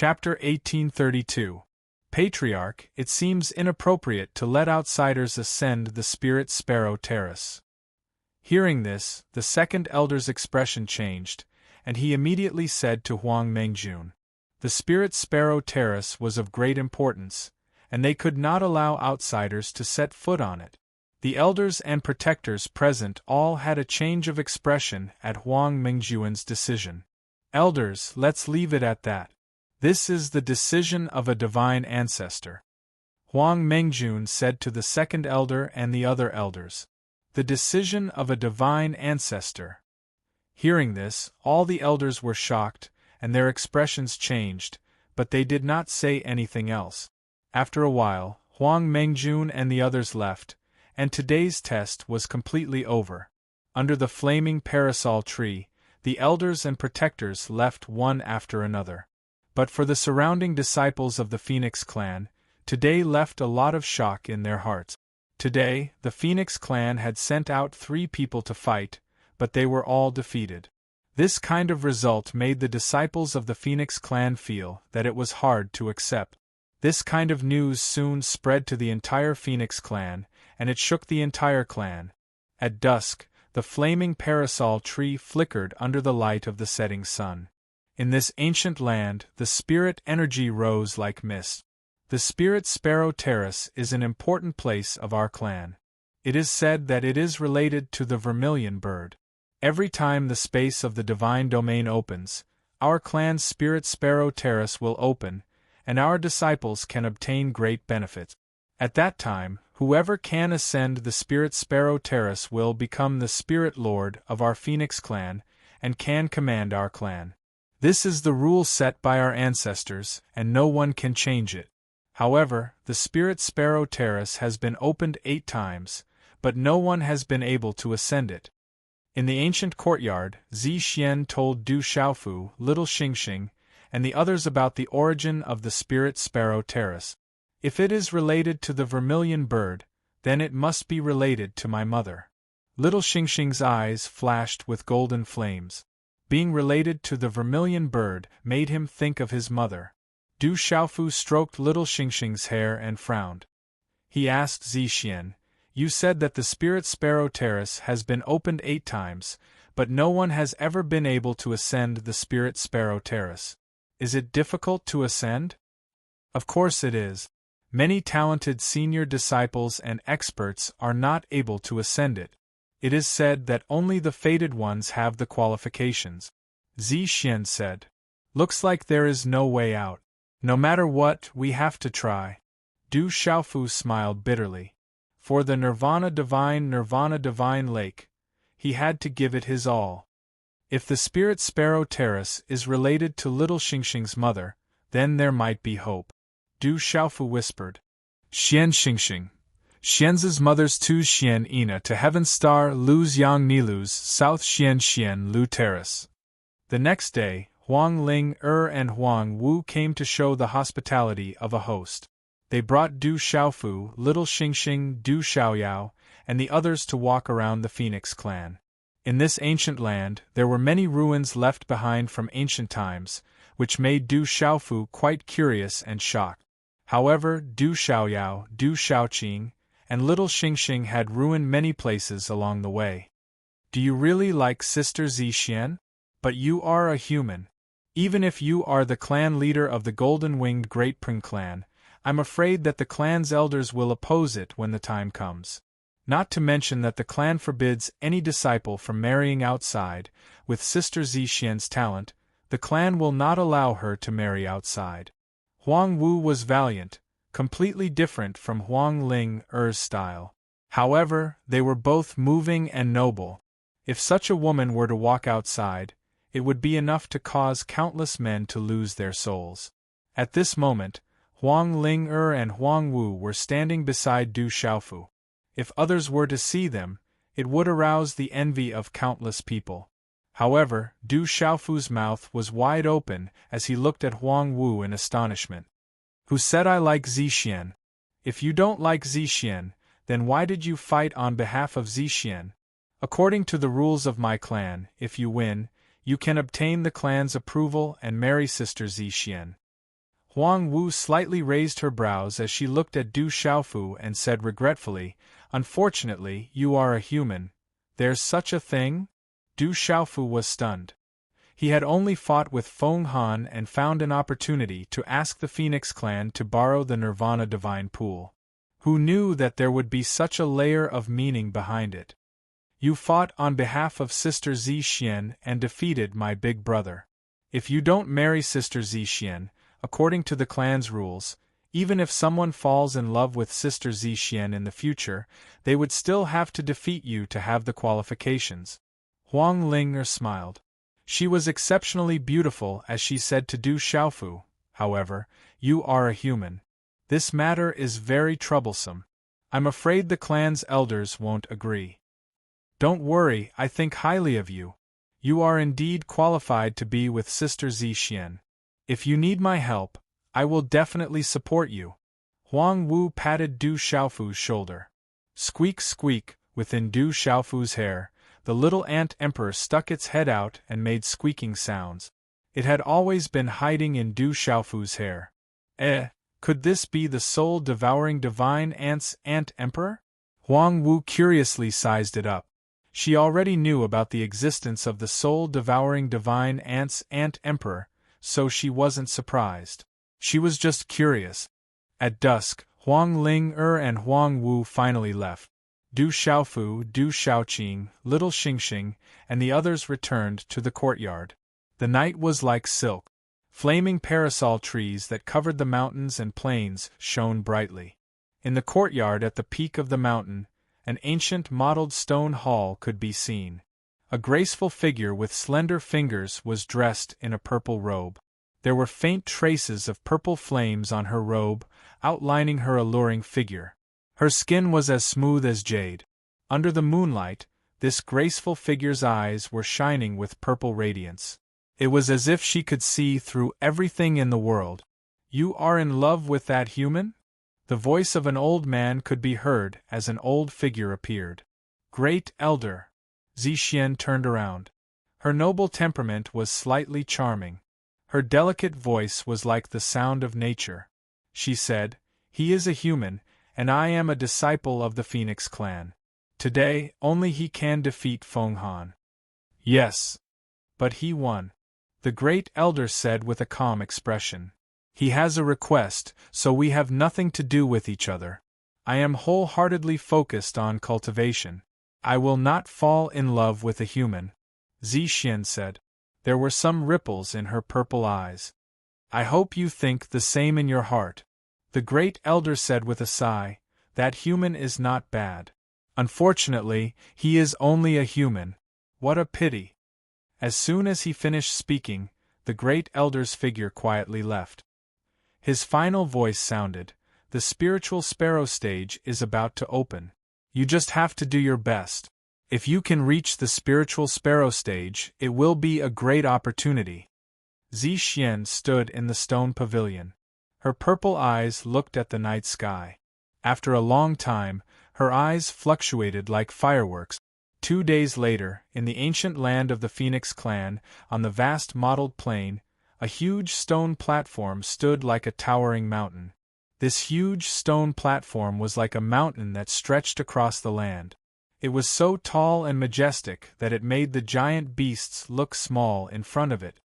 Chapter 1832. Patriarch, it seems inappropriate to let outsiders ascend the Spirit Sparrow Terrace. Hearing this, the second elder's expression changed, and he immediately said to Huang Mengjun, "The Spirit Sparrow Terrace was of great importance, and they could not allow outsiders to set foot on it." The elders and protectors present all had a change of expression at Huang Mengjun's decision. "Elders, let's leave it at that. This is the decision of a divine ancestor," Huang Mengjun said to the second elder and the other elders. The decision of a divine ancestor. Hearing this, all the elders were shocked, and their expressions changed, but they did not say anything else. After a while, Huang Mengjun and the others left, and today's test was completely over. Under the flaming parasol tree, the elders and protectors left one after another. But for the surrounding disciples of the Phoenix clan, today left a lot of shock in their hearts. Today, the Phoenix clan had sent out 3 people to fight, but they were all defeated. This kind of result made the disciples of the Phoenix clan feel that it was hard to accept. This kind of news soon spread to the entire Phoenix clan, and it shook the entire clan. At dusk, the flaming parasol tree flickered under the light of the setting sun. In this ancient land, the spirit energy rose like mist. The Spirit Sparrow Terrace is an important place of our clan. It is said that it is related to the vermilion bird. Every time the space of the divine domain opens, our clan's Spirit Sparrow Terrace will open, and our disciples can obtain great benefits. At that time, whoever can ascend the Spirit Sparrow Terrace will become the Spirit Lord of our Phoenix clan, and can command our clan. This is the rule set by our ancestors, and no one can change it. However, the Spirit Sparrow Terrace has been opened 8 times, but no one has been able to ascend it. In the ancient courtyard, Zi Xian told Du Xiaofu, Little Xingxing, and the others about the origin of the Spirit Sparrow Terrace. "If it is related to the vermilion bird, then it must be related to my mother." Little Xingxing's eyes flashed with golden flames. Being related to the vermilion bird made him think of his mother. Du Xiaofu stroked Little Xingxing's hair and frowned. He asked Zi Xian, "You said that the Spirit Sparrow Terrace has been opened 8 times, but no one has ever been able to ascend the Spirit Sparrow Terrace. Is it difficult to ascend?" "Of course it is. Many talented senior disciples and experts are not able to ascend it. It is said that only the fated ones have the qualifications," Zi Xian said. "Looks like there is no way out. No matter what, we have to try." Du Xiaofu smiled bitterly. For the Nirvana Divine Lake, he had to give it his all. If the Spirit Sparrow Terrace is related to Little Xingxing's mother, then there might be hope. Du Xiaofu whispered, "Xian Xingxing. Xian's mother's Tu Xian Ina to Heaven Star Lu Xiang Nilu's South Xian Lu Terrace." The next day, Huang Ling and Huang Wu came to show the hospitality of a host. They brought Du Xiaofu, Little Xingxing, Du Xiaoyao, and the others to walk around the Phoenix clan. In this ancient land, there were many ruins left behind from ancient times, which made Du Xiaofu quite curious and shocked. However, Du Xiaoyao, Du Xiaoqing, and Little Xingxing had ruined many places along the way. "Do you really like Sister Zi Xian? But you are a human. Even if you are the clan leader of the golden-winged Great Pring clan, I'm afraid that the clan's elders will oppose it when the time comes. Not to mention that the clan forbids any disciple from marrying outside. With Sister Zi Xian's talent, the clan will not allow her to marry outside." Huang Wu was valiant, completely different from Huang Ling's style. However, they were both moving and noble. If such a woman were to walk outside, it would be enough to cause countless men to lose their souls. At this moment, Huang Ling and Huang Wu were standing beside Du Xiaofu. If others were to see them, it would arouse the envy of countless people. However, Du Xiaofu's mouth was wide open as he looked at Huang Wu in astonishment. "Who said I like Zi Xian? If you don't like Zi Xian, then why did you fight on behalf of Zi Xian? According to the rules of my clan, if you win, you can obtain the clan's approval and marry Sister Zi Xian. Huang Wu slightly raised her brows as she looked at Du Xiaofu and said regretfully, "Unfortunately, you are a human. There's such a thing?" Du Xiaofu was stunned. He had only fought with Feng Han and found an opportunity to ask the Phoenix clan to borrow the Nirvana Divine Pool. Who knew that there would be such a layer of meaning behind it? You fought on behalf of Sister Zixian and defeated my big brother. If you don't marry Sister Zixian, according to the clan's rules, even if someone falls in love with Sister Zixian in the future, they would still have to defeat you to have the qualifications. Huang Ling'er smiled. She was exceptionally beautiful as she said to Du Xiaofu, "However, you are a human. This matter is very troublesome. I'm afraid the clan's elders won't agree." "Don't worry, I think highly of you. You are indeed qualified to be with Sister Zixian. If you need my help, I will definitely support you." Huang Wu patted Du Xiaofu's shoulder. Squeak squeak, within Du Xiaofu's hair, the little ant emperor stuck its head out and made squeaking sounds. It had always been hiding in Du Xiaofu's hair. Could this be the soul-devouring divine ant's ant emperor? Huang Wu curiously sized it up. She already knew about the existence of the soul-devouring divine ant's ant emperor, so she wasn't surprised. She was just curious. At dusk, Huang Ling'er and Huang Wu finally left. Du Xiaofu, Du Xiaoqing, Little Xingxing, and the others returned to the courtyard. The night was like silk. Flaming parasol trees that covered the mountains and plains shone brightly. In the courtyard at the peak of the mountain, an ancient mottled stone hall could be seen. A graceful figure with slender fingers was dressed in a purple robe. There were faint traces of purple flames on her robe, outlining her alluring figure. Her skin was as smooth as jade. Under the moonlight, this graceful figure's eyes were shining with purple radiance. It was as if she could see through everything in the world. "You are in love with that human?" The voice of an old man could be heard as an old figure appeared. "Great Elder." Zixian turned around. Her noble temperament was slightly charming. Her delicate voice was like the sound of nature. She said, "He is a human, and I am a disciple of the Phoenix clan. Today, only he can defeat Feng Han." "Yes. But he won," the great elder said with a calm expression. "He has a request, so we have nothing to do with each other. I am wholeheartedly focused on cultivation. I will not fall in love with a human," Zixian said. There were some ripples in her purple eyes. "I hope you think the same in your heart," the great elder said with a sigh. "That human is not bad. Unfortunately, he is only a human. What a pity." As soon as he finished speaking, the great elder's figure quietly left. His final voice sounded, "The spiritual sparrow stage is about to open. You just have to do your best. If you can reach the spiritual sparrow stage, it will be a great opportunity." Zixian stood in the stone pavilion. Her purple eyes looked at the night sky. After a long time, her eyes fluctuated like fireworks. 2 days later, in the ancient land of the Phoenix clan, on the vast mottled plain, a huge stone platform stood like a towering mountain. This huge stone platform was like a mountain that stretched across the land. It was so tall and majestic that it made the giant beasts look small in front of it.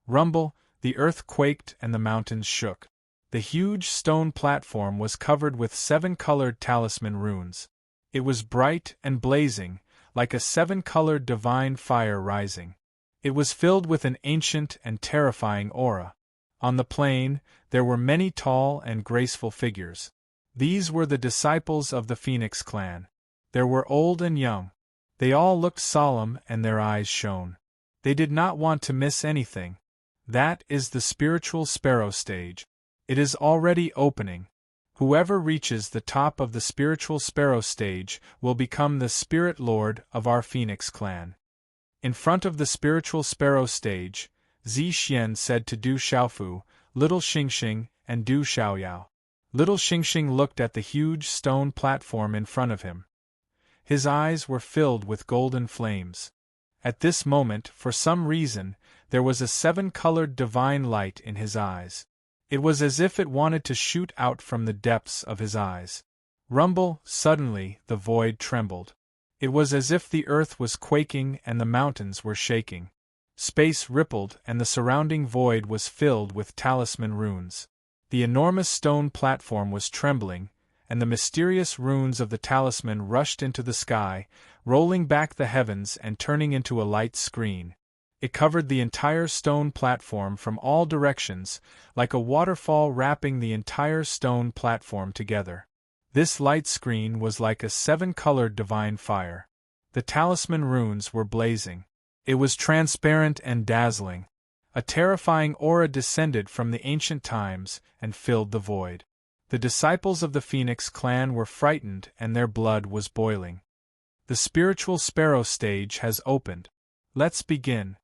Rumble, the earth quaked and the mountains shook. The huge stone platform was covered with 7-colored talisman runes. It was bright and blazing, like a 7-colored divine fire rising. It was filled with an ancient and terrifying aura. On the plain, there were many tall and graceful figures. These were the disciples of the Phoenix clan. There were old and young. They all looked solemn and their eyes shone. They did not want to miss anything. That is the spiritual sparrow stage. It is already opening. Whoever reaches the top of the spiritual sparrow stage will become the spirit lord of our Phoenix clan. In front of the spiritual sparrow stage, Zixian said to Du Xiaofu, Little Xingxing, and Du Xiaoyao. Little Xingxing looked at the huge stone platform in front of him. His eyes were filled with golden flames. At this moment, for some reason, there was a 7-colored divine light in his eyes. It was as if it wanted to shoot out from the depths of his eyes. Rumble, suddenly, the void trembled. It was as if the earth was quaking and the mountains were shaking. Space rippled and the surrounding void was filled with talisman runes. The enormous stone platform was trembling, and the mysterious runes of the talisman rushed into the sky, rolling back the heavens and turning into a light screen. It covered the entire stone platform from all directions, like a waterfall wrapping the entire stone platform together. This light screen was like a seven-colored divine fire. The talisman runes were blazing. It was transparent and dazzling. A terrifying aura descended from the ancient times and filled the void. The disciples of the Phoenix clan were frightened and their blood was boiling. The spiritual sparrow stage has opened. Let's begin.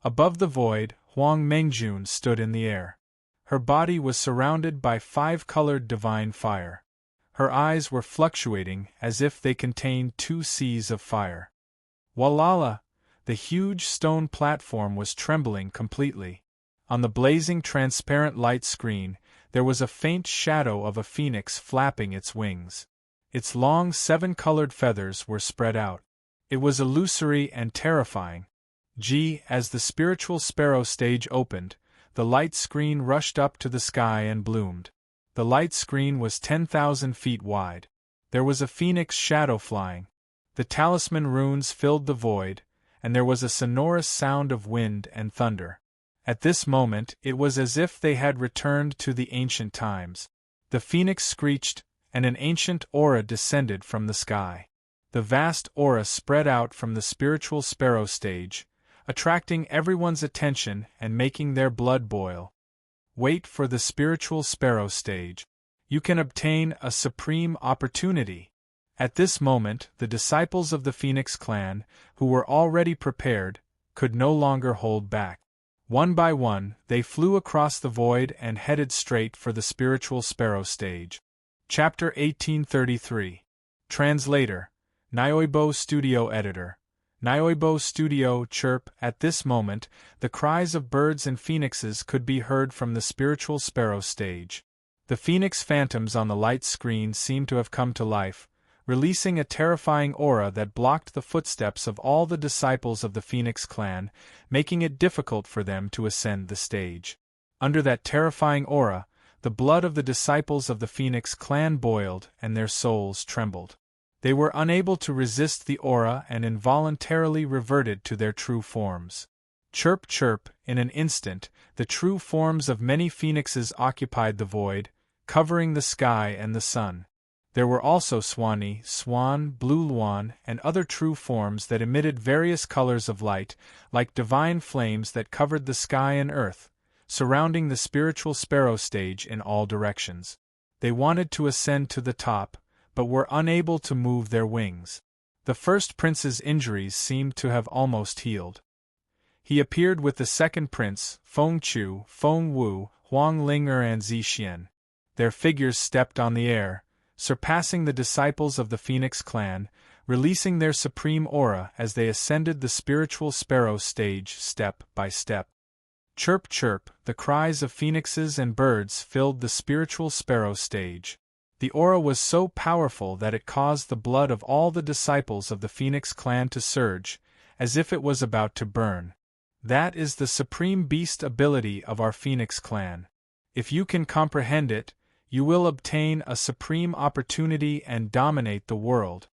Above the void, Huang Mengjun stood in the air. Her body was surrounded by five-colored divine fire. Her eyes were fluctuating as if they contained two seas of fire. Walala! The huge stone platform was trembling completely. On the blazing transparent light screen, there was a faint shadow of a phoenix flapping its wings. Its long seven-colored feathers were spread out. It was illusory and terrifying. As the spiritual sparrow stage opened, the light screen rushed up to the sky and bloomed. The light screen was 10,000 feet wide. There was a phoenix shadow flying. The talisman runes filled the void, and there was a sonorous sound of wind and thunder. At this moment, it was as if they had returned to the ancient times. The phoenix screeched, and an ancient aura descended from the sky. The vast aura spread out from the spiritual sparrow stage, attracting everyone's attention and making their blood boil. Wait for the spiritual sparrow stage. You can obtain a supreme opportunity. At this moment, the disciples of the Phoenix clan, who were already prepared, could no longer hold back. One by one, they flew across the void and headed straight for the spiritual sparrow stage. Chapter 1833. Translator. Nyoibo Studio Editor. Nyoibo Studio Chirp. At this moment, the cries of birds and phoenixes could be heard from the spiritual sparrow stage. The phoenix phantoms on the light screen seemed to have come to life, releasing a terrifying aura that blocked the footsteps of all the disciples of the Phoenix clan, making it difficult for them to ascend the stage. Under that terrifying aura, the blood of the disciples of the Phoenix clan boiled and their souls trembled. They were unable to resist the aura and involuntarily reverted to their true forms. Chirp chirp, in an instant, the true forms of many phoenixes occupied the void, covering the sky and the sun. There were also Swanee, Swan, Blue Luan, and other true forms that emitted various colors of light, like divine flames that covered the sky and earth, surrounding the spiritual sparrow stage in all directions. They wanted to ascend to the top, but were unable to move their wings. The first prince's injuries seemed to have almost healed. He appeared with the second prince, Feng Chu, Feng Wu, Huang Ling'er and Zixian. Their figures stepped on the air, surpassing the disciples of the Phoenix clan, releasing their supreme aura as they ascended the spiritual sparrow stage step by step. Chirp chirp, the cries of phoenixes and birds filled the spiritual sparrow stage. The aura was so powerful that it caused the blood of all the disciples of the Phoenix clan to surge, as if it was about to burn. That is the supreme beast ability of our Phoenix clan. If you can comprehend it, you will obtain a supreme opportunity and dominate the world.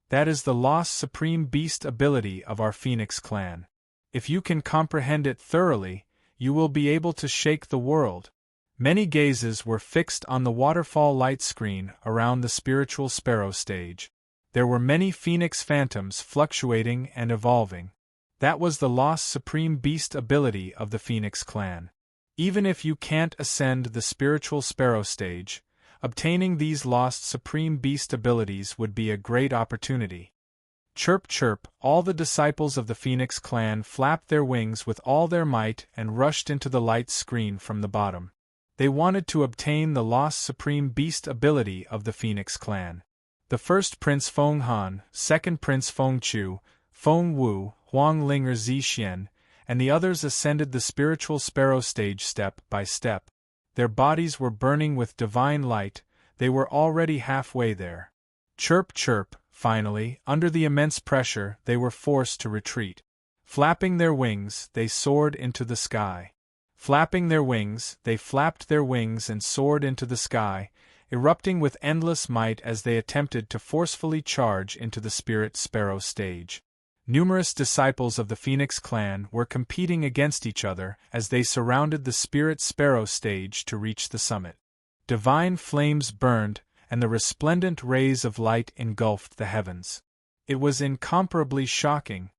That is the lost supreme beast ability of our Phoenix clan. If you can comprehend it thoroughly, you will be able to shake the world. Many gazes were fixed on the waterfall light screen around the spiritual sparrow stage. There were many phoenix phantoms fluctuating and evolving. That was the lost supreme beast ability of the Phoenix clan. Even if you can't ascend the spiritual sparrow stage, obtaining these lost supreme beast abilities would be a great opportunity. Chirp chirp, all the disciples of the Phoenix clan flapped their wings with all their might and rushed into the light screen from the bottom. They wanted to obtain the lost supreme beast ability of the Phoenix clan. The first Prince Feng Han, second Prince Feng Chu, Feng Wu, Huang Ling'er Zixian, and the others ascended the spiritual sparrow stage step by step. Their bodies were burning with divine light, they were already halfway there. Chirp, chirp, finally, under the immense pressure, they were forced to retreat. Flapping their wings, they soared into the sky. Flapping their wings, they flapped their wings and soared into the sky, erupting with endless might as they attempted to forcefully charge into the Spirit Sparrow stage. Numerous disciples of the Phoenix clan were competing against each other as they surrounded the Spirit Sparrow stage to reach the summit. Divine flames burned, and the resplendent rays of light engulfed the heavens. It was incomparably shocking.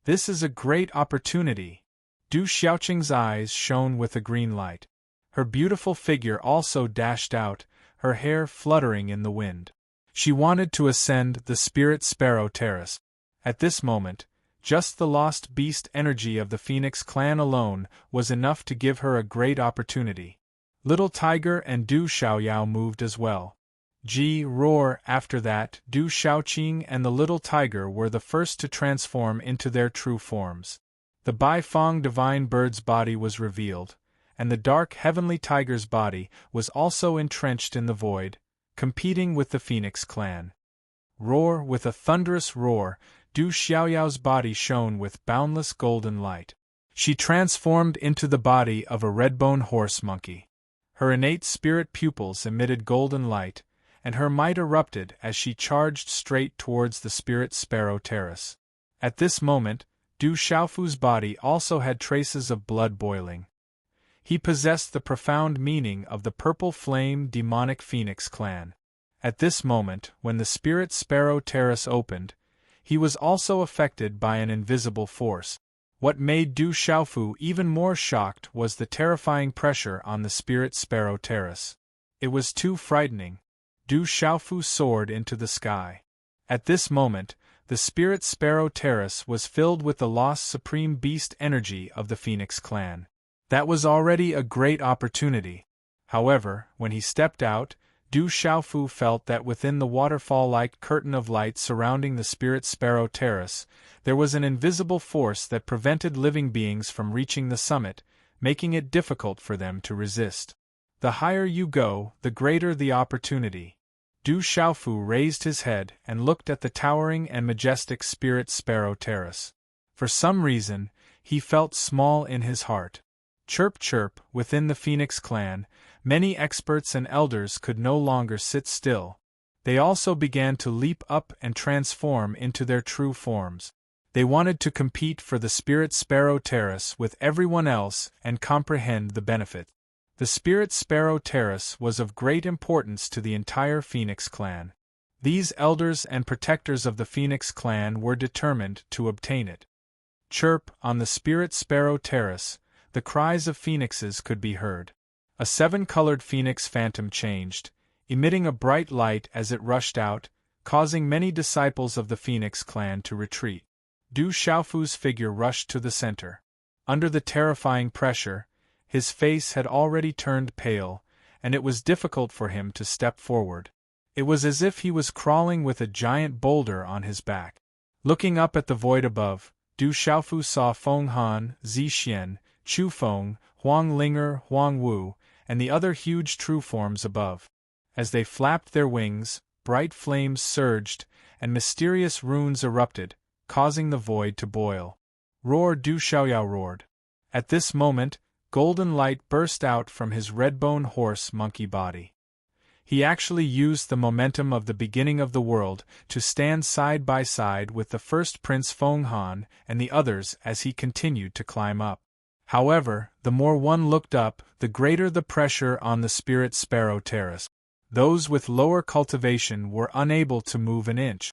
This is a great opportunity. Du Xiaoqing's eyes shone with a green light. Her beautiful figure also dashed out, her hair fluttering in the wind. She wanted to ascend the Spirit Sparrow terrace. At this moment, just the lost beast energy of the Phoenix clan alone was enough to give her a great opportunity. Little Tiger and Du Xiaoyao moved as well. Roar. After that, Du Xiaoqing and the Little Tiger were the first to transform into their true forms. The Baifeng divine bird's body was revealed, and the dark heavenly tiger's body was also entrenched in the void, competing with the Phoenix clan. Roar. With a thunderous roar, Du Xiaoyao's body shone with boundless golden light. She transformed into the body of a red-bone horse monkey. Her innate spirit pupils emitted golden light, and her might erupted as she charged straight towards the Spirit Sparrow terrace. At this moment, Du Xiaofu's body also had traces of blood boiling. He possessed the profound meaning of the purple flame demonic Phoenix clan. At this moment, when the Spirit Sparrow terrace opened, he was also affected by an invisible force. What made Du Xiaofu even more shocked was the terrifying pressure on the Spirit Sparrow terrace. It was too frightening. Du Xiaofu soared into the sky. At this moment, the Spirit Sparrow terrace was filled with the lost supreme beast energy of the Phoenix clan. That was already a great opportunity. However, when he stepped out, Du Xiaofu felt that within the waterfall-like curtain of light surrounding the Spirit Sparrow terrace, there was an invisible force that prevented living beings from reaching the summit, making it difficult for them to resist. The higher you go, the greater the opportunity. Du Xiaofu raised his head and looked at the towering and majestic Spirit Sparrow terrace. For some reason, he felt small in his heart. Chirp, chirp. Within the Phoenix clan, many experts and elders could no longer sit still. They also began to leap up and transform into their true forms. They wanted to compete for the Spirit Sparrow terrace with everyone else and comprehend the benefit. The Spirit Sparrow terrace was of great importance to the entire Phoenix clan. These elders and protectors of the Phoenix clan were determined to obtain it. Chirp. On the Spirit Sparrow terrace, the cries of phoenixes could be heard. A seven-colored phoenix phantom changed, emitting a bright light as it rushed out, causing many disciples of the Phoenix clan to retreat. Du Xiaofu's figure rushed to the center. Under the terrifying pressure, his face had already turned pale, and it was difficult for him to step forward. It was as if he was crawling with a giant boulder on his back. Looking up at the void above, Du Xiaofu saw Feng Han, Zixian, Chu Feng, Huang Linger, Huang Wu, and the other huge true forms above. As they flapped their wings, bright flames surged, and mysterious runes erupted, causing the void to boil. Roar. Du Xiaoyao roared. At this moment, golden light burst out from his red-bone horse monkey body. He actually used the momentum of the beginning of the world to stand side by side with the first Prince Feng Han and the others as he continued to climb up. However, the more one looked up, the greater the pressure on the Spirit Sparrow terrace. Those with lower cultivation were unable to move an inch.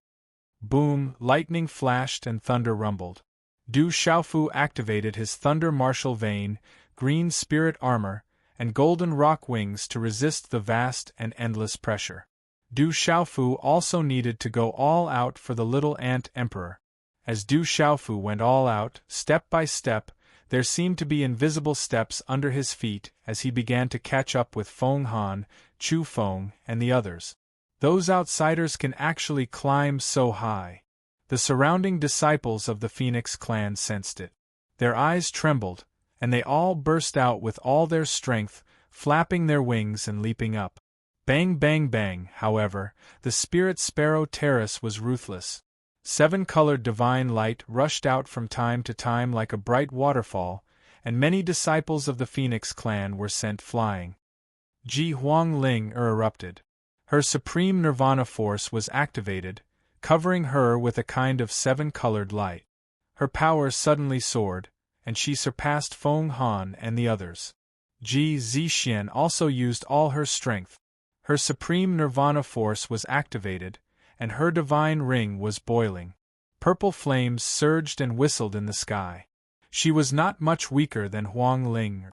Boom, lightning flashed and thunder rumbled. Du Xiaofu activated his Thunder Martial Vein, green spirit armor, and golden rock wings to resist the vast and endless pressure. Du Xiaofu also needed to go all out for the Little Ant Emperor. As Du Xiaofu went all out, step by step, there seemed to be invisible steps under his feet as he began to catch up with Feng Han, Chu Feng, and the others. Those outsiders can actually climb so high. The surrounding disciples of the Phoenix clan sensed it. Their eyes trembled, and they all burst out with all their strength, flapping their wings and leaping up. Bang bang bang, however, the spirit sparrow terrace was ruthless. 7-colored divine light rushed out from time to time like a bright waterfall, and many disciples of the Phoenix clan were sent flying. Ji Huang Ling erupted. Her supreme nirvana force was activated, covering her with a kind of 7-colored light. Her power suddenly soared, and she surpassed Feng Han and the others. Ji Zixian also used all her strength. Her supreme nirvana force was activated, and her divine ring was boiling. Purple flames surged and whistled in the sky. She was not much weaker than Huang Ling.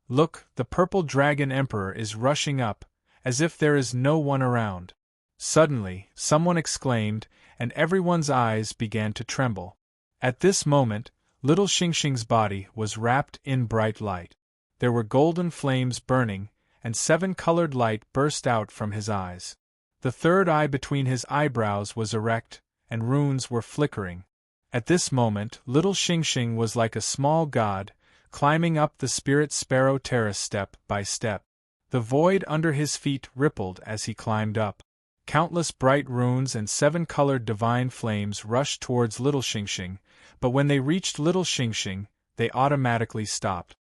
Look, the purple dragon emperor is rushing up, as if there is no one around. Suddenly, someone exclaimed, and everyone's eyes began to tremble. At this moment, little Xingxing's body was wrapped in bright light. There were golden flames burning, and 7-colored light burst out from his eyes. The third eye between his eyebrows was erect, and runes were flickering. At this moment, little Xingxing was like a small god, climbing up the spirit sparrow terrace step by step. The void under his feet rippled as he climbed up. Countless bright runes and 7-colored divine flames rushed towards little Xingxing, but when they reached little Xingxing, they automatically stopped.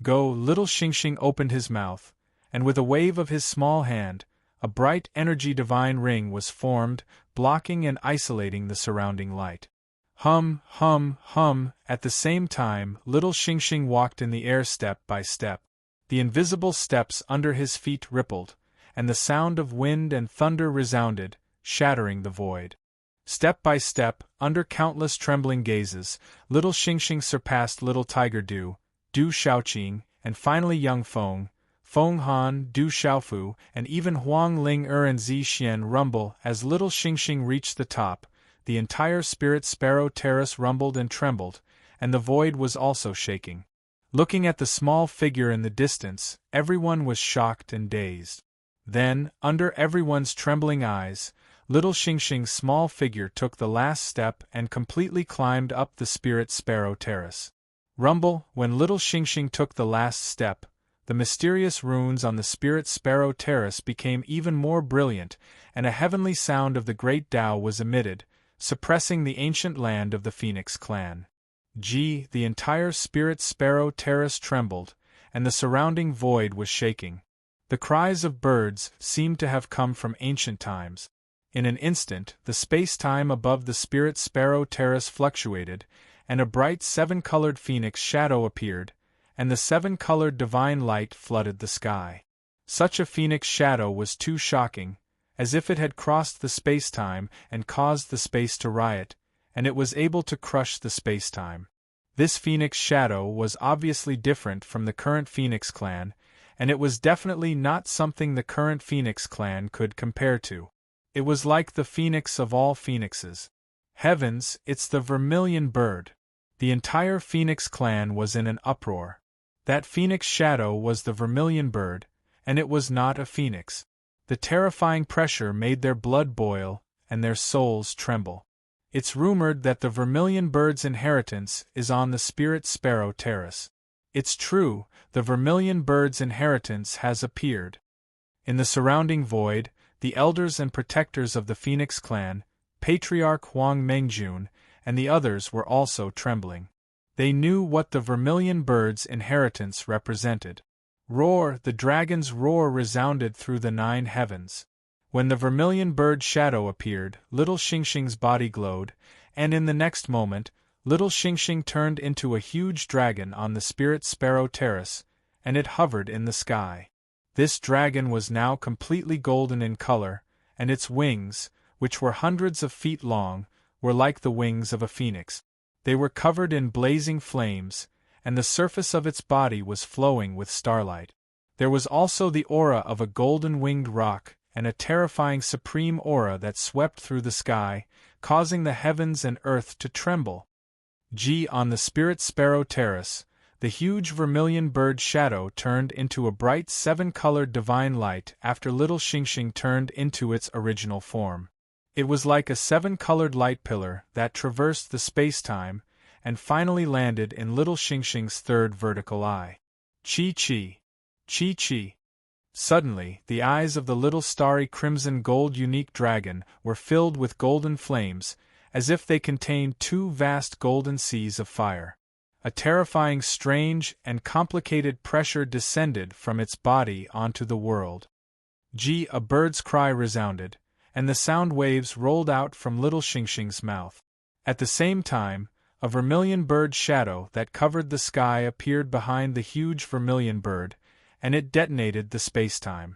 Go! Little Xingxing opened his mouth, and with a wave of his small hand, a bright energy divine ring was formed, blocking and isolating the surrounding light. Hum, hum, hum, at the same time, little Xingxing walked in the air step by step. The invisible steps under his feet rippled, and the sound of wind and thunder resounded, shattering the void. Step by step, under countless trembling gazes, little Xingxing surpassed little Tiger Du Shaoqing, and finally young Feng Han, Du Xiaofu, and even Huang Ling and Zixian rumble. As little Xingxing reached the top, the entire spirit sparrow terrace rumbled and trembled, and the void was also shaking. Looking at the small figure in the distance, everyone was shocked and dazed. Then, under everyone's trembling eyes, little Xingxing's small figure took the last step and completely climbed up the spirit sparrow terrace. Rumble, when little Xingxing took the last step, the mysterious runes on the spirit sparrow terrace became even more brilliant, and a heavenly sound of the great Tao was emitted, suppressing the ancient land of the Phoenix clan. The entire spirit sparrow terrace trembled, and the surrounding void was shaking. The cries of birds seemed to have come from ancient times. In an instant, the space-time above the spirit sparrow terrace fluctuated, and a bright 7-colored phoenix shadow appeared, and the 7-colored divine light flooded the sky. Such a phoenix shadow was too shocking, as if it had crossed the space-time and caused the space to riot, and it was able to crush the space-time. This phoenix shadow was obviously different from the current Phoenix clan, and it was definitely not something the current Phoenix clan could compare to. It was like the phoenix of all phoenixes. Heavens, it's the vermilion bird! The entire Phoenix clan was in an uproar. That phoenix shadow was the vermilion bird, and it was not a phoenix. The terrifying pressure made their blood boil, and their souls tremble. It's rumored that the vermilion bird's inheritance is on the spirit sparrow terrace. It's true, the vermilion bird's inheritance has appeared. In the surrounding void, the elders and protectors of the Phoenix clan, Patriarch Huang Mengjun, and the others were also trembling. They knew what the vermilion bird's inheritance represented. Roar! The dragon's roar resounded through the 9 heavens. When the vermilion bird shadow appeared, little Xingxing's body glowed, and in the next moment, little Xingxing turned into a huge dragon on the spirit sparrow terrace, and it hovered in the sky. This dragon was now completely golden in color, and its wings, which were hundreds of feet long, were like the wings of a phoenix. They were covered in blazing flames, and the surface of its body was flowing with starlight. There was also the aura of a golden-winged roc, and a terrifying supreme aura that swept through the sky, causing the heavens and earth to tremble. On the spirit sparrow terrace, the huge vermilion bird shadow turned into a bright 7-colored divine light after little Xingxing turned into its original form. It was like a 7-colored light pillar that traversed the space-time and finally landed in little Xingxing's third vertical eye. Chi. Chi. Suddenly, the eyes of the little starry crimson gold unique dragon were filled with golden flames, as if they contained two vast golden seas of fire. A terrifying, strange, and complicated pressure descended from its body onto the world. A bird's cry resounded, and the sound waves rolled out from little Xingxing's mouth. At the same time, a vermilion bird shadow that covered the sky appeared behind the huge vermilion bird, and it detonated the spacetime.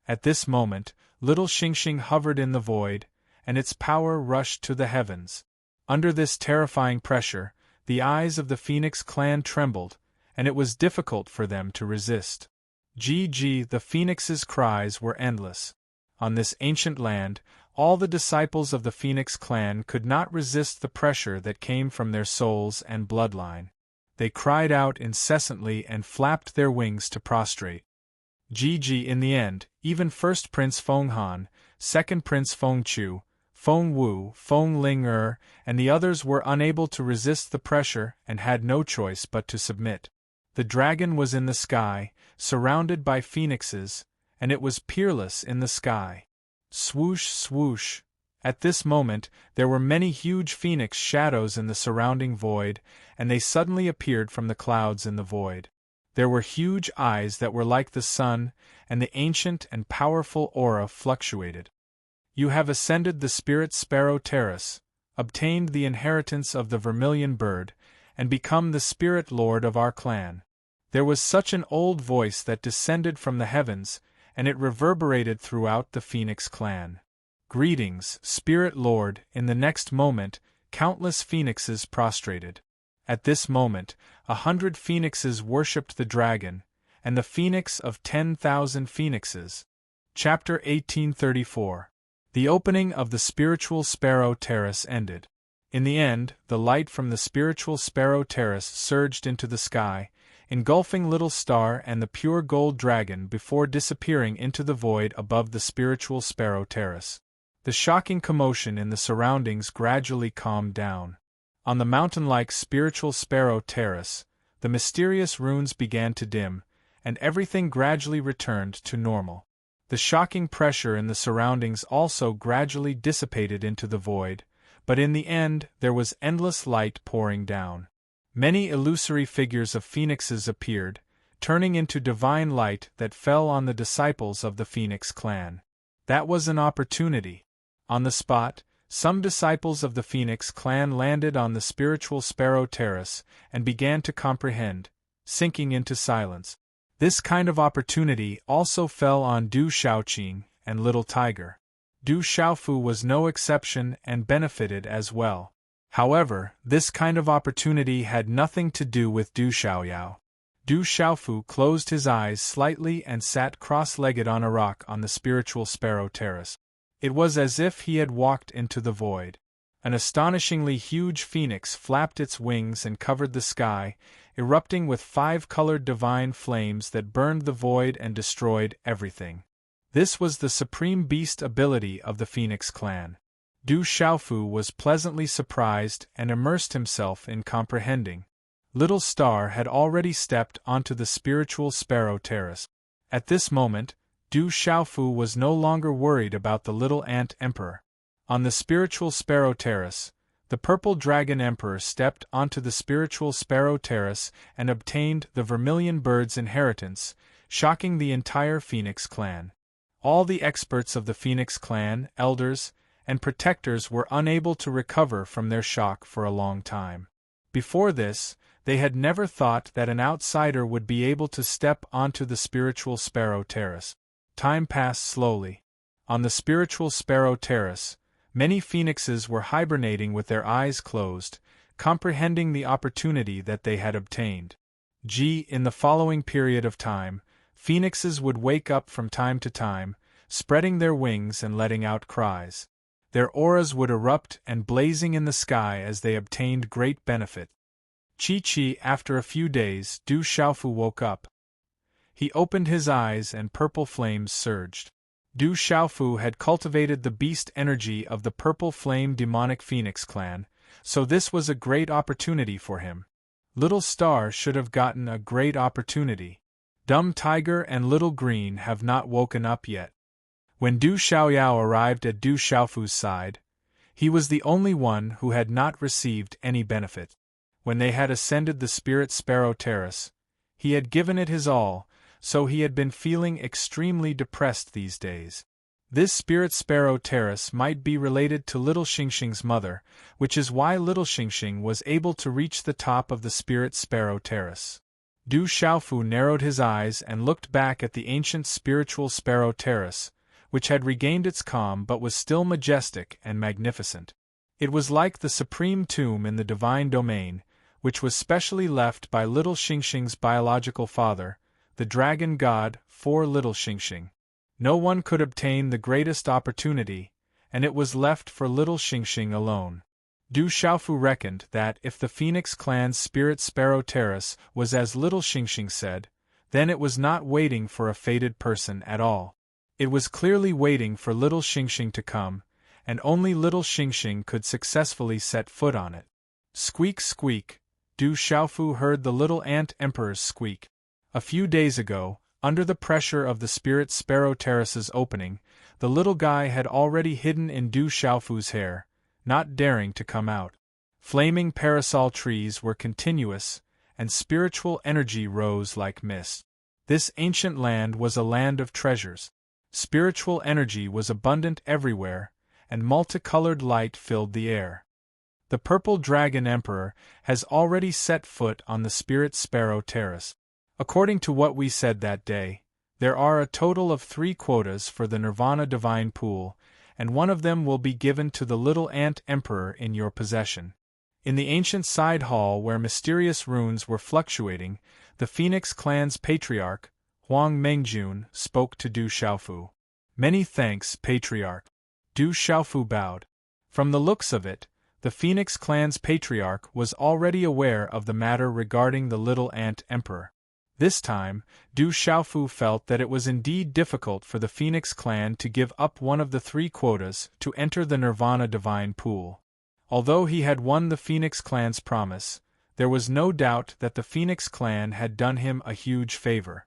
At this moment, little Xingxing hovered in the void, and its power rushed to the heavens. Under this terrifying pressure, the eyes of the Phoenix clan trembled, and it was difficult for them to resist. The Phoenix's cries were endless. On this ancient land, all the disciples of the Phoenix clan could not resist the pressure that came from their souls and bloodline. They cried out incessantly and flapped their wings to prostrate. In the end, even first Prince Fenghan, second Prince Fengchu, Fengwu, Fengling and the others were unable to resist the pressure and had no choice but to submit. The dragon was in the sky, surrounded by phoenixes, and it was peerless in the sky. Swoosh, swoosh. At this moment, there were many huge phoenix shadows in the surrounding void, and they suddenly appeared from the clouds in the void. There were huge eyes that were like the sun, and the ancient and powerful aura fluctuated. You have ascended the Spirit Sparrow Terrace, obtained the inheritance of the Vermilion Bird, and become the Spirit Lord of our clan. There was such an old voice that descended from the heavens, and it reverberated throughout the Phoenix clan. Greetings, Spirit Lord. In the next moment, countless phoenixes prostrated. At this moment, 100 phoenixes worshipped the dragon, and the phoenix of 10,000 phoenixes. Chapter 1834. The opening of the Spiritual Sparrow Terrace ended. In the end, the light from the Spiritual Sparrow Terrace surged into the sky, engulfing Little Star and the pure gold dragon before disappearing into the void above the Spiritual Sparrow Terrace. The shocking commotion in the surroundings gradually calmed down. On the mountain-like Spiritual Sparrow Terrace, the mysterious runes began to dim, and everything gradually returned to normal. The shocking pressure in the surroundings also gradually dissipated into the void, but in the end there was endless light pouring down. Many illusory figures of phoenixes appeared, turning into divine light that fell on the disciples of the Phoenix clan. That was an opportunity. On the spot, some disciples of the Phoenix clan landed on the Spiritual Sparrow Terrace and began to comprehend, sinking into silence. This kind of opportunity also fell on Du Shaoqing and Little Tiger. Du Xiaofu was no exception and benefited as well. However, this kind of opportunity had nothing to do with Du Xiaoyao. Du Xiaofu closed his eyes slightly and sat cross-legged on a rock on the Spiritual Sparrow Terrace. It was as if he had walked into the void. An astonishingly huge phoenix flapped its wings and covered the sky, erupting with 5-colored divine flames that burned the void and destroyed everything. This was the supreme beast ability of the Phoenix clan. Du Xiaofu was pleasantly surprised and immersed himself in comprehending. Little Star had already stepped onto the Spiritual Sparrow Terrace. At this moment, Du Xiaofu was no longer worried about the Little Ant Emperor. On the Spiritual Sparrow Terrace, the Purple Dragon Emperor stepped onto the Spiritual Sparrow Terrace and obtained the Vermilion Bird's inheritance, shocking the entire Phoenix clan. All the experts of the Phoenix clan, elders, and protectors were unable to recover from their shock for a long time. Before this, they had never thought that an outsider would be able to step onto the Spiritual Sparrow Terrace. Time passed slowly. On the Spiritual Sparrow Terrace, many phoenixes were hibernating with their eyes closed, comprehending the opportunity that they had obtained. In the following period of time, phoenixes would wake up from time to time, spreading their wings and letting out cries. Their auras would erupt and blazing in the sky as they obtained great benefit. After a few days, Du Xiaofu woke up. He opened his eyes and purple flames surged. Du Xiaofu had cultivated the beast energy of the Purple Flame Demonic Phoenix clan, so this was a great opportunity for him. Little Star should have gotten a great opportunity. Dumb Tiger and Little Green have not woken up yet. When Du Xiaoyao arrived at Du Xiaofu's side, he was the only one who had not received any benefit. When they had ascended the Spirit Sparrow Terrace, he had given it his all, so he had been feeling extremely depressed these days. This Spirit Sparrow Terrace might be related to Little Xingxing's mother, which is why Little Xingxing was able to reach the top of the Spirit Sparrow Terrace. Du Xiaofu narrowed his eyes and looked back at the ancient Spiritual Sparrow Terrace, which had regained its calm but was still majestic and magnificent. It was like the supreme tomb in the divine domain, which was specially left by Little Xingxing's biological father, the dragon god, for Little Xingxing. No one could obtain the greatest opportunity, and it was left for Little Xingxing alone. Du Xiaofu reckoned that if the Phoenix clan's Spirit Sparrow Terrace was as Little Xingxing said, then it was not waiting for a fated person at all. It was clearly waiting for Little Xingxing to come, and only Little Xingxing could successfully set foot on it. Squeak, squeak, Du Xiaofu heard the little ant emperor's squeak. A few days ago, under the pressure of the Spirit Sparrow Terrace's opening, the little guy had already hidden in Du Xiaofu's hair, not daring to come out. Flaming parasol trees were continuous, and spiritual energy rose like mist. This ancient land was a land of treasures. Spiritual energy was abundant everywhere, and multicolored light filled the air. The Purple Dragon Emperor has already set foot on the Spirit Sparrow Terrace. According to what we said that day, there are a total of 3 quotas for the Nirvana Divine Pool, and one of them will be given to the Little Ant Emperor in your possession. In the ancient side hall where mysterious runes were fluctuating, the Phoenix clan's patriarch, Huang Mengjun, spoke to Du Xiaofu. Many thanks, Patriarch. Du Xiaofu bowed. From the looks of it, the Phoenix clan's patriarch was already aware of the matter regarding the Little Ant Emperor. This time, Du Xiaofu felt that it was indeed difficult for the Phoenix clan to give up one of the 3 quotas to enter the Nirvana Divine Pool. Although he had won the Phoenix clan's promise, there was no doubt that the Phoenix clan had done him a huge favor.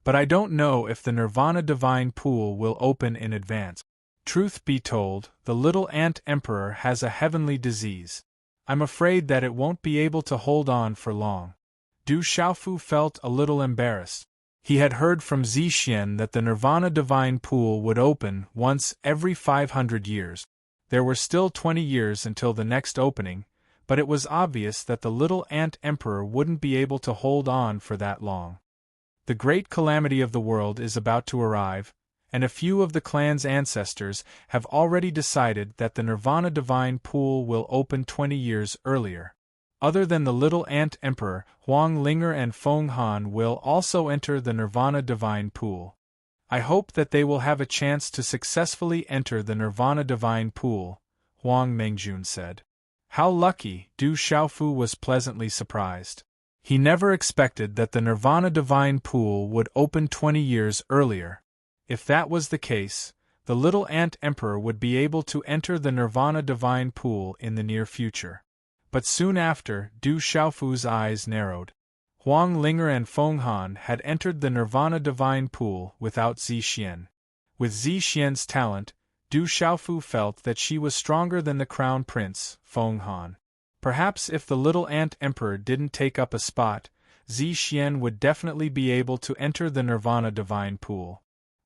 But I don't know if the Nirvana Divine Pool will open in advance. Truth be told, the Little Ant Emperor has a heavenly disease. I'm afraid that it won't be able to hold on for long. Du Xiaofu felt a little embarrassed. He had heard from Zixian that the Nirvana Divine Pool would open once every 500 years. There were still 20 years until the next opening, but it was obvious that the Little Ant Emperor wouldn't be able to hold on for that long. The great calamity of the world is about to arrive, and a few of the clan's ancestors have already decided that the Nirvana Divine Pool will open 20 years earlier. Other than the Little Ant Emperor, Huang Linger and Feng Han will also enter the Nirvana Divine Pool. I hope that they will have a chance to successfully enter the Nirvana Divine Pool, Huang Mengjun said. How lucky, Du Xiaofu was pleasantly surprised. He never expected that the Nirvana Divine Pool would open 20 years earlier. If that was the case, the Little Ant Emperor would be able to enter the Nirvana Divine Pool in the near future. But soon after, Du Xiaofu's eyes narrowed. Huang Linger and Feng Han had entered the Nirvana Divine Pool without Zixian. With Zixian's talent, Du Xiaofu felt that she was stronger than the Crown Prince, Feng Han. Perhaps if the Little Ant Emperor didn't take up a spot, Zixian would definitely be able to enter the Nirvana Divine Pool.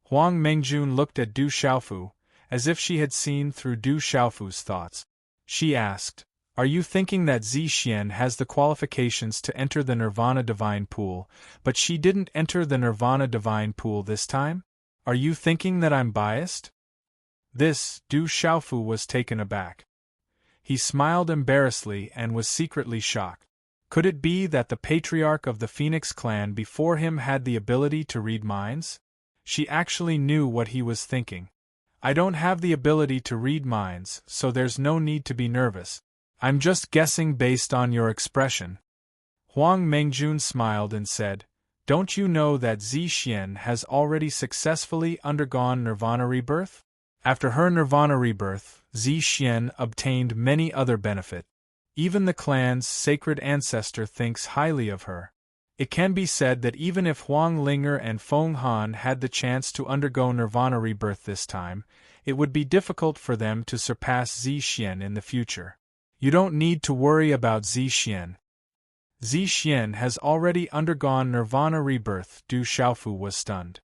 Huang Mengjun looked at Du Xiaofu, as if she had seen through Du Xiaofu's thoughts. She asked, Are you thinking that Zixian has the qualifications to enter the Nirvana Divine Pool, but she didn't enter the Nirvana Divine Pool this time? Are you thinking that I'm biased? This, Du Xiaofu was taken aback. He smiled embarrassedly and was secretly shocked. Could it be that the patriarch of the Phoenix clan before him had the ability to read minds? She actually knew what he was thinking. I don't have the ability to read minds, so there's no need to be nervous. I'm just guessing based on your expression. Huang Mengjun smiled and said, Don't you know that Zixian has already successfully undergone Nirvana rebirth? After her Nirvana rebirth, Zixian obtained many other benefits. Even the clan's sacred ancestor thinks highly of her. It can be said that even if Huang Linger and Feng Han had the chance to undergo nirvana rebirth this time, it would be difficult for them to surpass Zi Xian in the future. You don't need to worry about Zi Xian. Zi Xian has already undergone nirvana rebirth. Du Xiaofu was stunned.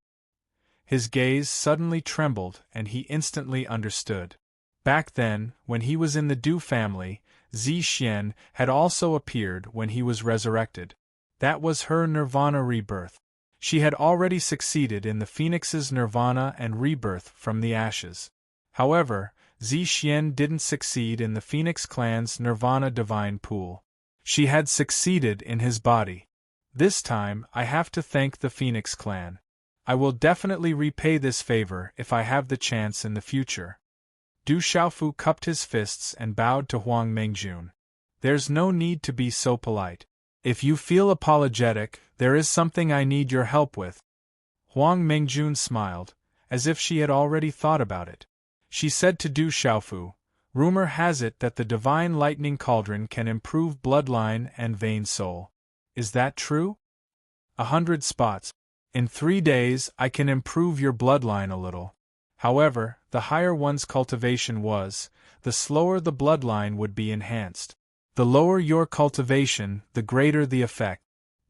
His gaze suddenly trembled and he instantly understood. Back then, when he was in the Du family, Zi Xian had also appeared when he was resurrected. That was her nirvana rebirth. She had already succeeded in the Phoenix's nirvana and rebirth from the ashes. However, Zi Xian didn't succeed in the Phoenix clan's nirvana divine pool. She had succeeded in his body. This time, I have to thank the Phoenix clan. I will definitely repay this favor if I have the chance in the future. Du Xiaofu cupped his fists and bowed to Huang Mengjun. There's no need to be so polite. If you feel apologetic, there is something I need your help with. Huang Mengjun smiled, as if she had already thought about it. She said to Du Xiaofu, "Rumor has it that the divine lightning cauldron can improve bloodline and vein soul. Is that true?" 100 spots. In 3 days I can improve your bloodline a little. However, the higher one's cultivation was, the slower the bloodline would be enhanced. The lower your cultivation, the greater the effect.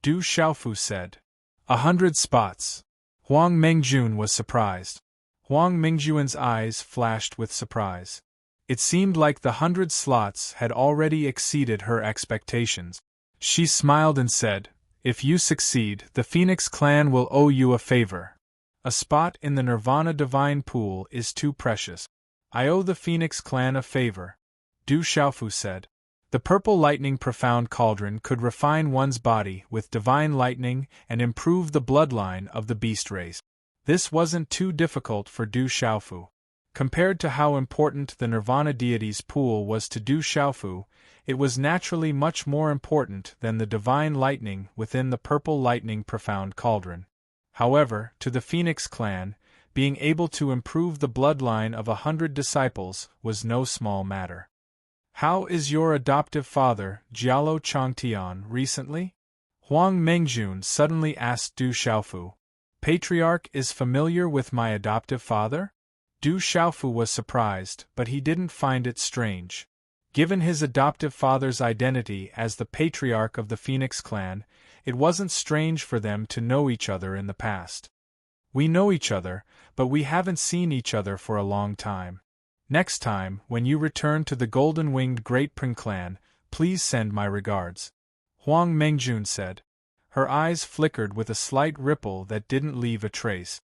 Du Xiaofu said. 100 spots. Huang Mengjun was surprised. Huang Mengjun's eyes flashed with surprise. It seemed like the 100 slots had already exceeded her expectations. She smiled and said, "If you succeed, the Phoenix clan will owe you a favor. A spot in the Nirvana Divine Pool is too precious. I owe the Phoenix clan a favor," Du Xiaofu said. The Purple Lightning Profound Cauldron could refine one's body with divine lightning and improve the bloodline of the beast race. This wasn't too difficult for Du Xiaofu. Compared to how important the Nirvana deity's pool was to Du Xiaofu, it was naturally much more important than the divine lightning within the Purple Lightning Profound Cauldron. However, to the Phoenix clan, being able to improve the bloodline of 100 disciples was no small matter. "How is your adoptive father, Jialo Changtian, recently?" Huang Mengjun suddenly asked Du Xiaofu. "Patriarch is familiar with my adoptive father?" Du Xiaofu was surprised, but he didn't find it strange. Given his adoptive father's identity as the patriarch of the Phoenix clan, it wasn't strange for them to know each other in the past. "We know each other, but we haven't seen each other for a long time. Next time, when you return to the golden-winged Great Pring clan, please send my regards," Huang Mengjun said. Her eyes flickered with a slight ripple that didn't leave a trace.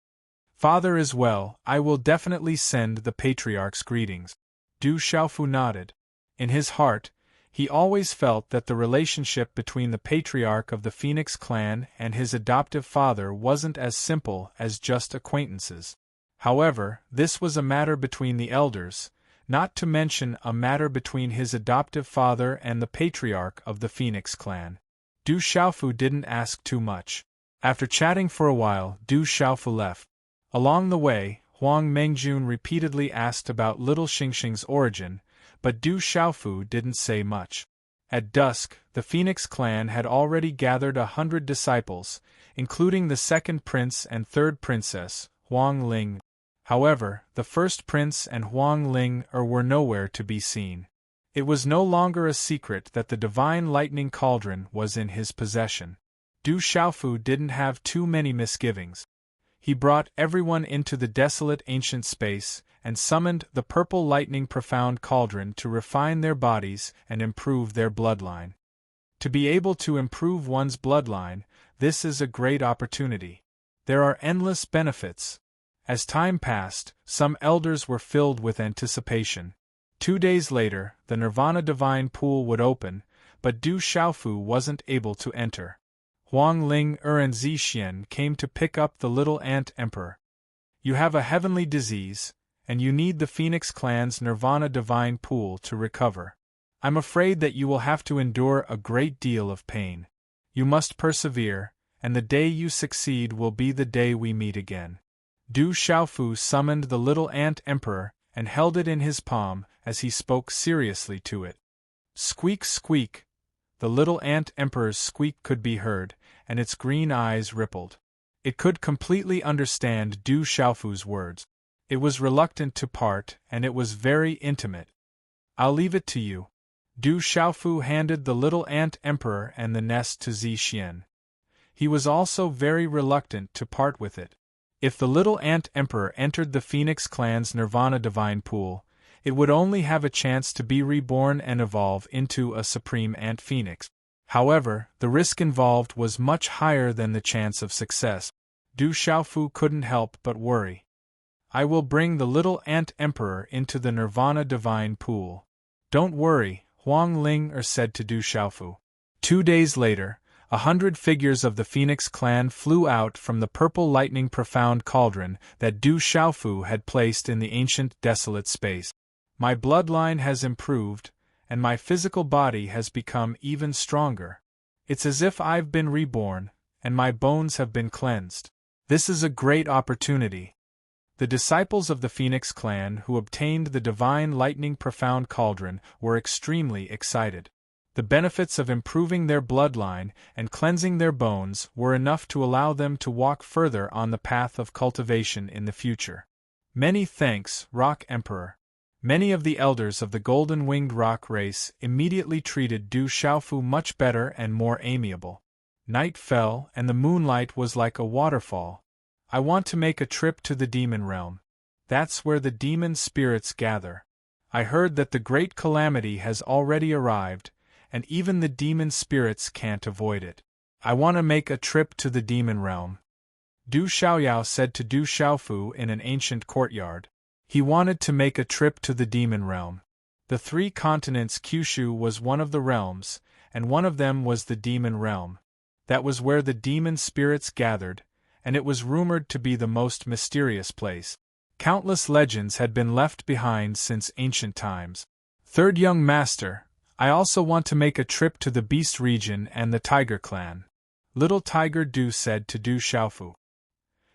"Father is well, I will definitely send the patriarch's greetings." Du Xiaofu nodded. In his heart, he always felt that the relationship between the patriarch of the Phoenix clan and his adoptive father wasn't as simple as just acquaintances. However, this was a matter between the elders, not to mention a matter between his adoptive father and the patriarch of the Phoenix clan. Du Xiaofu didn't ask too much. After chatting for a while, Du Xiaofu left. Along the way, Huang Mengjun repeatedly asked about little Xingxing's origin, but Du Xiaofu didn't say much. At dusk, the Phoenix clan had already gathered 100 disciples, including the second prince and third princess, Huang Ling. However, the first prince and Huang Ling were nowhere to be seen. It was no longer a secret that the divine lightning cauldron was in his possession. Du Xiaofu didn't have too many misgivings. He brought everyone into the desolate ancient space and summoned the Purple Lightning Profound Cauldron to refine their bodies and improve their bloodline. To be able to improve one's bloodline, this is a great opportunity. There are endless benefits. As time passed, some elders were filled with anticipation. 2 days later, the Nirvana Divine Pool would open, but Du Xiaofu wasn't able to enter. Huang Ling and Zi Xian came to pick up the little ant emperor. "You have a heavenly disease, and you need the Phoenix clan's Nirvana Divine Pool to recover. I'm afraid that you will have to endure a great deal of pain. You must persevere, and the day you succeed will be the day we meet again." Du Xiaofu summoned the little ant emperor and held it in his palm as he spoke seriously to it. Squeak, squeak! The little ant emperor's squeak could be heard, and its green eyes rippled. It could completely understand Du Xiaofu's words. It was reluctant to part, and it was very intimate. I'll leave it to you. Du Xiaofu handed the little ant emperor and the nest to Zi Xian. He was also very reluctant to part with it. If the little ant emperor entered the Phoenix clan's Nirvana divine pool, it would only have a chance to be reborn and evolve into a supreme ant phoenix. However, the risk involved was much higher than the chance of success. Du Xiaofu couldn't help but worry. I will bring the little ant emperor into the Nirvana divine pool. Don't worry, Huang Ling said to Du Xiaofu. 2 days later, 100 figures of the Phoenix clan flew out from the purple lightning profound cauldron that Du Xiaofu had placed in the ancient desolate space. My bloodline has improved, and my physical body has become even stronger. It's as if I've been reborn, and my bones have been cleansed. This is a great opportunity. The disciples of the Phoenix clan who obtained the divine lightning profound cauldron were extremely excited. The benefits of improving their bloodline and cleansing their bones were enough to allow them to walk further on the path of cultivation in the future. Many thanks, Rock Emperor. Many of the elders of the golden-winged rock race immediately treated Du Xiaofu much better and more amiable. Night fell, and the moonlight was like a waterfall. I want to make a trip to the demon realm. That's where the demon spirits gather. I heard that the great calamity has already arrived, and even the demon spirits can't avoid it. I want to make a trip to the demon realm. Du Xiaoyao said to Du Xiaofu in an ancient courtyard. He wanted to make a trip to the demon realm. The 3 continents Kyushu was one of the realms, and one of them was the demon realm. That was where the demon spirits gathered, and it was rumored to be the most mysterious place. Countless legends had been left behind since ancient times. Third young master, I also want to make a trip to the Beast region and the Tiger clan. Little Tiger Du said to Du Xiaofu.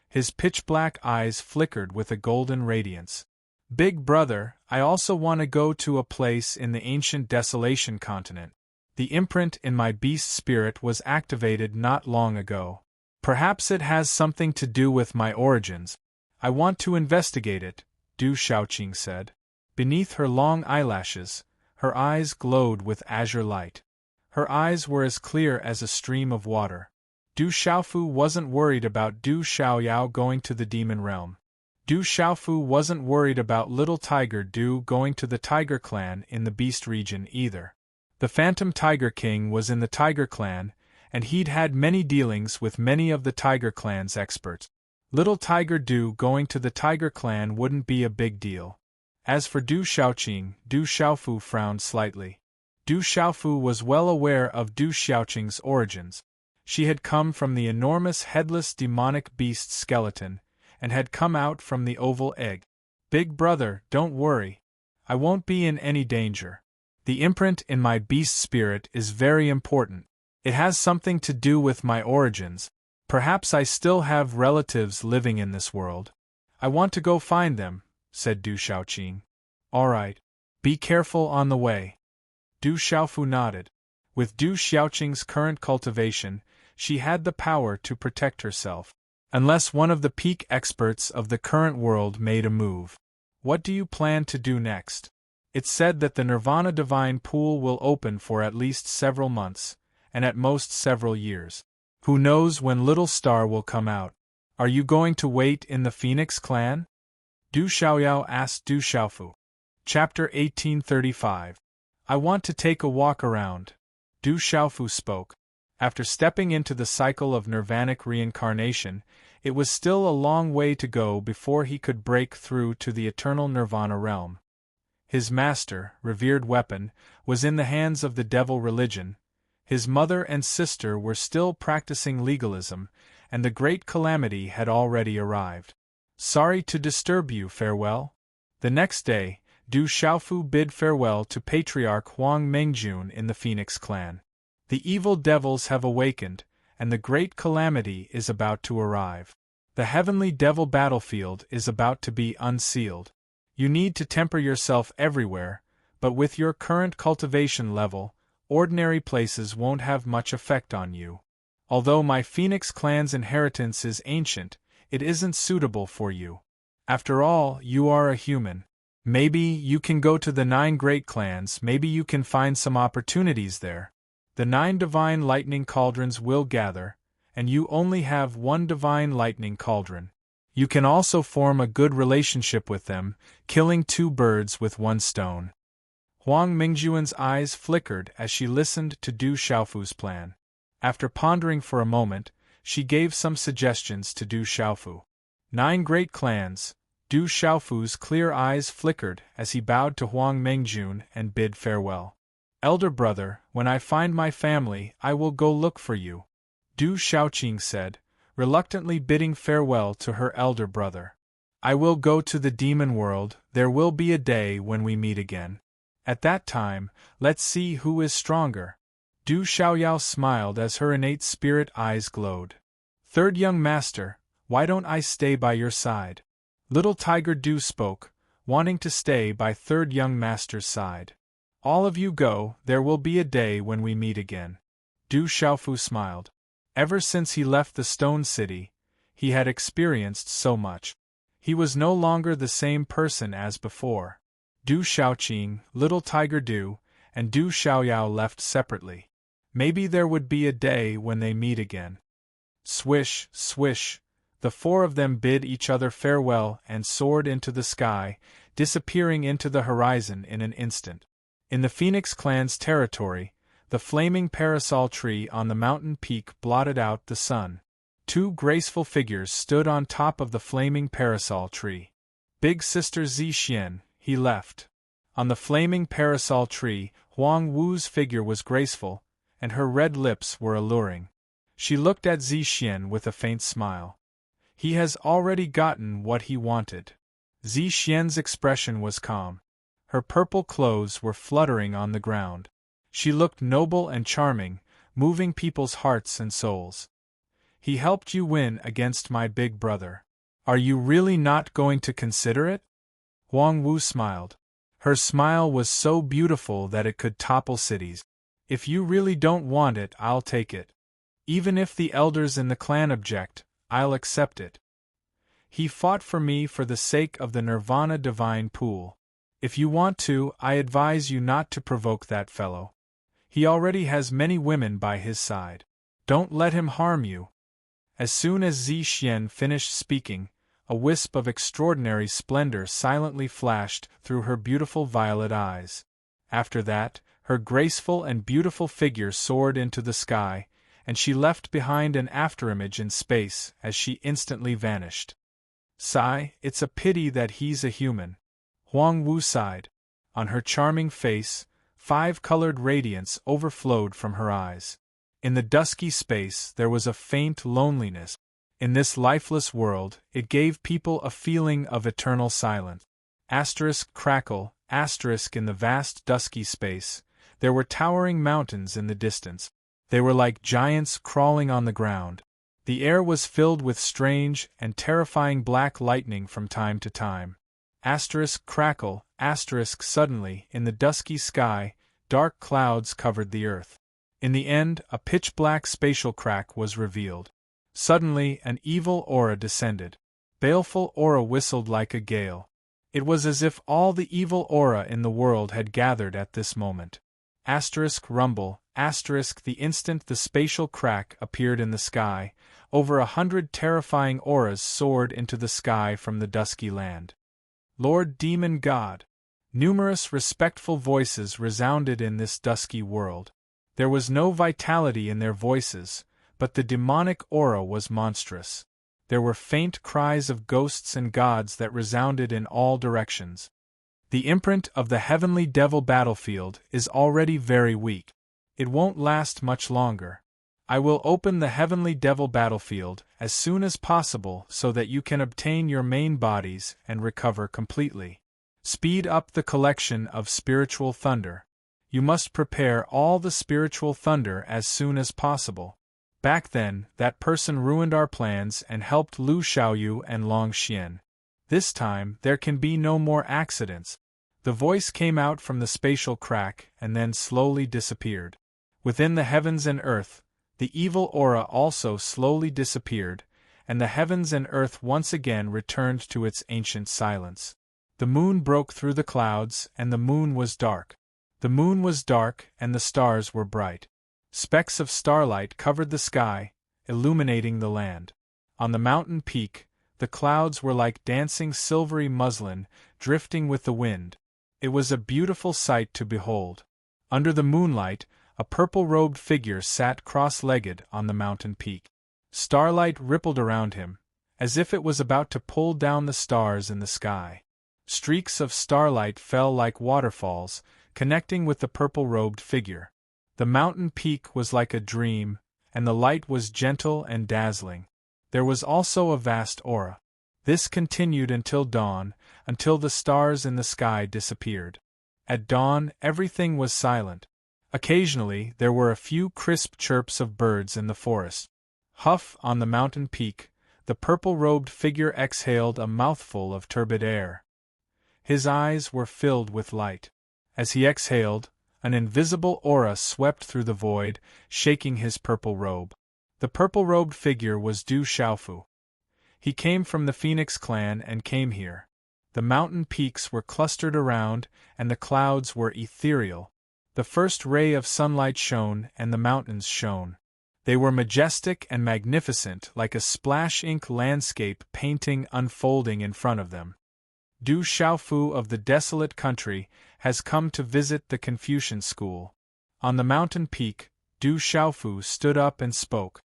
His pitch-black eyes flickered with a golden radiance. Big brother, I also want to go to a place in the ancient Desolation continent. The imprint in my beast spirit was activated not long ago. Perhaps it has something to do with my origins. I want to investigate it, Du Xiaoqing said. Beneath her long eyelashes, her eyes glowed with azure light. Her eyes were as clear as a stream of water. Du Xiaofu wasn't worried about Du Xiaoyao going to the demon realm. Du Xiaofu wasn't worried about little Tiger Du going to the Tiger clan in the Beast region either. The Phantom Tiger King was in the Tiger clan, and he'd had many dealings with many of the Tiger clan's experts. Little Tiger Du going to the Tiger clan wouldn't be a big deal. As for Du Xiaoqing, Du Xiaofu frowned slightly. Du Xiaofu was well aware of Du Xiaoqing's origins. She had come from the enormous headless demonic beast skeleton, and had come out from the oval egg. Big brother, don't worry. I won't be in any danger. The imprint in my beast spirit is very important. It has something to do with my origins. Perhaps I still have relatives living in this world. I want to go find them, said Du Xiaoqing. All right. Be careful on the way. Du Xiaofu nodded. With Du Xiaoqing's current cultivation, she had the power to protect herself. Unless one of the peak experts of the current world made a move. What do you plan to do next? It's said that the Nirvana Divine Pool will open for at least several months, and at most several years. Who knows when Little Star will come out? Are you going to wait in the Phoenix clan? Du Xiaoyao asked Du Xiaofu. Chapter 1835. I want to take a walk around. Du Xiaofu spoke. After stepping into the cycle of nirvanic reincarnation, it was still a long way to go before he could break through to the eternal nirvana realm. His master, revered weapon, was in the hands of the devil religion. His mother and sister were still practicing legalism, and the great calamity had already arrived. Sorry to disturb you, farewell. The next day, Du Xiaofu bid farewell to Patriarch Huang Mengjun in the Phoenix clan. The evil devils have awakened, and the great calamity is about to arrive. The heavenly devil battlefield is about to be unsealed. You need to temper yourself everywhere, but with your current cultivation level, ordinary places won't have much effect on you. Although my Phoenix clan's inheritance is ancient, it isn't suitable for you. After all, you are a human. Maybe you can go to the 9 great clans, maybe you can find some opportunities there. The 9 divine lightning cauldrons will gather, and you only have 1 divine lightning cauldron. You can also form a good relationship with them, killing 2 birds with 1 stone. Huang Mingjuan's eyes flickered as she listened to Du Xiaofu's plan. After pondering for a moment, she gave some suggestions to Du Xiaofu. 9 great clans. Du Xiaofu's clear eyes flickered as he bowed to Huang Mingjun and bid farewell. Elder brother, when I find my family, I will go look for you, Du Xiaoqing said, reluctantly bidding farewell to her elder brother. I will go to the demon world, there will be a day when we meet again. At that time, let's see who is stronger. Du Xiaoyao smiled as her innate spirit eyes glowed. Third young master, why don't I stay by your side? Little Tiger Du spoke, wanting to stay by third young master's side. All of you go, there will be a day when we meet again. Du Xiaofu smiled. Ever since he left the Stone City, he had experienced so much. He was no longer the same person as before. Du Xiaoqing, Little Tiger Du, and Du Xiaoyao left separately. Maybe there would be a day when they meet again. Swish, swish, the 4 of them bid each other farewell and soared into the sky, disappearing into the horizon in an instant. In the Phoenix clan's territory, the flaming parasol tree on the mountain peak blotted out the sun. 2 graceful figures stood on top of the flaming parasol tree. Big Sister Zixian, he left. On the flaming parasol tree, Huang Wu's figure was graceful, and her red lips were alluring. She looked at Zixian with a faint smile. He has already gotten what he wanted. Zixian's expression was calm. Her purple clothes were fluttering on the ground. She looked noble and charming, moving people's hearts and souls. He helped you win against my big brother. Are you really not going to consider it? Huang Wu smiled. Her smile was so beautiful that it could topple cities. If you really don't want it, I'll take it. Even if the elders in the clan object, I'll accept it. He fought for me for the sake of the Nirvana divine pool. If you want to, I advise you not to provoke that fellow. He already has many women by his side. Don't let him harm you. As soon as Zixian finished speaking, a wisp of extraordinary splendor silently flashed through her beautiful violet eyes. After that, her graceful and beautiful figure soared into the sky, and she left behind an afterimage in space as she instantly vanished. Sigh, it's a pity that he's a human. Huang Wu sighed. On her charming face, 5-colored radiance overflowed from her eyes. In the dusky space there was a faint loneliness. In this lifeless world, it gave people a feeling of eternal silence. Crackle, in the vast dusky space, there were towering mountains in the distance. They were like giants crawling on the ground. The air was filled with strange and terrifying black lightning from time to time. Crackle, suddenly, in the dusky sky, dark clouds covered the earth. In the end, a pitch-black spatial crack was revealed. Suddenly, an evil aura descended. Baleful aura whistled like a gale. It was as if all the evil aura in the world had gathered at this moment. Rumble, the instant the spatial crack appeared in the sky, over 100 terrifying auras soared into the sky from the dusky land. Lord Demon God! Numerous respectful voices resounded in this dusky world. There was no vitality in their voices, but the demonic aura was monstrous. There were faint cries of ghosts and gods that resounded in all directions. The imprint of the heavenly devil battlefield is already very weak. It won't last much longer. I will open the heavenly devil battlefield as soon as possible so that you can obtain your main bodies and recover completely. Speed up the collection of spiritual thunder. You must prepare all the spiritual thunder as soon as possible. Back then, that person ruined our plans and helped Lu Xiaoyu and Long Xian. This time, there can be no more accidents. The voice came out from the spatial crack and then slowly disappeared. Within the heavens and earth, the evil aura also slowly disappeared, and the heavens and earth once again returned to its ancient silence. The moon broke through the clouds, and the moon was dark. The moon was dark, and the stars were bright. Specks of starlight covered the sky, illuminating the land. On the mountain peak, the clouds were like dancing silvery muslin, drifting with the wind. It was a beautiful sight to behold. Under the moonlight, a purple-robed figure sat cross-legged on the mountain peak. Starlight rippled around him, as if it was about to pull down the stars in the sky. Streaks of starlight fell like waterfalls, connecting with the purple-robed figure. The mountain peak was like a dream, and the light was gentle and dazzling. There was also a vast aura. This continued until dawn, until the stars in the sky disappeared. At dawn, everything was silent. Occasionally, there were a few crisp chirps of birds in the forest. Huff, on the mountain peak, the purple-robed figure exhaled a mouthful of turbid air. His eyes were filled with light. As he exhaled, an invisible aura swept through the void, shaking his purple robe. The purple-robed figure was Du Xiaofu. He came from the Phoenix clan and came here. The mountain peaks were clustered around, and the clouds were ethereal. The first ray of sunlight shone, and the mountains shone. They were majestic and magnificent, like a splash-ink landscape painting unfolding in front of them. Du Xiaofu of the desolate country has come to visit the Confucian school. On the mountain peak, Du Xiaofu stood up and spoke.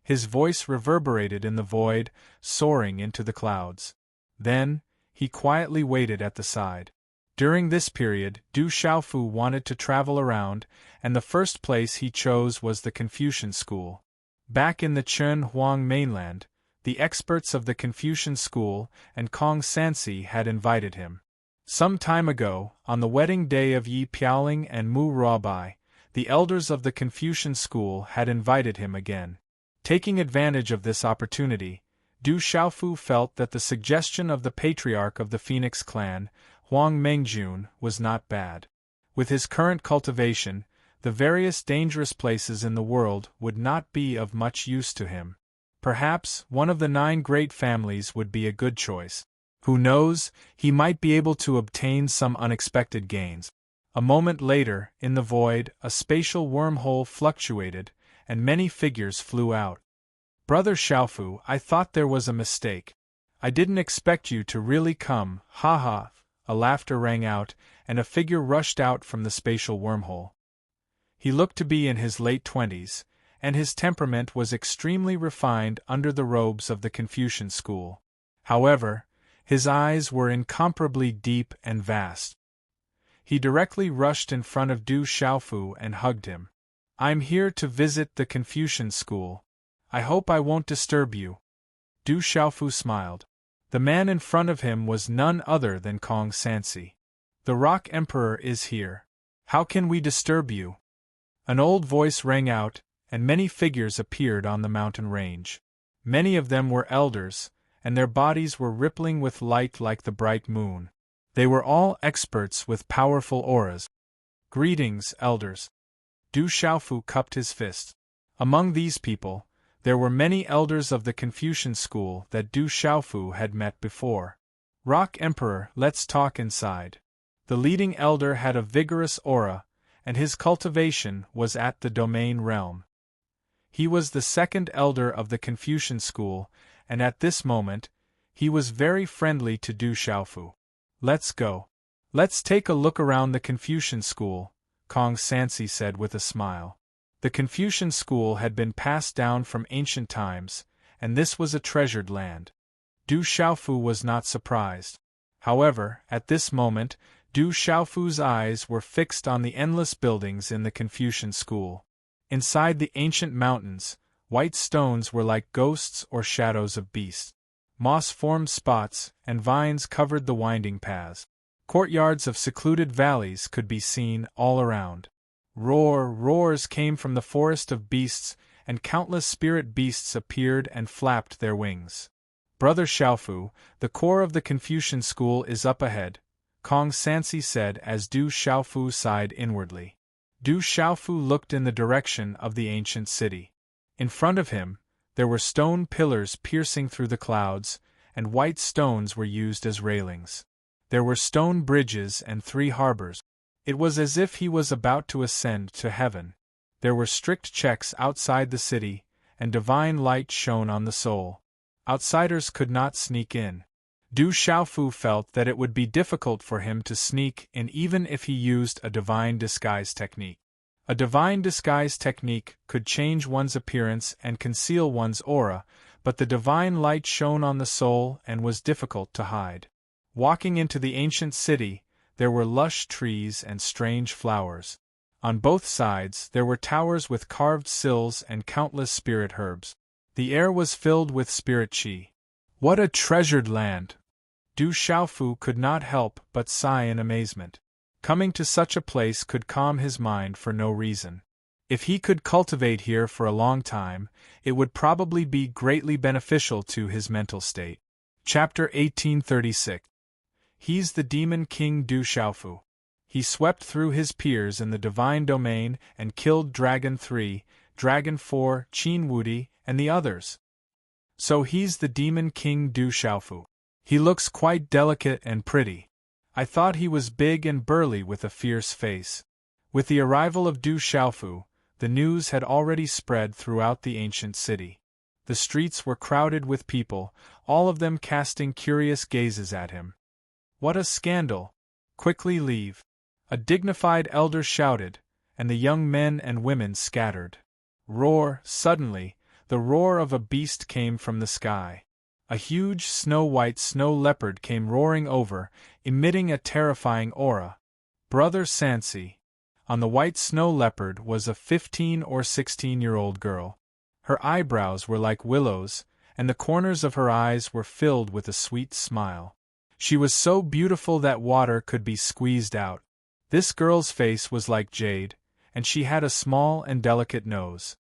His voice reverberated in the void, soaring into the clouds. Then, he quietly waited at the side. During this period, Du Xiaofu wanted to travel around, and the first place he chose was the Confucian school. Back in the Chen Huang mainland, the experts of the Confucian school and Kong Sansi had invited him. Some time ago, on the wedding day of Yi Piaoling and Mu Ruobai, the elders of the Confucian school had invited him again. Taking advantage of this opportunity, Du Xiaofu felt that the suggestion of the patriarch of the Phoenix clan, Huang Mengjun, was not bad. With his current cultivation, the various dangerous places in the world would not be of much use to him. Perhaps one of the 9 great families would be a good choice. Who knows, he might be able to obtain some unexpected gains. A moment later, in the void, a spatial wormhole fluctuated, and many figures flew out. Brother Xiaofu, I thought there was a mistake. I didn't expect you to really come, ha ha. A laughter rang out, and a figure rushed out from the spatial wormhole. He looked to be in his late 20s, and his temperament was extremely refined under the robes of the Confucian school. However, his eyes were incomparably deep and vast. He directly rushed in front of Du Xiaofu and hugged him. I'm here to visit the Confucian school. I hope I won't disturb you. Du Xiaofu smiled. The man in front of him was none other than Kong Sansi. The Rock Emperor is here. How can we disturb you? An old voice rang out, and many figures appeared on the mountain range. Many of them were elders, and their bodies were rippling with light like the bright moon. They were all experts with powerful auras. Greetings, elders. Du Xiaofu cupped his fist. Among these people, there were many elders of the Confucian school that Du Xiaofu had met before. Rock Emperor, let's talk inside. The leading elder had a vigorous aura, and his cultivation was at the domain realm. He was the second elder of the Confucian school, and at this moment, he was very friendly to Du Xiaofu. Let's go. Let's take a look around the Confucian school, Kong Sansi said with a smile. The Confucian school had been passed down from ancient times, and this was a treasured land. Du Xiaofu was not surprised. However, at this moment, Du Xiaofu's eyes were fixed on the endless buildings in the Confucian school. Inside the ancient mountains, white stones were like ghosts or shadows of beasts. Moss-formed spots and vines covered the winding paths. Courtyards of secluded valleys could be seen all around. Roars came from the forest of beasts, and countless spirit beasts appeared and flapped their wings. Brother Xiaofu, the core of the Confucian school is up ahead, Kong Sansi said as Du Xiaofu sighed inwardly. Du Xiaofu looked in the direction of the ancient city. In front of him, there were stone pillars piercing through the clouds, and white stones were used as railings. There were stone bridges and 3 harbors. It was as if he was about to ascend to heaven. There were strict checks outside the city, and divine light shone on the soul. Outsiders could not sneak in. Du Xiaofu felt that it would be difficult for him to sneak in even if he used a divine disguise technique. A divine disguise technique could change one's appearance and conceal one's aura, but the divine light shone on the soul and was difficult to hide. Walking into the ancient city, there were lush trees and strange flowers. On both sides there were towers with carved sills and countless spirit herbs. The air was filled with spirit qi. What a treasured land! Du Xiaofu could not help but sigh in amazement. Coming to such a place could calm his mind for no reason. If he could cultivate here for a long time, it would probably be greatly beneficial to his mental state. Chapter 1836. He's the Demon King Du Xiaofu. He swept through his peers in the divine domain and killed Dragon 3, Dragon 4, Qin Wudi, and the others. So he's the Demon King Du Xiaofu. He looks quite delicate and pretty. I thought he was big and burly with a fierce face. With the arrival of Du Xiaofu, the news had already spread throughout the ancient city. The streets were crowded with people, all of them casting curious gazes at him. What a scandal! Quickly leave! A dignified elder shouted, and the young men and women scattered. Roar! Suddenly, the roar of a beast came from the sky. A huge snow-white snow leopard came roaring over, emitting a terrifying aura. Brother Sansi. On the white snow leopard was a 15 or 16-year-old girl. Her eyebrows were like willows, and the corners of her eyes were filled with a sweet smile. She was so beautiful that water could be squeezed out. This girl's face was like jade, and she had a small and delicate nose.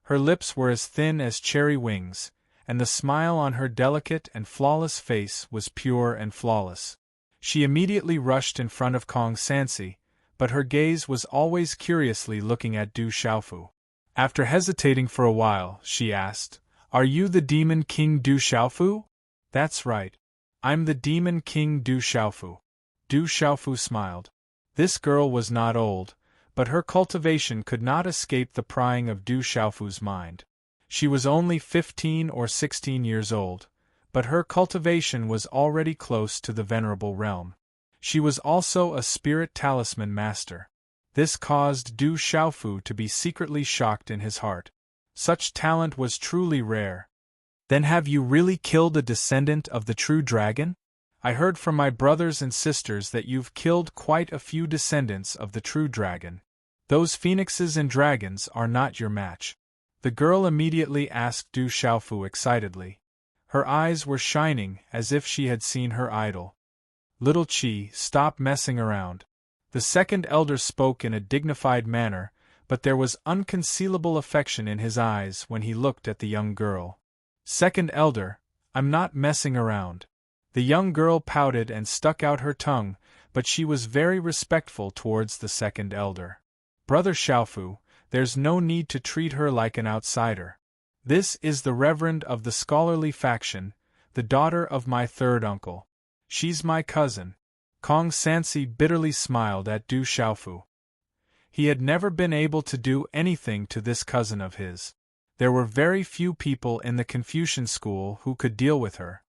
Her lips were as thin as cherry wings, and the smile on her delicate and flawless face was pure and flawless. She immediately rushed in front of Kong Sansi, but her gaze was always curiously looking at Du Xiaofu. After hesitating for a while, she asked, "Are you the Demon King Du Xiaofu?" "That's right. I'm the Demon King Du Xiaofu." Du Xiaofu smiled. This girl was not old, but her cultivation could not escape the prying of Du Xiaofu's mind. She was only 15 or 16 years old, but her cultivation was already close to the venerable realm. She was also a spirit talisman master. This caused Du Xiaofu to be secretly shocked in his heart. Such talent was truly rare. "Then have you really killed a descendant of the true dragon? I heard from my brothers and sisters that you've killed quite a few descendants of the true dragon. Those phoenixes and dragons are not your match." The girl immediately asked Du Xiaofu excitedly. Her eyes were shining as if she had seen her idol. "Little Qi, stop messing around." The second elder spoke in a dignified manner, but there was unconcealable affection in his eyes when he looked at the young girl. "Second elder, I'm not messing around." The young girl pouted and stuck out her tongue, but she was very respectful towards the second elder. "Brother Xiaofu, there's no need to treat her like an outsider. This is the reverend of the scholarly faction, the daughter of my third uncle. She's my cousin." Kong Sansi bitterly smiled at Du Xiaofu. He had never been able to do anything to this cousin of his. There were very few people in the Confucian school who could deal with her.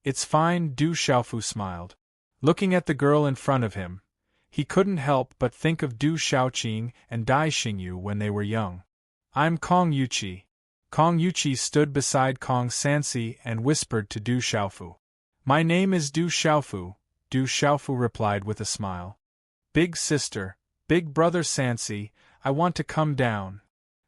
"It's fine," Du Xiaofu smiled. Looking at the girl in front of him, he couldn't help but think of Du Xiaoqing and Dai Xingyu when they were young. "I'm Kong Yuqi." Kong Yuqi stood beside Kong Sansi and whispered to Du Xiaofu. "My name is Du Xiaofu," Du Xiaofu replied with a smile. "Big sister, big brother Sansi, I want to come down."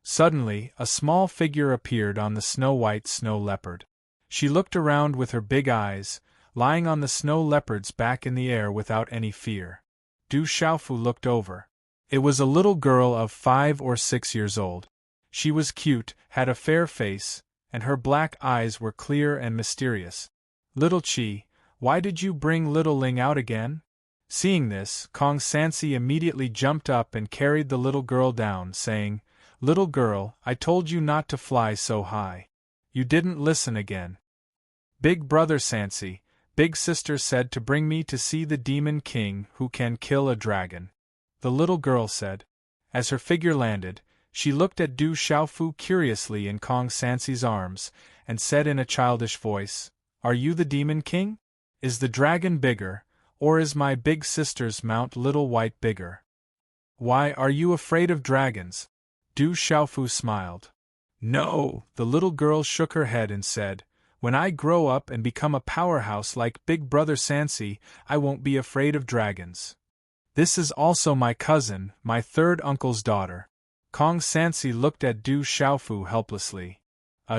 Suddenly, a small figure appeared on the snow-white snow leopard. She looked around with her big eyes, lying on the snow leopard's back in the air without any fear. Du Xiaofu looked over. It was a little girl of 5 or 6 years old. She was cute, had a fair face, and her black eyes were clear and mysterious. "Little Qi, why did you bring little Ling out again?" Seeing this, Kong Sansi immediately jumped up and carried the little girl down, saying, "Little girl, I told you not to fly so high. You didn't listen again. Big brother Sansi, big sister said to bring me to see the demon king who can kill a dragon," the little girl said. As her figure landed, she looked at Du Xiaofu curiously in Kong Sansi's arms, and said in a childish voice, "Are you the demon king? Is the dragon bigger, or is my big sister's Mount Little White bigger? Why are you afraid of dragons?" Du Xiaofu smiled. "No," the little girl shook her head and said, "when I grow up and become a powerhouse like Big Brother Sansi, I won't be afraid of dragons. This is also my cousin, my third uncle's daughter." Kong Sansi looked at Du Xiaofu helplessly.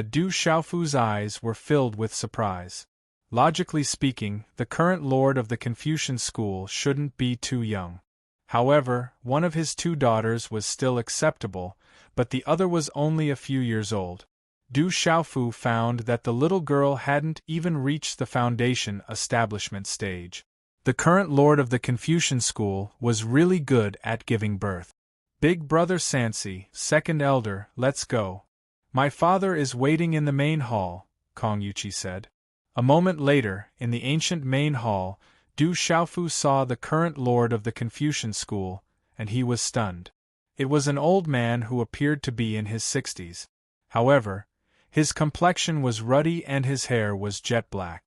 Du Xiaofu's eyes were filled with surprise. Logically speaking, the current lord of the Confucian school shouldn't be too young. However, one of his two daughters was still acceptable, but the other was only a few years old. Du Xiaofu found that the little girl hadn't even reached the foundation establishment stage. The current lord of the Confucian school was really good at giving birth. "Big brother Sansi, second elder, let's go. My father is waiting in the main hall," Kong Yuchi said. A moment later, in the ancient main hall, Du Xiaofu saw the current lord of the Confucian school, and he was stunned. It was an old man who appeared to be in his 60s. However, his complexion was ruddy and his hair was jet black.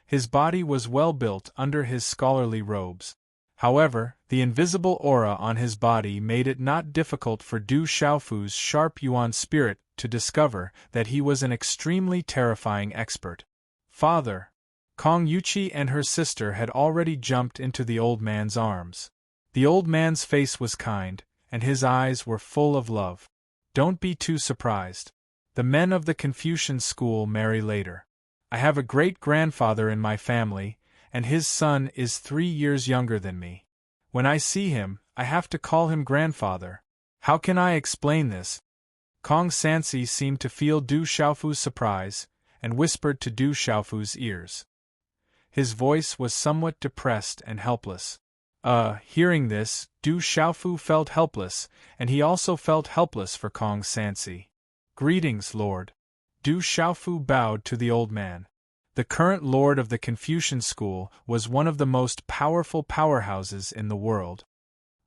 His body was well built under his scholarly robes. However, the invisible aura on his body made it not difficult for Du Xiaofu's sharp Yuan spirit to discover that he was an extremely terrifying expert. "Father!" Kong Yuchi and her sister had already jumped into the old man's arms. The old man's face was kind, and his eyes were full of love. "Don't be too surprised. The men of the Confucian school marry later. I have a great-grandfather in my family, and his son is 3 years younger than me. When I see him, I have to call him grandfather. How can I explain this?" Kong Sansi seemed to feel Du Xiaofu's surprise, and whispered to Du Xiaofu's ears. His voice was somewhat depressed and helpless. Hearing this, Du Xiaofu felt helpless, and he also felt helpless for Kong Sansi. "Greetings, Lord." Du Xiaofu bowed to the old man. The current lord of the Confucian school was one of the most powerful powerhouses in the world.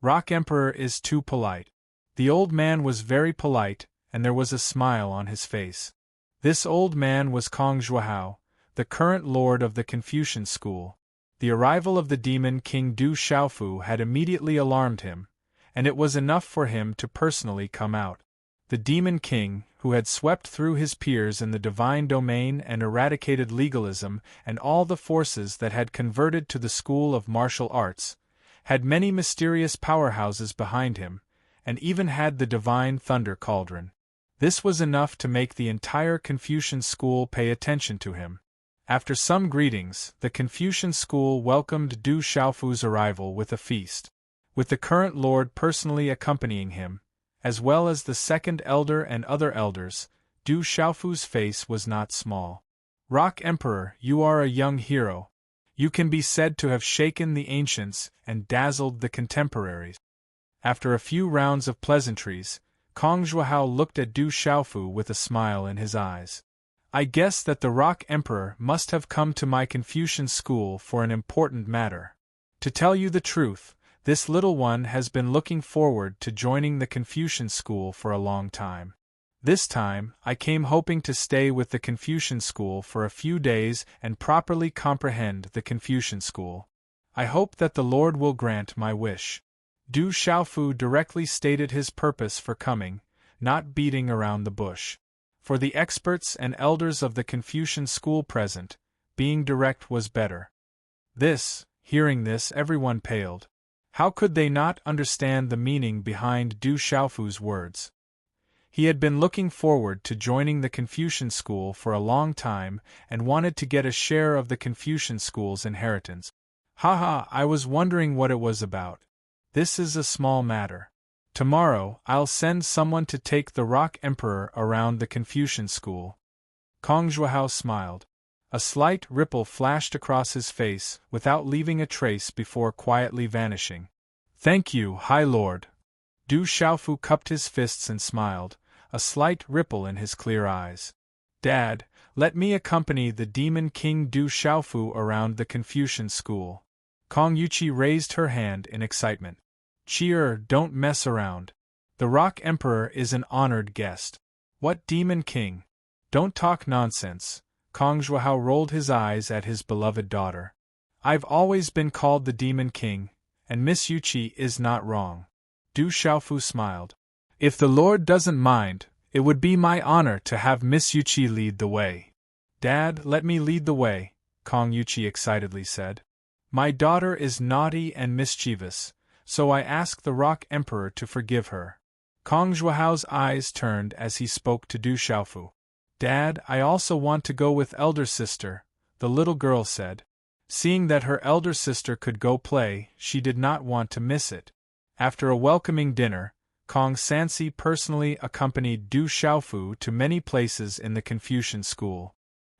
"Rock Emperor is too polite." The old man was very polite, and there was a smile on his face. This old man was Kong Zhuahao, the current lord of the Confucian school. The arrival of the demon king Du Xiaofu had immediately alarmed him, and it was enough for him to personally come out. The demon king, who had swept through his peers in the divine domain and eradicated legalism and all the forces that had converted to the school of martial arts, had many mysterious powerhouses behind him, and even had the divine thunder cauldron. This was enough to make the entire Confucian school pay attention to him. After some greetings, the Confucian school welcomed Du Xiaofu's arrival with a feast, with the current lord personally accompanying him, as well as the second elder and other elders. Du Xiaofu's face was not small. "Rock Emperor, you are a young hero. You can be said to have shaken the ancients and dazzled the contemporaries." After a few rounds of pleasantries, Kong Zhuahao looked at Du Xiaofu with a smile in his eyes. "I guess that the Rock Emperor must have come to my Confucian school for an important matter. To tell you the truth, this little one has been looking forward to joining the Confucian school for a long time. This time, I came hoping to stay with the Confucian school for a few days and properly comprehend the Confucian school. I hope that the Lord will grant my wish." Du Xiaofu directly stated his purpose for coming, not beating around the bush. For the experts and elders of the Confucian school present, being direct was better. Hearing this, everyone paled. How could they not understand the meaning behind Du Xiaofu's words? He had been looking forward to joining the Confucian school for a long time and wanted to get a share of the Confucian school's inheritance. "Haha, I was wondering what it was about. This is a small matter. Tomorrow, I'll send someone to take the Rock Emperor around the Confucian school." Kong Zhuahao smiled. A slight ripple flashed across his face without leaving a trace before quietly vanishing. "Thank you, High Lord." Du Xiaofu cupped his fists and smiled, a slight ripple in his clear eyes. "Dad, let me accompany the Demon King Du Xiaofu around the Confucian school." Kong Yuqi raised her hand in excitement. "Cheer, don't mess around. The Rock Emperor is an honored guest." "What Demon King? Don't talk nonsense." Kong Zhuhao rolled his eyes at his beloved daughter. "I've always been called the Demon King, and Miss Yuqi is not wrong." Du Xiaofu smiled. "If the Lord doesn't mind, it would be my honor to have Miss Yuqi lead the way." "Dad, let me lead the way," Kong Yuqi excitedly said. "My daughter is naughty and mischievous, so I ask the Rock Emperor to forgive her." Kong Zhuhao's eyes turned as he spoke to Du Xiaofu. "Dad, I also want to go with elder sister," the little girl said. Seeing that her elder sister could go play, she did not want to miss it. After a welcoming dinner, Kong Sansi personally accompanied Du Xiaofu to many places in the Confucian school.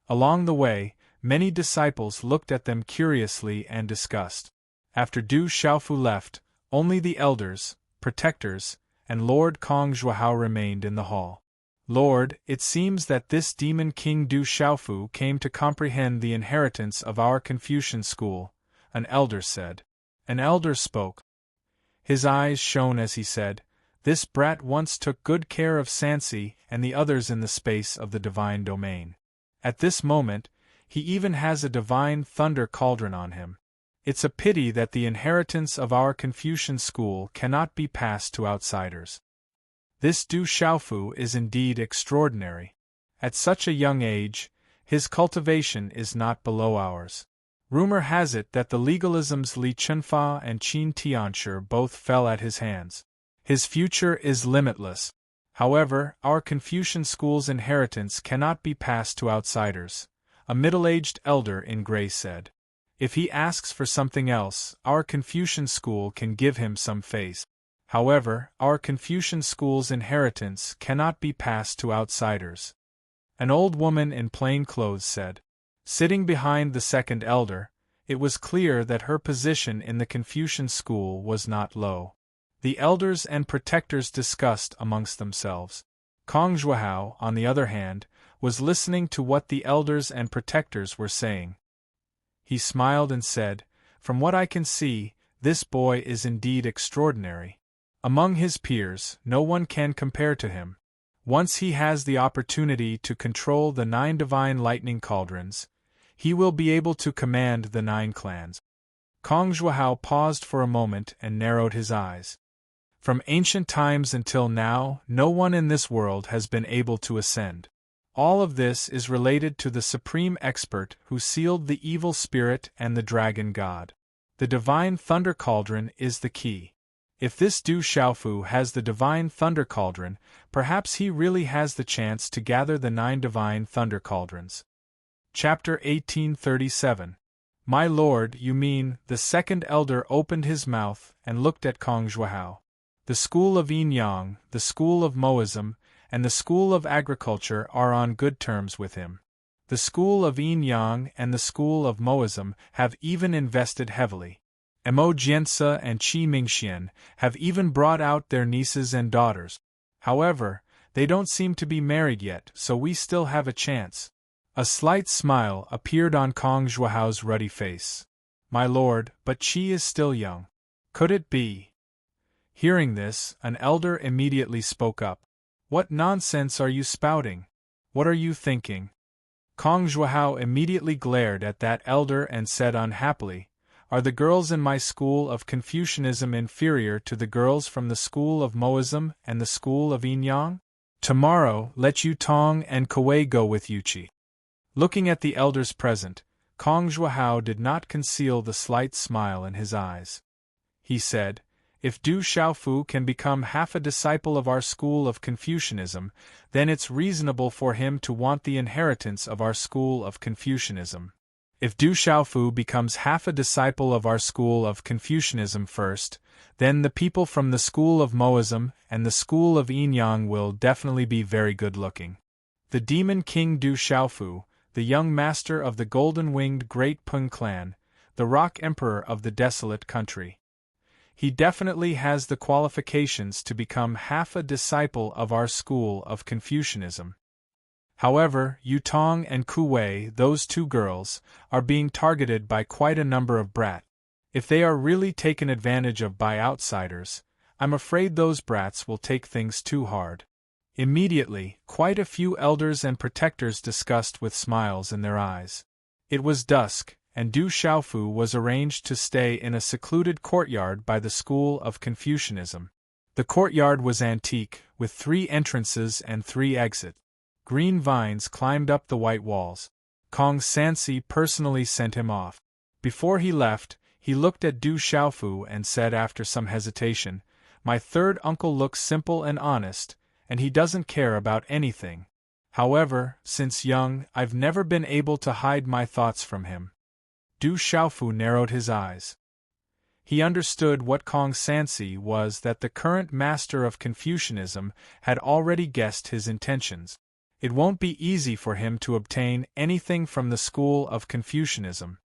Along the way, many disciples looked at them curiously and discussed. After Du Xiaofu left, only the elders, protectors, and Lord Kong Zhuhao remained in the hall. "Lord, it seems that this Demon King Du Xiaofu came to comprehend the inheritance of our Confucian school," an elder said. An elder spoke. His eyes shone as he said, "This brat once took good care of Sansi and the others in the space of the divine domain. At this moment, he even has a divine thunder cauldron on him. It's a pity that the inheritance of our Confucian school cannot be passed to outsiders. This Du Xiaofu is indeed extraordinary. At such a young age, his cultivation is not below ours. Rumor has it that the legalisms Li Chunfa and Qin Tianshi both fell at his hands. His future is limitless. However, our Confucian school's inheritance cannot be passed to outsiders," a middle-aged elder in gray said. "If he asks for something else, our Confucian school can give him some face. However, our Confucian school's inheritance cannot be passed to outsiders," an old woman in plain clothes said. Sitting behind the second elder, it was clear that her position in the Confucian school was not low. The elders and protectors discussed amongst themselves. Kong Zhuhao, on the other hand, was listening to what the elders and protectors were saying. He smiled and said, "From what I can see, this boy is indeed extraordinary. Among his peers, no one can compare to him. Once he has the opportunity to control the 9 divine lightning cauldrons, he will be able to command the 9 clans." Kong Zhuhao paused for a moment and narrowed his eyes. "From ancient times until now, no one in this world has been able to ascend. All of this is related to the supreme expert who sealed the evil spirit and the dragon god. The divine thunder cauldron is the key. If this Du Xiaofu has the divine thunder cauldron, perhaps he really has the chance to gather the 9 divine thunder cauldrons." Chapter 1837. "My lord, you mean," the second elder opened his mouth and looked at Kong Zhuhao. "The school of Yin Yang, the school of Moism, and the school of agriculture are on good terms with him. The school of Yin Yang and the school of Moism have even invested heavily. Mo Jianse and Qi Mingxian have even brought out their nieces and daughters. However, they don't seem to be married yet, so we still have a chance." A slight smile appeared on Kong Zhuhao's ruddy face. "My lord, but Qi is still young. Could it be?" Hearing this, an elder immediately spoke up. "What nonsense are you spouting? What are you thinking?" Kong Zhuhao immediately glared at that elder and said unhappily, "Are the girls in my school of Confucianism inferior to the girls from the school of Moism and the school of Yin Yang? Tomorrow, let Yu Tong and Kuei go with Yuqi." Looking at the elders present, Kong Zhuhao did not conceal the slight smile in his eyes. He said, "If Du Xiaofu can become half a disciple of our school of Confucianism, then it's reasonable for him to want the inheritance of our school of Confucianism. If Du Xiaofu becomes half a disciple of our school of Confucianism first, then the people from the school of Moism and the school of Yin Yang will definitely be very good-looking. The Demon King Du Xiaofu, the young master of the golden-winged Great Pung clan, the Rock Emperor of the desolate country. He definitely has the qualifications to become half a disciple of our school of Confucianism. However, Yutong and Kuwei, those two girls, are being targeted by quite a number of brats. If they are really taken advantage of by outsiders, I'm afraid those brats will take things too hard. Immediately, quite a few elders and protectors discussed with smiles in their eyes. It was dusk, and Du Xiaofu was arranged to stay in a secluded courtyard by the school of Confucianism. The courtyard was antique, with 3 entrances and 3 exits. Green vines climbed up the white walls. Kong Sansi personally sent him off. Before he left, he looked at Du Xiaofu and said after some hesitation, "My third uncle looks simple and honest, and he doesn't care about anything. However, since young, I've never been able to hide my thoughts from him." Du Xiaofu narrowed his eyes. He understood what Kong Sansi was, that the current master of Confucianism had already guessed his intentions. It won't be easy for him to obtain anything from the school of Confucianism.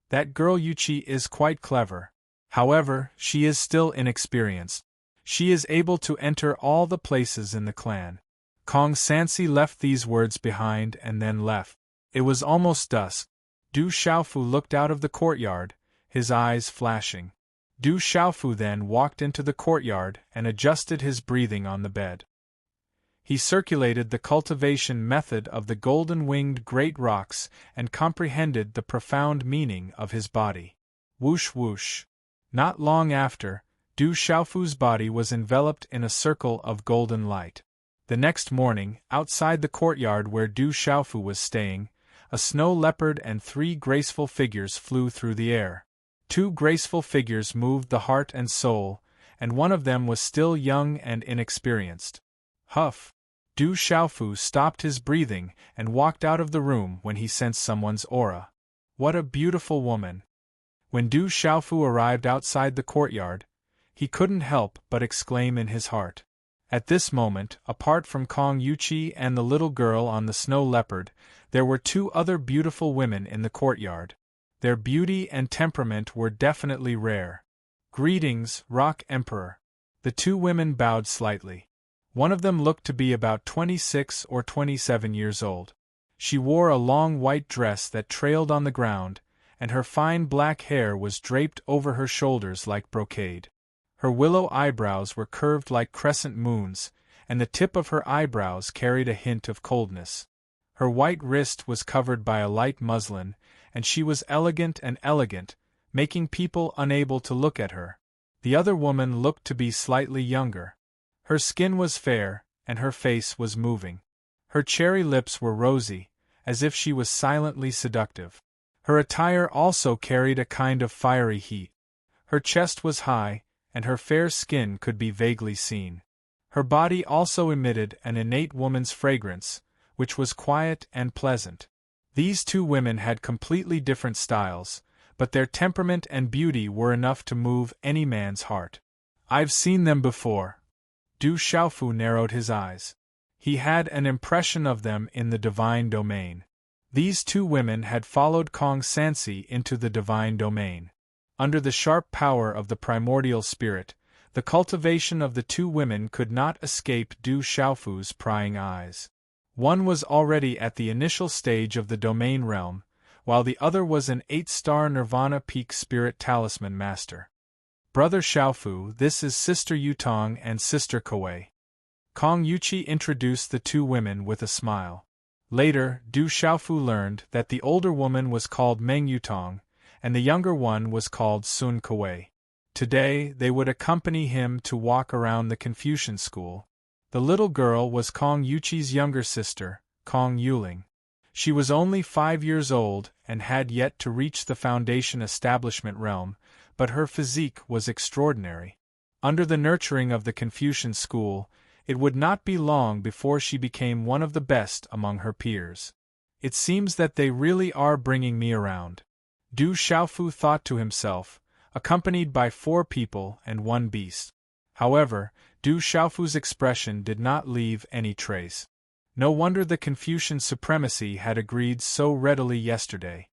That girl Yuqi is quite clever. However, she is still inexperienced. She is able to enter all the places in the clan. Kong Sansi left these words behind and then left. It was almost dusk. Du Xiaofu looked out of the courtyard, his eyes flashing. Du Xiaofu then walked into the courtyard and adjusted his breathing on the bed. He circulated the cultivation method of the golden-winged great rocks and comprehended the profound meaning of his body. Whoosh whoosh. Not long after, Du Xiaofu's body was enveloped in a circle of golden light. The next morning, outside the courtyard where Du Xiaofu was staying, a snow leopard and 3 graceful figures flew through the air. 2 graceful figures moved the heart and soul, and one of them was still young and inexperienced. Huff! Du Xiaofu stopped his breathing and walked out of the room when he sensed someone's aura. What a beautiful woman! When Du Xiaofu arrived outside the courtyard, he couldn't help but exclaim in his heart. At this moment, apart from Kong Yuqi and the little girl on the snow leopard, there were 2 other beautiful women in the courtyard. Their beauty and temperament were definitely rare. "Greetings, Rock Emperor." The 2 women bowed slightly. One of them looked to be about 26 or 27 years old. She wore a long white dress that trailed on the ground, and her fine black hair was draped over her shoulders like brocade. Her willow eyebrows were curved like crescent moons, and the tip of her eyebrows carried a hint of coldness. Her white wrist was covered by a light muslin, and she was elegant, making people unable to look at her. The other woman looked to be slightly younger. Her skin was fair, and her face was moving. Her cherry lips were rosy, as if she was silently seductive. Her attire also carried a kind of fiery heat. Her chest was high, and her fair skin could be vaguely seen. Her body also emitted an innate woman's fragrance, which was quiet and pleasant. These 2 women had completely different styles, but their temperament and beauty were enough to move any man's heart. "I've seen them before." Du Xiaofu narrowed his eyes. He had an impression of them in the divine domain. These 2 women had followed Kong Sansi into the divine domain. Under the sharp power of the primordial spirit, the cultivation of the 2 women could not escape Du Xiaofu's prying eyes. One was already at the initial stage of the domain realm, while the other was an 8-star Nirvana Peak Spirit Talisman Master. "Brother Xiaofu, this is Sister Yutong and Sister Kuwei." Kong Yuqi introduced the 2 women with a smile. Later, Du Xiaofu learned that the older woman was called Meng Yutong, and the younger one was called Sun Kuwei. Today, they would accompany him to walk around the Confucian school. The little girl was Kong Yuqi's younger sister, Kong Yuling. She was only 5 years old and had yet to reach the foundation establishment realm, but her physique was extraordinary. Under the nurturing of the Confucian school, it would not be long before she became one of the best among her peers. "It seems that they really are bringing me around," Du Xiaofu thought to himself, accompanied by 4 people and 1 beast. However, Du Xiaofu's expression did not leave any trace. No wonder the Confucian supremacy had agreed so readily yesterday.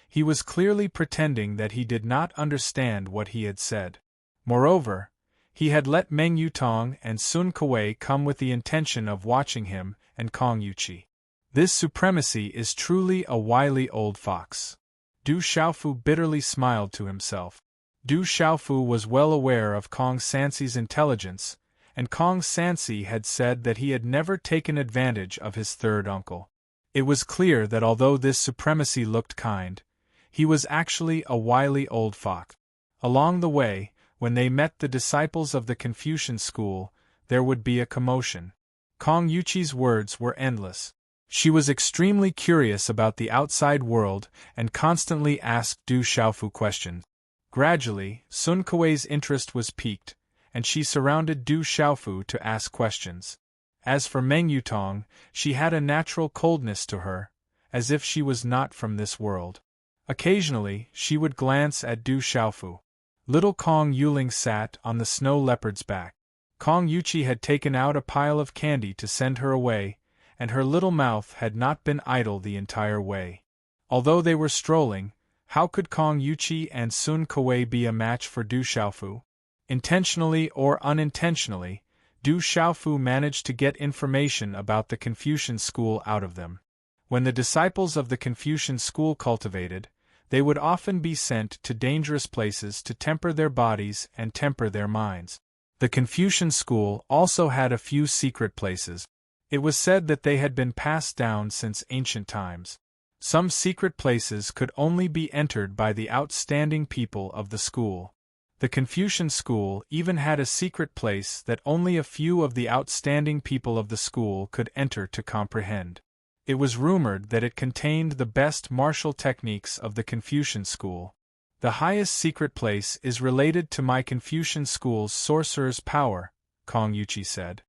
He was clearly pretending that he did not understand what he had said. Moreover, he had let Meng Yutong and Sun Kuei come with the intention of watching him and Kong Yuqi. This supremacy is truly a wily old fox. Du Xiaofu bitterly smiled to himself. Du Xiaofu was well aware of Kong Sanxi's intelligence, and Kong Sanxi had said that he had never taken advantage of his third uncle. It was clear that although this supremacy looked kind, he was actually a wily old fox. Along the way, when they met the disciples of the Confucian school, there would be a commotion. Kong Yuqi's words were endless. She was extremely curious about the outside world and constantly asked Du Xiaofu questions. Gradually, Sun Kuei's interest was piqued, and she surrounded Du Xiaofu to ask questions. As for Meng Yutong, she had a natural coldness to her, as if she was not from this world. Occasionally, she would glance at Du Xiaofu. Little Kong Yuling sat on the snow leopard's back. Kong Yuqi had taken out a pile of candy to send her away, and her little mouth had not been idle the entire way. Although they were strolling, how could Kong Yuqi and Sun Kuei be a match for Du Xiaofu? Intentionally or unintentionally, Du Xiaofu managed to get information about the Confucian school out of them. When the disciples of the Confucian school cultivated, they would often be sent to dangerous places to temper their bodies and temper their minds. The Confucian school also had a few secret places. It was said that they had been passed down since ancient times. Some secret places could only be entered by the outstanding people of the school. The Confucian school even had a secret place that only a few of the outstanding people of the school could enter to comprehend. It was rumored that it contained the best martial techniques of the Confucian school. The highest secret place is related to my Confucian school's sorcerer's power, Kong Yuqi said.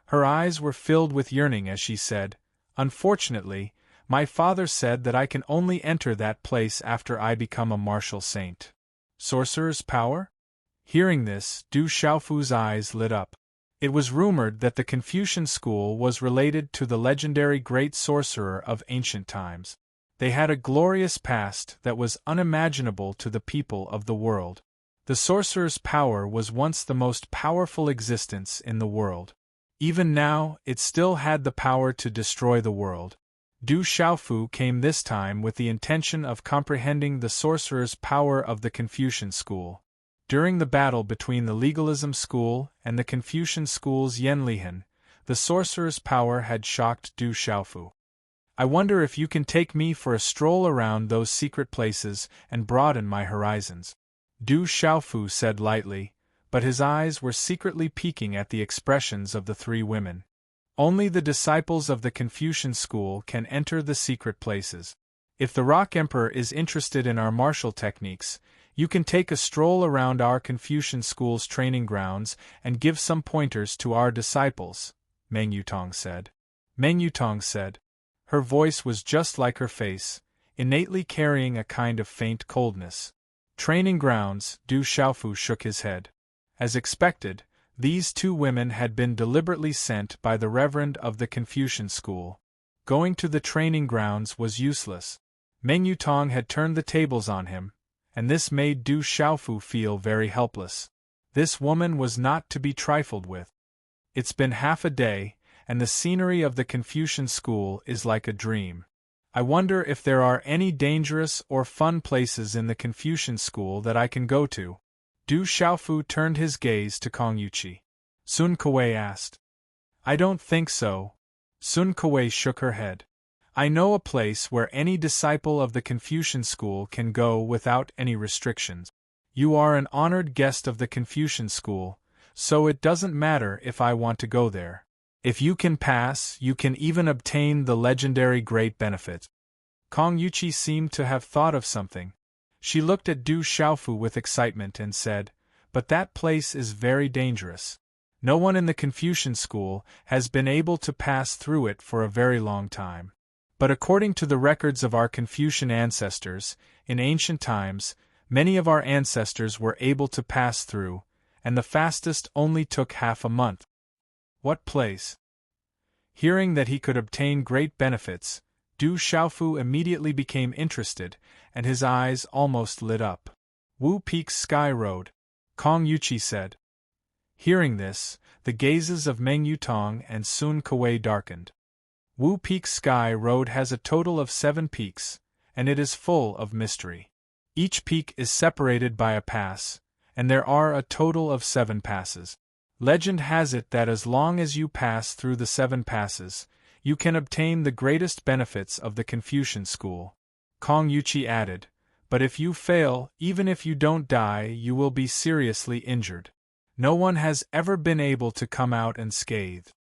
Her eyes were filled with yearning as she said, "Unfortunately, my father said that I can only enter that place after I become a martial saint." Sorcerer's power? Hearing this, Du Xiaofu's eyes lit up. It was rumored that the Confucian school was related to the legendary great sorcerer of ancient times. They had a glorious past that was unimaginable to the people of the world. The sorcerer's power was once the most powerful existence in the world. Even now, it still had the power to destroy the world. Du Xiaofu came this time with the intention of comprehending the sorcerer's power of the Confucian school. During the battle between the legalism school and the Confucian school's Yanlihan, the sorcerer's power had shocked Du Xiaofu. "I wonder if you can take me for a stroll around those secret places and broaden my horizons," Du Xiaofu said lightly, but his eyes were secretly peeking at the expressions of the three women. Only the disciples of the Confucian school can enter the secret places. If the Rock Emperor is interested in our martial techniques, you can take a stroll around our Confucian school's training grounds and give some pointers to our disciples, Meng Yutong said. Meng Yutong said. Her voice was just like her face, innately carrying a kind of faint coldness. Training grounds, Du Xiaofu shook his head. As expected, these two women had been deliberately sent by the Reverend of the Confucian school. Going to the training grounds was useless. Meng Yutong had turned the tables on him, and this made Du Xiaofu feel very helpless. This woman was not to be trifled with. It's been half a day, and the scenery of the Confucian school is like a dream. I wonder if there are any dangerous or fun places in the Confucian school that I can go to. Du Xiaofu turned his gaze to Kong Yuqi. Sun Kuei asked. I don't think so. Sun Kuei shook her head. I know a place where any disciple of the Confucian school can go without any restrictions. You are an honored guest of the Confucian school, so it doesn't matter if I want to go there. If you can pass, you can even obtain the legendary great benefit. Kong Yuqi seemed to have thought of something. She looked at Du Xiaofu with excitement and said, But that place is very dangerous. No one in the Confucian school has been able to pass through it for a very long time. But according to the records of our Confucian ancestors, in ancient times, many of our ancestors were able to pass through, and the fastest only took half a month. What place? Hearing that he could obtain great benefits, Du Xiaofu immediately became interested, and his eyes almost lit up. Wu Peak's Sky Road, Kong Yuqi said. Hearing this, the gazes of Meng Yutong and Sun Kuwei darkened. Wu Peak's Sky Road has a total of 7 peaks, and it is full of mystery. Each peak is separated by a pass, and there are a total of 7 passes. Legend has it that as long as you pass through the 7 passes, you can obtain the greatest benefits of the Confucian school. Kong Yuqi added, but if you fail, even if you don't die, you will be seriously injured. No one has ever been able to come out unscathed.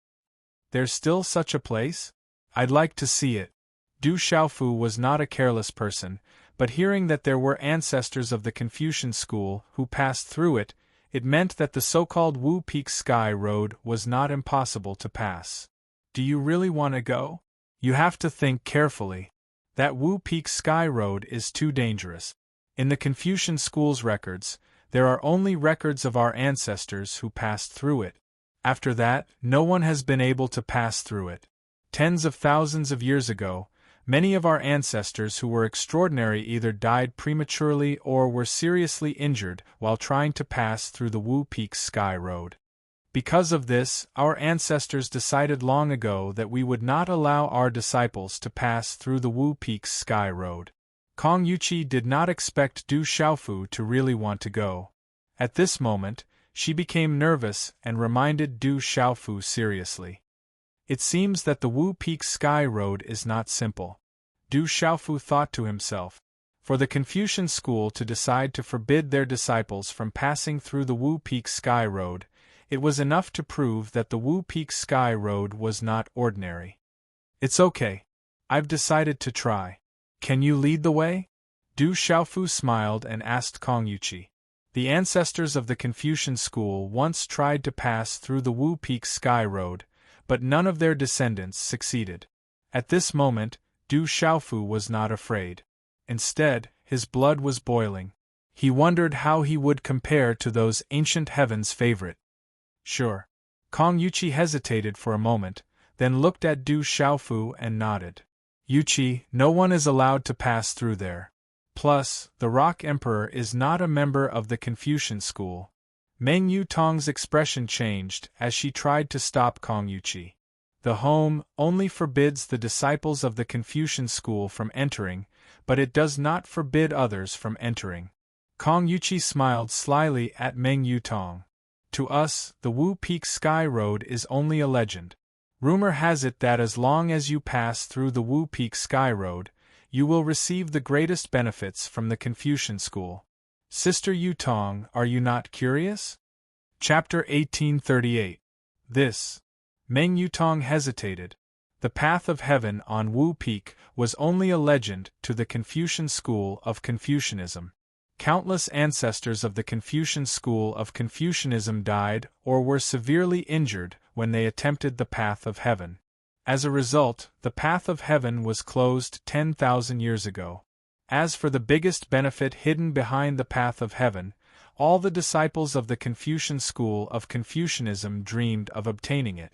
There's still such a place? I'd like to see it. Du Xiaofu was not a careless person, but hearing that there were ancestors of the Confucian school who passed through it, it meant that the so-called Wu Peak Sky Road was not impossible to pass. Do you really want to go? You have to think carefully. That Wu Peak Sky Road is too dangerous. In the Confucian school's records, there are only records of our ancestors who passed through it. After that, no one has been able to pass through it. Tens of thousands of years ago, many of our ancestors who were extraordinary either died prematurely or were seriously injured while trying to pass through the Wu Peak Sky Road. Because of this, our ancestors decided long ago that we would not allow our disciples to pass through the Wu Peak Sky Road. Kong Yuqi did not expect Du Xiaofu to really want to go. At this moment, she became nervous and reminded Du Xiaofu seriously. It seems that the Wu Peak Sky Road is not simple. Du Xiaofu thought to himself. For the Confucian school to decide to forbid their disciples from passing through the Wu Peak Sky Road, it was enough to prove that the Wu Peak Sky Road was not ordinary. It's okay. I've decided to try. Can you lead the way? Du Xiaofu smiled and asked Kong Yuqi. The ancestors of the Confucian school once tried to pass through the Wu Peak Sky Road, but none of their descendants succeeded. At this moment, Du Xiaofu was not afraid. Instead, his blood was boiling. He wondered how he would compare to those ancient heavens' favorite. Sure. Kong Yuqi hesitated for a moment, then looked at Du Xiaofu and nodded. Yuqi, no one is allowed to pass through there. Plus, the Rock Emperor is not a member of the Confucian school. Meng Yutong's expression changed as she tried to stop Kong Yuqi. The home only forbids the disciples of the Confucian school from entering, but it does not forbid others from entering. Kong Yuqi smiled slyly at Meng Yutong. To us, the Wu Peak Sky Road is only a legend. Rumor has it that as long as you pass through the Wu Peak Sky Road, you will receive the greatest benefits from the Confucian school. Sister Yutong, are you not curious? Chapter 1838. This. Meng Yutong hesitated. The path of heaven on Wu Peak was only a legend to the Confucian school of Confucianism. Countless ancestors of the Confucian school of Confucianism died or were severely injured when they attempted the path of heaven. As a result, the path of heaven was closed 10,000 years ago. As for the biggest benefit hidden behind the path of heaven, all the disciples of the Confucian school of Confucianism dreamed of obtaining it.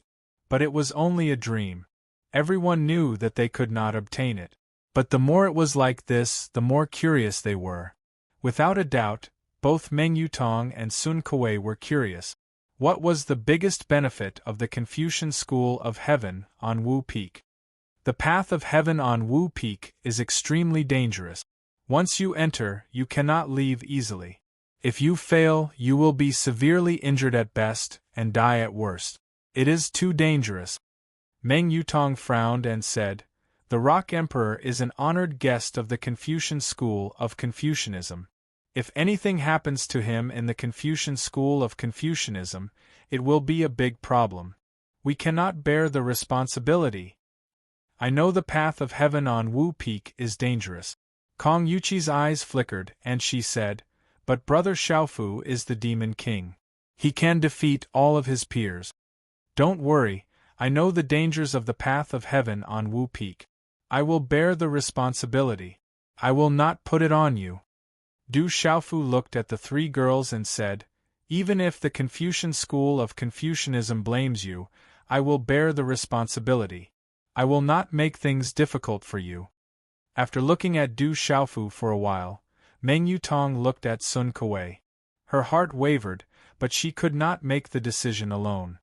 But it was only a dream. Everyone knew that they could not obtain it. But the more it was like this, the more curious they were. Without a doubt, both Meng Yutong and Sun Kuwei were curious. What was the biggest benefit of the Confucian school of heaven on Wu Peak? The path of heaven on Wu Peak is extremely dangerous. Once you enter, you cannot leave easily. If you fail, you will be severely injured at best and die at worst. It is too dangerous. Meng Yutong frowned and said, "The Rock Emperor is an honored guest of the Confucian school of Confucianism. If anything happens to him in the Confucian school of Confucianism, it will be a big problem. We cannot bear the responsibility. I know the path of heaven on Wu Peak is dangerous." Kong Yuqi's eyes flickered and she said, "But Brother Xiaofu is the Demon King. He can defeat all of his peers. Don't worry, I know the dangers of the path of heaven on Wu Peak. I will bear the responsibility. I will not put it on you." Du Xiaofu looked at the 3 girls and said, "Even if the Confucian school of Confucianism blames you, I will bear the responsibility. I will not make things difficult for you. After looking at Du Xiaofu for a while, Meng Yutong looked at Sun Kuei. Her heart wavered, but she could not make the decision alone.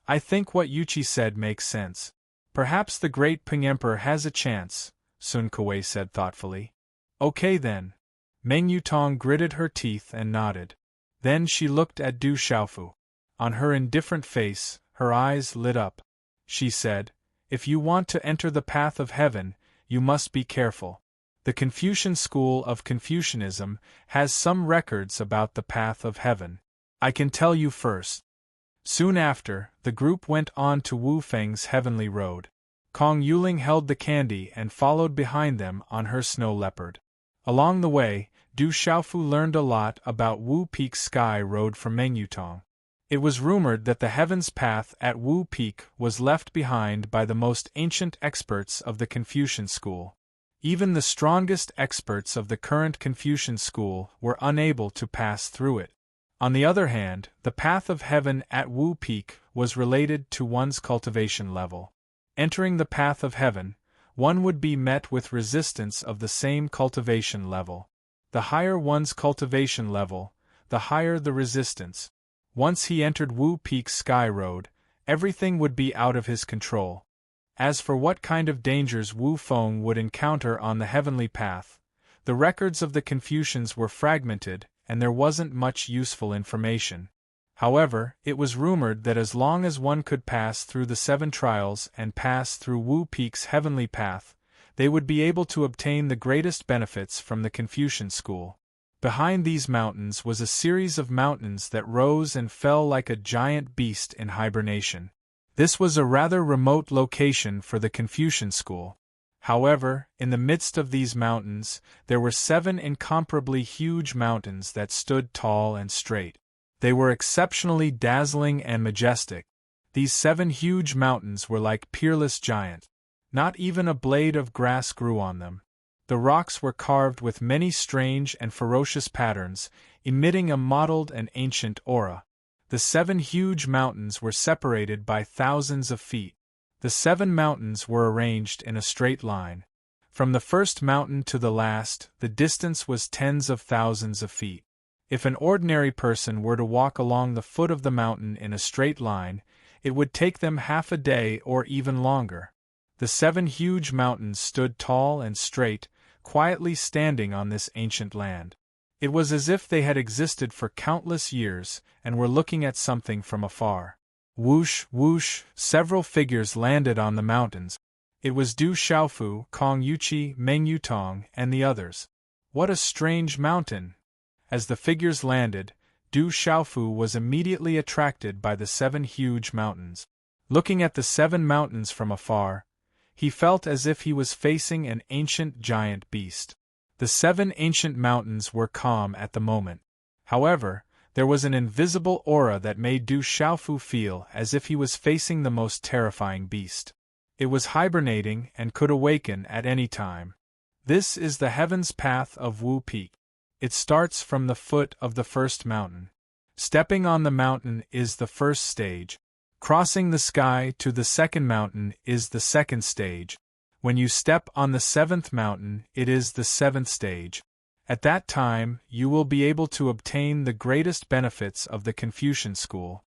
I think what Yuqi said makes sense. Perhaps the great Ping Emperor has a chance, Sun Kuei said thoughtfully. Okay then. Meng Yutong gritted her teeth and nodded. Then she looked at Du Xiaofu. On her indifferent face, her eyes lit up. She said, "If you want to enter the path of heaven, you must be careful. The Confucian school of Confucianism has some records about the path of heaven. I can tell you first." Soon after, the group went on to Wu Feng's heavenly road. Kong Yuling held the candy and followed behind them on her snow leopard. Along the way, Du Xiaofu learned a lot about Wu Peak's sky road from Meng Yutong. It was rumored that the heavens path at Wu Peak was left behind by the most ancient experts of the Confucian school. Even the strongest experts of the current Confucian school were unable to pass through it. On the other hand, the path of heaven at Wu Peak was related to one's cultivation level. Entering the path of heaven, one would be met with resistance of the same cultivation level. The higher one's cultivation level, the higher the resistance. Once he entered Wu Peak's sky road, everything would be out of his control. As for what kind of dangers Wu Feng would encounter on the heavenly path, the records of the Confucians were fragmented, and there wasn't much useful information. However, it was rumored that as long as one could pass through the 7 trials and pass through Wu Peak's heavenly path, they would be able to obtain the greatest benefits from the Confucian school. Behind these mountains was a series of mountains that rose and fell like a giant beast in hibernation. This was a rather remote location for the Confucian school. However, in the midst of these mountains, there were 7 incomparably huge mountains that stood tall and straight. They were exceptionally dazzling and majestic. These 7 huge mountains were like peerless giants. Not even a blade of grass grew on them. The rocks were carved with many strange and ferocious patterns, emitting a mottled and ancient aura. The 7 huge mountains were separated by thousands of feet. The 7 mountains were arranged in a straight line. From the first mountain to the last, the distance was tens of thousands of feet. If an ordinary person were to walk along the foot of the mountain in a straight line, it would take them half a day or even longer. The 7 huge mountains stood tall and straight, quietly standing on this ancient land. It was as if they had existed for countless years and were looking at something from afar. Whoosh, whoosh, several figures landed on the mountains. It was Du Xiaofu, Kong Yuqi, Meng Yutong, and the others. What a strange mountain! As the figures landed, Du Xiaofu was immediately attracted by the 7 huge mountains. Looking at the 7 mountains from afar, he felt as if he was facing an ancient giant beast. The 7 ancient mountains were calm at the moment. However, there was an invisible aura that made Du Xiaofu feel as if he was facing the most terrifying beast. It was hibernating and could awaken at any time. This is the heaven's path of Wu Peak. It starts from the foot of the first mountain. Stepping on the mountain is the first stage. Crossing the sky to the second mountain is the second stage. When you step on the 7th mountain, it is the 7th stage. At that time, you will be able to obtain the greatest benefits of the Confucian school.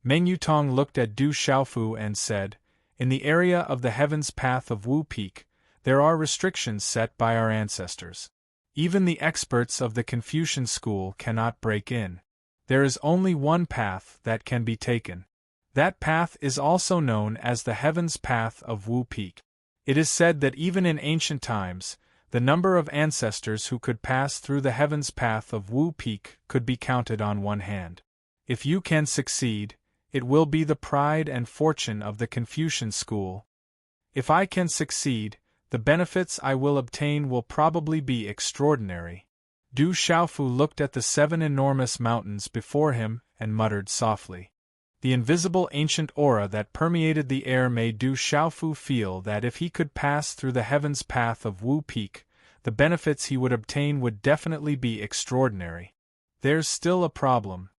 Meng Yutong looked at Du Xiaofu and said, "In the area of the heavens path of Wu Peak, there are restrictions set by our ancestors. Even the experts of the Confucian school cannot break in. There is only one path that can be taken. That path is also known as the heavens path of Wu Peak. It is said that even in ancient times, the number of ancestors who could pass through the heavens path of Wu Peak could be counted on one hand. If you can succeed, it will be the pride and fortune of the Confucian school. If I can succeed, the benefits I will obtain will probably be extraordinary." Du Xiaofu looked at the 7 enormous mountains before him and muttered softly. The invisible ancient aura that permeated the air made Du Xiaofu feel that if he could pass through the heavens path of Wu Peak, the benefits he would obtain would definitely be extraordinary. "There's still a problem.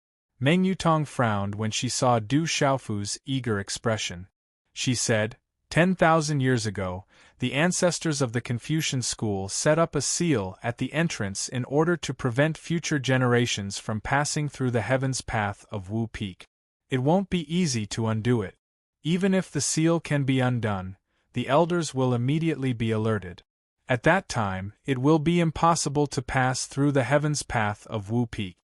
Meng Yutong frowned when she saw Du Xiaofu's eager expression. She said, 10,000 years ago, the ancestors of the Confucian school set up a seal at the entrance in order to prevent future generations from passing through the heaven's path of Wu Peak. It won't be easy to undo it. Even if the seal can be undone, the elders will immediately be alerted. At that time, it will be impossible to pass through the heaven's path of Wu Peak.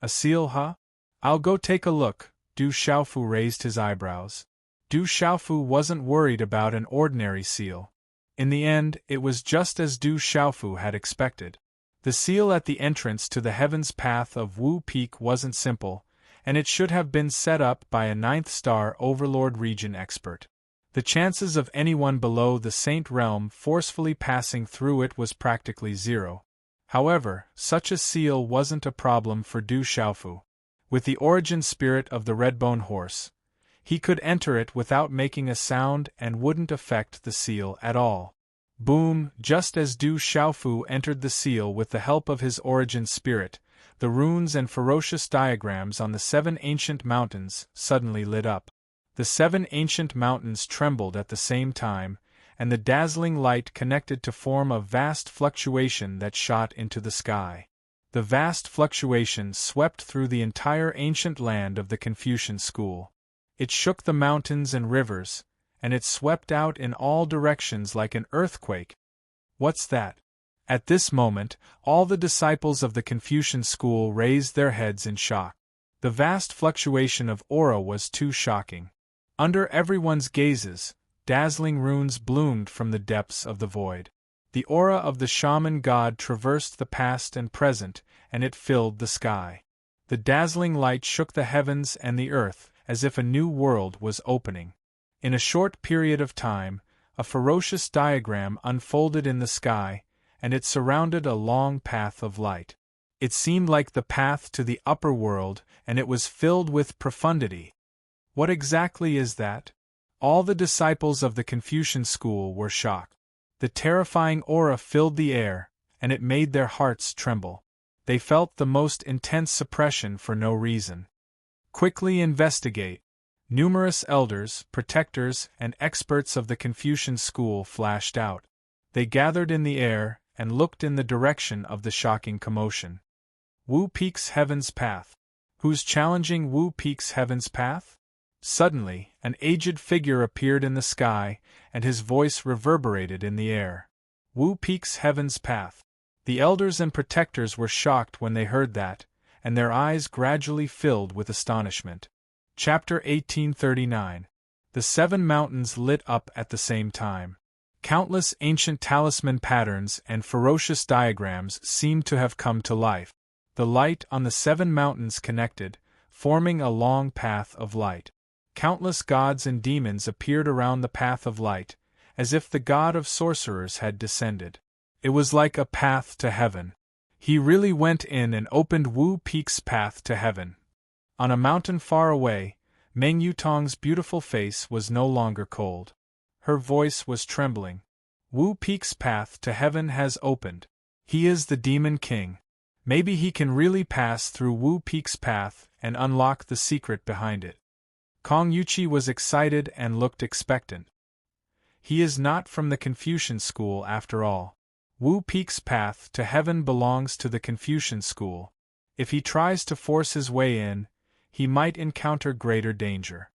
A seal, huh? I'll go take a look. Du Xiaofu raised his eyebrows. Du Xiaofu wasn't worried about an ordinary seal. In the end, it was just as Du Xiaofu had expected. The seal at the entrance to the heaven's path of Wu Peak wasn't simple, and it should have been set up by a ninth-star Overlord region expert. The chances of anyone below the Saint Realm forcefully passing through it was practically zero. However, such a seal wasn't a problem for Du Xiaofu. With the origin spirit of the Redbone Horse, he could enter it without making a sound and wouldn't affect the seal at all. Boom! Just as Du Xiaofu entered the seal with the help of his origin spirit, the runes and ferocious diagrams on the 7 ancient mountains suddenly lit up. The 7 ancient mountains trembled at the same time, and the dazzling light connected to form a vast fluctuation that shot into the sky. The vast fluctuation swept through the entire ancient land of the Confucian school. It shook the mountains and rivers, and it swept out in all directions like an earthquake. What's that? At this moment, all the disciples of the Confucian school raised their heads in shock. The vast fluctuation of aura was too shocking. Under everyone's gazes, dazzling runes bloomed from the depths of the void. The aura of the shaman god traversed the past and present, and it filled the sky. The dazzling light shook the heavens and the earth, as if a new world was opening. In a short period of time, a ferocious diagram unfolded in the sky, and it surrounded a long path of light. It seemed like the path to the upper world, and it was filled with profundity. What exactly is that? All the disciples of the Confucian school were shocked. The terrifying aura filled the air, and it made their hearts tremble. They felt the most intense suppression for no reason. Quickly investigate. Numerous elders, protectors, and experts of the Confucian school flashed out. They gathered in the air and looked in the direction of the shocking commotion. Wu Peak's Heaven's Path. Who's challenging Wu Peak's Heaven's Path? Suddenly, an aged figure appeared in the sky, and his voice reverberated in the air. Wu Peak's Heaven's Path. The elders and protectors were shocked when they heard that, and their eyes gradually filled with astonishment. Chapter 1839. The 7 mountains lit up at the same time. Countless ancient talisman patterns and ferocious diagrams seemed to have come to life. The light on the 7 mountains connected, forming a long path of light. Countless gods and demons appeared around the path of light, as if the god of sorcerers had descended. It was like a path to heaven. He really went in and opened Wu Peak's path to heaven. On a mountain far away, Meng Yutong's beautiful face was no longer cold. Her voice was trembling. Wu Peak's path to heaven has opened. He is the Demon King. Maybe he can really pass through Wu Peak's path and unlock the secret behind it. Kong Yuqi was excited and looked expectant. He is not from the Confucian school after all. Wu Peak's path to heaven belongs to the Confucian school. If he tries to force his way in, he might encounter greater danger.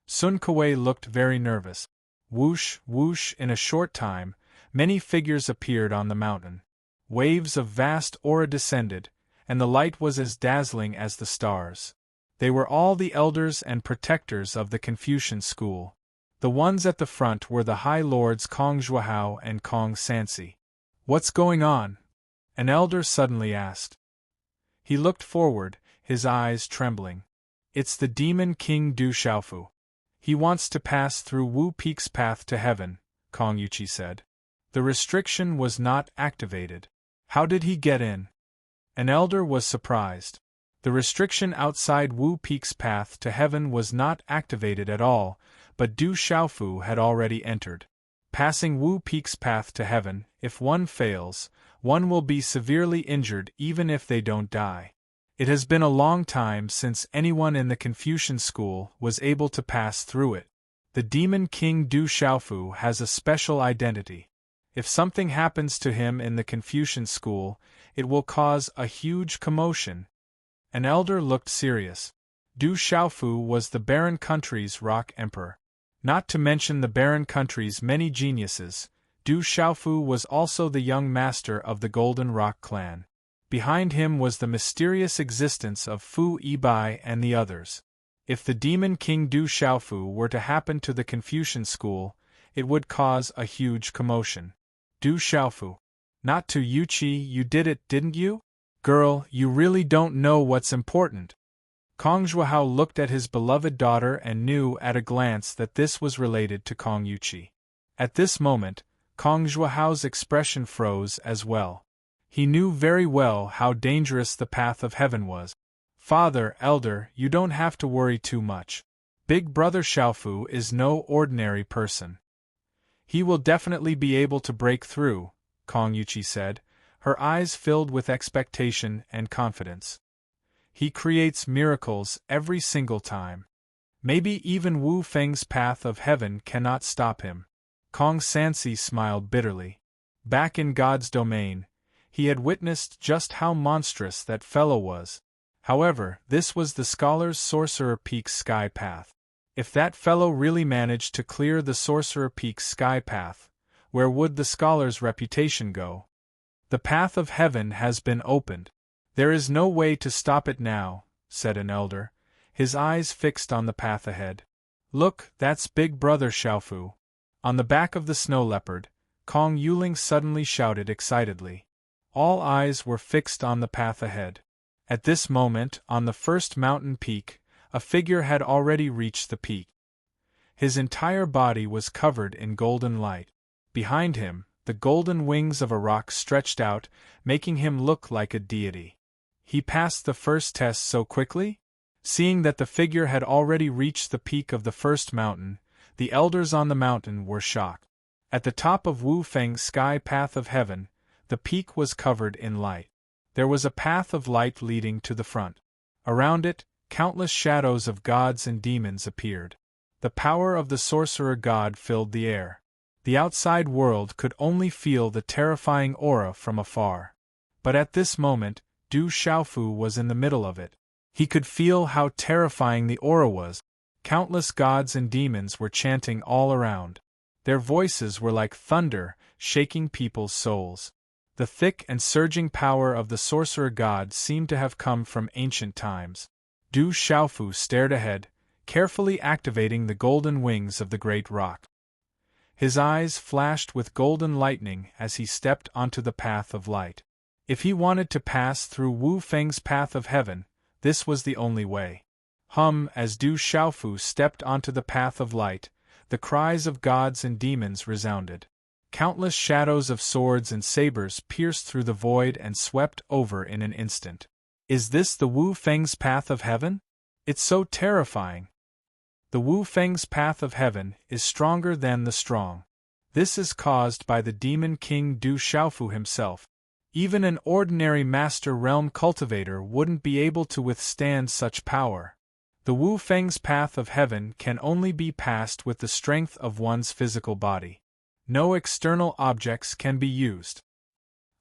Sun Kuei looked very nervous. Whoosh, whoosh, in a short time, many figures appeared on the mountain. Waves of vast aura descended, and the light was as dazzling as the stars. They were all the elders and protectors of the Confucian school. The ones at the front were the High Lords Kong Zhuahao and Kong Sansi. "What's going on?" an elder suddenly asked. He looked forward, his eyes trembling. "It's the Demon King Du Xiaofu. He wants to pass through Wu Peak's path to heaven," Kong Yuqi said. "The restriction was not activated. How did he get in?" An elder was surprised. The restriction outside Wu Peak's path to heaven was not activated at all, but Du Xiaofu had already entered. Passing Wu Peak's path to heaven, if one fails, one will be severely injured even if they don't die. It has been a long time since anyone in the Confucian school was able to pass through it. The demon king Du Xiaofu has a special identity. If something happens to him in the Confucian school, it will cause a huge commotion. An elder looked serious. Du Xiaofu was the barren country's rock emperor. Not to mention the barren country's many geniuses, Du Xiaofu was also the young master of the Golden Rock clan. Behind him was the mysterious existence of Fu Yibai and the others. If the demon king Du Xiaofu were to happen to the Confucian school, it would cause a huge commotion. Du Xiaofu. Not to Yuqi, you did it, didn't you? Girl, you really don't know what's important. Kong Zhuohao looked at his beloved daughter and knew at a glance that this was related to Kong Yuqi. At this moment, Kong Zhuohao's expression froze as well. He knew very well how dangerous the path of heaven was. Father, elder, you don't have to worry too much. Big brother Xiaofu is no ordinary person. He will definitely be able to break through, Kong Yuqi said, her eyes filled with expectation and confidence. He creates miracles every single time. Maybe even Wu Feng's path of heaven cannot stop him. Kong Sansi smiled bitterly. Back in God's domain, he had witnessed just how monstrous that fellow was. However, this was the scholar's Sorcerer Peak's sky path. If that fellow really managed to clear the Sorcerer Peak's sky path, where would the scholar's reputation go? The path of heaven has been opened. There is no way to stop it now, said an elder, his eyes fixed on the path ahead. Look, that's big brother Xiaofu. On the back of the snow leopard, Kong Yuling suddenly shouted excitedly. All eyes were fixed on the path ahead. At this moment, on the first mountain peak, a figure had already reached the peak. His entire body was covered in golden light. Behind him, the golden wings of a rock stretched out, making him look like a deity. He passed the first test so quickly? Seeing that the figure had already reached the peak of the first mountain, the elders on the mountain were shocked. At the top of Wu Feng's sky path of heaven, the peak was covered in light. There was a path of light leading to the front. Around it, countless shadows of gods and demons appeared. The power of the sorcerer god filled the air. The outside world could only feel the terrifying aura from afar. But at this moment, Du Xiaofu was in the middle of it. He could feel how terrifying the aura was. Countless gods and demons were chanting all around. Their voices were like thunder, shaking people's souls. The thick and surging power of the sorcerer god seemed to have come from ancient times. Du Xiaofu stared ahead, carefully activating the golden wings of the great rock. His eyes flashed with golden lightning as he stepped onto the path of light. If he wanted to pass through Wu Feng's path of heaven, this was the only way. As Du Xiaofu stepped onto the path of light, the cries of gods and demons resounded. Countless shadows of swords and sabers pierced through the void and swept over in an instant. Is this the Wu Feng's path of heaven? It's so terrifying. The Wu Feng's path of heaven is stronger than the strong. This is caused by the demon king Du Xiaofu himself. Even an ordinary master realm cultivator wouldn't be able to withstand such power. The Wu Feng's path of heaven can only be passed with the strength of one's physical body. No external objects can be used.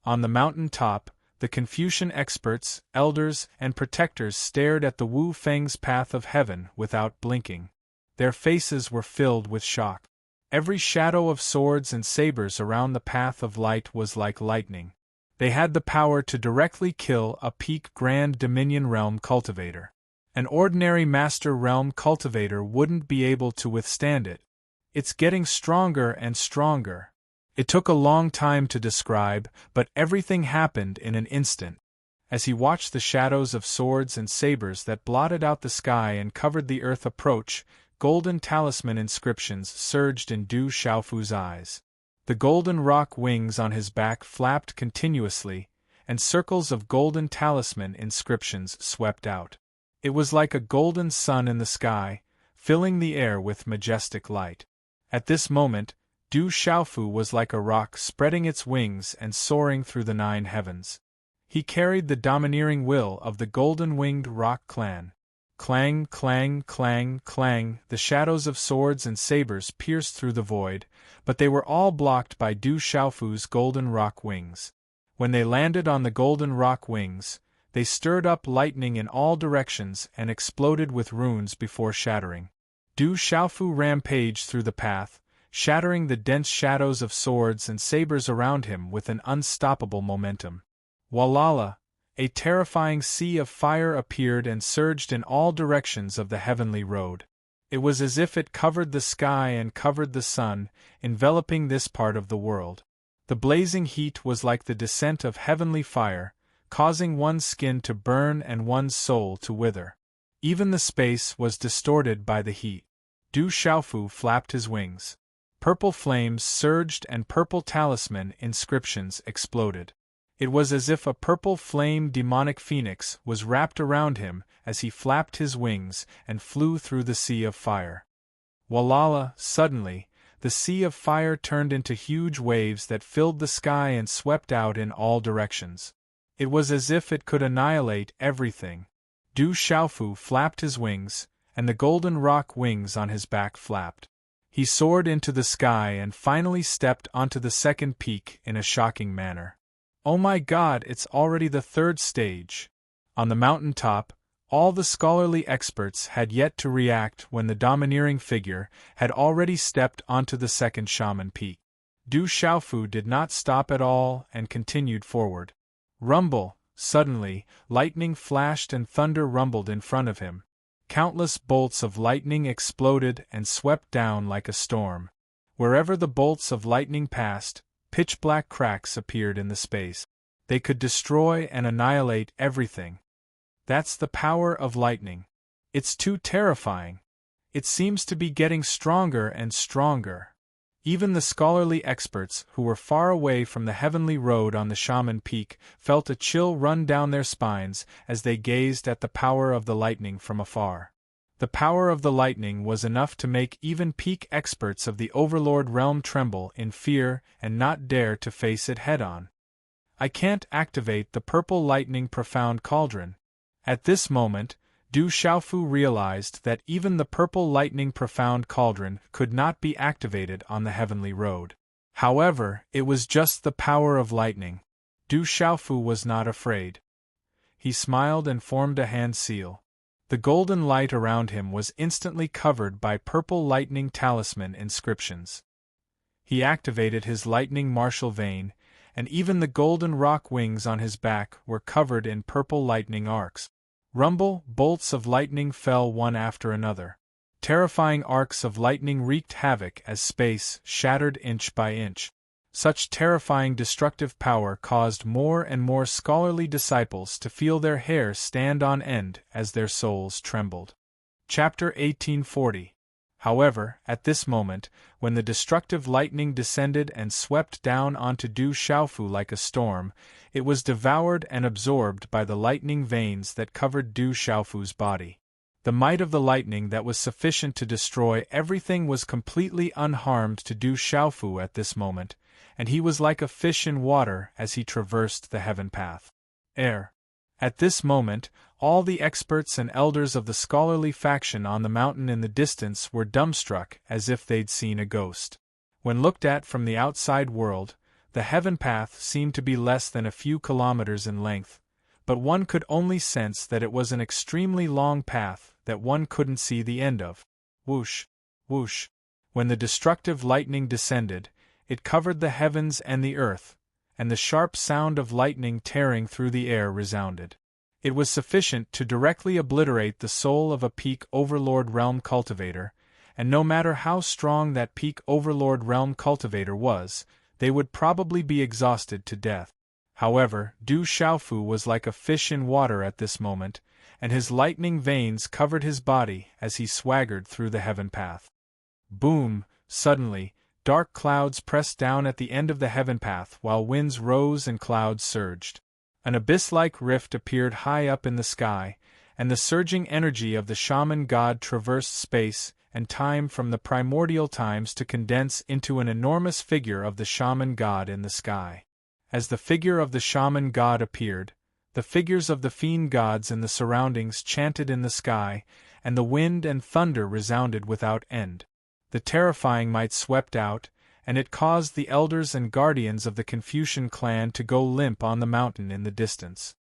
On the mountain top, the Confucian experts, elders, and protectors stared at the Wu Feng's path of heaven without blinking. Their faces were filled with shock. Every shadow of swords and sabers around the path of light was like lightning. They had the power to directly kill a peak Grand Dominion realm cultivator. An ordinary Master Realm cultivator wouldn't be able to withstand it. It's getting stronger and stronger. It took a long time to describe, but everything happened in an instant. As he watched the shadows of swords and sabers that blotted out the sky and covered the earth approach, golden talisman inscriptions surged in Du Xiaofu's eyes. The golden rock wings on his back flapped continuously, and circles of golden talisman inscriptions swept out. It was like a golden sun in the sky, filling the air with majestic light. At this moment, Du Xiaofu was like a rock spreading its wings and soaring through the 9 heavens. He carried the domineering will of the golden-winged rock clan. Clang, clang, clang, clang, the shadows of swords and sabers pierced through the void, but they were all blocked by Du Xiaofu's golden rock wings. When they landed on the golden rock wings, they stirred up lightning in all directions and exploded with runes before shattering. Du Xiaofu rampaged through the path, shattering the dense shadows of swords and sabers around him with an unstoppable momentum. Walala! A terrifying sea of fire appeared and surged in all directions of the heavenly road. It was as if it covered the sky and covered the sun, enveloping this part of the world. The blazing heat was like the descent of heavenly fire, causing one's skin to burn and one's soul to wither. Even the space was distorted by the heat. Du Xiaofu flapped his wings. Purple flames surged and purple talisman inscriptions exploded. It was as if a purple flame demonic phoenix was wrapped around him as he flapped his wings and flew through the sea of fire. Walala! Suddenly, the sea of fire turned into huge waves that filled the sky and swept out in all directions. It was as if it could annihilate everything. Du Xiaofu flapped his wings, and the golden rock wings on his back flapped. He soared into the sky and finally stepped onto the second peak in a shocking manner. Oh my God, it's already the third stage. On the mountain top, all the scholarly experts had yet to react when the domineering figure had already stepped onto the second shaman peak. Du Xiaofu did not stop at all and continued forward. Rumble! Suddenly, lightning flashed and thunder rumbled in front of him. Countless bolts of lightning exploded and swept down like a storm. Wherever the bolts of lightning passed, pitch-black cracks appeared in the space. They could destroy and annihilate everything. That's the power of lightning. It's too terrifying. It seems to be getting stronger and stronger. Even the scholarly experts who were far away from the heavenly road on the shaman peak felt a chill run down their spines as they gazed at the power of the lightning from afar. The power of the lightning was enough to make even peak experts of the Overlord realm tremble in fear and not dare to face it head-on. I can't activate the purple lightning profound cauldron. At this moment, Du Xiaofu realized that even the purple lightning profound cauldron could not be activated on the heavenly road. However, it was just the power of lightning. Du Xiaofu was not afraid. He smiled and formed a hand seal. The golden light around him was instantly covered by purple lightning talisman inscriptions. He activated his lightning martial vein, and even the golden rock wings on his back were covered in purple lightning arcs. Rumble! Bolts of lightning fell one after another. Terrifying arcs of lightning wreaked havoc as space shattered inch by inch. Such terrifying destructive power caused more and more scholarly disciples to feel their hair stand on end as their souls trembled. Chapter 1840. However, at this moment, when the destructive lightning descended and swept down onto Du Xiaofu like a storm, it was devoured and absorbed by the lightning veins that covered Du Xiaofu's body. The might of the lightning that was sufficient to destroy everything was completely unharmed to Du Xiaofu at this moment, and he was like a fish in water as he traversed the heaven path. At this moment, all the experts and elders of the scholarly faction on the mountain in the distance were dumbstruck as if they'd seen a ghost. When looked at from the outside world, the heaven path seemed to be less than a few kilometers in length, but one could only sense that it was an extremely long path that one couldn't see the end of. Whoosh! Whoosh! When the destructive lightning descended, it covered the heavens and the earth, and the sharp sound of lightning tearing through the air resounded. It was sufficient to directly obliterate the soul of a peak overlord realm cultivator, and no matter how strong that peak overlord realm cultivator was, they would probably be exhausted to death. However, Du Xiaofu was like a fish in water at this moment, and his lightning veins covered his body as he swaggered through the heaven path. Boom! Suddenly, dark clouds pressed down at the end of the heaven path while winds rose and clouds surged. An abyss-like rift appeared high up in the sky, and the surging energy of the shaman god traversed space and time from the primordial times to condense into an enormous figure of the shaman god in the sky. As the figure of the shaman god appeared, The figures of the fiend gods in the surroundings chanted in the sky, and the wind and thunder resounded without end. The terrifying might swept out, and it caused the elders and guardians of the Confucian clan to go limp on the mountain in the distance.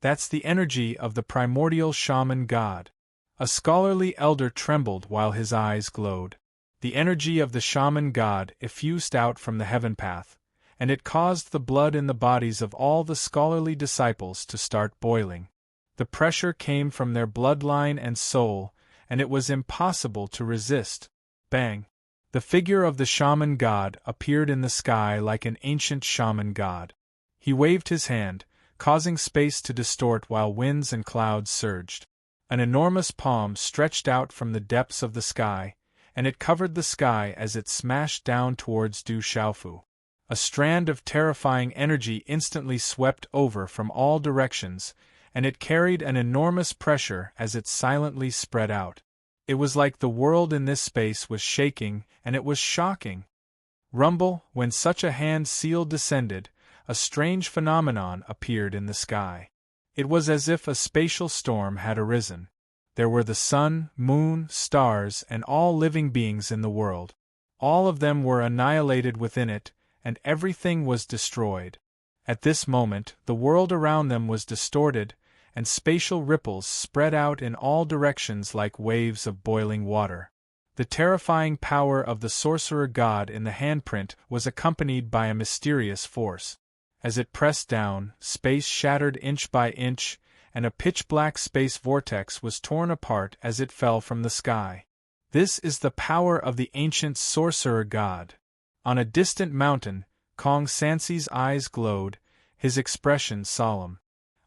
That's the energy of the primordial shaman god. A scholarly elder trembled while his eyes glowed. The energy of the shaman god effused out from the heaven path, and it caused the blood in the bodies of all the scholarly disciples to start boiling. The pressure came from their bloodline and soul, and it was impossible to resist. Bang! The figure of the shaman god appeared in the sky like an ancient shaman god. He waved his hand, causing space to distort while winds and clouds surged. An enormous palm stretched out from the depths of the sky, and it covered the sky as it smashed down towards Du Xiaofu. A strand of terrifying energy instantly swept over from all directions, and it carried an enormous pressure as it silently spread out. It was like the world in this space was shaking, and it was shocking. Rumble, when such a hand seal descended, a strange phenomenon appeared in the sky. It was as if a spatial storm had arisen. There were the sun, moon, stars, and all living beings in the world. All of them were annihilated within it, and everything was destroyed. At this moment, the world around them was distorted, and spatial ripples spread out in all directions like waves of boiling water. The terrifying power of the sorcerer god in the handprint was accompanied by a mysterious force. As it pressed down, space shattered inch by inch, and a pitch-black space vortex was torn apart as it fell from the sky. This is the power of the ancient sorcerer god. On a distant mountain, Kong Sansi's eyes glowed, his expression solemn.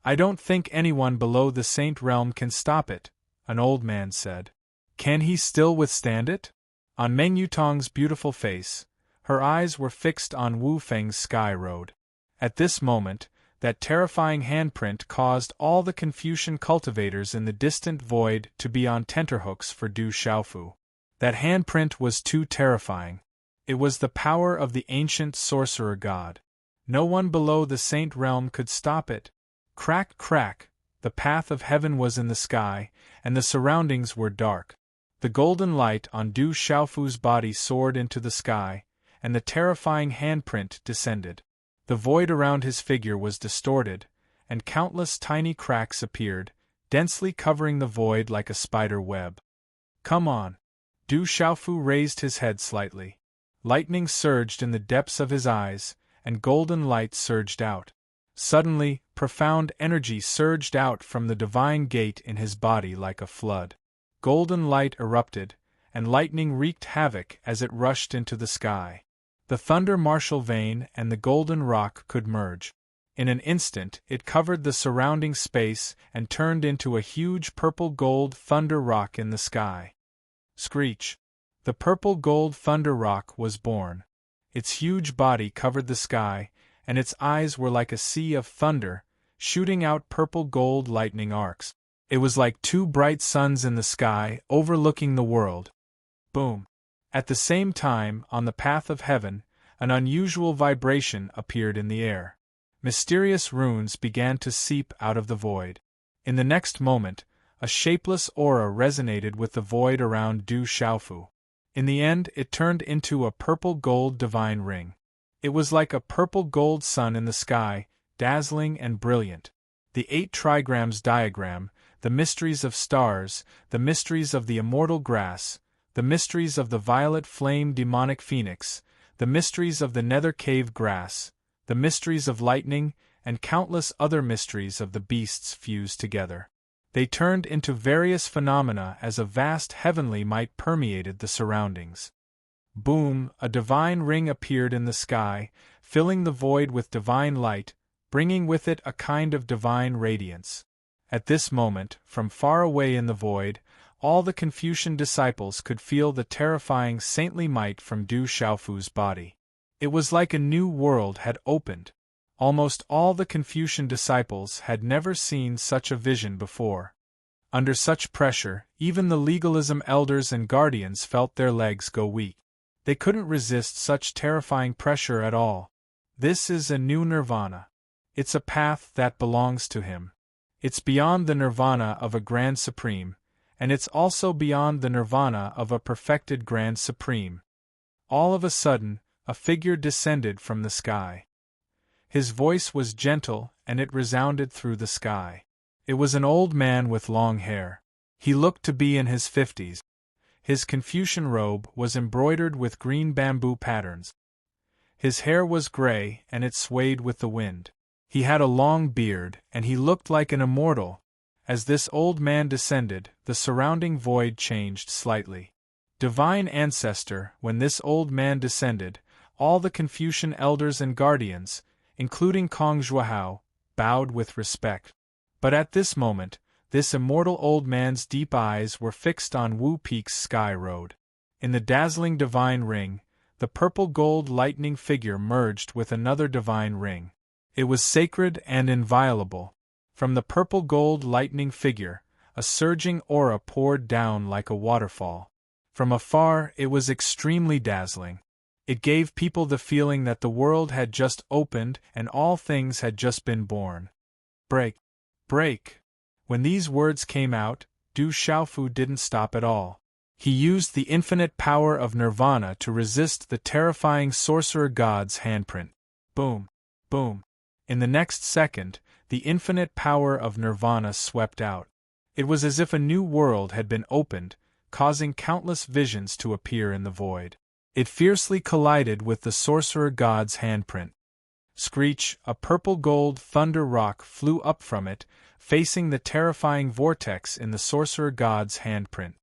"I don't think anyone below the Saint Realm can stop it," an old man said. "Can he still withstand it?" On Meng Yutong's beautiful face, her eyes were fixed on Wu Feng's sky road. At this moment, that terrifying handprint caused all the Confucian cultivators in the distant void to be on tenterhooks for Du Xiaofu. That handprint was too terrifying. It was the power of the ancient sorcerer god. No one below the Saint Realm could stop it. Crack, crack, the path of heaven was in the sky, and the surroundings were dark. The golden light on Du Xiaofu's body soared into the sky, and the terrifying handprint descended. The void around his figure was distorted, and countless tiny cracks appeared, densely covering the void like a spider web. "Come on." Du Xiaofu raised his head slightly. Lightning surged in the depths of his eyes, and golden light surged out. Suddenly, profound energy surged out from the divine gate in his body like a flood. Golden light erupted, and lightning wreaked havoc as it rushed into the sky. The thunder martial vein and the golden rock could merge. In an instant, it covered the surrounding space and turned into a huge purple-gold thunder rock in the sky. Screech! The purple-gold thunder rock was born. Its huge body covered the sky, and its eyes were like a sea of thunder, shooting out purple-gold lightning arcs. It was like two bright suns in the sky, overlooking the world. Boom! At the same time, on the path of heaven, an unusual vibration appeared in the air. Mysterious runes began to seep out of the void. In the next moment, a shapeless aura resonated with the void around Du Xiaofu. In the end, it turned into a purple-gold divine ring. It was like a purple-gold sun in the sky, dazzling and brilliant. The 8 trigrams diagram, the mysteries of stars, the mysteries of the immortal grass, the mysteries of the violet flame demonic phoenix, the mysteries of the nether cave grass, the mysteries of lightning, and countless other mysteries of the beasts fused together. They turned into various phenomena as a vast heavenly might permeated the surroundings. Boom! A divine ring appeared in the sky, filling the void with divine light, bringing with it a kind of divine radiance. At this moment, from far away in the void, all the Confucian disciples could feel the terrifying saintly might from Du Xiaofu's body. It was like a new world had opened. Almost all the Confucian disciples had never seen such a vision before. Under such pressure, even the legalism elders and guardians felt their legs go weak. They couldn't resist such terrifying pressure at all. This is a new nirvana. It's a path that belongs to him. It's beyond the nirvana of a Grand Supreme, and it's also beyond the nirvana of a perfected Grand Supreme. All of a sudden, a figure descended from the sky. His voice was gentle, and it resounded through the sky. It was an old man with long hair. He looked to be in his 50s. His Confucian robe was embroidered with green bamboo patterns. His hair was gray, and it swayed with the wind. He had a long beard, and he looked like an immortal. As this old man descended, the surrounding void changed slightly. Divine Ancestor, when this old man descended, all the Confucian elders and guardians, including Kong Zhuahao, bowed with respect. But at this moment, this immortal old man's deep eyes were fixed on Wu Peak's sky road. In the dazzling divine ring, the purple-gold lightning figure merged with another divine ring. It was sacred and inviolable. From the purple-gold lightning figure, a surging aura poured down like a waterfall. From afar, it was extremely dazzling. It gave people the feeling that the world had just opened and all things had just been born. Break! Break! When these words came out, Du Xiaofu didn't stop at all. He used the infinite power of nirvana to resist the terrifying sorcerer god's handprint. Boom! Boom! In the next second, the infinite power of nirvana swept out. It was as if a new world had been opened, causing countless visions to appear in the void. It fiercely collided with the sorcerer god's handprint. Screech! A purple-gold thunder rock flew up from it, facing the terrifying vortex in the sorcerer god's handprint.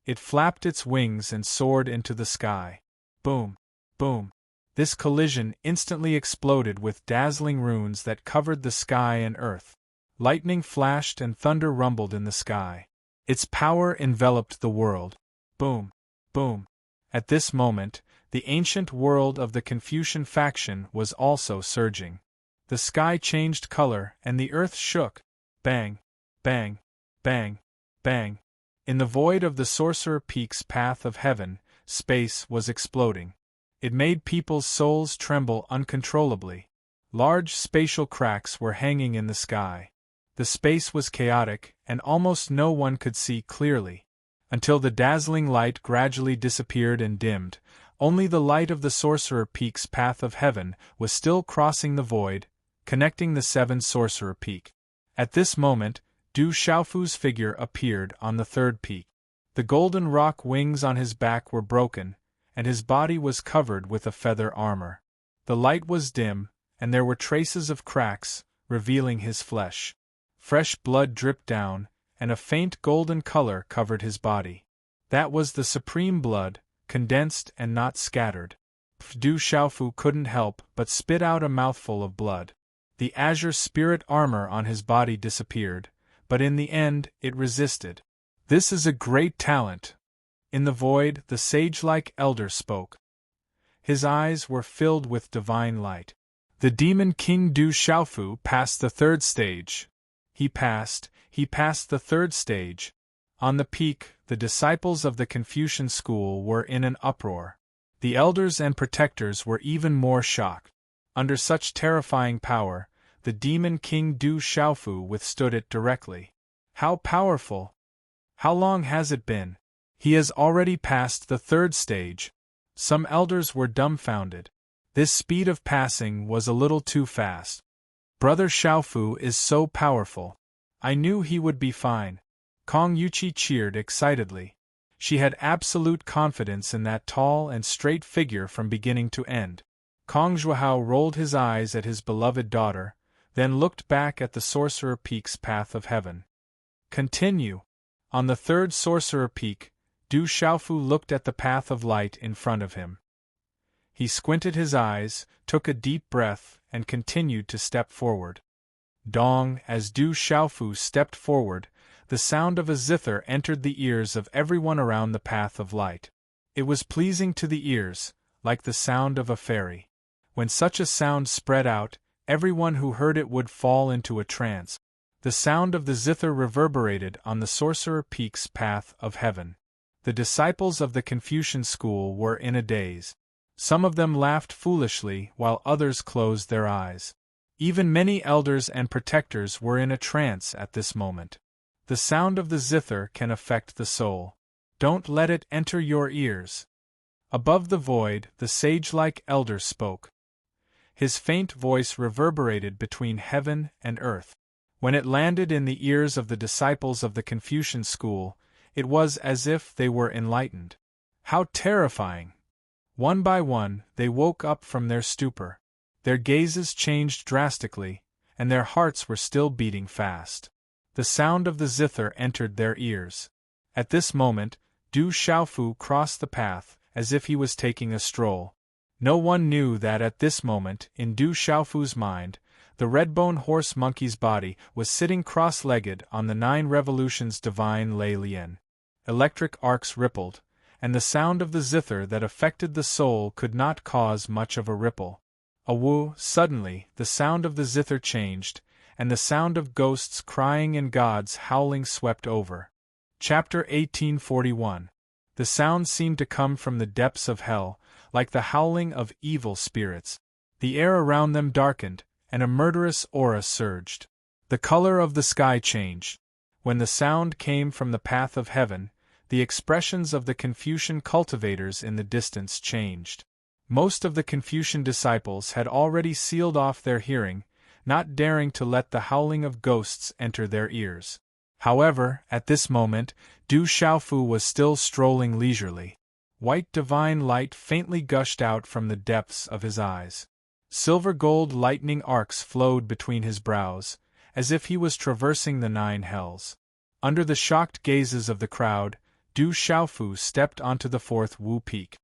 It flapped its wings and soared into the sky. Boom! Boom! This collision instantly exploded with dazzling runes that covered the sky and earth. Lightning flashed and thunder rumbled in the sky. Its power enveloped the world. Boom! Boom! At this moment, the ancient world of the Confucian faction was also surging. The sky changed color and the earth shook. Bang! Bang! Bang! Bang! In the void of the Sorcerer Peak's path of heaven, space was exploding. It made people's souls tremble uncontrollably. Large spatial cracks were hanging in the sky. The space was chaotic, and almost no one could see clearly. Until the dazzling light gradually disappeared and dimmed, only the light of the Sorcerer Peak's path of heaven was still crossing the void, connecting the 7 Sorcerer Peak. At this moment, Du Xiaofu's figure appeared on the 3rd peak. The golden rock wings on his back were broken, and his body was covered with a feather armor. The light was dim, and there were traces of cracks, revealing his flesh. Fresh blood dripped down, and a faint golden color covered his body. That was the supreme blood, condensed and not scattered. Du Xiaofu couldn't help but spit out a mouthful of blood. The azure spirit armor on his body disappeared, but in the end it resisted. This is a great talent. In the void, the sage-like elder spoke. His eyes were filled with divine light. The demon king Du Xiaofu passed the 3rd stage. He passed the 3rd stage. On the peak, the disciples of the Confucian school were in an uproar. The elders and protectors were even more shocked. Under such terrifying power, the demon king Du Xiaofu withstood it directly. How powerful! How long has it been? He has already passed the 3rd stage. Some elders were dumbfounded. This speed of passing was a little too fast. Brother Xiaofu is so powerful. I knew he would be fine. Kong Yuqi cheered excitedly. She had absolute confidence in that tall and straight figure from beginning to end. Kong Zhuahao rolled his eyes at his beloved daughter, then looked back at the Sorcerer Peak's path of heaven. Continue. On the 3rd Sorcerer Peak, Du Xiaofu looked at the path of light in front of him. He squinted his eyes, took a deep breath, and continued to step forward. Dong! As Du Xiaofu stepped forward, the sound of a zither entered the ears of everyone around the path of light. It was pleasing to the ears, like the sound of a fairy. When such a sound spread out, everyone who heard it would fall into a trance. The sound of the zither reverberated on the Sorcerer Peak's path of heaven. The disciples of the Confucian school were in a daze. Some of them laughed foolishly while others closed their eyes. Even many elders and protectors were in a trance at this moment. The sound of the zither can affect the soul. Don't let it enter your ears. Above the void, the sage-like elder spoke. His faint voice reverberated between heaven and earth. When it landed in the ears of the disciples of the Confucian school, it was as if they were enlightened. How terrifying! One by one, they woke up from their stupor. Their gazes changed drastically, and their hearts were still beating fast. The sound of the zither entered their ears. At this moment, Du Xiaofu crossed the path, as if he was taking a stroll. No one knew that at this moment, in Du Xiaofu's mind, the red-bone horse monkey's body was sitting cross-legged on the 9 revolutions divine Lei Lian. Electric arcs rippled, and the sound of the zither that affected the soul could not cause much of a ripple. Suddenly, the sound of the zither changed, and the sound of ghosts crying and gods howling swept over. Chapter 1841. The sound seemed to come from the depths of hell, like the howling of evil spirits. The air around them darkened, and a murderous aura surged. The color of the sky changed. When the sound came from the path of heaven, the expressions of the Confucian cultivators in the distance changed. Most of the Confucian disciples had already sealed off their hearing, not daring to let the howling of ghosts enter their ears. However, at this moment, Du Xiaofu was still strolling leisurely. White divine light faintly gushed out from the depths of his eyes. Silver-gold lightning arcs flowed between his brows, as if he was traversing the 9 hells. Under the shocked gazes of the crowd, Du Xiaofu stepped onto the 4th Wu Peak.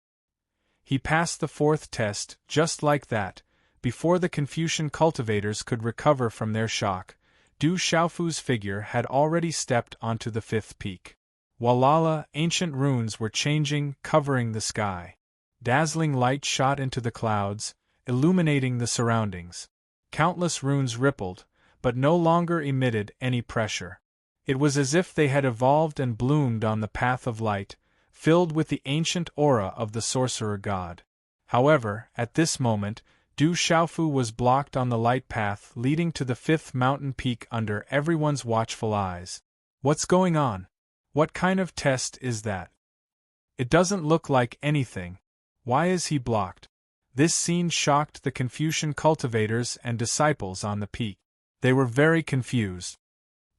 He passed the 4th test, just like that. Before the Confucian cultivators could recover from their shock, Du Xiaofu's figure had already stepped onto the 5th peak. Walala, ancient runes were changing, covering the sky. Dazzling light shot into the clouds, illuminating the surroundings. Countless runes rippled, but no longer emitted any pressure. It was as if they had evolved and bloomed on the path of light, filled with the ancient aura of the sorcerer god. However, at this moment, Du Xiaofu was blocked on the light path leading to the 5th mountain peak under everyone's watchful eyes. What's going on? What kind of test is that? It doesn't look like anything. Why is he blocked? This scene shocked the Confucian cultivators and disciples on the peak. They were very confused.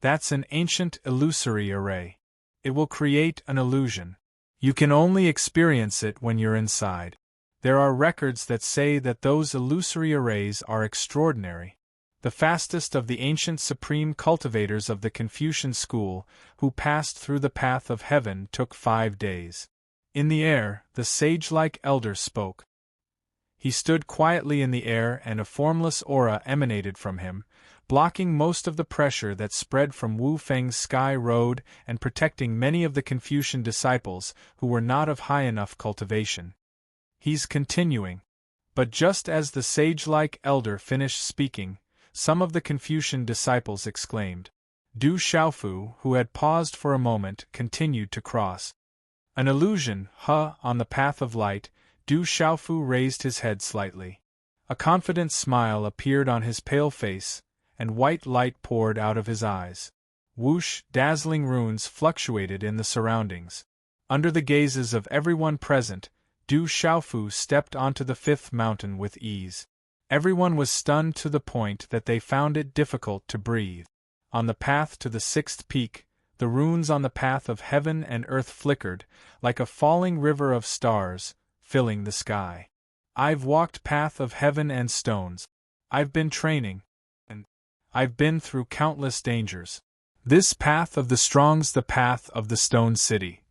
That's an ancient illusory array. It will create an illusion. You can only experience it when you're inside. There are records that say that those illusory arrays are extraordinary. The fastest of the ancient supreme cultivators of the Confucian school, who passed through the path of heaven, took 5 days. In the air, the sage-like elder spoke. He stood quietly in the air and a formless aura emanated from him, blocking most of the pressure that spread from Wu Feng's sky road and protecting many of the Confucian disciples who were not of high enough cultivation. He's continuing. But just as the sage-like elder finished speaking, some of the Confucian disciples exclaimed. Du Xiaofu, who had paused for a moment, continued to cross. An illusion, on the path of light. Du Xiaofu raised his head slightly. A confident smile appeared on his pale face, and white light poured out of his eyes. Whoosh, dazzling runes fluctuated in the surroundings. Under the gazes of everyone present, Du Xiaofu stepped onto the 5th mountain with ease. Everyone was stunned to the point that they found it difficult to breathe. On the path to the 6th peak, the runes on the path of heaven and earth flickered, like a falling river of stars, filling the sky. I've walked path of heaven and stones. I've been training. And I've been through countless dangers. This path of the strong's the path of the stone city.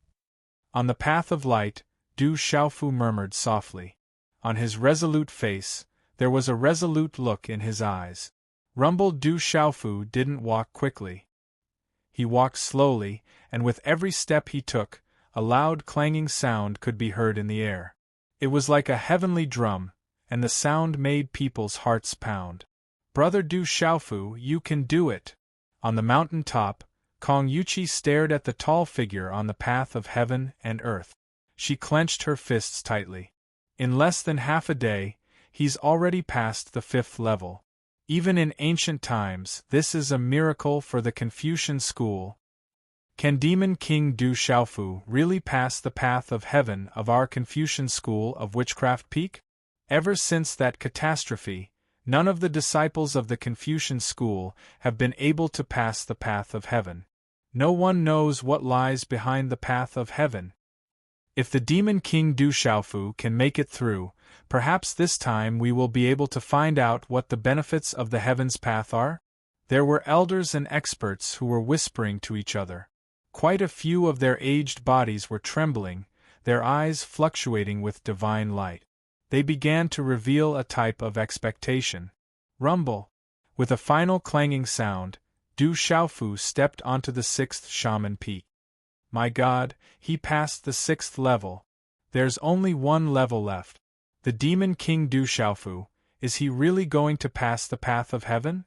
On the path of light, Du Xiaofu murmured softly. On his resolute face, there was a resolute look in his eyes. Rumbled Du Xiaofu didn't walk quickly. He walked slowly, and with every step he took, a loud clanging sound could be heard in the air. It was like a heavenly drum, and the sound made people's hearts pound. Brother Du Xiaofu, you can do it! On the mountain top, Kong Yuqi stared at the tall figure on the path of heaven and earth. She clenched her fists tightly. In less than half a day, he's already passed the 5th level. Even in ancient times, this is a miracle for the Confucian school. Can Demon King Du Xiaofu really pass the path of heaven of our Confucian school of Witchcraft Peak? Ever since that catastrophe, none of the disciples of the Confucian school have been able to pass the path of heaven. No one knows what lies behind the path of heaven. If the Demon King Du Xiaofu can make it through, perhaps this time we will be able to find out what the benefits of the heavens path are? There were elders and experts who were whispering to each other. Quite a few of their aged bodies were trembling, their eyes fluctuating with divine light. They began to reveal a type of expectation. Rumble. With a final clanging sound, Du Xiaofu stepped onto the 6th shaman peak. My God, he passed the 6th level. There's only one level left. The Demon King Du Xiaofu, is he really going to pass the path of heaven?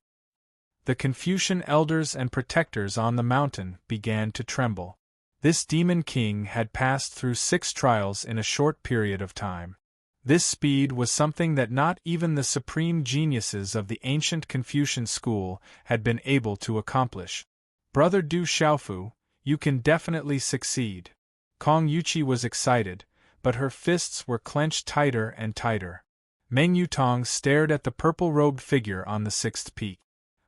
The Confucian elders and protectors on the mountain began to tremble. This Demon King had passed through 6 trials in a short period of time. This speed was something that not even the supreme geniuses of the ancient Confucian school had been able to accomplish. Brother Du Xiaofu, you can definitely succeed. Kong Yuqi was excited, but her fists were clenched tighter and tighter. Meng Yutong stared at the purple-robed figure on the 6th peak.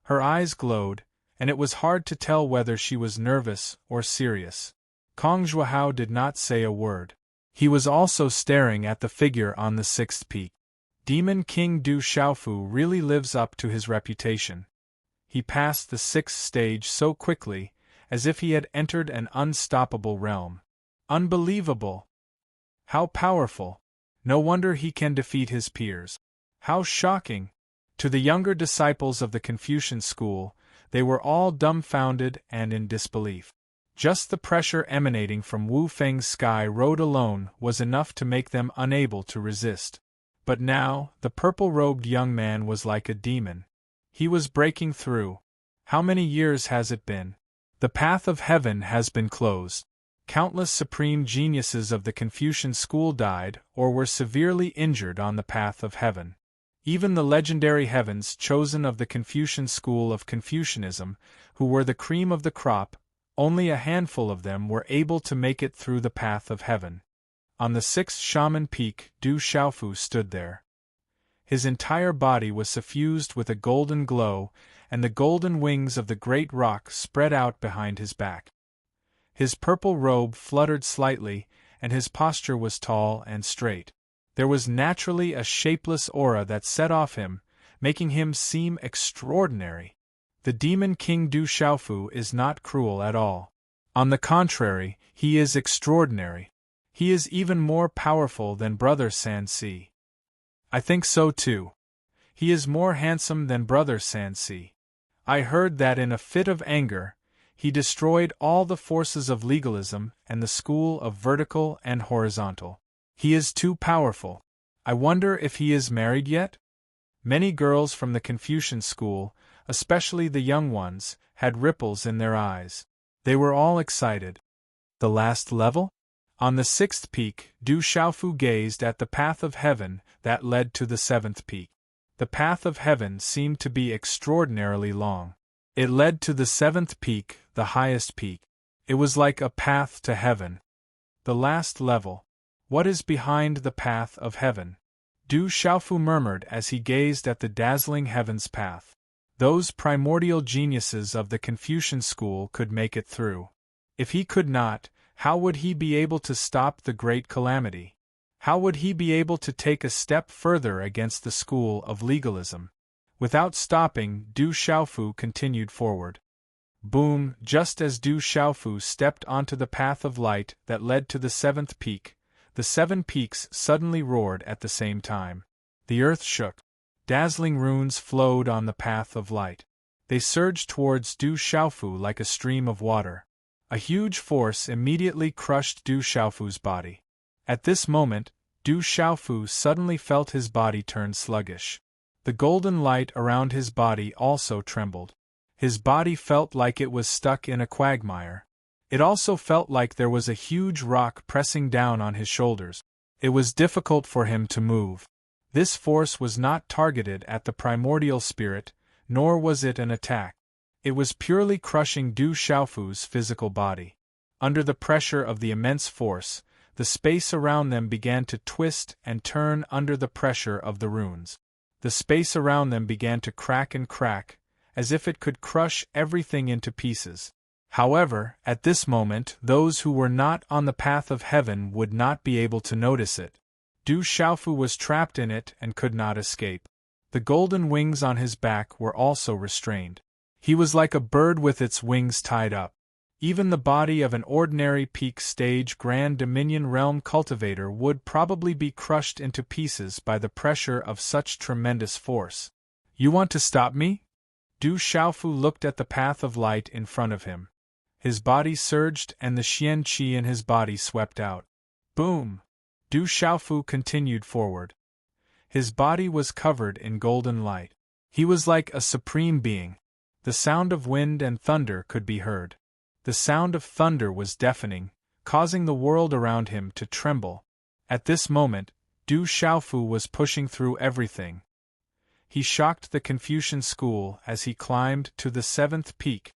Her eyes glowed, and it was hard to tell whether she was nervous or serious. Kong Zhuahao did not say a word. He was also staring at the figure on the 6th peak. Demon King Du Xiaofu really lives up to his reputation. He passed the 6th stage so quickly, as if he had entered an unstoppable realm. Unbelievable! How powerful! No wonder he can defeat his peers. How shocking! To the younger disciples of the Confucian school, they were all dumbfounded and in disbelief. Just the pressure emanating from Wu Feng's sky road alone was enough to make them unable to resist. But now, the purple-robed young man was like a demon. He was breaking through. How many years has it been? The path of heaven has been closed. Countless supreme geniuses of the Confucian school died or were severely injured on the path of heaven. Even the legendary heavens chosen of the Confucian school of Confucianism, who were the cream of the crop, only a handful of them were able to make it through the path of heaven. On the 6th shaman peak, Du Xiaofu stood there. His entire body was suffused with a golden glow, and the golden wings of the great rock spread out behind his back. His purple robe fluttered slightly, and his posture was tall and straight. There was naturally a shapeless aura that set off him, making him seem extraordinary. The Demon King Du Xiaofu is not cruel at all. On the contrary, he is extraordinary. He is even more powerful than Brother Sansi. I think so too. He is more handsome than Brother Sansi. I heard that in a fit of anger, he destroyed all the forces of legalism and the school of vertical and horizontal. He is too powerful. I wonder if he is married yet? Many girls from the Confucian school, especially the young ones, had ripples in their eyes. They were all excited. The last level? On the 6th peak, Du Xiaofu gazed at the path of heaven that led to the 7th peak. The path of heaven seemed to be extraordinarily long. It led to the 7th peak, the highest peak. It was like a path to heaven. The last level. What is behind the path of heaven? Du Xiaofu murmured as he gazed at the dazzling heaven's path. Those primordial geniuses of the Confucian school could make it through. If he could not, how would he be able to stop the great calamity? How would he be able to take a step further against the school of legalism? Without stopping, Du Xiaofu continued forward. Boom! Just as Du Xiaofu stepped onto the path of light that led to the 7th peak, the 7 peaks suddenly roared at the same time. The earth shook. Dazzling runes flowed on the path of light. They surged towards Du Xiaofu like a stream of water. A huge force immediately crushed Du Xiaofu's body. At this moment, Du Xiaofu suddenly felt his body turn sluggish. The golden light around his body also trembled. His body felt like it was stuck in a quagmire. It also felt like there was a huge rock pressing down on his shoulders. It was difficult for him to move. This force was not targeted at the primordial spirit, nor was it an attack. It was purely crushing Du Xiaofu's physical body. Under the pressure of the immense force, the space around them began to twist and turn under the pressure of the runes. The space around them began to crack and crack, as if it could crush everything into pieces. However, at this moment, those who were not on the path of heaven would not be able to notice it. Du Xiaofu was trapped in it and could not escape. The golden wings on his back were also restrained. He was like a bird with its wings tied up. Even the body of an ordinary peak stage Grand Dominion realm cultivator would probably be crushed into pieces by the pressure of such tremendous force. You want to stop me? Du Xiaofu looked at the path of light in front of him. His body surged and the Xian Qi in his body swept out. Boom! Du Xiaofu continued forward. His body was covered in golden light. He was like a supreme being. The sound of wind and thunder could be heard. The sound of thunder was deafening, causing the world around him to tremble. At this moment, Du Xiaofu was pushing through everything. He shocked the Confucian school as he climbed to the seventh peak.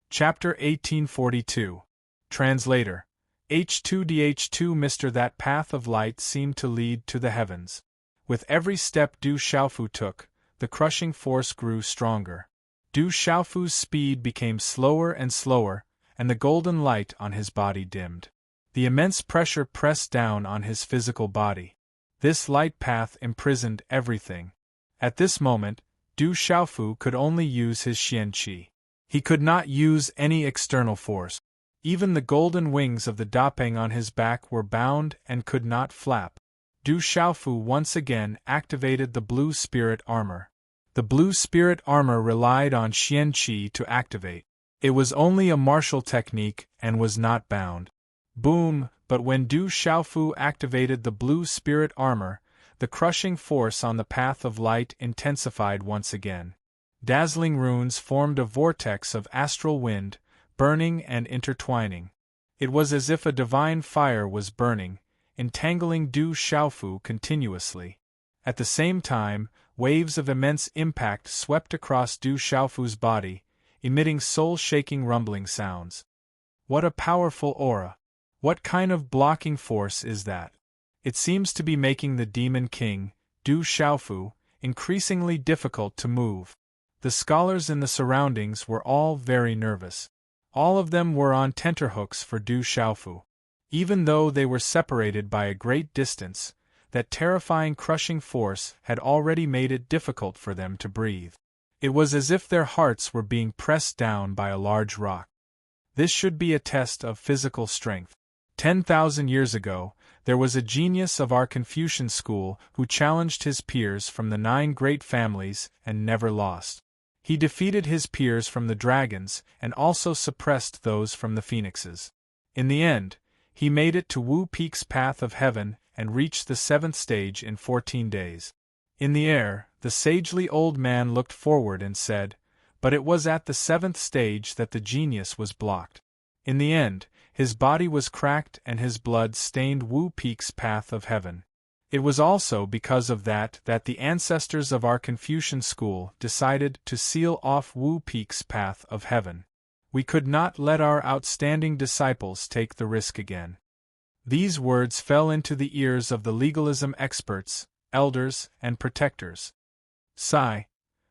Chapter 1842. Translator. H2DH2 Mr. That path of light seemed to lead to the heavens. With every step Du Xiaofu took, the crushing force grew stronger. Du Xiaofu's speed became slower and slower, and the golden light on his body dimmed. The immense pressure pressed down on his physical body. This light path imprisoned everything. At this moment, Du Xiaofu could only use his Xian Qi. He could not use any external force. Even the golden wings of the Dapeng on his back were bound and could not flap. Du Xiaofu once again activated the blue spirit armor. The blue spirit armor relied on Xian Qi to activate. It was only a martial technique and was not bound. Boom! But when Du Xiaofu activated the blue spirit armor, the crushing force on the path of light intensified once again. Dazzling runes formed a vortex of astral wind, burning and intertwining. It was as if a divine fire was burning, entangling Du Xiaofu continuously. At the same time, waves of immense impact swept across Du Xiaofu's body, emitting soul-shaking rumbling sounds. What a powerful aura! What kind of blocking force is that? It seems to be making the Demon King, Du Xiaofu, increasingly difficult to move. The scholars in the surroundings were all very nervous. All of them were on tenterhooks for Du Xiaofu. Even though they were separated by a great distance, that terrifying crushing force had already made it difficult for them to breathe. It was as if their hearts were being pressed down by a large rock. This should be a test of physical strength. 10,000 years ago, there was a genius of our Confucian school who challenged his peers from the 9 great families and never lost. He defeated his peers from the dragons and also suppressed those from the phoenixes. In the end, he made it to Wu Peak's path of heaven and reached the 7th stage in 14 days. In the air, the sagely old man looked forward and said, but it was at the 7th stage that the genius was blocked. In the end, his body was cracked and his blood stained Wu Peak's path of heaven. It was also because of that the ancestors of our Confucian school decided to seal off Wu Peak's path of heaven. We could not let our outstanding disciples take the risk again. These words fell into the ears of the legalism experts, elders, and protectors. Sigh.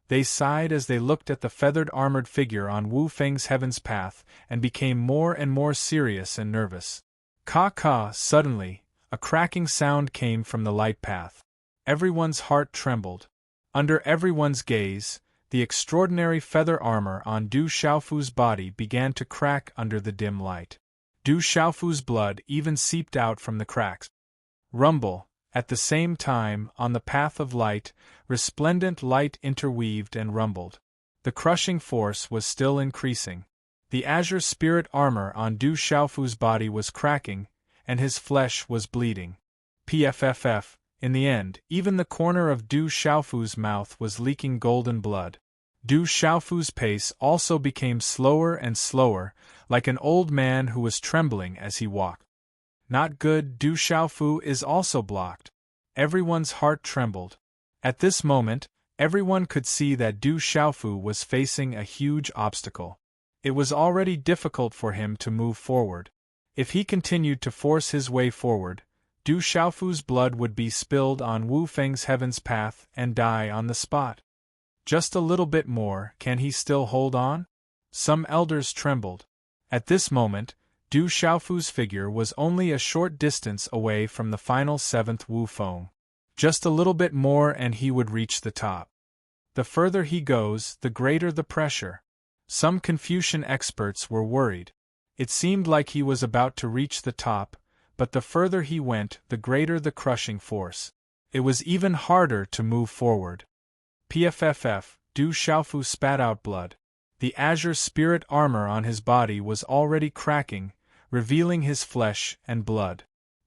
They sighed as they looked at the feathered armored figure on Wu Feng's heaven's path and became more and more serious and nervous. Caw-caw! Suddenly, a cracking sound came from the light path. Everyone's heart trembled. Under everyone's gaze, the extraordinary feather armor on Du Xiaofu's body began to crack under the dim light. Du Xiaofu's blood even seeped out from the cracks. Rumble! At the same time, on the path of light, resplendent light interweaved and rumbled. The crushing force was still increasing. The azure spirit armor on Du Xiaofu's body was cracking, and his flesh was bleeding. Pfff. In the end, even the corner of Du Xiaofu's mouth was leaking golden blood. Du Xiaofu's pace also became slower and slower, like an old man who was trembling as he walked. Not good. Du Xiaofu is also blocked. Everyone's heart trembled. At this moment, Everyone could see that Du Xiaofu was facing a huge obstacle. It was already difficult for him to move forward. If he continued to force his way forward, Du Xiaofu's blood would be spilled on Wu Feng's heaven's path and die on the spot. Just a little bit more, can he still hold on? Some elders trembled. At this moment, Du Xiaofu's figure was only a short distance away from the final seventh Wu Feng. Just a little bit more and he would reach the top. The further he goes, the greater the pressure. Some Confucian experts were worried. It seemed like he was about to reach the top, but the further he went, the greater the crushing force. It was even harder to move forward. Pfff, Du Xiaofu spat out blood. The azure spirit armor on his body was already cracking, revealing his flesh and blood.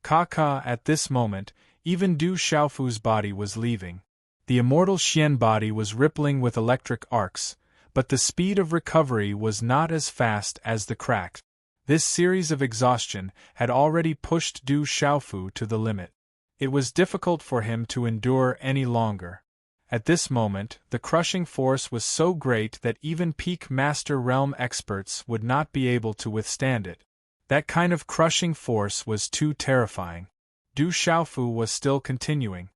At this moment, even Du Xiaofu's body was leaving. The immortal Xian body was rippling with electric arcs, but the speed of recovery was not as fast as the crack. This series of exhaustion had already pushed Du Xiaofu to the limit. It was difficult for him to endure any longer. At this moment, the crushing force was so great that even peak Master Realm experts would not be able to withstand it. That kind of crushing force was too terrifying. Du Xiaofu was still continuing.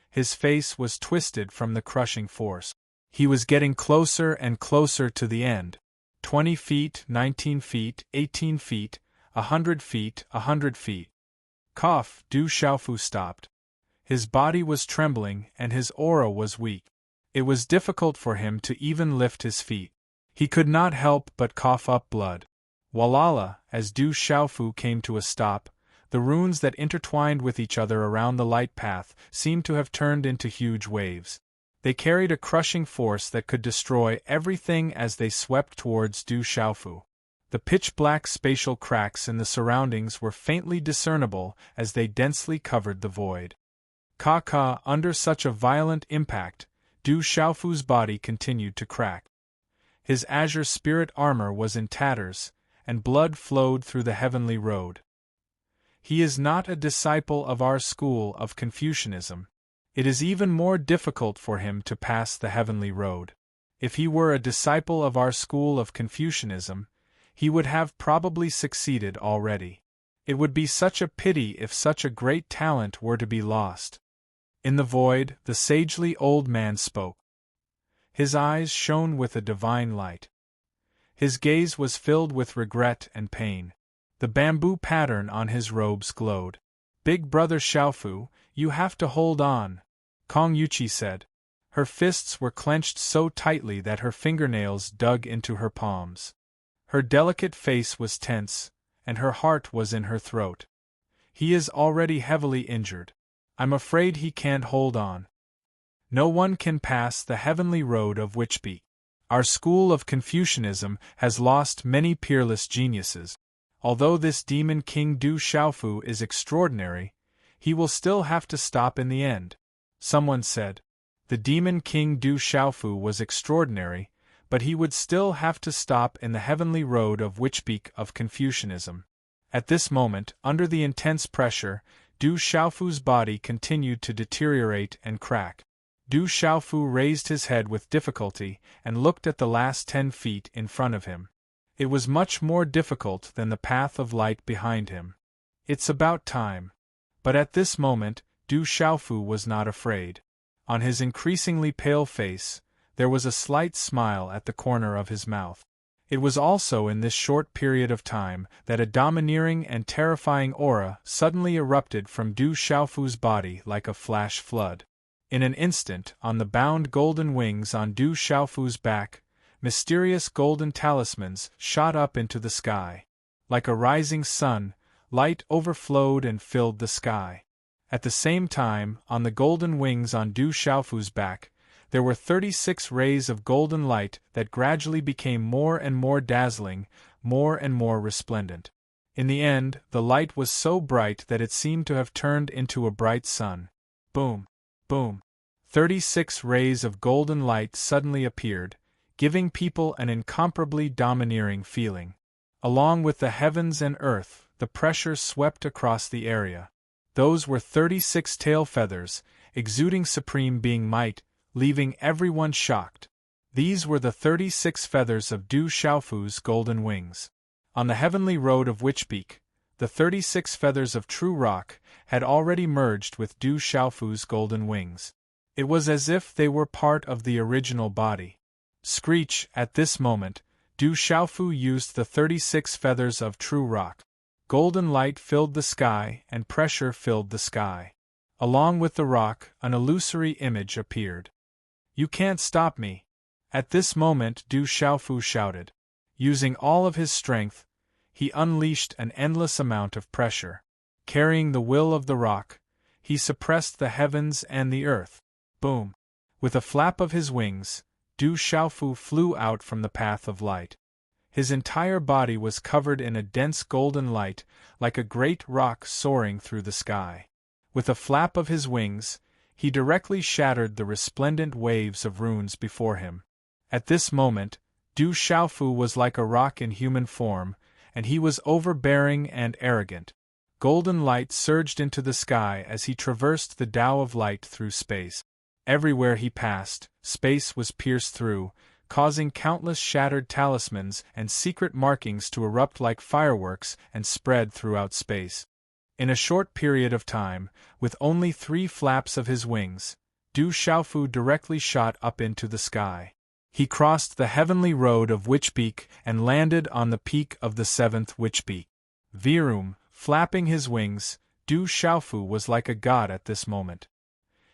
His face was twisted from the crushing force. He was getting closer and closer to the end. 20 feet, 19 feet, 18 feet, 100 feet, 100 feet. Du Xiaofu stopped. His body was trembling and his aura was weak. It was difficult for him to even lift his feet. He could not help but cough up blood. Walala, as Du Xiaofu came to a stop, the runes that intertwined with each other around the light path seemed to have turned into huge waves. They carried a crushing force that could destroy everything as they swept towards Du Xiaofu. The pitch-black spatial cracks in the surroundings were faintly discernible as they densely covered the void. Under such a violent impact, Du Xiaofu's body continued to crack. His azure spirit armor was in tatters, and blood flowed through the heavenly road. He is not a disciple of our school of Confucianism. It is even more difficult for him to pass the heavenly road. If he were a disciple of our school of Confucianism, he would have probably succeeded already. It would be such a pity if such a great talent were to be lost. In the void, the sagely old man spoke. His eyes shone with a divine light. His gaze was filled with regret and pain. The bamboo pattern on his robes glowed. Big brother Xiaofu, you have to hold on, Kong Yuqi said. Her fists were clenched so tightly that her fingernails dug into her palms. Her delicate face was tense, and her heart was in her throat. He is already heavily injured. I'm afraid he can't hold on. No one can pass the heavenly road of Witchbeak. Our school of Confucianism has lost many peerless geniuses. Although this demon king Du Xiaofu is extraordinary, he will still have to stop in the end. Someone said. The demon king Du Xiaofu was extraordinary, but he would still have to stop in the heavenly road of Witchbeak of Confucianism. At this moment, under the intense pressure, Du Xiaofu's body continued to deteriorate and crack. Du Xiaofu raised his head with difficulty and looked at the last 10 feet in front of him. It was much more difficult than the path of light behind him. It's about time. But at this moment, Du Xiaofu was not afraid. On his increasingly pale face, there was a slight smile at the corner of his mouth. It was also in this short period of time that a domineering and terrifying aura suddenly erupted from Du Xiaofu's body like a flash flood. In an instant, on the bound golden wings on Du Xiaofu's back, mysterious golden talismans shot up into the sky. Like a rising sun, light overflowed and filled the sky. At the same time, on the golden wings on Du Xiaofu's back, there were 36 rays of golden light that gradually became more and more dazzling, more and more resplendent. In the end, the light was so bright that it seemed to have turned into a bright sun. Boom! Boom! 36 rays of golden light suddenly appeared, giving people an incomparably domineering feeling. Along with the heavens and earth, the pressure swept across the area. Those were 36 tail feathers, exuding supreme being might, leaving everyone shocked. These were the 36 feathers of Du Xiaofu's golden wings. On the heavenly road of Witchpeak, the 36 feathers of true rock had already merged with Du Xiaofu's golden wings. It was as if they were part of the original body. Screech, at this moment, Du Xiaofu used the 36 feathers of true rock. Golden light filled the sky and pressure filled the sky. Along with the rock, an illusory image appeared. "You can't stop me!" At this moment Du Xiaofu shouted. Using all of his strength, he unleashed an endless amount of pressure. Carrying the will of the rock, he suppressed the heavens and the earth. Boom! With a flap of his wings, Du Xiaofu flew out from the path of light. His entire body was covered in a dense golden light, like a great rock soaring through the sky. With a flap of his wings, he directly shattered the resplendent waves of runes before him. At this moment, Du Xiaofu was like a rock in human form, and he was overbearing and arrogant. Golden light surged into the sky as he traversed the Tao of light through space. Everywhere he passed, space was pierced through, causing countless shattered talismans and secret markings to erupt like fireworks and spread throughout space. In a short period of time, with only 3 flaps of his wings, Du Xiaofu directly shot up into the sky. He crossed the heavenly road of Witchpeak and landed on the peak of the 7th Witchpeak. Virum, flapping his wings, Du Xiaofu was like a god at this moment.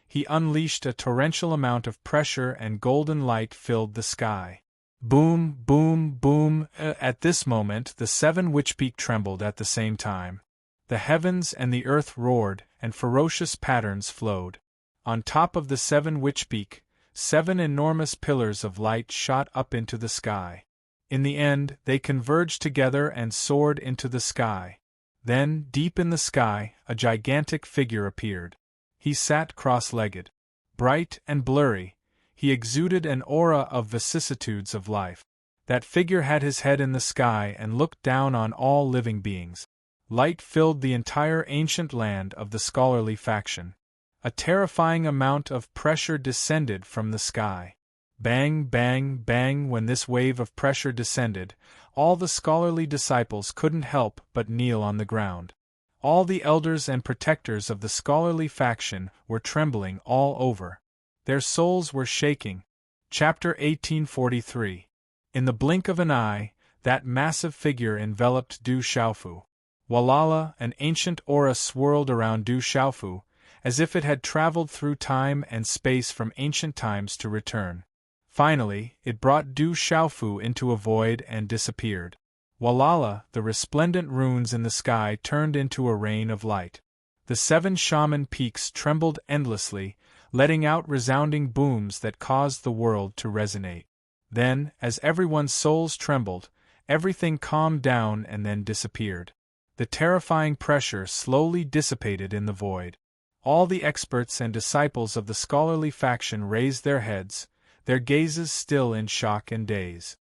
He unleashed a torrential amount of pressure and golden light filled the sky. Boom, boom, boom. At this moment the 7 Witchpeak trembled at the same time. The heavens and the earth roared, and ferocious patterns flowed. On top of the 7 Witchpeak, 7 enormous pillars of light shot up into the sky. In the end, they converged together and soared into the sky. Then, deep in the sky, a gigantic figure appeared. He sat cross-legged. Bright and blurry, he exuded an aura of vicissitudes of life. That figure had his head in the sky and looked down on all living beings. Light filled the entire ancient land of the scholarly faction. A terrifying amount of pressure descended from the sky. Bang, bang, bang. When this wave of pressure descended, all the scholarly disciples couldn't help but kneel on the ground. All the elders and protectors of the scholarly faction were trembling all over. Their souls were shaking. Chapter 1843. In the blink of an eye, that massive figure enveloped Du Xiaofu. Walala, an ancient aura swirled around Du Xiaofu, as if it had traveled through time and space from ancient times to return. Finally, it brought Du Xiaofu into a void and disappeared. Walala, the resplendent runes in the sky turned into a rain of light. The 7 shaman peaks trembled endlessly, letting out resounding booms that caused the world to resonate. Then, as everyone's souls trembled, everything calmed down and then disappeared. The terrifying pressure slowly dissipated in the void. All the experts and disciples of the scholarly faction raised their heads, their gazes still in shock and daze.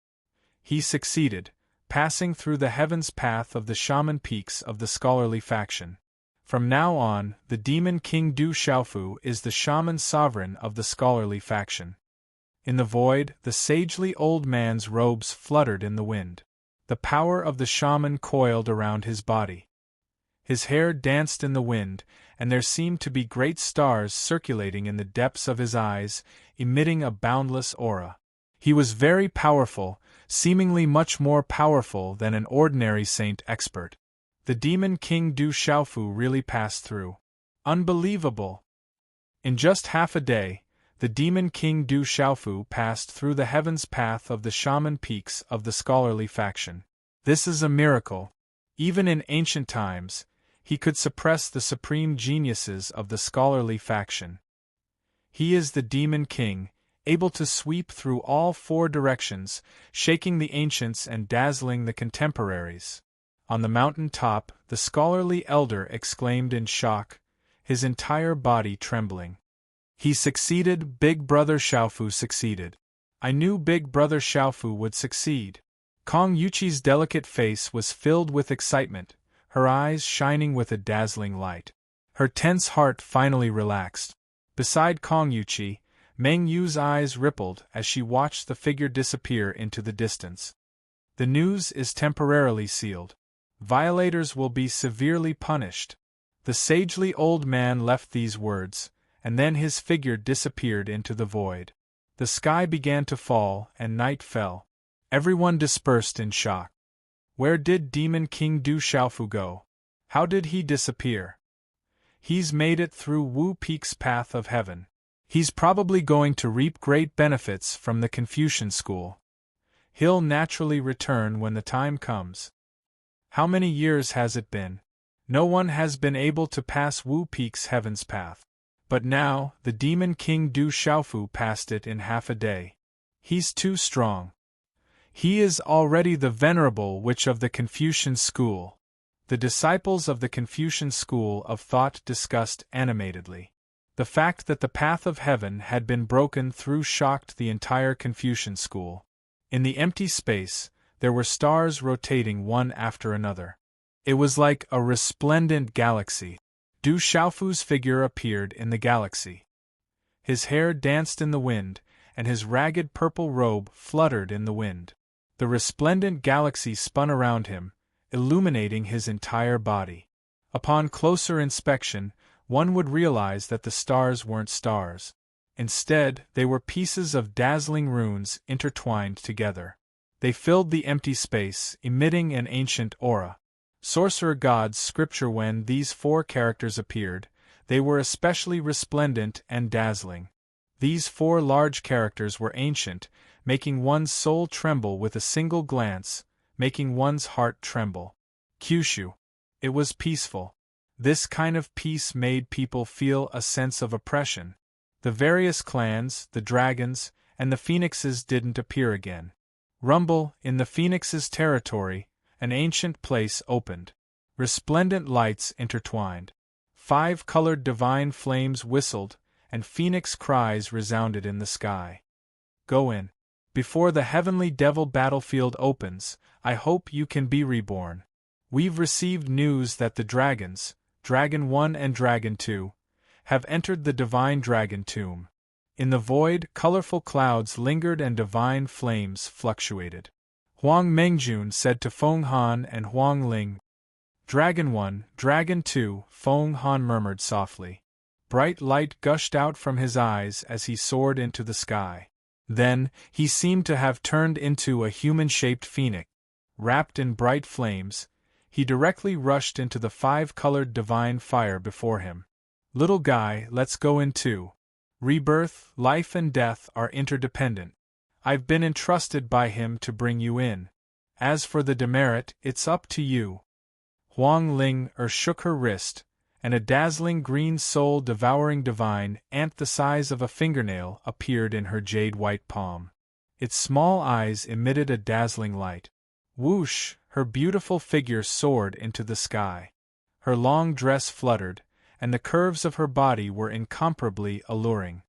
He succeeded, passing through the heavens path of the shaman peaks of the scholarly faction. From now on, the demon king Du Xiaofu is the shaman sovereign of the scholarly faction. In the void, the sagely old man's robes fluttered in the wind. The power of the shaman coiled around his body. His hair danced in the wind, and there seemed to be great stars circulating in the depths of his eyes, emitting a boundless aura. He was very powerful, seemingly much more powerful than an ordinary saint expert. The demon king Du Xiaofu really passed through. Unbelievable! In just half a day, the demon king Du Xiaofu passed through the heavens path of the shaman peaks of the scholarly faction. This is a miracle. Even in ancient times, he could suppress the supreme geniuses of the scholarly faction. He is the demon king, able to sweep through all 4 directions, shaking the ancients and dazzling the contemporaries. On the mountain top, the scholarly elder exclaimed in shock, his entire body trembling. He succeeded, Big Brother Xiaofu succeeded. I knew Big Brother Xiaofu would succeed. Kong Yuqi's delicate face was filled with excitement, her eyes shining with a dazzling light. Her tense heart finally relaxed. Beside Kong Yuqi, Meng Yu's eyes rippled as she watched the figure disappear into the distance. The news is temporarily sealed. Violators will be severely punished. The sagely old man left these words, and then his figure disappeared into the void. The sky began to fall, and night fell. Everyone dispersed in shock. Where did Demon King Du Xiaofu go? How did he disappear? He's made it through Wu Peak's path of heaven. He's probably going to reap great benefits from the Confucian school. He'll naturally return when the time comes. How many years has it been? No one has been able to pass Wu Peak's heaven's path. But now, the Demon King Du Xiaofu passed it in half a day. He's too strong. He is already the venerable witch of the Confucian school. The disciples of the Confucian school of thought discussed animatedly. The fact that the path of heaven had been broken through shocked the entire Confucian school. In the empty space, there were stars rotating one after another. It was like a resplendent galaxy. Du Xiaofu's figure appeared in the galaxy. His hair danced in the wind, and his ragged purple robe fluttered in the wind. The resplendent galaxy spun around him, illuminating his entire body. Upon closer inspection, one would realize that the stars weren't stars. Instead, they were pieces of dazzling runes intertwined together. They filled the empty space, emitting an ancient aura. Sorcerer God's scripture. When these four characters appeared, they were especially resplendent and dazzling. These four large characters were ancient, making one's soul tremble with a single glance, making one's heart tremble. Kyushu. It was peaceful. This kind of peace made people feel a sense of oppression. The various clans, the dragons, and the phoenixes didn't appear again. Rumble, in the phoenixes' territory, an ancient place opened. Resplendent lights intertwined. 5-colored divine flames whistled, and phoenix cries resounded in the sky. Go in. Before the heavenly devil battlefield opens, I hope you can be reborn. We've received news that the dragons, Dragon 1 and Dragon 2, have entered the divine dragon tomb. In the void, colorful clouds lingered and divine flames fluctuated. Huang Mengjun said to Feng Han and Huang Ling. Dragon 1, Dragon 2, Feng Han murmured softly. Bright light gushed out from his eyes as he soared into the sky. Then, he seemed to have turned into a human-shaped phoenix. Wrapped in bright flames, he directly rushed into the 5-colored divine fire before him. Little guy, let's go in too. Rebirth, life and death are interdependent. I've been entrusted by him to bring you in. As for the demerit, it's up to you. Huang Ling shook her wrist, and a dazzling green soul-devouring divine ant the size of a fingernail appeared in her jade-white palm. Its small eyes emitted a dazzling light. Whoosh, her beautiful figure soared into the sky. Her long dress fluttered, and the curves of her body were incomparably alluring.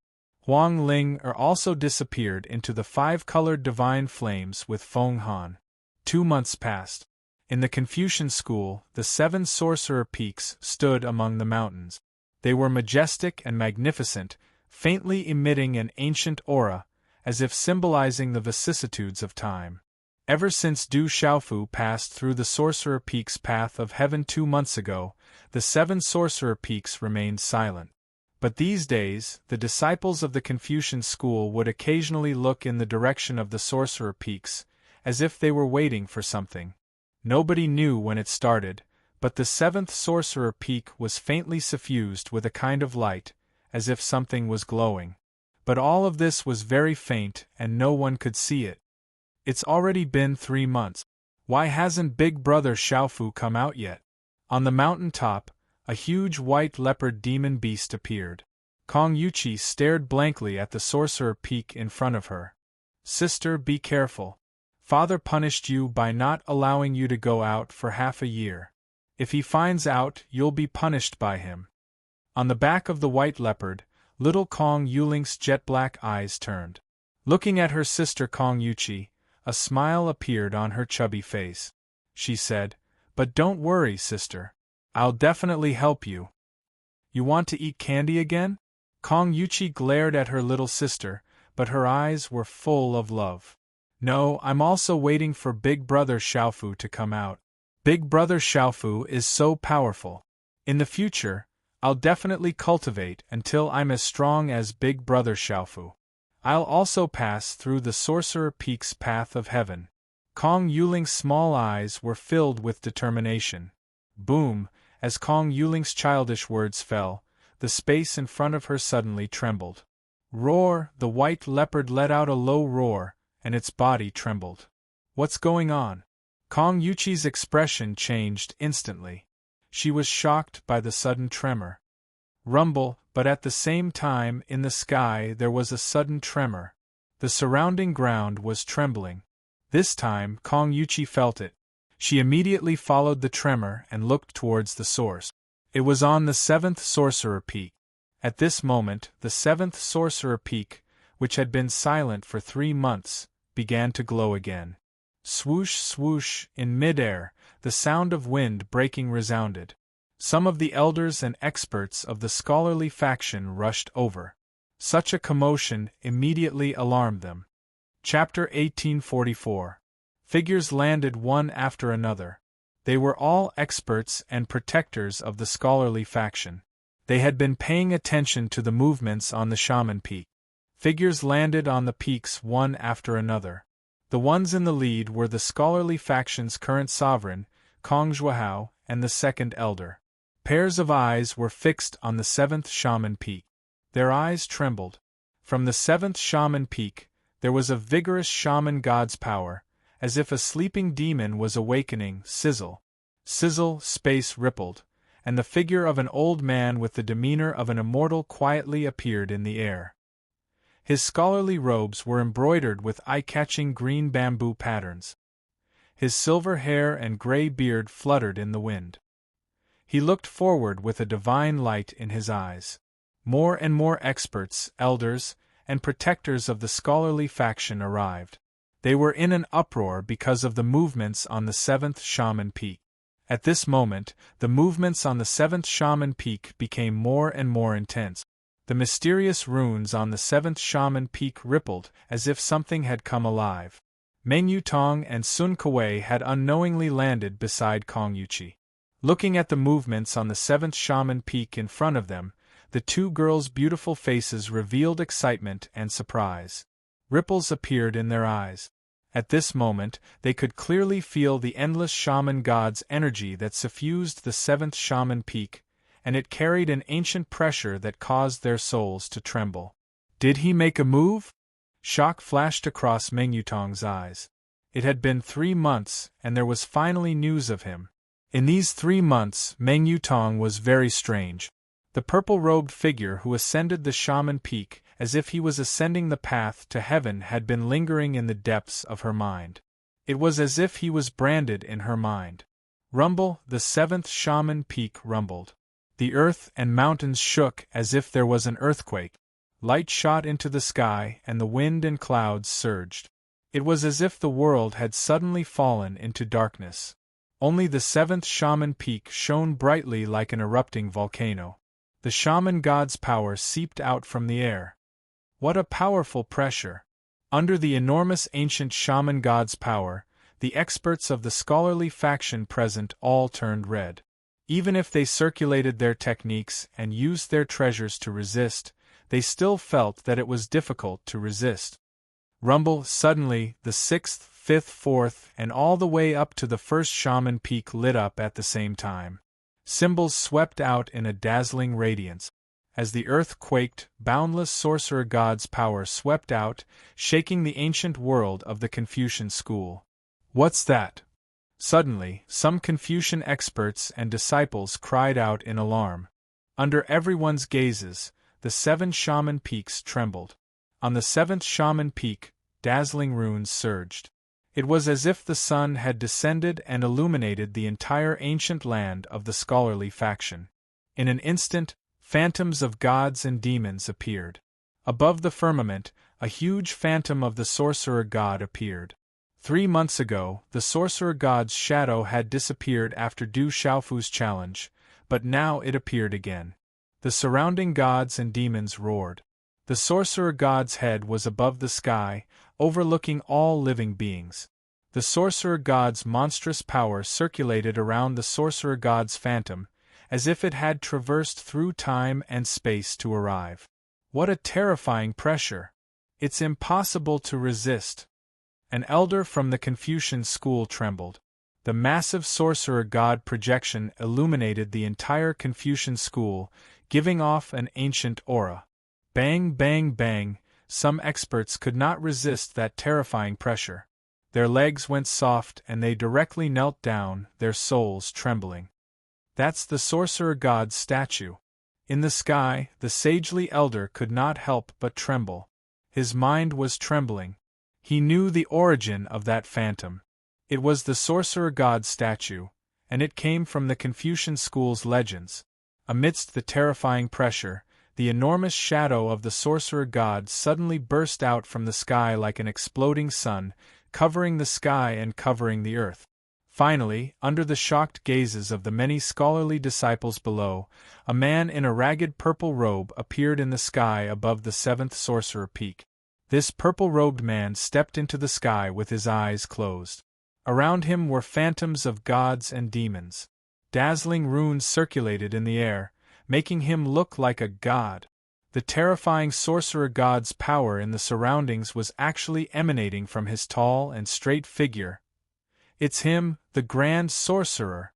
Huang Ling also disappeared into the 5-colored divine flames with Feng Han. 2 months passed. In the Confucian school, the 7 sorcerer peaks stood among the mountains. They were majestic and magnificent, faintly emitting an ancient aura, as if symbolizing the vicissitudes of time. Ever since Du Xiaofu passed through the Sorcerer Peak's path of heaven 2 months ago, the 7 Sorcerer Peaks remained silent. But these days, the disciples of the Confucian school would occasionally look in the direction of the Sorcerer Peaks, as if they were waiting for something. Nobody knew when it started, but the 7th Sorcerer Peak was faintly suffused with a kind of light, as if something was glowing. But all of this was very faint and no one could see it. It's already been 3 months. Why hasn't Big Brother Xiaofu come out yet? On the mountain top, a huge white leopard demon beast appeared. Kong Yuqi stared blankly at the Sorcerer Peak in front of her. Sister, be careful. Father punished you by not allowing you to go out for half a year. If he finds out, you'll be punished by him. On the back of the white leopard, little Kong Yulink's jet-black eyes turned. Looking at her sister Kong Yuqi, a smile appeared on her chubby face. She said, "But don't worry, sister. I'll definitely help you. You want to eat candy again?" Kong Yuchi glared at her little sister, but her eyes were full of love. No, I'm also waiting for Big Brother Xiaofu to come out. Big Brother Xiaofu is so powerful. In the future, I'll definitely cultivate until I'm as strong as Big Brother Xiaofu. I'll also pass through the Sorcerer Peak's path of heaven. Kong Yuling's small eyes were filled with determination. Boom, as Kong Yuling's childish words fell, the space in front of her suddenly trembled. Roar! The white leopard let out a low roar, and its body trembled. What's going on? Kong Yuchi's expression changed instantly. She was shocked by the sudden tremor. Rumble, but at the same time in the sky there was a sudden tremor. The surrounding ground was trembling. This time Kong Yuchi felt it. She immediately followed the tremor and looked towards the source. It was on the 7th Sorcerer Peak. At this moment, the 7th Sorcerer Peak, which had been silent for 3 months, began to glow again. Swoosh, swoosh, in midair, the sound of wind breaking resounded. Some of the elders and experts of the scholarly faction rushed over. Such a commotion immediately alarmed them. Chapter 1844. Figures landed one after another. They were all experts and protectors of the scholarly faction. They had been paying attention to the movements on the Shaman Peak. Figures landed on the peaks one after another. The ones in the lead were the scholarly faction's current sovereign, Kong Zhuahao, and the second elder. Pairs of eyes were fixed on the 7th Shaman Peak. Their eyes trembled. From the 7th Shaman Peak, there was a vigorous shaman god's power, as if a sleeping demon was awakening. Sizzle. Sizzle, space rippled, and the figure of an old man with the demeanor of an immortal quietly appeared in the air. His scholarly robes were embroidered with eye-catching green bamboo patterns. His silver hair and gray beard fluttered in the wind. He looked forward with a divine light in his eyes. More and more experts, elders, and protectors of the scholarly faction arrived. They were in an uproar because of the movements on the 7th Shaman Peak. At this moment, the movements on the 7th Shaman Peak became more and more intense. The mysterious runes on the 7th Shaman Peak rippled as if something had come alive. Meng Yutong and Sun Kuei had unknowingly landed beside Kong Yuchi. Looking at the movements on the 7th Shaman Peak in front of them, the two girls' beautiful faces revealed excitement and surprise. Ripples appeared in their eyes. At this moment, they could clearly feel the endless shaman god's energy that suffused the 7th Shaman Peak, and it carried an ancient pressure that caused their souls to tremble. Did he make a move? Shock flashed across Meng Yutong's eyes. It had been 3 months, and there was finally news of him. In these 3 months, Meng Yutong was very strange. The purple-robed figure who ascended the Shaman Peak, as if he was ascending the path to heaven, had been lingering in the depths of her mind. It was as if he was branded in her mind. Rumble, the 7th Shaman Peak rumbled. The earth and mountains shook as if there was an earthquake. Light shot into the sky and the wind and clouds surged. It was as if the world had suddenly fallen into darkness. Only the 7th Shaman Peak shone brightly like an erupting volcano. The shaman god's power seeped out from the air. What a powerful pressure! Under the enormous ancient shaman god's power, the experts of the scholarly faction present all turned red. Even if they circulated their techniques and used their treasures to resist, they still felt that it was difficult to resist. Rumble, suddenly, the 6th, 5th, 4th, and all the way up to the 1st Shaman Peak lit up at the same time. Symbols swept out in a dazzling radiance. As the earth quaked, boundless sorcerer god's power swept out, shaking the ancient world of the Confucian school. What's that? Suddenly, some Confucian experts and disciples cried out in alarm. Under everyone's gazes, the 7 Shaman Peaks trembled. On the 7th Shaman Peak, dazzling runes surged. It was as if the sun had descended and illuminated the entire ancient land of the scholarly faction. In an instant, phantoms of gods and demons appeared. Above the firmament, a huge phantom of the sorcerer god appeared. 3 months ago, the sorcerer god's shadow had disappeared after Du Xiaofu's challenge, but now it appeared again. The surrounding gods and demons roared. The sorcerer god's head was above the sky, overlooking all living beings. The sorcerer god's monstrous power circulated around the sorcerer god's phantom, as if it had traversed through time and space to arrive. What a terrifying pressure! It's impossible to resist. An elder from the Confucian school trembled. The massive sorcerer god projection illuminated the entire Confucian school, giving off an ancient aura. Bang, bang, bang, some experts could not resist that terrifying pressure. Their legs went soft and they directly knelt down, their souls trembling. That's the sorcerer god's statue. In the sky, the sagely elder could not help but tremble. His mind was trembling. He knew the origin of that phantom. It was the sorcerer god's statue, and it came from the Confucian school's legends. Amidst the terrifying pressure, the enormous shadow of the sorcerer god suddenly burst out from the sky like an exploding sun, covering the sky and covering the earth. Finally, under the shocked gazes of the many scholarly disciples below, a man in a ragged purple robe appeared in the sky above the seventh sorcerer peak. This purple-robed man stepped into the sky with his eyes closed. Around him were phantoms of gods and demons. Dazzling runes circulated in the air, making him look like a god. The terrifying sorcerer god's power in the surroundings was actually emanating from his tall and straight figure. "It's him, the Grand Sorcerer!"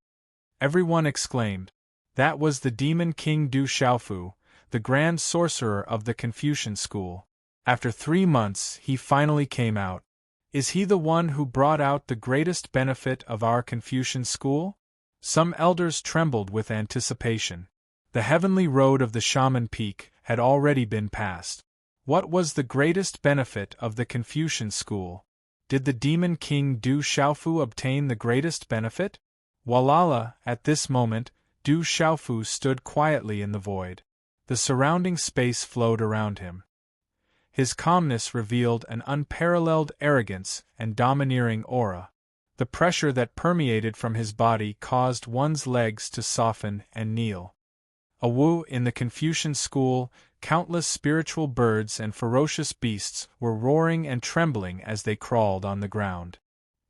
everyone exclaimed. That was the demon king Du Xiaofu, the Grand Sorcerer of the Confucian school. After 3 months, he finally came out. Is he the one who brought out the greatest benefit of our Confucian school? Some elders trembled with anticipation. The heavenly road of the Shaman Peak had already been passed. What was the greatest benefit of the Confucian school? Did the demon king Du Xiaofu obtain the greatest benefit? Walala, at this moment, Du Xiaofu stood quietly in the void. The surrounding space flowed around him. His calmness revealed an unparalleled arrogance and domineering aura. The pressure that permeated from his body caused one's legs to soften and kneel. In the Confucian school, countless spiritual birds and ferocious beasts were roaring and trembling as they crawled on the ground.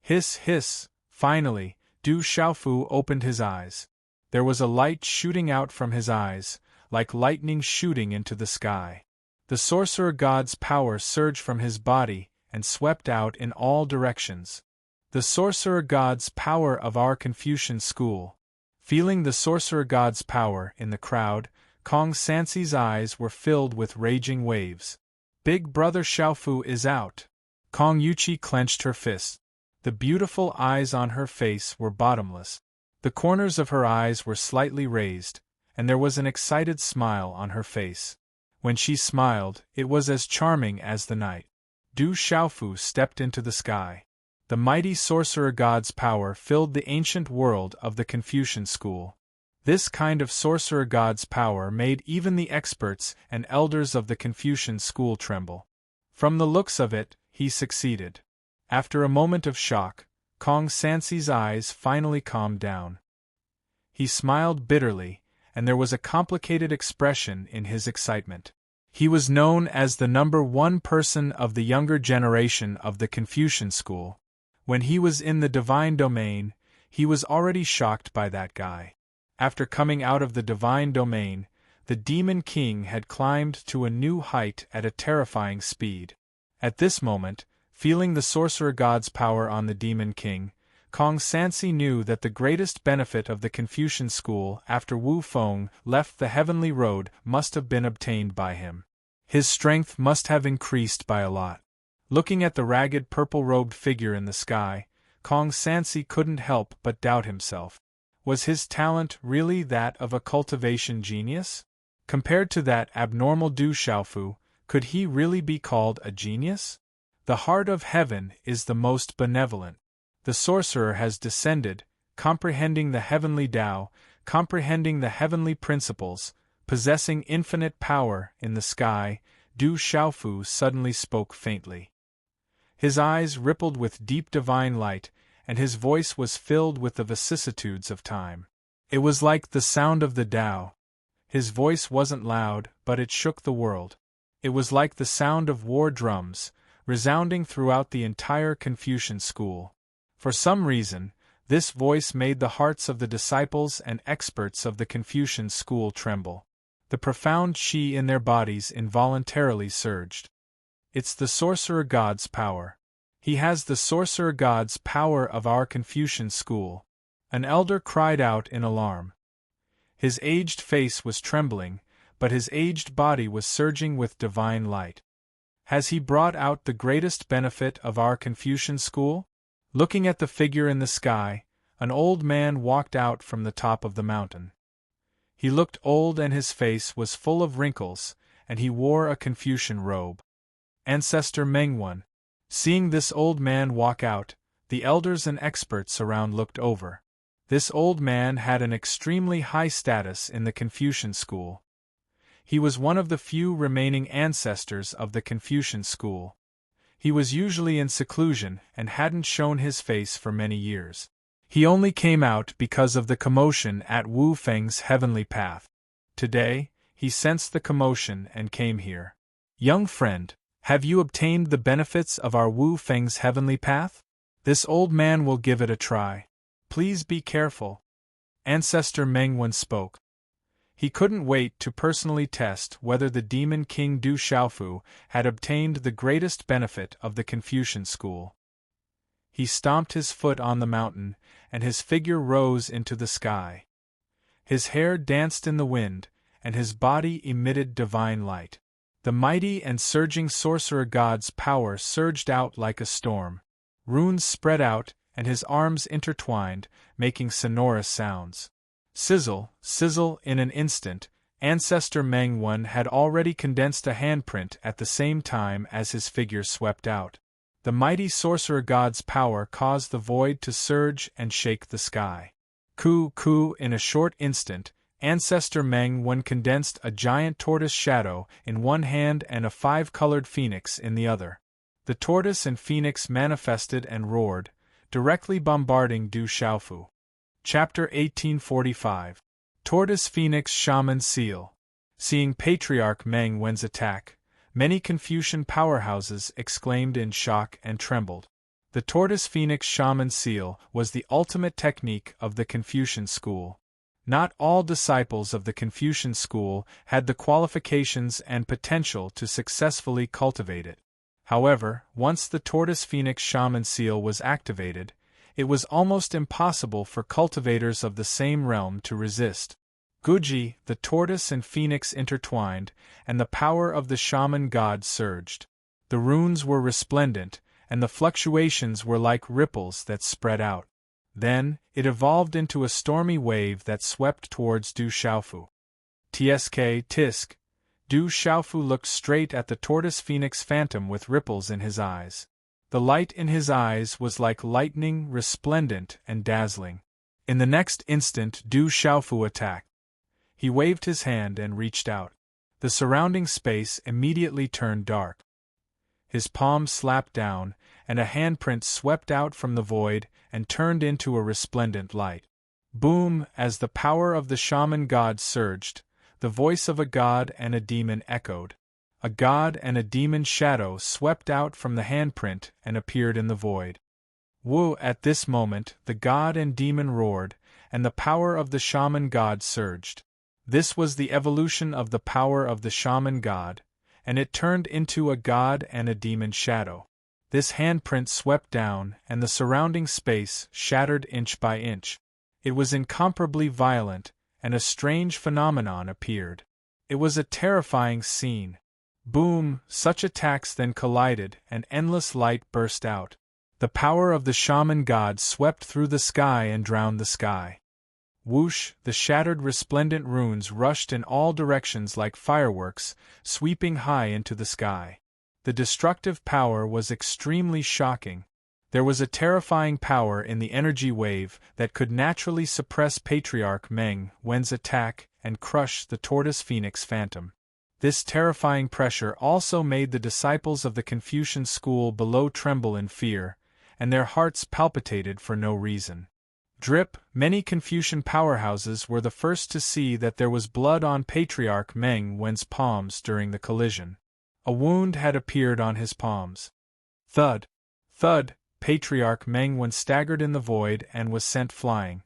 Hiss, hiss! Finally, Du Xiaofu opened his eyes. There was a light shooting out from his eyes, like lightning shooting into the sky. The sorcerer god's power surged from his body and swept out in all directions. The sorcerer god's power of our Confucian school. Feeling the sorcerer god's power in the crowd, Kong Sansi's eyes were filled with raging waves. Big Brother Xiaofu is out. Kong Yuqi clenched her fist. The beautiful eyes on her face were bottomless. The corners of her eyes were slightly raised, and there was an excited smile on her face. When she smiled, it was as charming as the night. Du Xiaofu stepped into the sky. The mighty sorcerer god's power filled the ancient world of the Confucian school. This kind of sorcerer god's power made even the experts and elders of the Confucian school tremble. From the looks of it, he succeeded. After a moment of shock, Kong Sansi's eyes finally calmed down. He smiled bitterly, and there was a complicated expression in his excitement. He was known as the #1 person of the younger generation of the Confucian school. When he was in the divine domain, he was already shocked by that guy. After coming out of the divine domain, the demon king had climbed to a new height at a terrifying speed. At this moment, feeling the sorcerer god's power on the demon king, Kong Sansi knew that the greatest benefit of the Confucian school after Wu Feng left the heavenly road must have been obtained by him. His strength must have increased by a lot. Looking at the ragged purple-robed figure in the sky, Kong Sansi couldn't help but doubt himself. Was his talent really that of a cultivation genius? Compared to that abnormal Du Xiaofu, could he really be called a genius? The heart of heaven is the most benevolent. The sorcerer has descended, comprehending the heavenly Tao, comprehending the heavenly principles, possessing infinite power in the sky. Du Xiaofu suddenly spoke faintly. His eyes rippled with deep divine light, and his voice was filled with the vicissitudes of time. It was like the sound of the Tao. His voice wasn't loud, but it shook the world. It was like the sound of war drums, resounding throughout the entire Confucian school. For some reason, this voice made the hearts of the disciples and experts of the Confucian school tremble. The profound qi in their bodies involuntarily surged. It's the sorcerer god's power. He has the sorcerer god's power of our Confucian school. An elder cried out in alarm. His aged face was trembling, but his aged body was surging with divine light. Has he brought out the greatest benefit of our Confucian school? Looking at the figure in the sky, an old man walked out from the top of the mountain. He looked old and his face was full of wrinkles, and he wore a Confucian robe. Ancestor Mengwen. Seeing this old man walk out, the elders and experts around looked over. This old man had an extremely high status in the Confucian school. He was one of the few remaining ancestors of the Confucian school. He was usually in seclusion and hadn't shown his face for many years. He only came out because of the commotion at Wu Feng's heavenly path. Today, he sensed the commotion and came here. Young friend, have you obtained the benefits of our Wu Feng's heavenly path? This old man will give it a try. Please be careful. Ancestor Mengwen spoke. He couldn't wait to personally test whether the demon king Du Xiaofu had obtained the greatest benefit of the Confucian school. He stomped his foot on the mountain, and his figure rose into the sky. His hair danced in the wind, and his body emitted divine light. The mighty and surging sorcerer god's power surged out like a storm. Runes spread out, and his arms intertwined, making sonorous sounds. Sizzle, sizzle in an instant, Ancestor Mengwen had already condensed a handprint at the same time as his figure swept out. The mighty sorcerer god's power caused the void to surge and shake the sky. Ku in a short instant, Ancestor Mengwen condensed a giant tortoise shadow in one hand and a 5-colored phoenix in the other. The tortoise and phoenix manifested and roared, directly bombarding Du Xiaofu. Chapter 1845. Tortoise Phoenix Shaman Seal. Seeing Patriarch Mengwen's attack, many Confucian powerhouses exclaimed in shock and trembled. The Tortoise Phoenix Shaman Seal was the ultimate technique of the Confucian school. Not all disciples of the Confucian school had the qualifications and potential to successfully cultivate it. However, once the Tortoise Phoenix Shaman Seal was activated, it was almost impossible for cultivators of the same realm to resist. Guji, the tortoise and phoenix intertwined, and the power of the shaman god surged. The runes were resplendent, and the fluctuations were like ripples that spread out. Then, it evolved into a stormy wave that swept towards Du Xiaofu. Tisk. Du Xiaofu looked straight at the tortoise phoenix phantom with ripples in his eyes. The light in his eyes was like lightning, resplendent and dazzling. In the next instant Du Xiaofu attacked. He waved his hand and reached out. The surrounding space immediately turned dark. His palm slapped down, and a handprint swept out from the void and turned into a resplendent light. Boom! As the power of the shaman god surged, the voice of a god and a demon echoed. A god and a demon shadow swept out from the handprint and appeared in the void. Wu! At this moment, the god and demon roared, and the power of the shaman god surged. This was the evolution of the power of the shaman god, and it turned into a god and a demon shadow. This handprint swept down, and the surrounding space shattered inch by inch. It was incomparably violent, and a strange phenomenon appeared. It was a terrifying scene. Boom! Such attacks then collided, and endless light burst out. The power of the shaman god swept through the sky and drowned the sky. Whoosh! The shattered resplendent runes rushed in all directions like fireworks, sweeping high into the sky. The destructive power was extremely shocking. There was a terrifying power in the energy wave that could naturally suppress Patriarch Mengwen's attack and crush the Tortoise Phoenix Phantom. This terrifying pressure also made the disciples of the Confucian school below tremble in fear, and their hearts palpitated for no reason. Drip, many Confucian powerhouses were the first to see that there was blood on Patriarch Meng Wan's palms during the collision. A wound had appeared on his palms. Thud! Thud! Patriarch Meng Wan staggered in the void and was sent flying.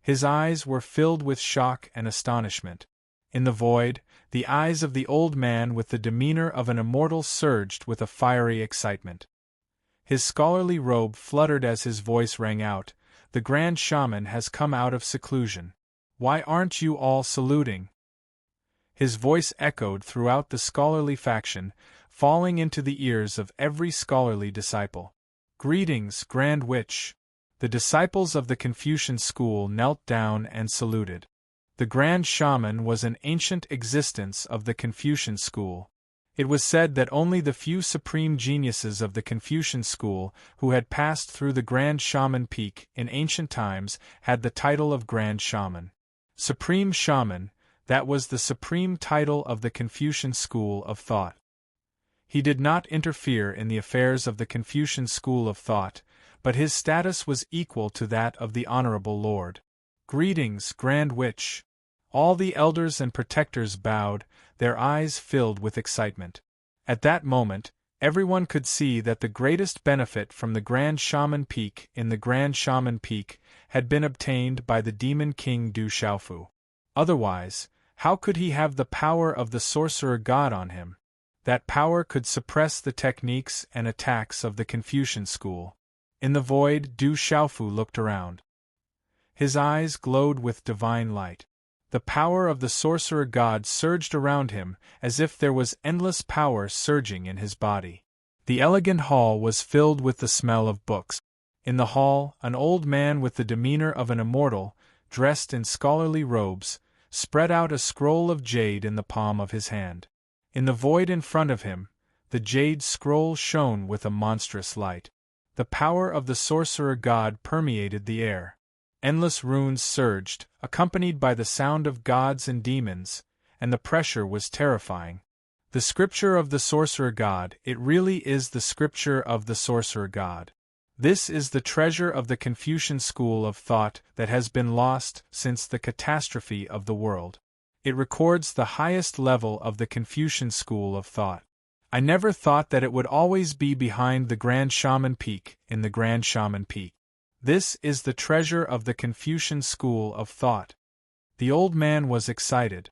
His eyes were filled with shock and astonishment. In the void, the eyes of the old man with the demeanor of an immortal surged with a fiery excitement. His scholarly robe fluttered as his voice rang out, "The Grand Shaman has come out of seclusion. Why aren't you all saluting?" His voice echoed throughout the scholarly faction, falling into the ears of every scholarly disciple. "Greetings, Grand Witch." The disciples of the Confucian school knelt down and saluted. The Grand Shaman was an ancient existence of the Confucian school. It was said that only the few supreme geniuses of the Confucian school who had passed through the Grand Shaman Peak in ancient times had the title of Grand Shaman. Supreme Shaman, that was the supreme title of the Confucian school of thought. He did not interfere in the affairs of the Confucian school of thought, but his status was equal to that of the Honorable Lord. "Greetings, Grand Witch." All the elders and protectors bowed, their eyes filled with excitement. At that moment, everyone could see that the greatest benefit from the Grand Shaman Peak in the Grand Shaman Peak had been obtained by the Demon King Du Xiaofu. Otherwise, how could he have the power of the Sorcerer God on him? That power could suppress the techniques and attacks of the Confucian school. In the void, Du Xiaofu looked around. His eyes glowed with divine light. The power of the Sorcerer God surged around him as if there was endless power surging in his body. The elegant hall was filled with the smell of books. In the hall, an old man with the demeanor of an immortal, dressed in scholarly robes, spread out a scroll of jade in the palm of his hand. In the void in front of him, the jade scroll shone with a monstrous light. The power of the Sorcerer God permeated the air. Endless runes surged, accompanied by the sound of gods and demons, and the pressure was terrifying. The scripture of the Sorcerer God, it really is the scripture of the Sorcerer God. This is the treasure of the Confucian school of thought that has been lost since the catastrophe of the world. It records the highest level of the Confucian school of thought. I never thought that it would always be behind the Grand Shaman Peak in the Grand Shaman Peak. This is the treasure of the Confucian school of thought. The old man was excited.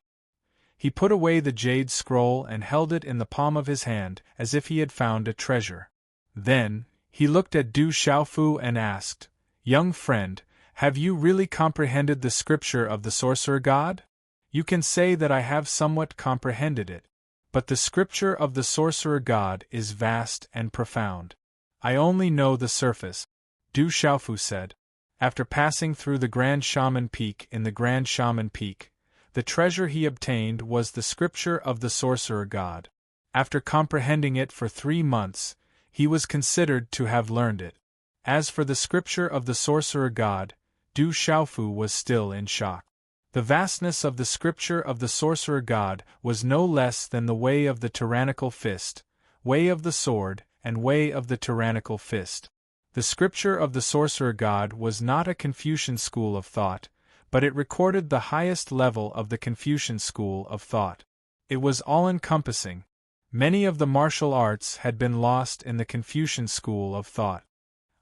He put away the jade scroll and held it in the palm of his hand as if he had found a treasure. Then, he looked at Du Xiaofu and asked, "Young friend, have you really comprehended the scripture of the Sorcerer God?" "You can say that I have somewhat comprehended it. But the scripture of the Sorcerer God is vast and profound. I only know the surface," Du Xiaofu said. After passing through the Grand Shaman Peak in the Grand Shaman Peak, the treasure he obtained was the scripture of the Sorcerer God. After comprehending it for 3 months, he was considered to have learned it. As for the scripture of the Sorcerer God, Du Xiaofu was still in shock. The vastness of the scripture of the Sorcerer God was no less than the way of the tyrannical fist, way of the sword, and way of the tyrannical fist. The scripture of the Sorcerer God was not a Confucian school of thought, but it recorded the highest level of the Confucian school of thought. It was all-encompassing. Many of the martial arts had been lost in the Confucian school of thought.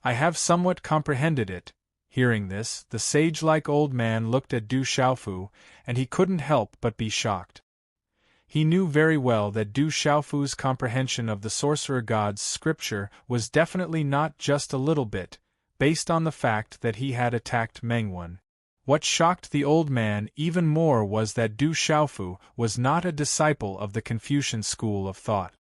I have somewhat comprehended it. Hearing this, the sage-like old man looked at Du Xiaofu, and he couldn't help but be shocked. He knew very well that Du Xiaofu's comprehension of the Sorcerer God's scripture was definitely not just a little bit, based on the fact that he had attacked Meng Wan. What shocked the old man even more was that Du Xiaofu was not a disciple of the Confucian school of thought.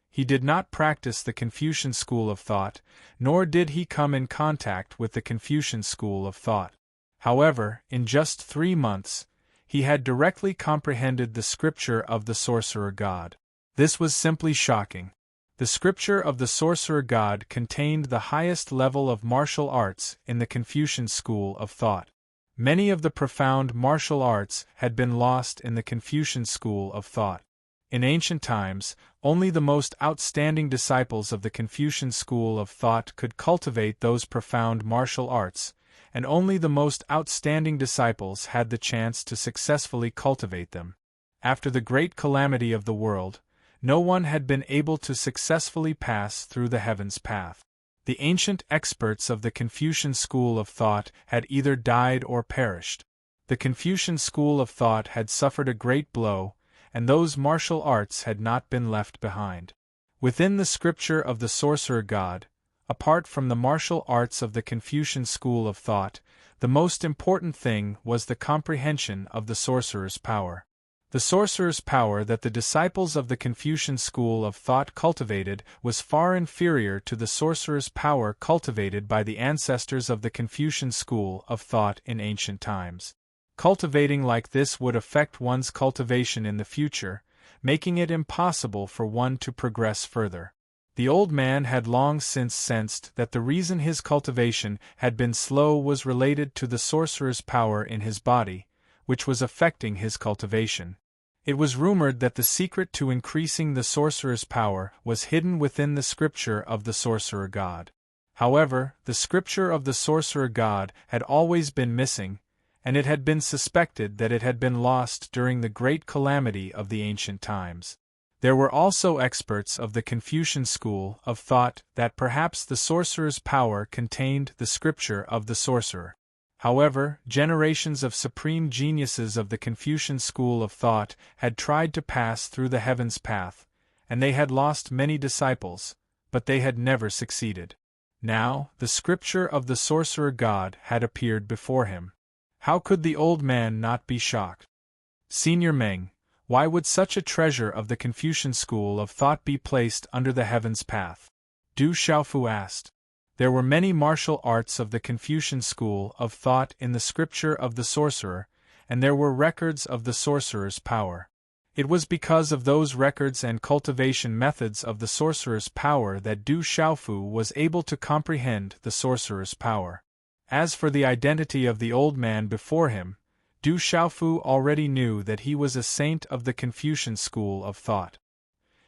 He did not practice the Confucian school of thought, nor did he come in contact with the Confucian school of thought. However, in just 3 months, he had directly comprehended the scripture of the Sorcerer God. This was simply shocking. The scripture of the Sorcerer God contained the highest level of martial arts in the Confucian school of thought. Many of the profound martial arts had been lost in the Confucian school of thought. In ancient times, only the most outstanding disciples of the Confucian school of thought could cultivate those profound martial arts, and only the most outstanding disciples had the chance to successfully cultivate them. After the great calamity of the world, no one had been able to successfully pass through the heaven's path. The ancient experts of the Confucian school of thought had either died or perished. The Confucian school of thought had suffered a great blow, and those martial arts had not been left behind. Within the scripture of the sorcerer god, apart from the martial arts of the Confucian school of thought, the most important thing was the comprehension of the sorcerer's power. The sorcerer's power that the disciples of the Confucian school of thought cultivated was far inferior to the sorcerer's power cultivated by the ancestors of the Confucian school of thought in ancient times. Cultivating like this would affect one's cultivation in the future, making it impossible for one to progress further. The old man had long since sensed that the reason his cultivation had been slow was related to the sorcerer's power in his body, which was affecting his cultivation. It was rumored that the secret to increasing the sorcerer's power was hidden within the scripture of the sorcerer god. However, the scripture of the sorcerer god had always been missing, and it had been suspected that it had been lost during the great calamity of the ancient times. There were also experts of the Confucian school of thought that perhaps the sorcerer's power contained the scripture of the sorcerer. However, generations of supreme geniuses of the Confucian school of thought had tried to pass through the heaven's path, and they had lost many disciples, but they had never succeeded. Now, the scripture of the sorcerer god had appeared before him. How could the old man not be shocked? Senior Meng, why would such a treasure of the Confucian school of thought be placed under the heaven's path? Du Xiaofu asked. There were many martial arts of the Confucian school of thought in the scripture of the sorcerer, and there were records of the sorcerer's power. It was because of those records and cultivation methods of the sorcerer's power that Du Xiaofu was able to comprehend the sorcerer's power. As for the identity of the old man before him, Du Xiaofu already knew that he was a saint of the Confucian school of thought.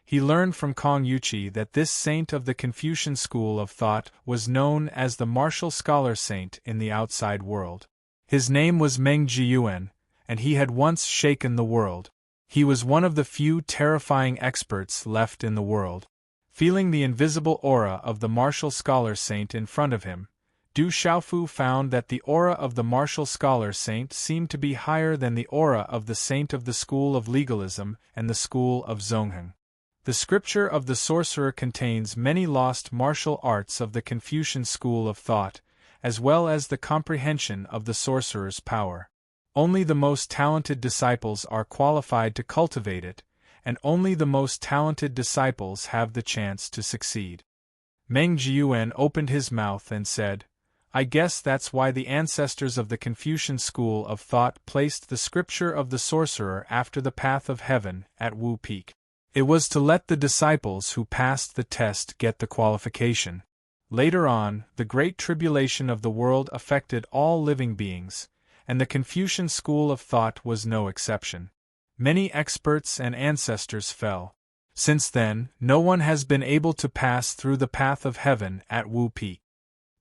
He learned from Kong Yuqi that this saint of the Confucian school of thought was known as the martial scholar saint in the outside world. His name was Meng Jiyuan, and he had once shaken the world. He was one of the few terrifying experts left in the world. Feeling the invisible aura of the martial scholar saint in front of him, Du Xiaofu found that the aura of the martial scholar saint seemed to be higher than the aura of the saint of the school of legalism and the school of Zhongheng. The scripture of the sorcerer contains many lost martial arts of the Confucian school of thought, as well as the comprehension of the sorcerer's power. Only the most talented disciples are qualified to cultivate it, and only the most talented disciples have the chance to succeed. Meng Jiyuan opened his mouth and said, I guess that's why the ancestors of the Confucian school of thought placed the scripture of the sorcerer after the path of heaven at Wu Peak. It was to let the disciples who passed the test get the qualification. Later on, the great tribulation of the world affected all living beings, and the Confucian school of thought was no exception. Many experts and ancestors fell. Since then, no one has been able to pass through the path of heaven at Wu Peak.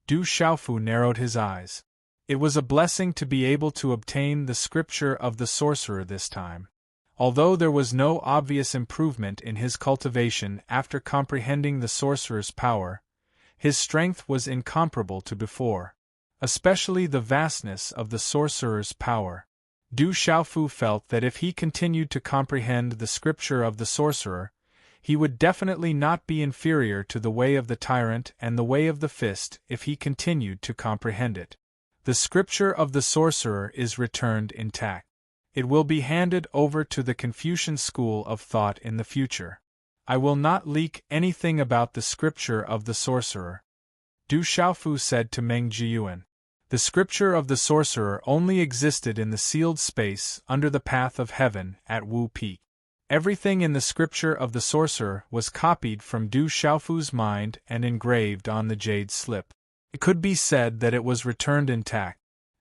Du Xiaofu narrowed his eyes. It was a blessing to be able to obtain the scripture of the sorcerer this time. Although there was no obvious improvement in his cultivation after comprehending the sorcerer's power, his strength was incomparable to before, especially the vastness of the sorcerer's power. Du Xiaofu felt that if he continued to comprehend the scripture of the sorcerer, he would definitely not be inferior to the way of the tyrant and the way of the fist if he continued to comprehend it. The scripture of the sorcerer is returned intact. It will be handed over to the Confucian school of thought in the future. I will not leak anything about the scripture of the sorcerer. Du Xiaofu said to Meng Jiyuan. The scripture of the sorcerer only existed in the sealed space under the path of heaven at Wu Peak. Everything in the scripture of the sorcerer was copied from Du Xiaofu's mind and engraved on the jade slip. It could be said that it was returned intact.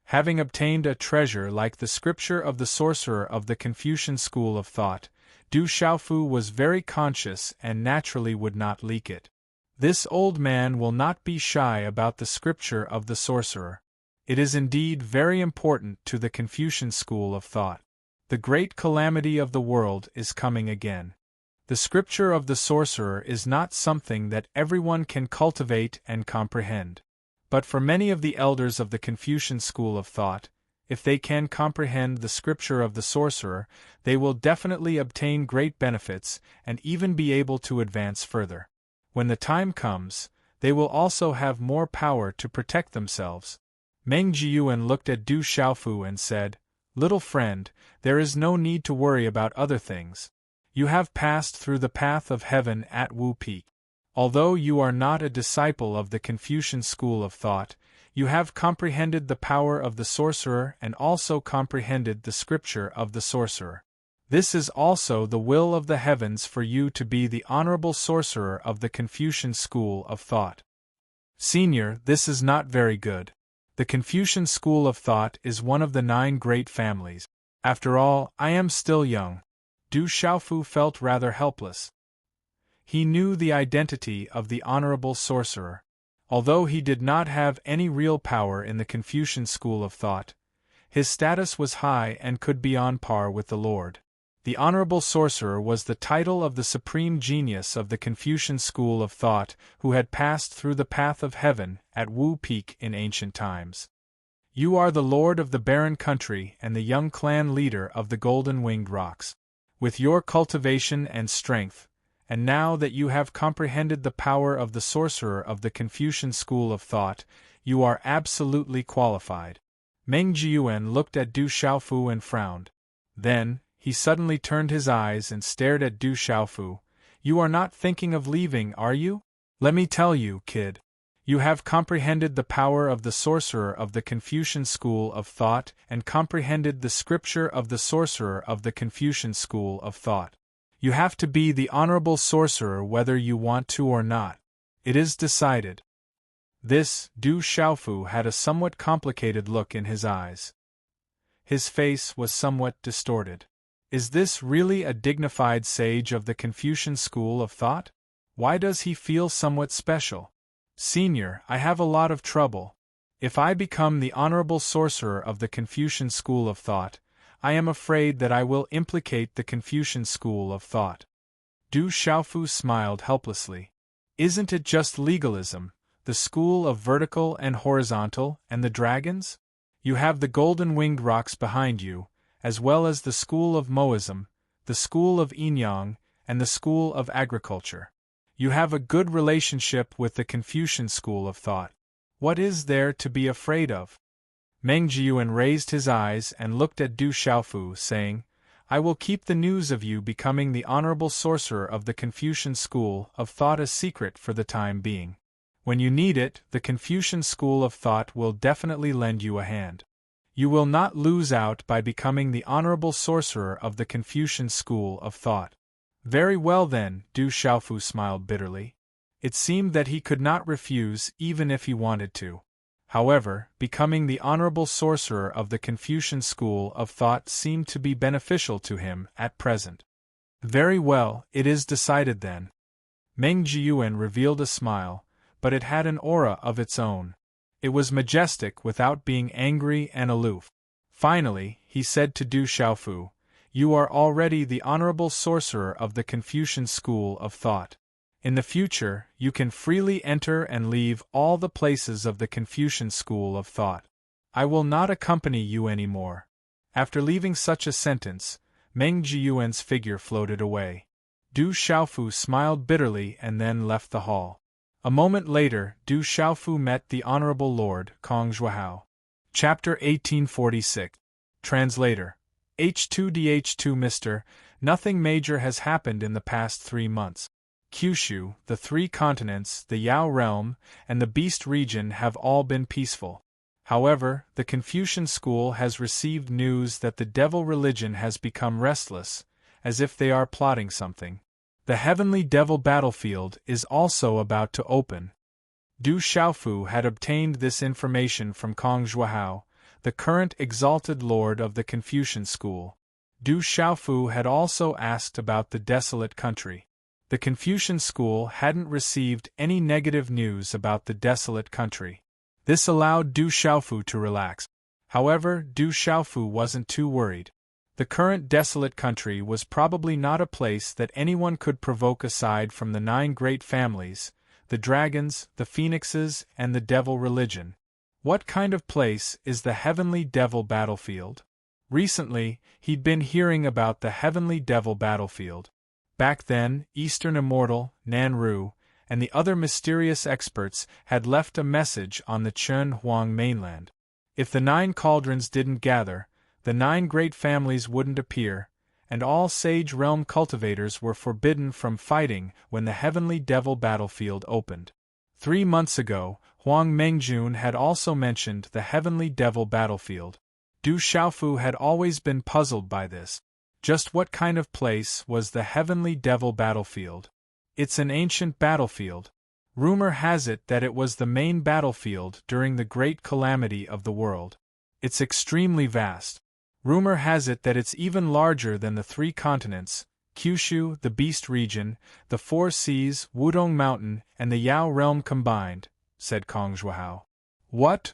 Having obtained a treasure like the scripture of the sorcerer of the Confucian school of thought, Du Xiaofu was very conscious and naturally would not leak it. This old man will not be shy about the scripture of the sorcerer. It is indeed very important to the Confucian school of thought. The great calamity of the world is coming again. The scripture of the sorcerer is not something that everyone can cultivate and comprehend. But for many of the elders of the Confucian school of thought, if they can comprehend the scripture of the sorcerer, they will definitely obtain great benefits and even be able to advance further. When the time comes, they will also have more power to protect themselves. Meng Jiuyuan looked at Du Xiaofu and said, "Little friend, there is no need to worry about other things. You have passed through the path of heaven at Wu Peak. Although you are not a disciple of the Confucian school of thought, you have comprehended the power of the sorcerer and also comprehended the scripture of the sorcerer. This is also the will of the heavens for you to be the honorable sorcerer of the Confucian school of thought." Senior, this is not very good. The Confucian school of thought is one of the 9 great families. After all, I am still young. Du Xiaofu felt rather helpless. He knew the identity of the honorable sorcerer. Although he did not have any real power in the Confucian school of thought, his status was high and could be on par with the Lord. The honorable sorcerer was the title of the supreme genius of the Confucian school of thought who had passed through the path of heaven at Wu Peak in ancient times. You are the lord of the barren country and the young clan leader of the golden-winged rocks. With your cultivation and strength, and now that you have comprehended the power of the sorcerer of the Confucian school of thought, you are absolutely qualified. Meng Jiuyuan looked at Du Xiaofu and frowned. Then, he suddenly turned his eyes and stared at Du Xiaofu. "You are not thinking of leaving, are you? Let me tell you, kid. You have comprehended the power of the sorcerer of the Confucian school of thought and comprehended the scripture of the sorcerer of the Confucian school of thought. You have to be the honorable sorcerer whether you want to or not. It is decided." This, Du Xiaofu had a somewhat complicated look in his eyes. His face was somewhat distorted. Is this really a dignified sage of the Confucian school of thought? Why does he feel somewhat special? Senior, I have a lot of trouble. If I become the honorable sorcerer of the Confucian school of thought, I am afraid that I will implicate the Confucian school of thought. Du Xiaofu smiled helplessly. Isn't it just legalism, the school of vertical and horizontal, and the dragons? You have the golden-winged rocks behind you, as well as the school of Moism, the school of Yinyang, and the school of agriculture. You have a good relationship with the Confucian school of thought. What is there to be afraid of? Meng Jiuyuan raised his eyes and looked at Du Xiaofu, saying, "I will keep the news of you becoming the honorable sorcerer of the Confucian school of thought a secret for the time being. When you need it, the Confucian school of thought will definitely lend you a hand. You will not lose out by becoming the honorable sorcerer of the Confucian school of thought." Very well then, Du Xiaofu smiled bitterly. It seemed that he could not refuse even if he wanted to. However, becoming the honorable sorcerer of the Confucian school of thought seemed to be beneficial to him at present. Very well, it is decided then. Meng Jiuyuan revealed a smile, but it had an aura of its own. It was majestic without being angry and aloof. Finally, he said to Du Xiaofu, "You are already the honorable sorcerer of the Confucian school of thought. In the future, you can freely enter and leave all the places of the Confucian school of thought. I will not accompany you anymore." After leaving such a sentence, Meng Jiuyuan's figure floated away. Du Xiaofu smiled bitterly and then left the hall. A moment later, Du Xiaofu met the Honorable Lord Kong Zhuhao. Chapter 1846. Translator. H2DH2 Mr. Nothing major has happened in the past 3 months. Kyushu, the 3 continents, the Yao realm, and the Beast region have all been peaceful. However, the Confucian school has received news that the devil religion has become restless, as if they are plotting something. The heavenly devil battlefield is also about to open. Du Xiaofu had obtained this information from Kong Zhuhao, the current exalted lord of the Confucian school. Du Xiaofu had also asked about the desolate country. The Confucian school hadn't received any negative news about the desolate country. This allowed Du Xiaofu to relax. However, Du Xiaofu wasn't too worried. The current desolate country was probably not a place that anyone could provoke aside from the 9 great families, the dragons, the phoenixes, and the devil religion. What kind of place is the heavenly devil battlefield? Recently, he'd been hearing about the heavenly devil battlefield. Back then, Eastern Immortal, Nanru, and the other mysterious experts had left a message on the Chen Huang mainland. If the 9 cauldrons didn't gather, the 9 great families wouldn't appear, and all Sage Realm cultivators were forbidden from fighting when the heavenly devil battlefield opened. 3 months ago, Huang Mengjun had also mentioned the heavenly devil battlefield. Du Xiaofu had always been puzzled by this. Just what kind of place was the heavenly devil battlefield? It's an ancient battlefield. Rumor has it that it was the main battlefield during the great calamity of the world. It's extremely vast. Rumor has it that it's even larger than the 3 continents, Kyushu, the Beast region, the 4 seas, Wudong Mountain, and the Yao realm combined, said Kong Zhuhao. What?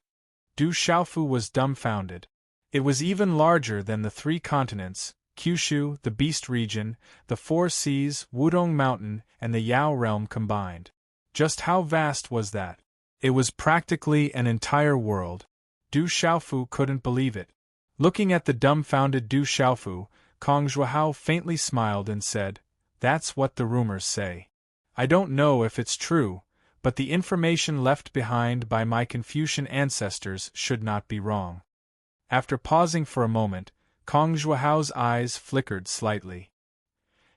Du Xiaofu was dumbfounded. It was even larger than the 3 continents, Kyushu, the Beast region, the 4 seas, Wudong Mountain, and the Yao realm combined. Just how vast was that? It was practically an entire world. Du Xiaofu couldn't believe it. Looking at the dumbfounded Du Xiaofu, Kong Zhuhao faintly smiled and said, "That's what the rumors say. I don't know if it's true, but the information left behind by my Confucian ancestors should not be wrong." After pausing for a moment, Kong Zhuhao's eyes flickered slightly.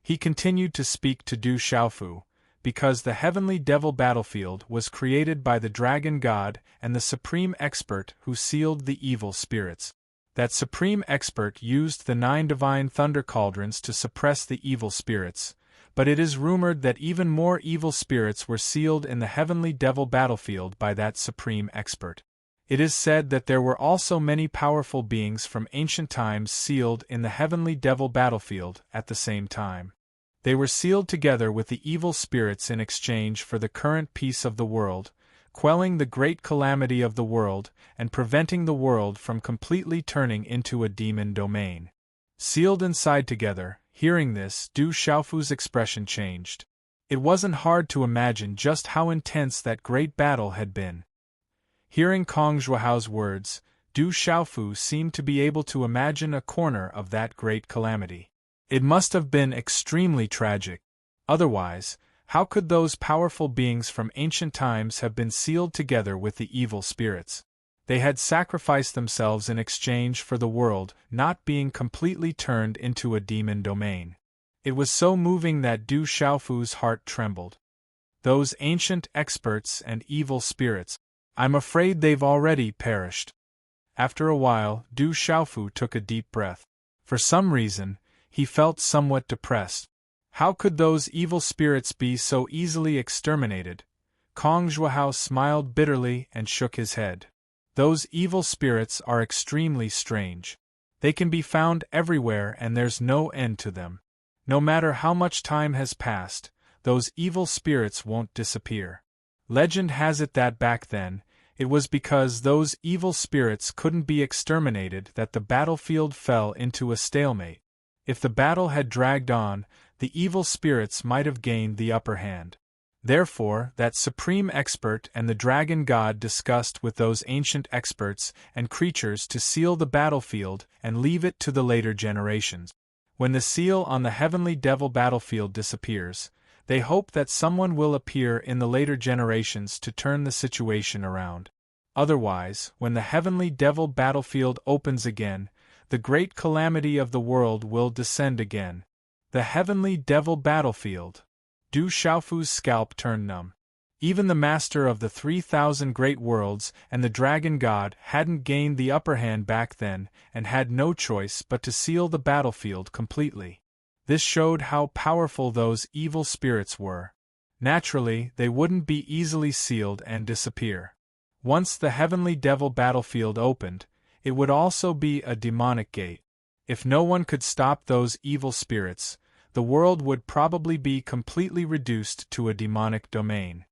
He continued to speak to Du Xiaofu, because the heavenly devil battlefield was created by the dragon god and the supreme expert who sealed the evil spirits. That supreme expert used the 9 divine thunder cauldrons to suppress the evil spirits, but it is rumored that even more evil spirits were sealed in the heavenly devil battlefield by that supreme expert. It is said that there were also many powerful beings from ancient times sealed in the heavenly devil battlefield at the same time. They were sealed together with the evil spirits in exchange for the current peace of the world, quelling the great calamity of the world, and preventing the world from completely turning into a demon domain. Sealed inside together, hearing this, Du Xiaofu's expression changed. It wasn't hard to imagine just how intense that great battle had been. Hearing Kong Zhuhao's words, Du Xiaofu seemed to be able to imagine a corner of that great calamity. It must have been extremely tragic. Otherwise, how could those powerful beings from ancient times have been sealed together with the evil spirits? They had sacrificed themselves in exchange for the world not being completely turned into a demon domain. It was so moving that Du Xiaofu's heart trembled. Those ancient experts and evil spirits, I'm afraid they've already perished. After a while, Du Xiaofu took a deep breath. For some reason, he felt somewhat depressed. How could those evil spirits be so easily exterminated? Kong Zhuhao smiled bitterly and shook his head. Those evil spirits are extremely strange. They can be found everywhere and there's no end to them. No matter how much time has passed, those evil spirits won't disappear. Legend has it that back then, it was because those evil spirits couldn't be exterminated that the battlefield fell into a stalemate. If the battle had dragged on, the evil spirits might have gained the upper hand. Therefore, that supreme expert and the dragon god discussed with those ancient experts and creatures to seal the battlefield and leave it to the later generations. When the seal on the heavenly devil battlefield disappears, they hope that someone will appear in the later generations to turn the situation around. Otherwise, when the heavenly devil battlefield opens again, the great calamity of the world will descend again. The heavenly devil battlefield. Du Xiaofu's scalp turned numb. Even the master of the 3,000 great worlds and the dragon god hadn't gained the upper hand back then and had no choice but to seal the battlefield completely. This showed how powerful those evil spirits were. Naturally, they wouldn't be easily sealed and disappear. Once the heavenly devil battlefield opened, it would also be a demonic gate. If no one could stop those evil spirits, the world would probably be completely reduced to a demonic domain.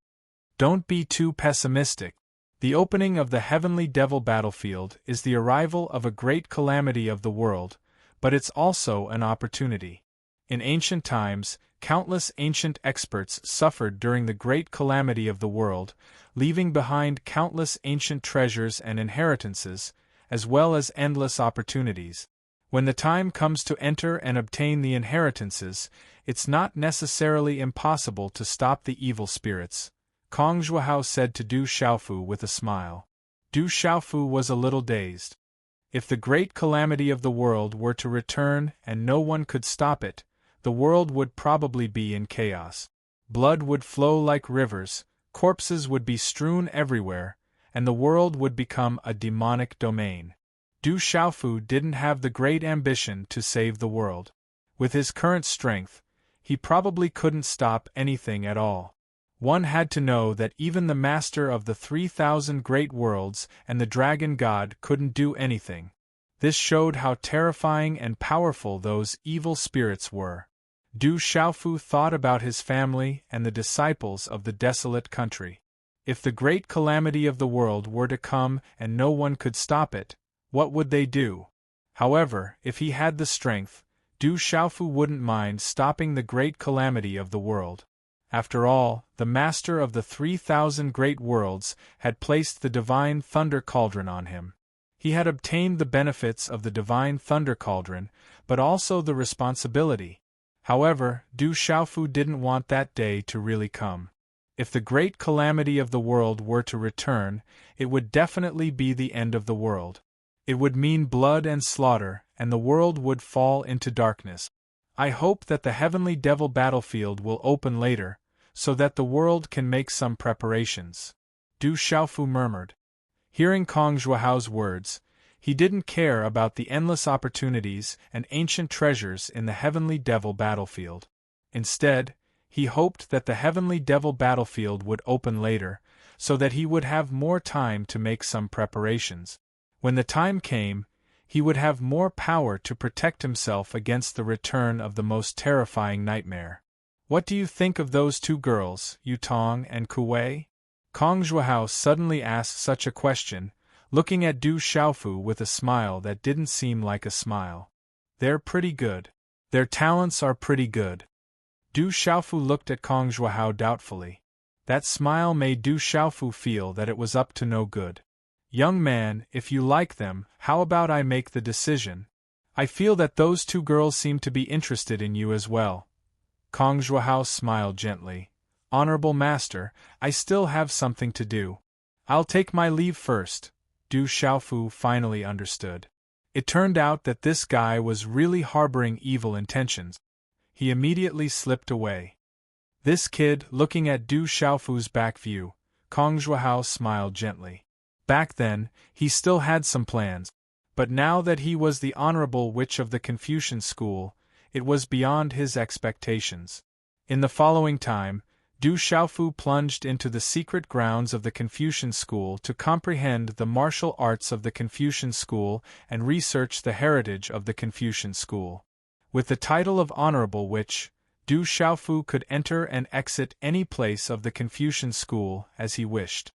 Don't be too pessimistic. The opening of the heavenly devil battlefield is the arrival of a great calamity of the world, but it's also an opportunity. In ancient times, countless ancient experts suffered during the great calamity of the world, leaving behind countless ancient treasures and inheritances, as well as endless opportunities. When the time comes to enter and obtain the inheritances, it's not necessarily impossible to stop the evil spirits, Kong Zhuhao said to Du Xiaofu with a smile. Du Xiaofu was a little dazed. If the great calamity of the world were to return and no one could stop it, the world would probably be in chaos. Blood would flow like rivers, corpses would be strewn everywhere, and the world would become a demonic domain. Du Xiaofu didn't have the great ambition to save the world. With his current strength, he probably couldn't stop anything at all. One had to know that even the master of the 3,000 great worlds and the dragon god couldn't do anything. This showed how terrifying and powerful those evil spirits were. Du Xiaofu thought about his family and the disciples of the desolate country. If the great calamity of the world were to come and no one could stop it, what would they do? However, if he had the strength, Du Xiaofu wouldn't mind stopping the great calamity of the world. After all, the master of the 3,000 great worlds had placed the divine thunder cauldron on him. He had obtained the benefits of the divine thunder cauldron, but also the responsibility. However, Du Xiaofu didn't want that day to really come. If the great calamity of the world were to return, it would definitely be the end of the world. It would mean blood and slaughter, and the world would fall into darkness. I hope that the heavenly devil battlefield will open later, so that the world can make some preparations. Du Xiaofu murmured. Hearing Kong Zhuhao's words, he didn't care about the endless opportunities and ancient treasures in the heavenly devil battlefield. Instead, he hoped that the heavenly devil battlefield would open later, so that he would have more time to make some preparations. When the time came, he would have more power to protect himself against the return of the most terrifying nightmare. What do you think of those two girls, Yutong and Kuwei? Kong Zhuhao suddenly asked such a question, looking at Du Xiaofu with a smile that didn't seem like a smile. They're pretty good. Their talents are pretty good. Du Xiaofu looked at Kong Zhuhao doubtfully. That smile made Du Xiaofu feel that it was up to no good. Young man, if you like them, how about I make the decision? I feel that those two girls seem to be interested in you as well. Kong Zhuhao smiled gently. Honorable master, I still have something to do. I'll take my leave first. Du Xiaofu finally understood. It turned out that this guy was really harboring evil intentions. He immediately slipped away. This kid, looking at Du Xiaofu's back view, Kong Zhuhao smiled gently. Back then, he still had some plans, but now that he was the honorable witch of the Confucian school, it was beyond his expectations. In the following time, Du Xiaofu plunged into the secret grounds of the Confucian school to comprehend the martial arts of the Confucian school and research the heritage of the Confucian school. With the title of honorable witch, Du Xiaofu could enter and exit any place of the Confucian school as he wished.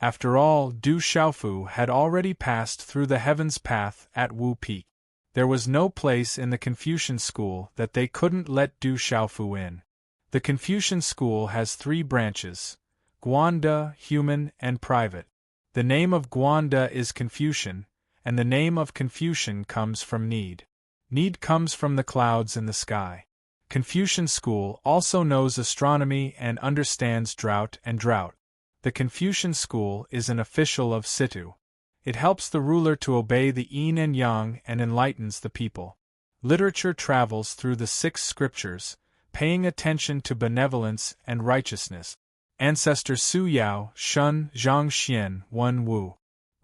After all, Du Xiaofu had already passed through the Heaven's Path at Wu Peak. There was no place in the Confucian school that they couldn't let Du Xiaofu in. The Confucian school has 3 branches: Guanda, human, and private. The name of Guanda is Confucian, and the name of Confucian comes from need. Need comes from the clouds in the sky. Confucian school also knows astronomy and understands drought and drought. The Confucian school is an official of Situ. It helps the ruler to obey the yin and yang and enlightens the people. Literature travels through the 6 scriptures, paying attention to benevolence and righteousness. Ancestor Su Yao, Shun, Zhang Xian, Wen Wu.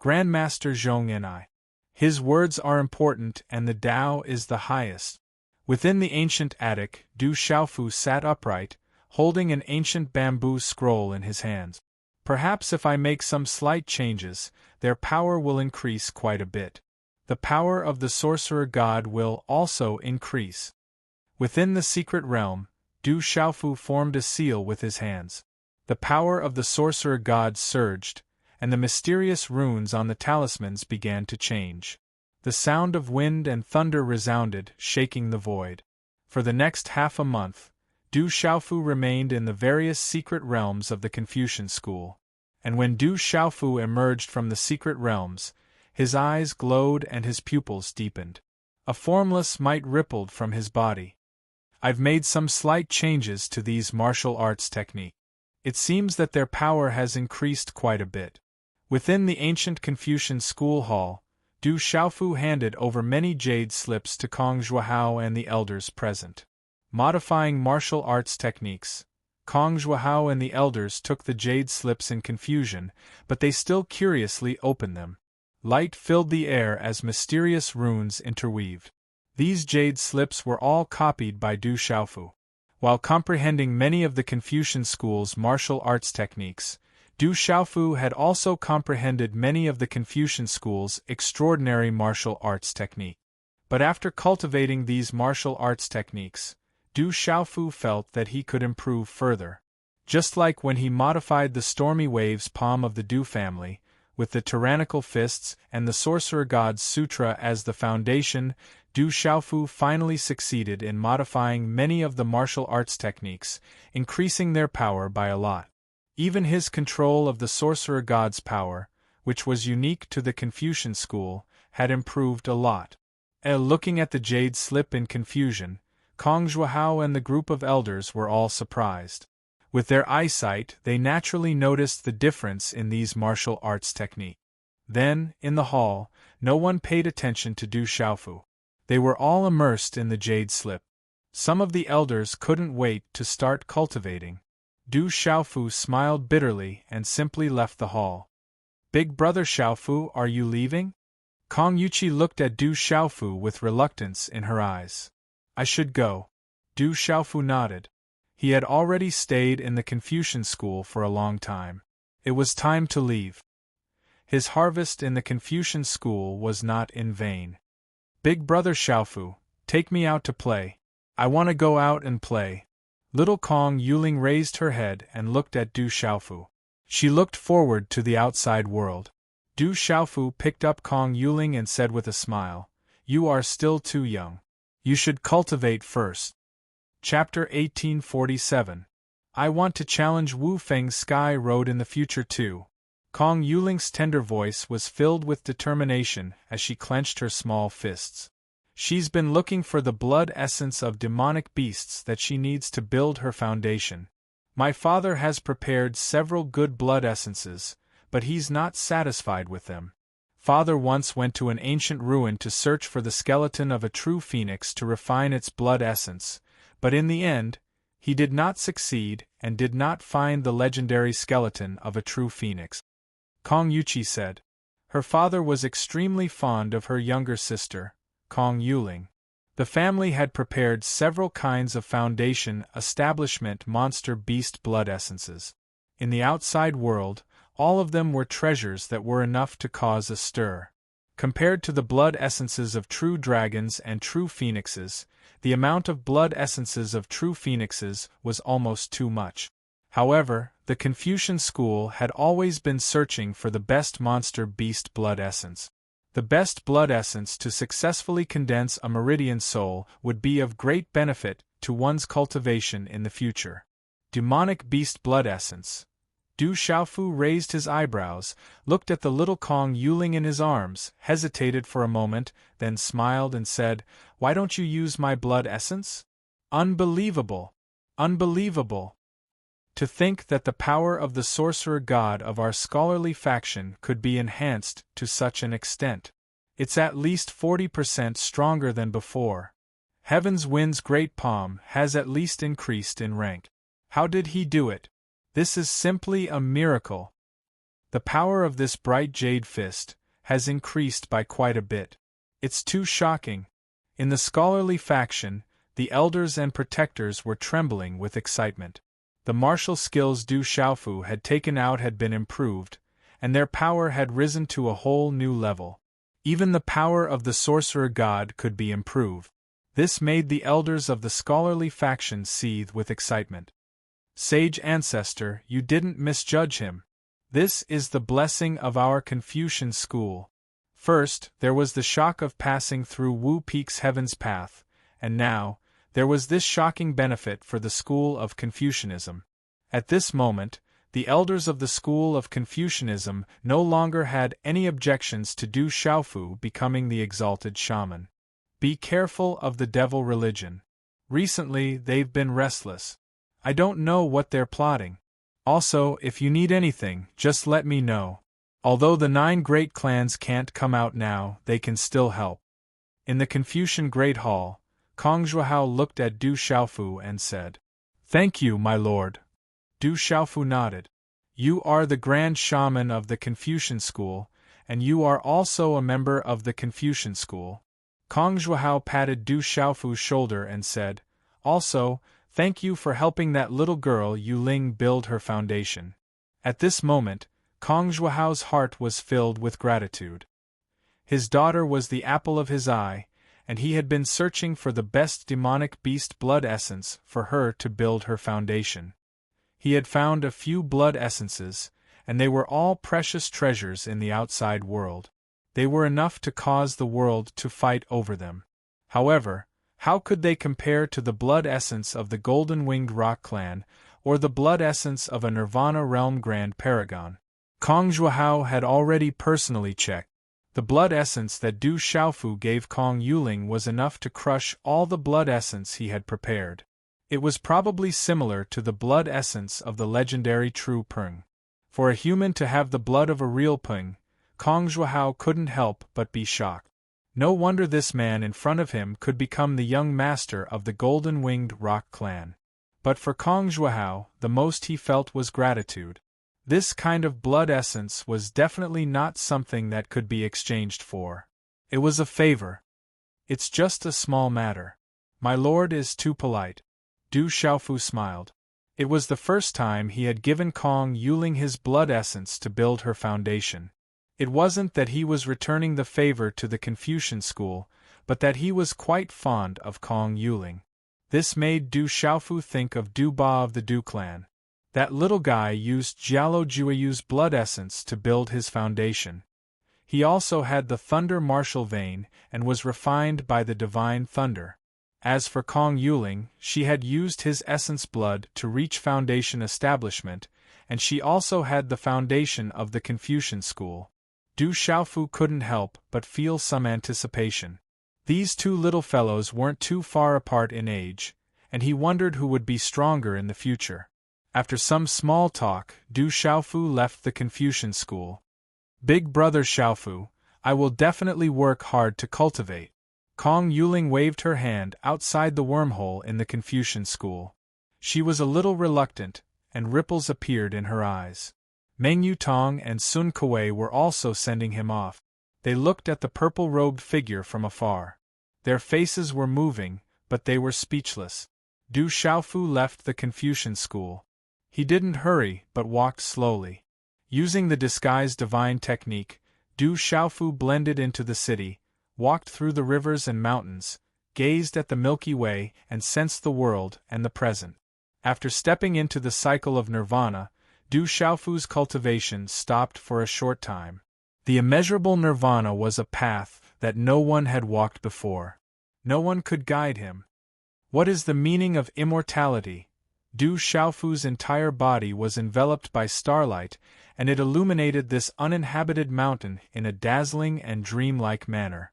Grandmaster Zhong Ni. His words are important and the Tao is the highest. Within the ancient attic, Du Xiaofu sat upright, holding an ancient bamboo scroll in his hands. Perhaps if I make some slight changes, their power will increase quite a bit. The power of the sorcerer god will also increase. Within the secret realm, Du Xiaofu formed a seal with his hands. The power of the sorcerer god surged, and the mysterious runes on the talismans began to change. The sound of wind and thunder resounded, shaking the void. For the next half a month, Du Xiaofu remained in the various secret realms of the Confucian school. And when Du Xiaofu emerged from the secret realms, his eyes glowed and his pupils deepened. A formless might rippled from his body. I've made some slight changes to these martial arts techniques. It seems that their power has increased quite a bit. Within the ancient Confucian school hall, Du Xiaofu handed over many jade slips to Kong Zhuohao and the elders present. Modifying martial arts techniques, Kong Zhuohao and the elders took the jade slips in confusion, but they still curiously opened them. Light filled the air as mysterious runes interweaved. These jade slips were all copied by Du Xiaofu. While comprehending many of the Confucian school's martial arts techniques, Du Xiaofu had also comprehended many of the Confucian school's extraordinary martial arts techniques. But after cultivating these martial arts techniques, Du Xiaofu felt that he could improve further. Just like when he modified the stormy waves palm of the Du family, with the tyrannical fists and the sorcerer god's sutra as the foundation, Du Xiaofu finally succeeded in modifying many of the martial arts techniques, increasing their power by a lot. Even his control of the sorcerer god's power, which was unique to the Confucian school, had improved a lot. Looking at the jade slip in confusion, Kong Zhuohao and the group of elders were all surprised. With their eyesight, they naturally noticed the difference in these martial arts techniques. Then, in the hall, no one paid attention to Du Xiaofu. They were all immersed in the jade slip. Some of the elders couldn't wait to start cultivating. Du Xiaofu smiled bitterly and simply left the hall. Big brother Xiaofu, are you leaving? Kong Yuqi looked at Du Xiaofu with reluctance in her eyes. I should go. Du Xiaofu nodded. He had already stayed in the Confucian school for a long time. It was time to leave. His harvest in the Confucian school was not in vain. Big brother Xiaofu, take me out to play. I want to go out and play. Little Kong Yuling raised her head and looked at Du Xiaofu. She looked forward to the outside world. Du Xiaofu picked up Kong Yuling and said with a smile, "You are still too young. You should cultivate first." Chapter 1847. I want to challenge Wu Feng's Sky Road in the future too. Kong Yuling's tender voice was filled with determination as she clenched her small fists. She's been looking for the blood essence of demonic beasts that she needs to build her foundation. My father has prepared several good blood essences, but he's not satisfied with them. Father once went to an ancient ruin to search for the skeleton of a true phoenix to refine its blood essence, but in the end, he did not succeed and did not find the legendary skeleton of a true phoenix. Kong Yuqi said. Her father was extremely fond of her younger sister, Kong Yuling. The family had prepared several kinds of foundation establishment monster beast blood essences. In the outside world, all of them were treasures that were enough to cause a stir. Compared to the blood essences of true dragons and true phoenixes, the amount of blood essences of true phoenixes was almost too much. However, the Confucian school had always been searching for the best monster beast blood essence. The best blood essence to successfully condense a meridian soul would be of great benefit to one's cultivation in the future. Demonic beast blood essence. Du Xiaofu raised his eyebrows, looked at the little Kong Yuling in his arms, hesitated for a moment, then smiled and said, "Why don't you use my blood essence?" Unbelievable! Unbelievable! To think that the power of the sorcerer god of our scholarly faction could be enhanced to such an extent. It's at least 40% stronger than before. Heaven's Wind's great palm has at least increased in rank. How did he do it? This is simply a miracle. The power of this bright jade fist has increased by quite a bit. It's too shocking. In the scholarly faction, the elders and protectors were trembling with excitement. The martial skills Du Xiaofu had taken out had been improved, and their power had risen to a whole new level. Even the power of the sorcerer god could be improved. This made the elders of the scholarly faction seethe with excitement. Sage ancestor, you didn't misjudge him. This is the blessing of our Confucian school. First, there was the shock of passing through Wu Peak's heaven's path, and now, there was this shocking benefit for the school of Confucianism. At this moment, the elders of the school of Confucianism no longer had any objections to Du Xiaofu becoming the exalted shaman. Be careful of the devil religion. Recently, they've been restless. I don't know what they're plotting. Also, if you need anything, just let me know. Although the 9 great clans can't come out now, they can still help. In the Confucian Great Hall, Kong Zhuhao looked at Du Xiaofu and said, "Thank you, my lord." Du Xiaofu nodded. "You are the Grand Shaman of the Confucian school, and you are also a member of the Confucian school." Kong Zhuhao patted Du Xiaofu's shoulder and said, "Also, thank you for helping that little girl Yu Ling build her foundation." At this moment, Kong Zhuhao's heart was filled with gratitude. His daughter was the apple of his eye, and he had been searching for the best demonic beast blood essence for her to build her foundation. He had found a few blood essences, and they were all precious treasures in the outside world. They were enough to cause the world to fight over them. However, how could they compare to the blood essence of the Golden-Winged Rock Clan, or the blood essence of a Nirvana Realm Grand Paragon? Kong Zhuhao had already personally checked. The blood essence that Du Xiaofu gave Kong Yuling was enough to crush all the blood essence he had prepared. It was probably similar to the blood essence of the legendary True Peng. For a human to have the blood of a real Peng, Kong Zhuhao couldn't help but be shocked. No wonder this man in front of him could become the young master of the Golden-Winged Rock Clan. But for Kong Zhuhao, the most he felt was gratitude. This kind of blood essence was definitely not something that could be exchanged for. It was a favor. It's just a small matter. My lord is too polite. Du Xiaofu smiled. It was the first time he had given Kong Yuling his blood essence to build her foundation. It wasn't that he was returning the favor to the Confucian school, but that he was quite fond of Kong Yuling. This made Du Xiaofu think of Du Ba of the Du clan. That little guy used Jialo Jueyu's blood essence to build his foundation. He also had the Thunder Martial vein and was refined by the Divine Thunder. As for Kong Yuling, she had used his essence blood to reach foundation establishment, and she also had the foundation of the Confucian school. Du Xiaofu couldn't help but feel some anticipation. These two little fellows weren't too far apart in age, and he wondered who would be stronger in the future. After some small talk, Du Xiaofu left the Confucian school. "Big brother Xiaofu, I will definitely work hard to cultivate." Kong Yuling waved her hand outside the wormhole in the Confucian school. She was a little reluctant, and ripples appeared in her eyes. Meng Yutong and Sun Kuei were also sending him off. They looked at the purple-robed figure from afar. Their faces were moving, but they were speechless. Du Xiaofu left the Confucian school. He didn't hurry, but walked slowly. Using the disguise divine technique, Du Xiaofu blended into the city, walked through the rivers and mountains, gazed at the Milky Way and sensed the world and the present. After stepping into the cycle of nirvana, Du Xiaofu's cultivation stopped for a short time. The immeasurable nirvana was a path that no one had walked before. No one could guide him. What is the meaning of immortality? Du Xiaofu's entire body was enveloped by starlight, and it illuminated this uninhabited mountain in a dazzling and dreamlike manner.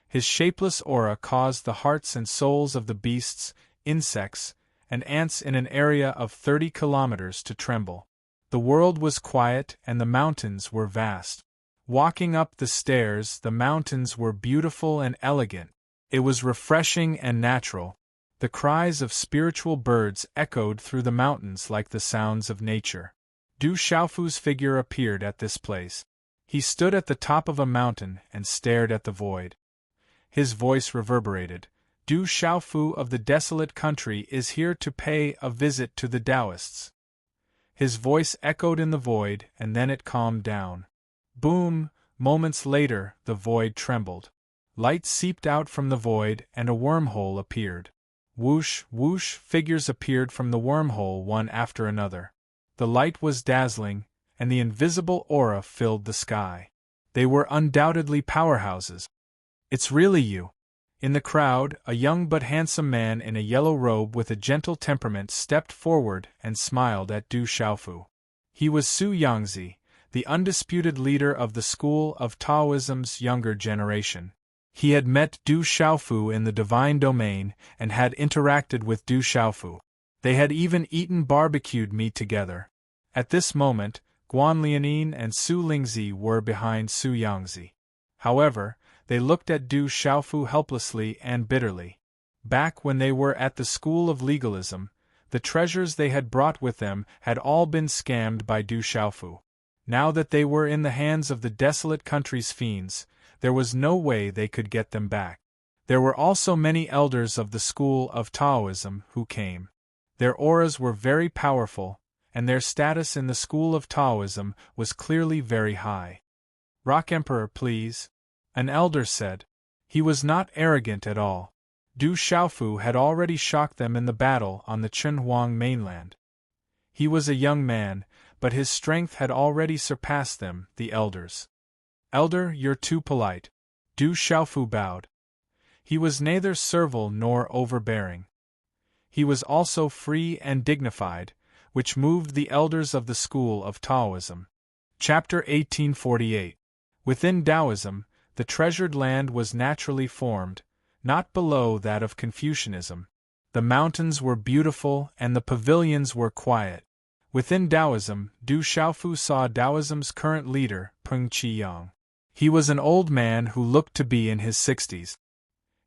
His shapeless aura caused the hearts and souls of the beasts, insects, and ants in an area of 30 kilometers to tremble. The world was quiet and the mountains were vast. Walking up the stairs, the mountains were beautiful and elegant. It was refreshing and natural. The cries of spiritual birds echoed through the mountains like the sounds of nature. Du Xiaofu's figure appeared at this place. He stood at the top of a mountain and stared at the void. His voice reverberated. Du Xiaofu of the desolate country is here to pay a visit to the Taoists. His voice echoed in the void, and then it calmed down. Boom! Moments later, the void trembled. Light seeped out from the void, and a wormhole appeared. Whoosh, whoosh, figures appeared from the wormhole one after another. The light was dazzling, and the invisible aura filled the sky. They were undoubtedly powerhouses. It's really you. In the crowd, a young but handsome man in a yellow robe with a gentle temperament stepped forward and smiled at Du Xiaofu. He was Su Yangzi, the undisputed leader of the school of Taoism's younger generation. He had met Du Xiaofu in the divine domain and had interacted with Du Xiaofu. They had even eaten barbecued meat together. At this moment, Guan Lianin and Su Lingzi were behind Su Yangzi. However, they looked at Du Xiaofu helplessly and bitterly. Back when they were at the School of Legalism, the treasures they had brought with them had all been scammed by Du Xiaofu. Now that they were in the hands of the desolate country's fiends, there was no way they could get them back. There were also many elders of the School of Taoism who came. Their auras were very powerful, and their status in the School of Taoism was clearly very high. "Rock Emperor, please," an elder said. He was not arrogant at all. Du Xiaofu had already shocked them in the battle on the Chunhuang mainland. He was a young man, but his strength had already surpassed them, the elders. "Elder, you're too polite." Du Xiaofu bowed. He was neither servile nor overbearing. He was also free and dignified, which moved the elders of the School of Taoism. Chapter 1848. Within Taoism, the treasured land was naturally formed, not below that of Confucianism. The mountains were beautiful and the pavilions were quiet. Within Taoism, Du Xiaofu saw Taoism's current leader, Peng Qiyang. He was an old man who looked to be in his 60s.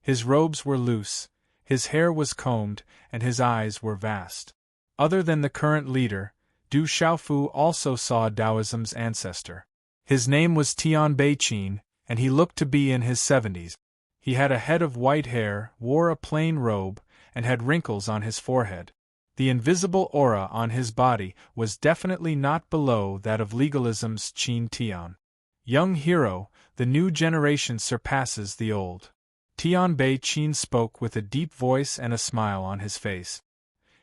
His robes were loose, his hair was combed, and his eyes were vast. Other than the current leader, Du Xiaofu also saw Taoism's ancestor. His name was Tian Beiqin, and he looked to be in his 70s. He had a head of white hair, wore a plain robe, and had wrinkles on his forehead. The invisible aura on his body was definitely not below that of legalism's Qin Tian. "Young hero, the new generation surpasses the old." Tian Beiqin spoke with a deep voice and a smile on his face.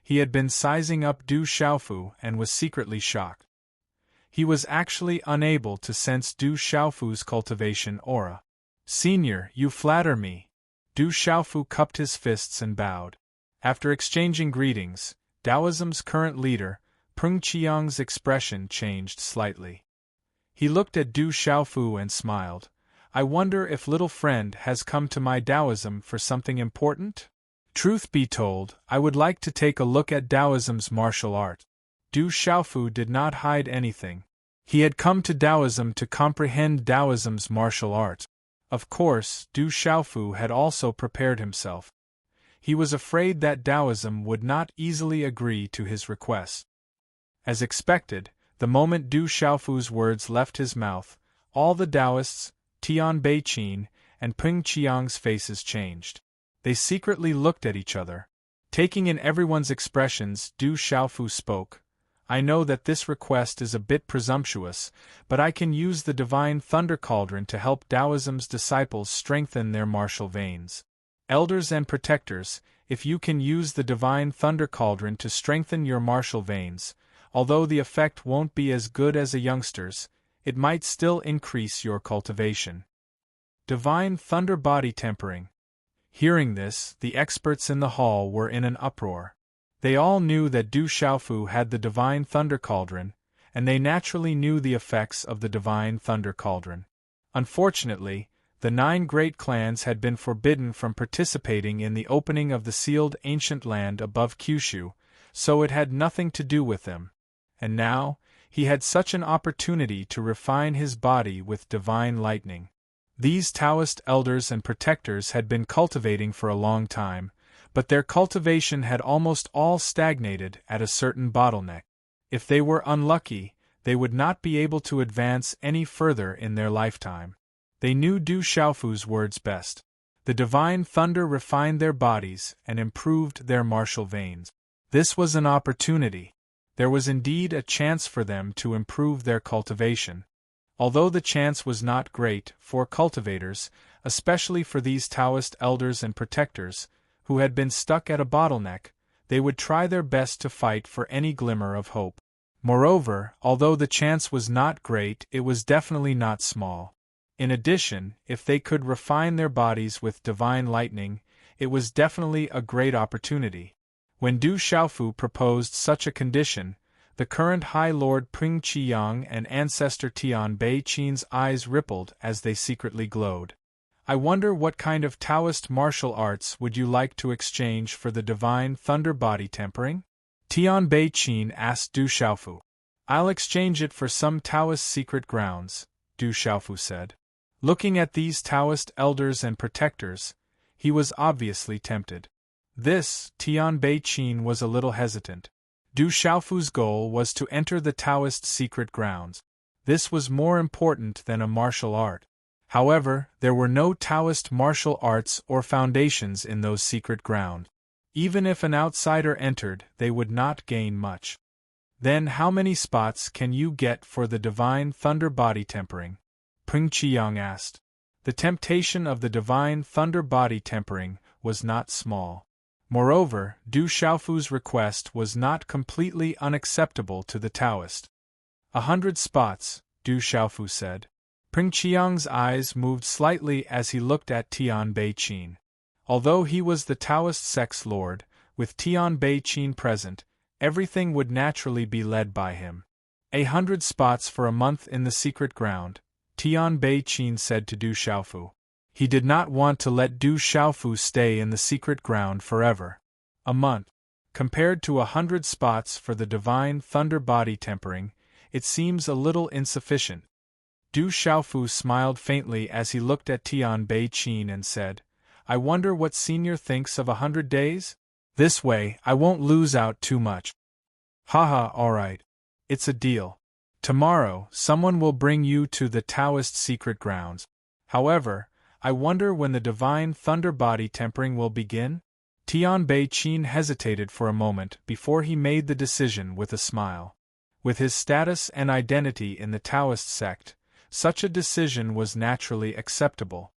He had been sizing up Du Xiaofu and was secretly shocked. He was actually unable to sense Du Xiaofu's cultivation aura. "Senior, you flatter me." Du Xiaofu cupped his fists and bowed. After exchanging greetings, Taoism's current leader, Peng Qiyang's expression changed slightly. He looked at Du Xiaofu and smiled. "I wonder if little friend has come to my Taoism for something important? Truth be told, I would like to take a look at Taoism's martial art." Du Xiaofu did not hide anything. He had come to Taoism to comprehend Taoism's martial art. Of course, Du Xiaofu had also prepared himself. He was afraid that Taoism would not easily agree to his request. As expected, the moment Du Xiaofu's words left his mouth, all the Taoists, Tian Beiqin, and Peng Qiyang's faces changed. They secretly looked at each other. Taking in everyone's expressions, Du Xiaofu spoke. "I know that this request is a bit presumptuous, but I can use the divine thunder cauldron to help Taoism's disciples strengthen their martial veins. Elders and protectors, if you can use the divine thunder cauldron to strengthen your martial veins, although the effect won't be as good as a youngster's, it might still increase your cultivation." Divine thunder body tempering. Hearing this, the experts in the hall were in an uproar. They all knew that Du Xiaofu had the divine thunder cauldron, and they naturally knew the effects of the divine thunder cauldron. Unfortunately, the 9 great clans had been forbidden from participating in the opening of the sealed ancient land above Kyushu, so it had nothing to do with them. And now, he had such an opportunity to refine his body with divine lightning. These Taoist elders and protectors had been cultivating for a long time, but their cultivation had almost all stagnated at a certain bottleneck. If they were unlucky, they would not be able to advance any further in their lifetime. They knew Du Xiaofu's words best. The divine thunder refined their bodies and improved their martial veins. This was an opportunity. There was indeed a chance for them to improve their cultivation. Although the chance was not great for cultivators, especially for these Taoist elders and protectors, who had been stuck at a bottleneck, they would try their best to fight for any glimmer of hope. Moreover, although the chance was not great, it was definitely not small. In addition, if they could refine their bodies with divine lightning, it was definitely a great opportunity. When Du Xiaofu proposed such a condition, the current High Lord Pring Qiyang and ancestor Tian Bei Qin's eyes rippled as they secretly glowed. I wonder what kind of Taoist martial arts would you like to exchange for the divine thunder body tempering? Tian Bei Qin asked Du Xiaofu. I'll exchange it for some Taoist secret grounds, Du Xiaofu said. Looking at these Taoist elders and protectors, he was obviously tempted. This, Tian Bei Qin was a little hesitant. Du Xiaofu's goal was to enter the Taoist secret grounds. This was more important than a martial art. However, there were no Taoist martial arts or foundations in those secret grounds. Even if an outsider entered, they would not gain much. Then how many spots can you get for the divine thunder body tempering? Pring Qiyang asked. The temptation of the divine thunder body tempering was not small. Moreover, Du Xiaofu's request was not completely unacceptable to the Taoist. 100 spots, Du Xiaofu said. Pring Qiyang's eyes moved slightly as he looked at Tian Bei Qin. Although he was the Taoist sex lord, with Tian Bei Qin present, everything would naturally be led by him. 100 spots for a month in the secret ground, Tian Bei Qin said to Du Xiaofu. He did not want to let Du Xiaofu stay in the secret ground forever. A month. Compared to 100 spots for the divine thunder body tempering, it seems a little insufficient. Du Xiaofu smiled faintly as he looked at Tian Bei Qin and said, I wonder what senior thinks of 100 days? This way, I won't lose out too much. Haha, alright. It's a deal. Tomorrow, someone will bring you to the Taoist secret grounds. However, I wonder when the divine thunder body tempering will begin? Tian Bei Qin hesitated for a moment before he made the decision with a smile. With his status and identity in the Taoist sect, such a decision was naturally acceptable.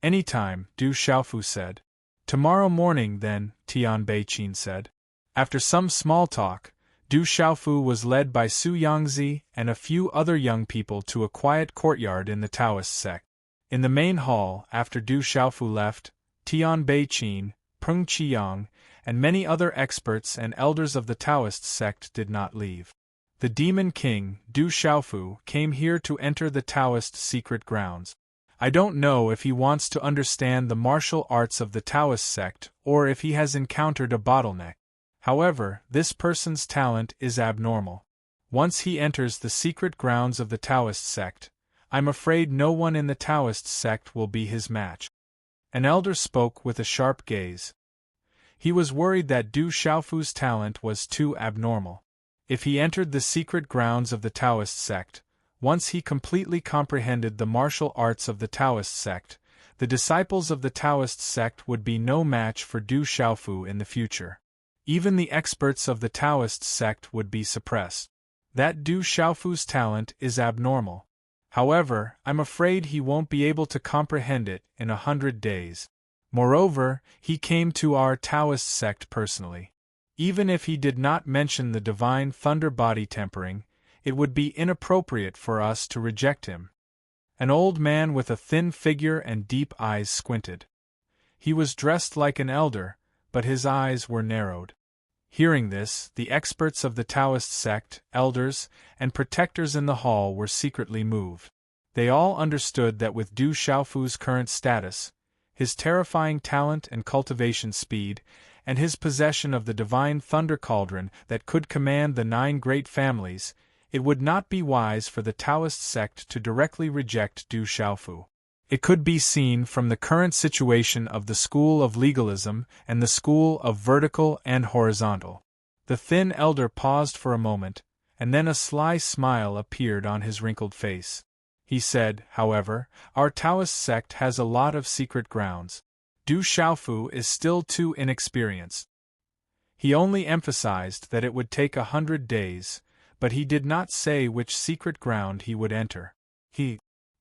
Anytime, Du Xiaofu said. Tomorrow morning then, Tian Bei Qin said. After some small talk, Du Xiaofu was led by Su Yangzi and a few other young people to a quiet courtyard in the Taoist sect. In the main hall, after Du Xiaofu left, Tian Bei Qin, Peng Qiyang, and many other experts and elders of the Taoist sect did not leave. The Demon King, Du Xiaofu, came here to enter the Taoist secret grounds. I don't know if he wants to understand the martial arts of the Taoist sect or if he has encountered a bottleneck. However, this person's talent is abnormal. Once he enters the secret grounds of the Taoist sect, I'm afraid no one in the Taoist sect will be his match. An elder spoke with a sharp gaze. He was worried that Du Xiaofu's talent was too abnormal. If he entered the secret grounds of the Taoist sect, once he completely comprehended the martial arts of the Taoist sect, the disciples of the Taoist sect would be no match for Du Xiaofu in the future. Even the experts of the Taoist sect would be suppressed. That Du Xiaofu's talent is abnormal. However, I'm afraid he won't be able to comprehend it in 100 days. Moreover, he came to our Taoist sect personally. Even if he did not mention the divine thunder body tempering, it would be inappropriate for us to reject him. An old man with a thin figure and deep eyes squinted. He was dressed like an elder, but his eyes were narrowed. Hearing this, the experts of the Taoist sect, elders, and protectors in the hall were secretly moved. They all understood that with Du Xiaofu's current status, his terrifying talent and cultivation speed, and his possession of the divine thunder cauldron that could command the 9 great families, it would not be wise for the Taoist sect to directly reject Du Xiaofu. It could be seen from the current situation of the school of legalism and the school of vertical and horizontal. The thin elder paused for a moment, and then a sly smile appeared on his wrinkled face. He said, however, our Taoist sect has a lot of secret grounds. Du Xiaofu is still too inexperienced. He only emphasized that it would take 100 days, but he did not say which secret ground he would enter.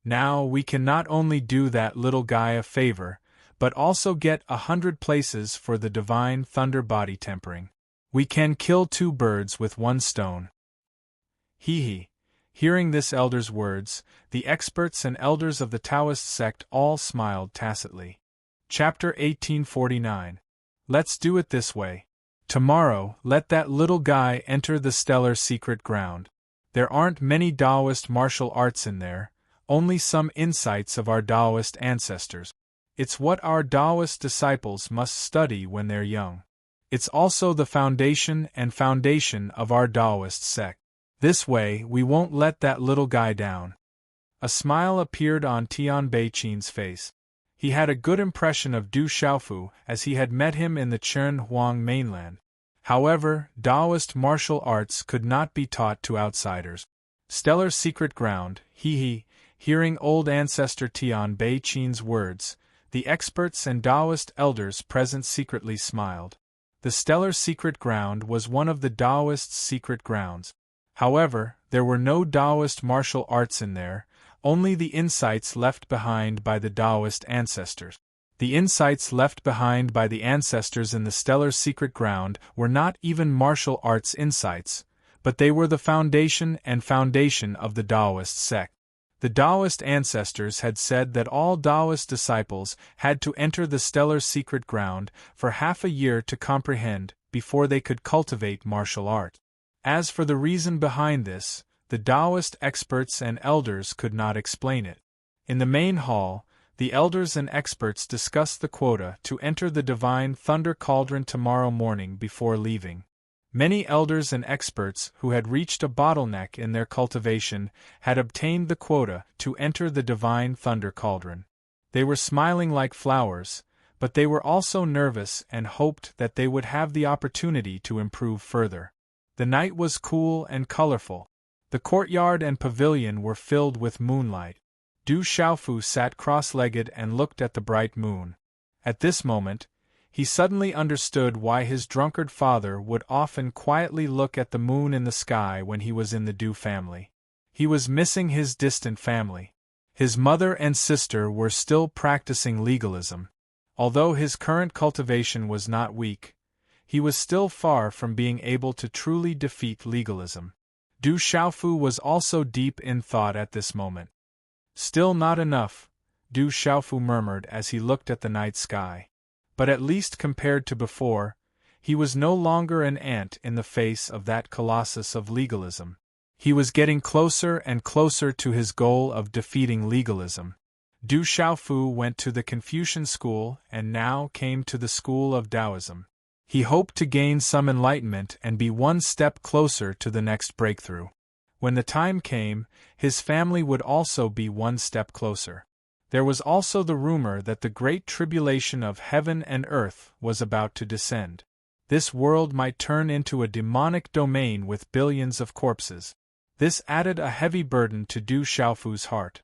Now we can not only do that little guy a favor, but also get 100 places for the divine thunder body tempering. We can kill 2 birds with 1 stone. He. Hearing this elder's words, the experts and elders of the Taoist sect all smiled tacitly. Chapter 1849. Let's do it this way. Tomorrow, let that little guy enter the stellar secret ground. There aren't many Taoist martial arts in there, only some insights of our Taoist ancestors. It's what our Taoist disciples must study when they're young. It's also the foundation of our Taoist sect. This way, we won't let that little guy down. A smile appeared on Tian Beichin's face. He had a good impression of Du Xiaofu as he had met him in the Chen Huang mainland. However, Taoist martial arts could not be taught to outsiders. Stellar secret ground, hearing old ancestor Tian Beichin's words, the experts and Taoist elders present secretly smiled. The stellar secret ground was one of the Taoist's secret grounds. However, there were no Taoist martial arts in there, only the insights left behind by the Taoist ancestors. The insights left behind by the ancestors in the stellar secret ground were not even martial arts insights, but they were the foundation of the Taoist sect. The Taoist ancestors had said that all Taoist disciples had to enter the stellar secret ground for half a year to comprehend before they could cultivate martial art. As for the reason behind this, the Taoist experts and elders could not explain it. In the main hall, the elders and experts discussed the quota to enter the divine thunder cauldron tomorrow morning before leaving. Many elders and experts who had reached a bottleneck in their cultivation had obtained the quota to enter the divine thunder cauldron. They were smiling like flowers, but they were also nervous and hoped that they would have the opportunity to improve further. The night was cool and colorful. The courtyard and pavilion were filled with moonlight. Du Xiaofu sat cross-legged and looked at the bright moon. At this moment, he suddenly understood why his drunkard father would often quietly look at the moon in the sky when he was in the Du family. He was missing his distant family. His mother and sister were still practicing legalism. Although his current cultivation was not weak, he was still far from being able to truly defeat legalism. Du Xiaofu was also deep in thought at this moment. Still not enough, Du Xiaofu murmured as he looked at the night sky. But at least compared to before, he was no longer an ant in the face of that colossus of legalism. He was getting closer and closer to his goal of defeating legalism. Du Xiaofu went to the Confucian school and now came to the school of Taoism. He hoped to gain some enlightenment and be one step closer to the next breakthrough. When the time came, his family would also be one step closer. There was also the rumor that the great tribulation of heaven and earth was about to descend. This world might turn into a demonic domain with billions of corpses. This added a heavy burden to Du Xiaofu's heart.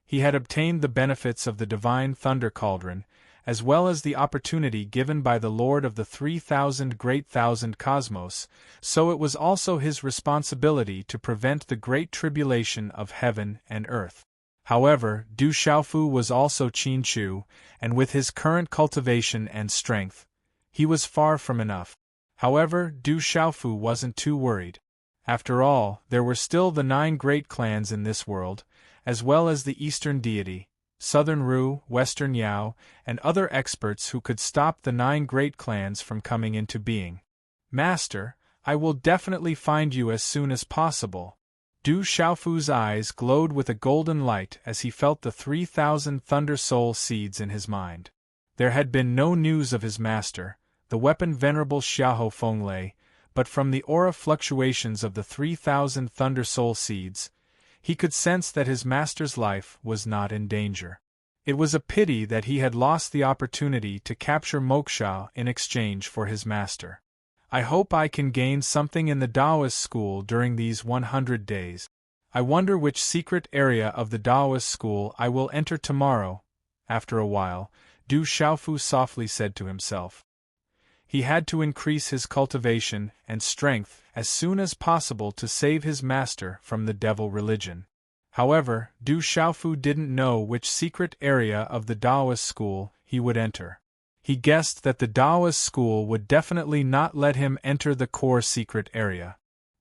He had obtained the benefits of the divine thunder cauldron, as well as the opportunity given by the Lord of the 3,000 great thousand cosmos, so it was also his responsibility to prevent the great tribulation of heaven and earth. However, Du Xiaofu was also Qin Chu, and with his current cultivation and strength, he was far from enough. However, Du Xiaofu wasn't too worried. After all, there were still the 9 great clans in this world, as well as the Eastern Deity, Southern Ru, Western Yao, and other experts who could stop the 9 great clans from coming into being. Master, I will definitely find you as soon as possible. Du Xiaofu's eyes glowed with a golden light as he felt the 3,000 thunder soul seeds in his mind. There had been no news of his master, the weapon venerable Xiahou Fenglei, but from the aura fluctuations of the 3,000 thunder soul seeds, he could sense that his master's life was not in danger. It was a pity that he had lost the opportunity to capture Moksha in exchange for his master. I hope I can gain something in the Taoist school during these 100 days. I wonder which secret area of the Taoist school I will enter tomorrow. After a while, Du Xiaofu softly said to himself. He had to increase his cultivation and strength as soon as possible to save his master from the devil religion. However, Du Xiaofu didn't know which secret area of the Taoist school he would enter. He guessed that the Taoist school would definitely not let him enter the core secret area.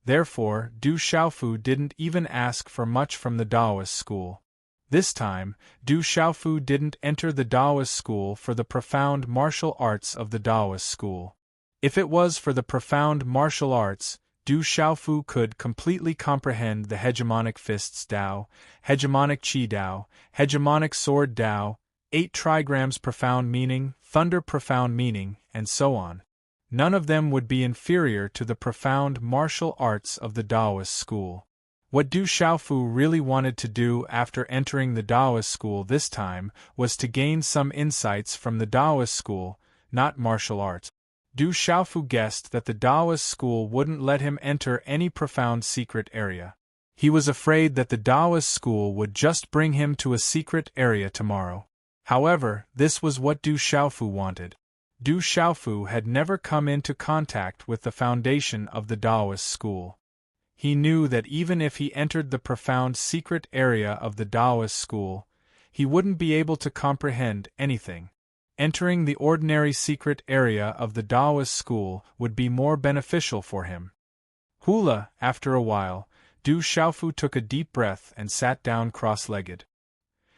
Therefore, Du Xiaofu didn't even ask for much from the Taoist school. This time, Du Xiaofu didn't enter the Taoist school for the profound martial arts of the Taoist school. If it was for the profound martial arts, Du Xiaofu could completely comprehend the hegemonic fists Dao, hegemonic Qi Dao, hegemonic sword Dao, 8 trigrams profound meaning, thunder profound meaning, and so on. None of them would be inferior to the profound martial arts of the Taoist school. What Du Xiaofu really wanted to do after entering the Taoist school this time was to gain some insights from the Taoist school, not martial arts. Du Xiaofu guessed that the Taoist school wouldn't let him enter any profound secret area. He was afraid that the Taoist school would just bring him to a secret area tomorrow. However, this was what Du Xiaofu wanted. Du Xiaofu had never come into contact with the foundation of the Taoist school. He knew that even if he entered the profound secret area of the Taoist school, he wouldn't be able to comprehend anything. Entering the ordinary secret area of the Taoist school would be more beneficial for him. Hula, after a while, Du Xiaofu took a deep breath and sat down cross-legged.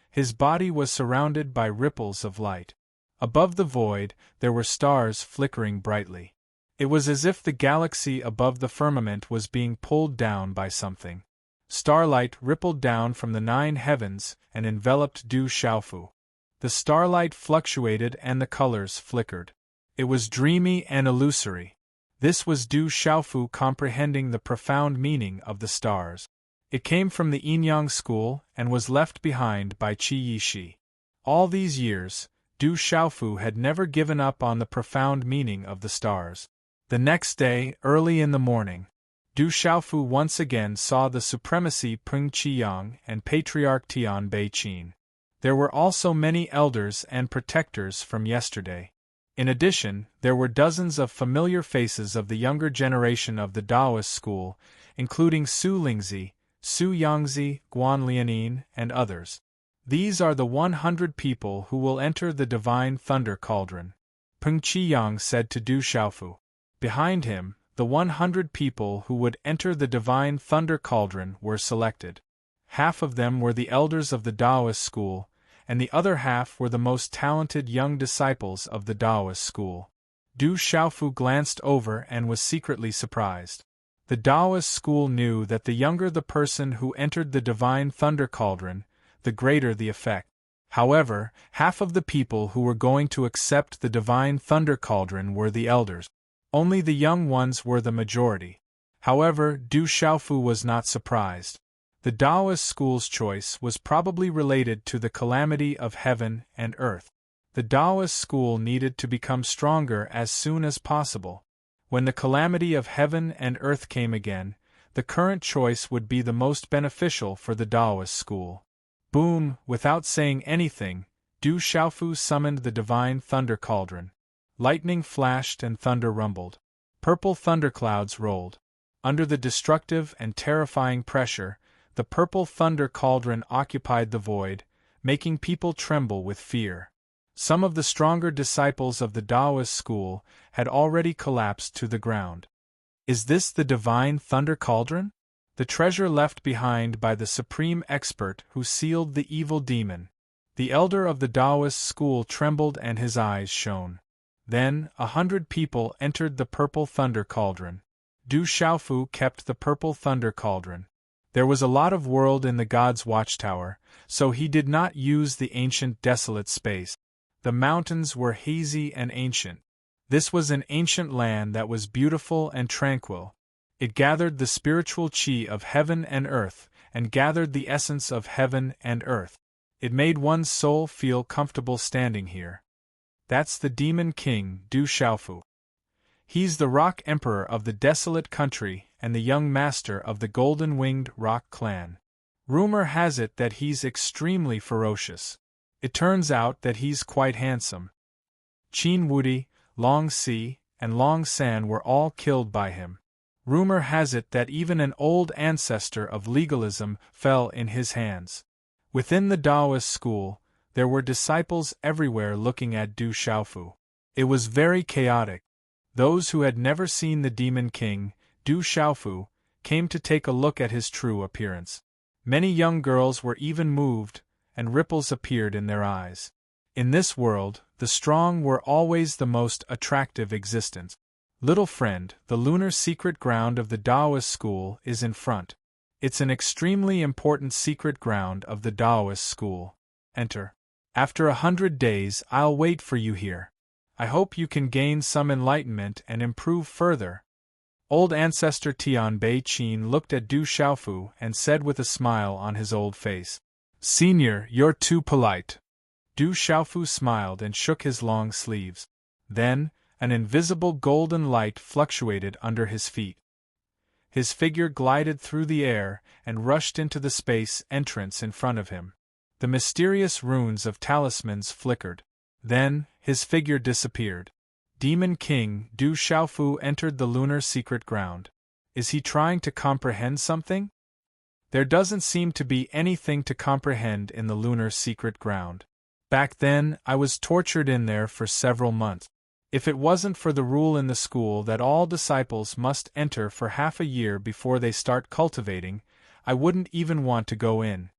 His body was surrounded by ripples of light. Above the void, there were stars flickering brightly. It was as if the galaxy above the firmament was being pulled down by something. Starlight rippled down from the 9 heavens and enveloped Du Xiaofu. The starlight fluctuated and the colors flickered. It was dreamy and illusory. This was Du Xiaofu comprehending the profound meaning of the stars. It came from the Yin-Yang school and was left behind by Qi Yishi. All these years, Du Xiaofu had never given up on the profound meaning of the stars. The next day, early in the morning, Du Xiaofu once again saw the supremacy Peng Qiyang and Patriarch Tian Beiqin. There were also many elders and protectors from yesterday. In addition, there were dozens of familiar faces of the younger generation of the Taoist school, including Su Lingzi, Su Yangzi, Guan Lianin, and others. These are the 100 people who will enter the Divine Thunder Cauldron, Peng Qiyang said to Du Xiaofu. Behind him, the 100 people who would enter the Divine Thunder Cauldron were selected. Half of them were the elders of the Taoist school, and the other half were the most talented young disciples of the Taoist school. Du Xiaofu glanced over and was secretly surprised. The Taoist school knew that the younger the person who entered the Divine Thunder Cauldron, the greater the effect. However, half of the people who were going to accept the Divine Thunder Cauldron were the elders. Only the young ones were the majority. However, Du Xiaofu was not surprised. The Taoist school's choice was probably related to the calamity of heaven and earth. The Taoist school needed to become stronger as soon as possible. When the calamity of heaven and earth came again, the current choice would be the most beneficial for the Taoist school. Boom! Without saying anything, Du Xiaofu summoned the Divine Thunder Cauldron. Lightning flashed and thunder rumbled. Purple thunderclouds rolled. Under the destructive and terrifying pressure, the purple thunder cauldron occupied the void, making people tremble with fear. Some of the stronger disciples of the Taoist school had already collapsed to the ground. Is this the Divine Thunder Cauldron? The treasure left behind by the supreme expert who sealed the evil demon. The elder of the Taoist school trembled and his eyes shone. Then, 100 people entered the purple thunder cauldron. Du Xiaofu kept the purple thunder cauldron. There was a lot of world in the God's watchtower, so he did not use the ancient desolate space. The mountains were hazy and ancient. This was an ancient land that was beautiful and tranquil. It gathered the spiritual qi of heaven and earth, and gathered the essence of heaven and earth. It made one's soul feel comfortable standing here. That's the Demon King, Du Xiaofu. He's the Rock Emperor of the desolate country and the young master of the golden-winged Rock clan. Rumor has it that he's extremely ferocious. It turns out that he's quite handsome. Qin Wudi, Long Si, and Long San were all killed by him. Rumor has it that even an old ancestor of legalism fell in his hands. Within the Taoist school, there were disciples everywhere looking at Du Xiaofu. It was very chaotic. Those who had never seen the Demon King, Du Xiaofu, came to take a look at his true appearance. Many young girls were even moved, and ripples appeared in their eyes. In this world, the strong were always the most attractive existence. Little friend, the lunar secret ground of the Taoist school is in front. It's an extremely important secret ground of the Taoist school. Enter. After 100 days, I'll wait for you here. I hope you can gain some enlightenment and improve further. Old ancestor Tian Bei Qin looked at Du Xiaofu and said with a smile on his old face, "Senior, you're too polite." Du Xiaofu smiled and shook his long sleeves. Then, an invisible golden light fluctuated under his feet. His figure glided through the air and rushed into the space entrance in front of him. The mysterious runes of talismans flickered. Then, his figure disappeared. Demon King Du Xiaofu entered the lunar secret ground. Is he trying to comprehend something? There doesn't seem to be anything to comprehend in the lunar secret ground. Back then, I was tortured in there for several months. If it wasn't for the rule in the school that all disciples must enter for half a year before they start cultivating, I wouldn't even want to go in.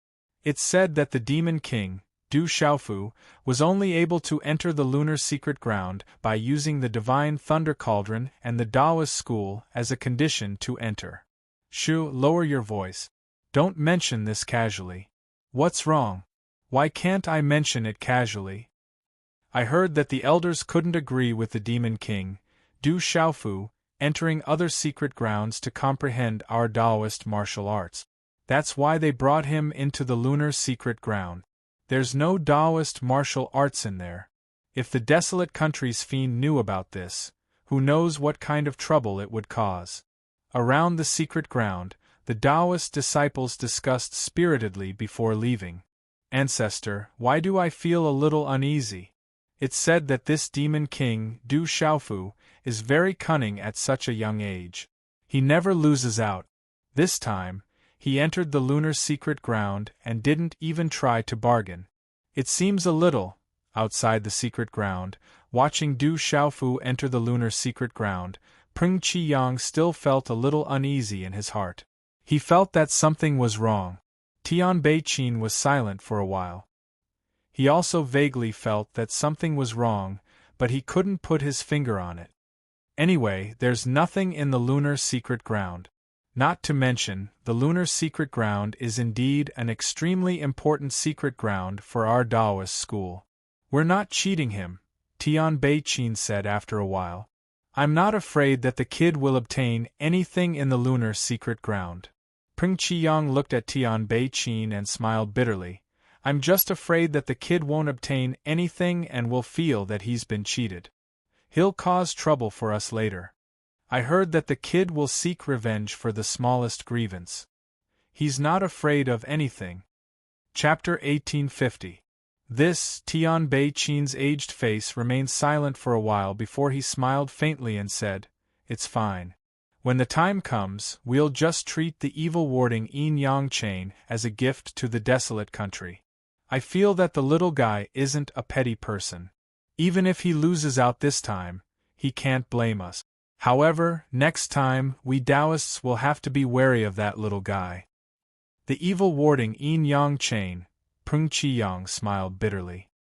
It's said that the Demon King, Du Xiaofu, was only able to enter the lunar secret ground by using the divine thunder cauldron and the Taoist school as a condition to enter. Shu, lower your voice. Don't mention this casually. What's wrong? Why can't I mention it casually? I heard that the elders couldn't agree with the Demon King, Du Xiaofu, entering other secret grounds to comprehend our Taoist martial arts. That's why they brought him into the lunar secret ground. There's no Taoist martial arts in there. If the desolate country's fiend knew about this, who knows what kind of trouble it would cause. Around the secret ground, the Taoist disciples discussed spiritedly before leaving. Ancestor, why do I feel a little uneasy? It's said that this Demon King, Du Xiaofu, is very cunning at such a young age. He never loses out. This time, he entered the lunar secret ground and didn't even try to bargain. It seems a little, outside the secret ground, watching Du Xiaofu enter the lunar secret ground, Peng Qiyang still felt a little uneasy in his heart. He felt that something was wrong. Tian Bei Qin was silent for a while. He also vaguely felt that something was wrong, but he couldn't put his finger on it. Anyway, there's nothing in the lunar secret ground. Not to mention, the lunar secret ground is indeed an extremely important secret ground for our Taoist school. We're not cheating him, Tian Bei Qin said after a while. I'm not afraid that the kid will obtain anything in the lunar secret ground. Peng Qiyang looked at Tian Bei Qin and smiled bitterly. I'm just afraid that the kid won't obtain anything and will feel that he's been cheated. He'll cause trouble for us later. I heard that the kid will seek revenge for the smallest grievance. He's not afraid of anything. Chapter 1850. This, Tian Bei Qin's aged face remained silent for a while before he smiled faintly and said, "It's fine. When the time comes, we'll just treat the evil warding yin-yang chain as a gift to the desolate country. I feel that the little guy isn't a petty person. Even if he loses out this time, he can't blame us. However, next time, we Taoists will have to be wary of that little guy." The evil warding yin-yang chain, Peng Qiyang smiled bitterly.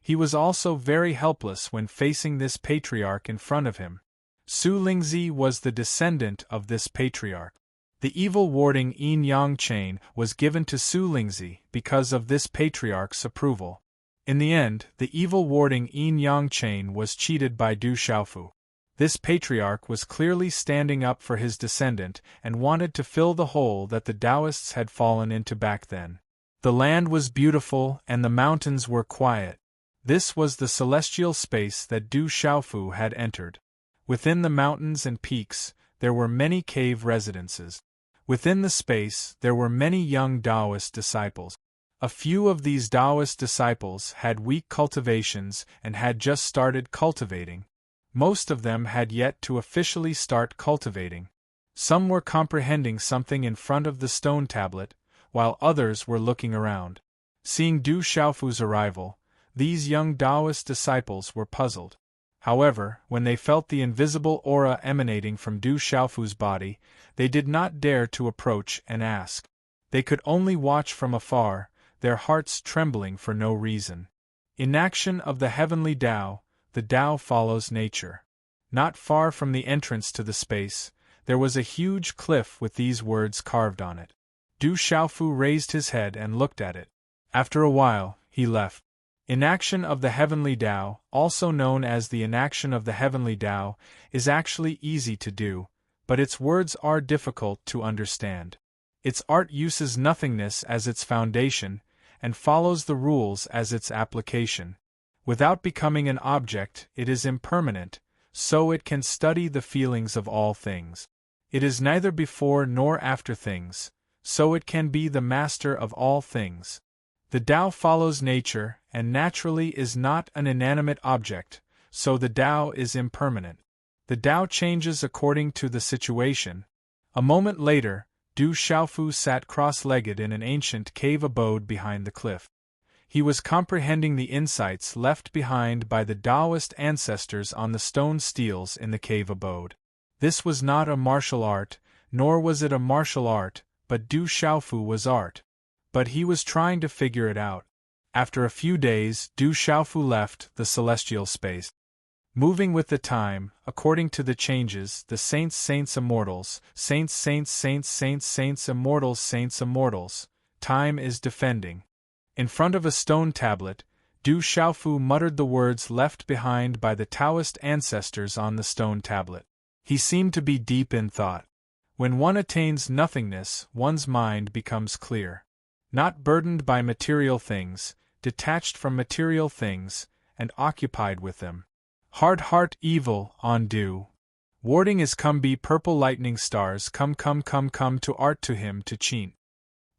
He was also very helpless when facing this patriarch in front of him. Su Lingzi was the descendant of this patriarch. The evil warding yin-yang chain was given to Su Lingzi because of this patriarch's approval. In the end, the evil warding yin-yang chain was cheated by Du Xiaofu. This patriarch was clearly standing up for his descendant and wanted to fill the hole that the Taoists had fallen into back then. The land was beautiful and the mountains were quiet. This was the celestial space that Du Xiaofu had entered. Within the mountains and peaks, there were many cave residences. Within the space, there were many young Taoist disciples. A few of these Taoist disciples had weak cultivations and had just started cultivating. Most of them had yet to officially start cultivating. Some were comprehending something in front of the stone tablet, while others were looking around. Seeing Du Xiaofu's arrival, these young Taoist disciples were puzzled. However, when they felt the invisible aura emanating from Du Xiaofu's body, they did not dare to approach and ask. They could only watch from afar, their hearts trembling for no reason. Inaction of the heavenly Tao, the Tao follows nature. Not far from the entrance to the space, there was a huge cliff with these words carved on it. Du Xiaofu raised his head and looked at it. After a while, he left. Inaction of the heavenly Tao, also known as the inaction of the heavenly Tao, is actually easy to do, but its words are difficult to understand. Its art uses nothingness as its foundation, and follows the rules as its application. Without becoming an object, it is impermanent, so it can study the feelings of all things. It is neither before nor after things, so it can be the master of all things. The Tao follows nature, and naturally is not an inanimate object, so the Tao is impermanent. The Tao changes according to the situation. A moment later, Du Xiaofu sat cross-legged in an ancient cave abode behind the cliff. He was comprehending the insights left behind by the Taoist ancestors on the stone steels in the cave abode. This was not a martial art, nor was it a martial art, but Du Xiaofu was art. But he was trying to figure it out. After a few days, Du Xiaofu left the celestial space. Moving with the time, according to the changes, the saints immortals, saints immortals, time is defending. In front of a stone tablet, Du Xiaofu muttered the words left behind by the Taoist ancestors on the stone tablet. He seemed to be deep in thought. When one attains nothingness, one's mind becomes clear. Not burdened by material things, detached from material things, and occupied with them. Hard heart evil, on do. Warding is come be purple lightning stars come to art to him to cheat.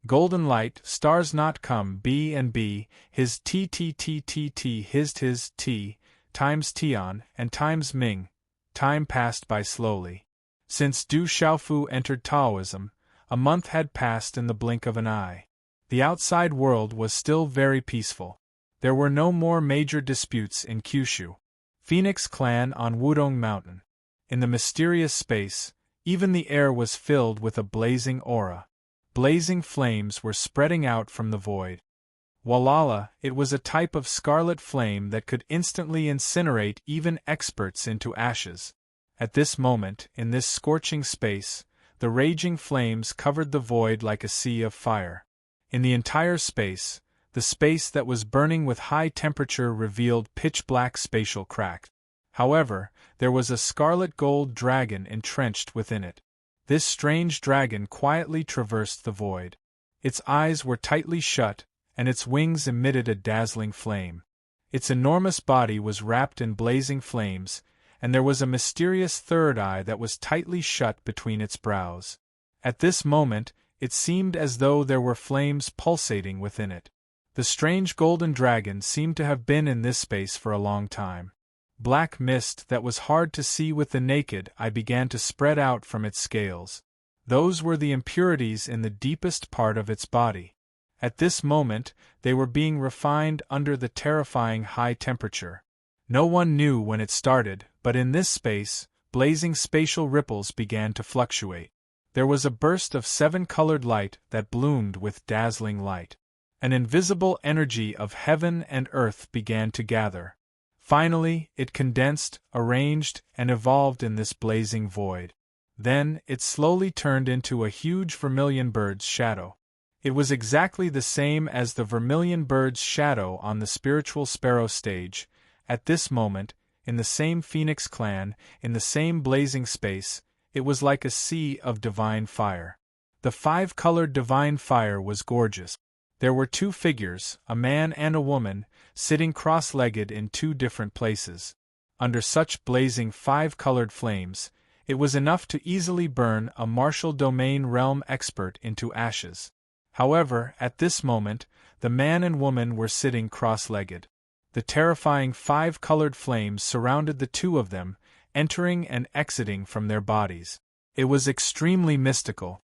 Golden light, stars not come be and be, his t his tis t, times tion, and times ming, time passed by slowly. Since Du Xiaofu entered Taoism, a month had passed in the blink of an eye. The outside world was still very peaceful. There were no more major disputes in Kyushu. Phoenix Clan on Wudong Mountain. In the mysterious space, even the air was filled with a blazing aura. Blazing flames were spreading out from the void. Walala, it was a type of scarlet flame that could instantly incinerate even experts into ashes. At this moment, in this scorching space, the raging flames covered the void like a sea of fire. In the entire space, the space that was burning with high temperature revealed pitch-black spatial cracks. However, there was a scarlet gold dragon entrenched within it. This strange dragon quietly traversed the void. Its eyes were tightly shut, and its wings emitted a dazzling flame. Its enormous body was wrapped in blazing flames, and there was a mysterious third eye that was tightly shut between its brows. At this moment, it seemed as though there were flames pulsating within it. The strange golden dragon seemed to have been in this space for a long time. Black mist that was hard to see with the naked eye began to spread out from its scales. Those were the impurities in the deepest part of its body. At this moment, they were being refined under the terrifying high temperature. No one knew when it started, but in this space, blazing spatial ripples began to fluctuate. There was a burst of seven-colored light that bloomed with dazzling light. An invisible energy of heaven and earth began to gather. Finally, it condensed, arranged, and evolved in this blazing void. Then, it slowly turned into a huge vermilion bird's shadow. It was exactly the same as the vermilion bird's shadow on the spiritual sparrow stage. At this moment, in the same Phoenix Clan, in the same blazing space, it was like a sea of divine fire. The five-colored divine fire was gorgeous. There were two figures, a man and a woman, sitting cross-legged in two different places. Under such blazing five-colored flames, it was enough to easily burn a martial domain realm expert into ashes. However, at this moment, the man and woman were sitting cross-legged. The terrifying five-colored flames surrounded the two of them, entering and exiting from their bodies. It was extremely mystical.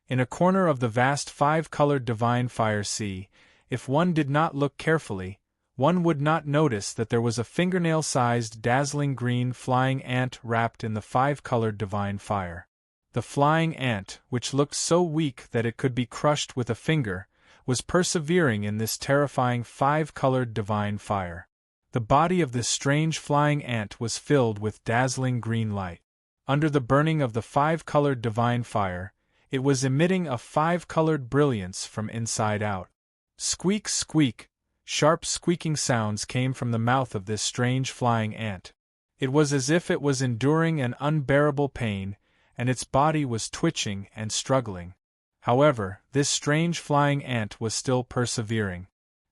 In a corner of the vast five-colored divine fire sea, if one did not look carefully, one would not notice that there was a fingernail-sized dazzling green flying ant wrapped in the five-colored divine fire. The flying ant, which looked so weak that it could be crushed with a finger, was persevering in this terrifying five-colored divine fire. The body of this strange flying ant was filled with dazzling green light. Under the burning of the five-colored divine fire, it was emitting a five-colored brilliance from inside out. Squeak, squeak! Sharp squeaking sounds came from the mouth of this strange flying ant. It was as if it was enduring an unbearable pain, and its body was twitching and struggling. However, this strange flying ant was still persevering.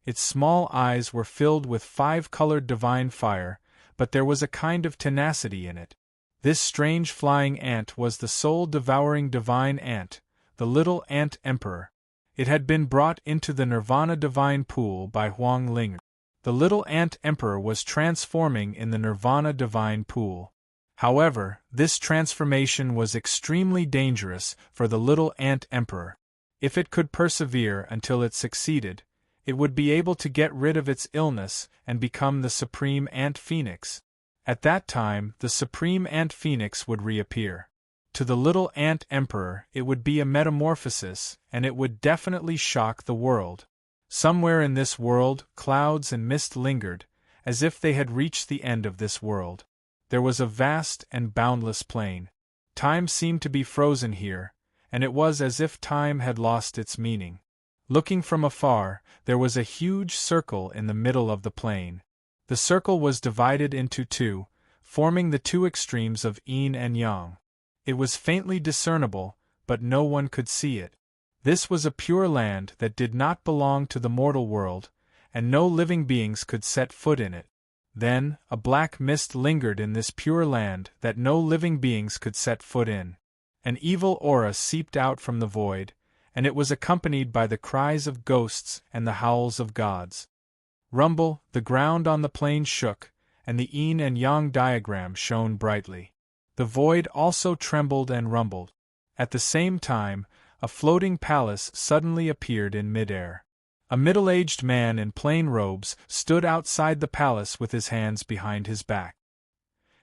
Its small eyes were filled with five-colored divine fire, but there was a kind of tenacity in it. This strange flying ant was the soul-devouring divine ant, the little ant emperor. It had been brought into the Nirvana divine pool by Huang Ling. The little ant emperor was transforming in the Nirvana divine pool. However, this transformation was extremely dangerous for the little ant emperor. If it could persevere until it succeeded, it would be able to get rid of its illness and become the supreme ant phoenix. At that time, the supreme ant phoenix would reappear. To the little ant emperor, it would be a metamorphosis, and it would definitely shock the world. Somewhere in this world, clouds and mist lingered, as if they had reached the end of this world. There was a vast and boundless plain. Time seemed to be frozen here, and it was as if time had lost its meaning. Looking from afar, there was a huge circle in the middle of the plain. The circle was divided into two, forming the two extremes of yin and yang. It was faintly discernible, but no one could see it. This was a pure land that did not belong to the mortal world, and no living beings could set foot in it. Then, a black mist lingered in this pure land that no living beings could set foot in. An evil aura seeped out from the void, and it was accompanied by the cries of ghosts and the howls of gods. Rumble, the ground on the plain shook, and the yin and yang diagram shone brightly. The void also trembled and rumbled. At the same time, a floating palace suddenly appeared in midair. A middle-aged man in plain robes stood outside the palace with his hands behind his back.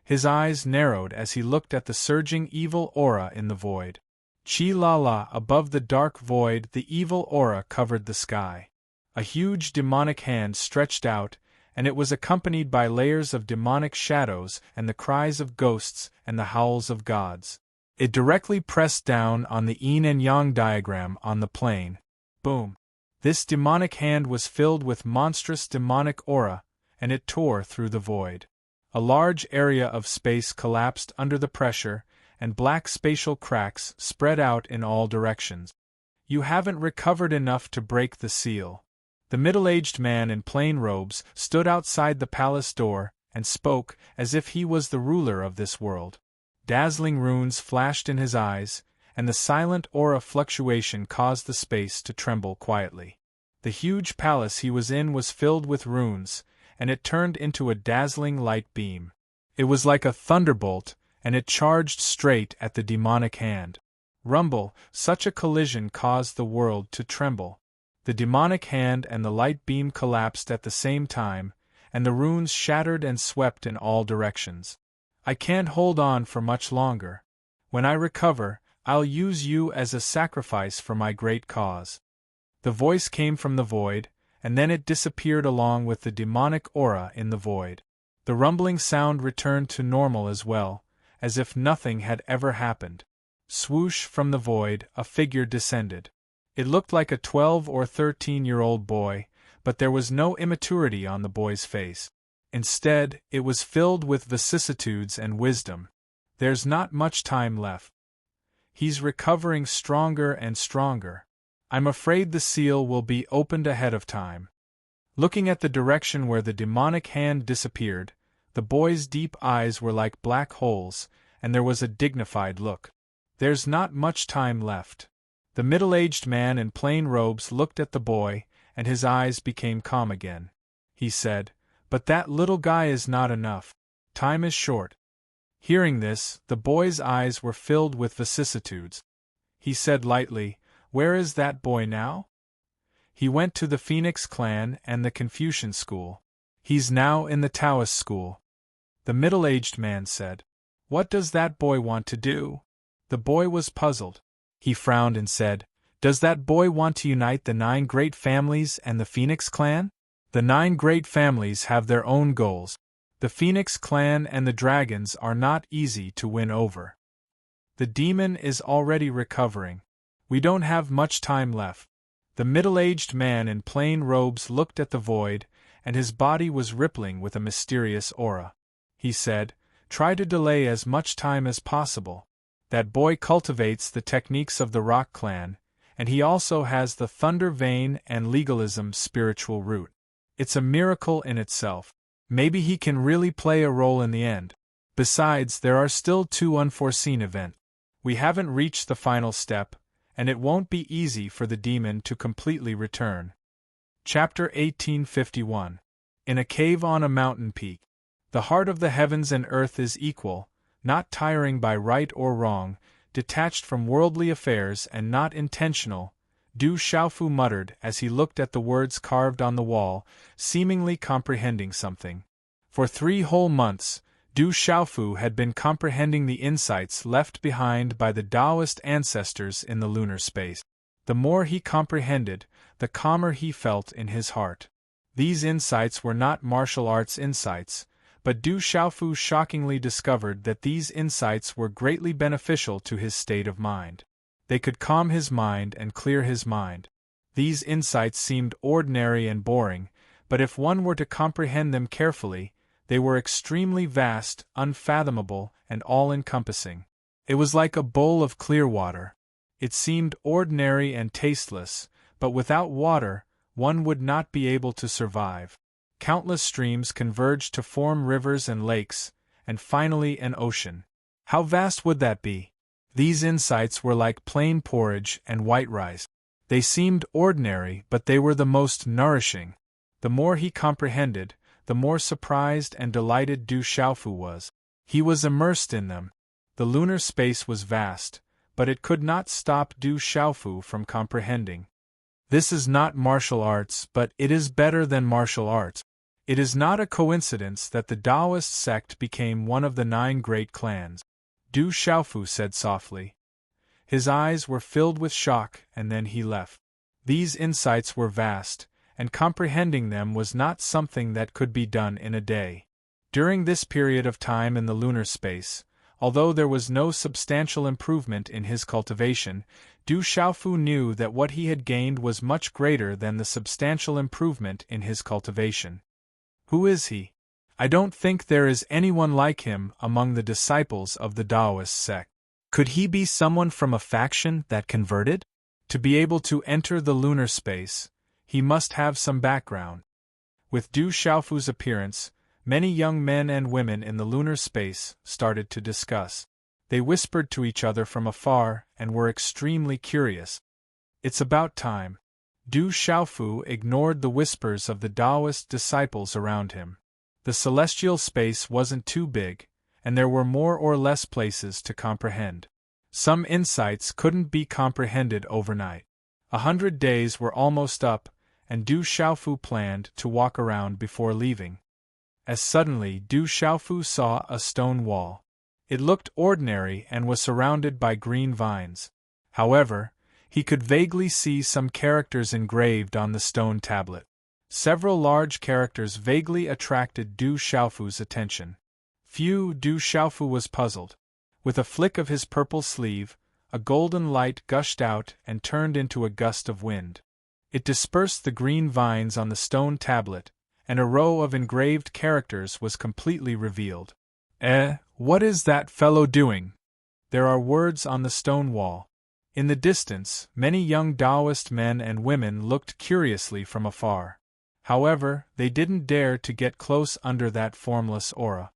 His eyes narrowed as he looked at the surging evil aura in the void. Chi-la-la, above the dark void, the evil aura covered the sky. A huge demonic hand stretched out, and it was accompanied by layers of demonic shadows and the cries of ghosts and the howls of gods. It directly pressed down on the yin and yang diagram on the plain. Boom! This demonic hand was filled with monstrous demonic aura, and it tore through the void. A large area of space collapsed under the pressure, and black spatial cracks spread out in all directions. You haven't recovered enough to break the seal. The middle-aged man in plain robes stood outside the palace door and spoke as if he was the ruler of this world. Dazzling runes flashed in his eyes, and the silent aura fluctuation caused the space to tremble quietly. The huge palace he was in was filled with runes, and it turned into a dazzling light beam. It was like a thunderbolt, and it charged straight at the demonic hand. Rumble, such a collision caused the world to tremble. The demonic hand and the light beam collapsed at the same time, and the runes shattered and swept in all directions. I can't hold on for much longer. When I recover, I'll use you as a sacrifice for my great cause. The voice came from the void, and then it disappeared along with the demonic aura in the void. The rumbling sound returned to normal as well, as if nothing had ever happened. Swoosh, from the void, a figure descended. It looked like a 12 or 13-year-old boy, but there was no immaturity on the boy's face. Instead, it was filled with vicissitudes and wisdom. There's not much time left. He's recovering stronger and stronger. I'm afraid the seal will be opened ahead of time. Looking at the direction where the demonic hand disappeared, the boy's deep eyes were like black holes, and there was a dignified look. There's not much time left. The middle-aged man in plain robes looked at the boy, and his eyes became calm again. He said, "But that little guy is not enough. Time is short." Hearing this, the boy's eyes were filled with vicissitudes. He said lightly, "Where is that boy now?" "He went to the Phoenix clan and the Confucian school." He's now in the Taoist school. The middle-aged man said. What does that boy want to do? The boy was puzzled. He frowned and said, Does that boy want to unite the 9 great families and the Phoenix clan? The 9 great families have their own goals. The Phoenix clan and the dragons are not easy to win over. The demon is already recovering. We don't have much time left. The middle-aged man in plain robes looked at the void, and his body was rippling with a mysterious aura. He said, Try to delay as much time as possible. That boy cultivates the techniques of the Rock Clan, and he also has the Thunder Vein and Legalism spiritual root. It's a miracle in itself. Maybe he can really play a role in the end. Besides, there are still 2 unforeseen events. We haven't reached the final step, and it won't be easy for the demon to completely return. Chapter 1851. In a cave on a mountain peak. The heart of the heavens and earth is equal, not tiring by right or wrong, detached from worldly affairs and not intentional, Du Xiaofu muttered as he looked at the words carved on the wall, seemingly comprehending something. For 3 whole months, Du Xiaofu had been comprehending the insights left behind by the Taoist ancestors in the lunar space. The more he comprehended, the calmer he felt in his heart. These insights were not martial arts insights, but Du Xiaofu shockingly discovered that these insights were greatly beneficial to his state of mind. They could calm his mind and clear his mind. These insights seemed ordinary and boring, but if one were to comprehend them carefully, they were extremely vast, unfathomable, and all-encompassing. It was like a bowl of clear water. It seemed ordinary and tasteless, but without water, one would not be able to survive. Countless streams converged to form rivers and lakes, and finally an ocean. How vast would that be? These insights were like plain porridge and white rice. They seemed ordinary, but they were the most nourishing. The more he comprehended, the more surprised and delighted Du Xiaofu was. He was immersed in them. The lunar space was vast, but it could not stop Du Xiaofu from comprehending. This is not martial arts, but it is better than martial arts. It is not a coincidence that the Taoist sect became one of the 9 great clans. Du Xiaofu said softly. His eyes were filled with shock, and then he left. These insights were vast, and comprehending them was not something that could be done in a day. During this period of time in the lunar space, although there was no substantial improvement in his cultivation, Du Xiaofu knew that what he had gained was much greater than the substantial improvement in his cultivation. Who is he? I don't think there is anyone like him among the disciples of the Taoist sect. Could he be someone from a faction that converted? To be able to enter the lunar space, he must have some background. With Du Xiaofu's appearance, many young men and women in the lunar space started to discuss. They whispered to each other from afar and were extremely curious. It's about time. Du Xiaofu ignored the whispers of the Taoist disciples around him. The celestial space wasn't too big, and there were more or less places to comprehend. Some insights couldn't be comprehended overnight. 100 days were almost up, and Du Xiaofu planned to walk around before leaving. As suddenly Du Xiaofu saw a stone wall. It looked ordinary and was surrounded by green vines. However, he could vaguely see some characters engraved on the stone tablet. Several large characters vaguely attracted Du Xiaofu's attention. Du Xiaofu was puzzled. With a flick of his purple sleeve, a golden light gushed out and turned into a gust of wind. It dispersed the green vines on the stone tablet, and a row of engraved characters was completely revealed. What is that fellow doing? There are words on the stone wall. In the distance, many young Taoist men and women looked curiously from afar. However, they didn't dare to get close under that formless aura.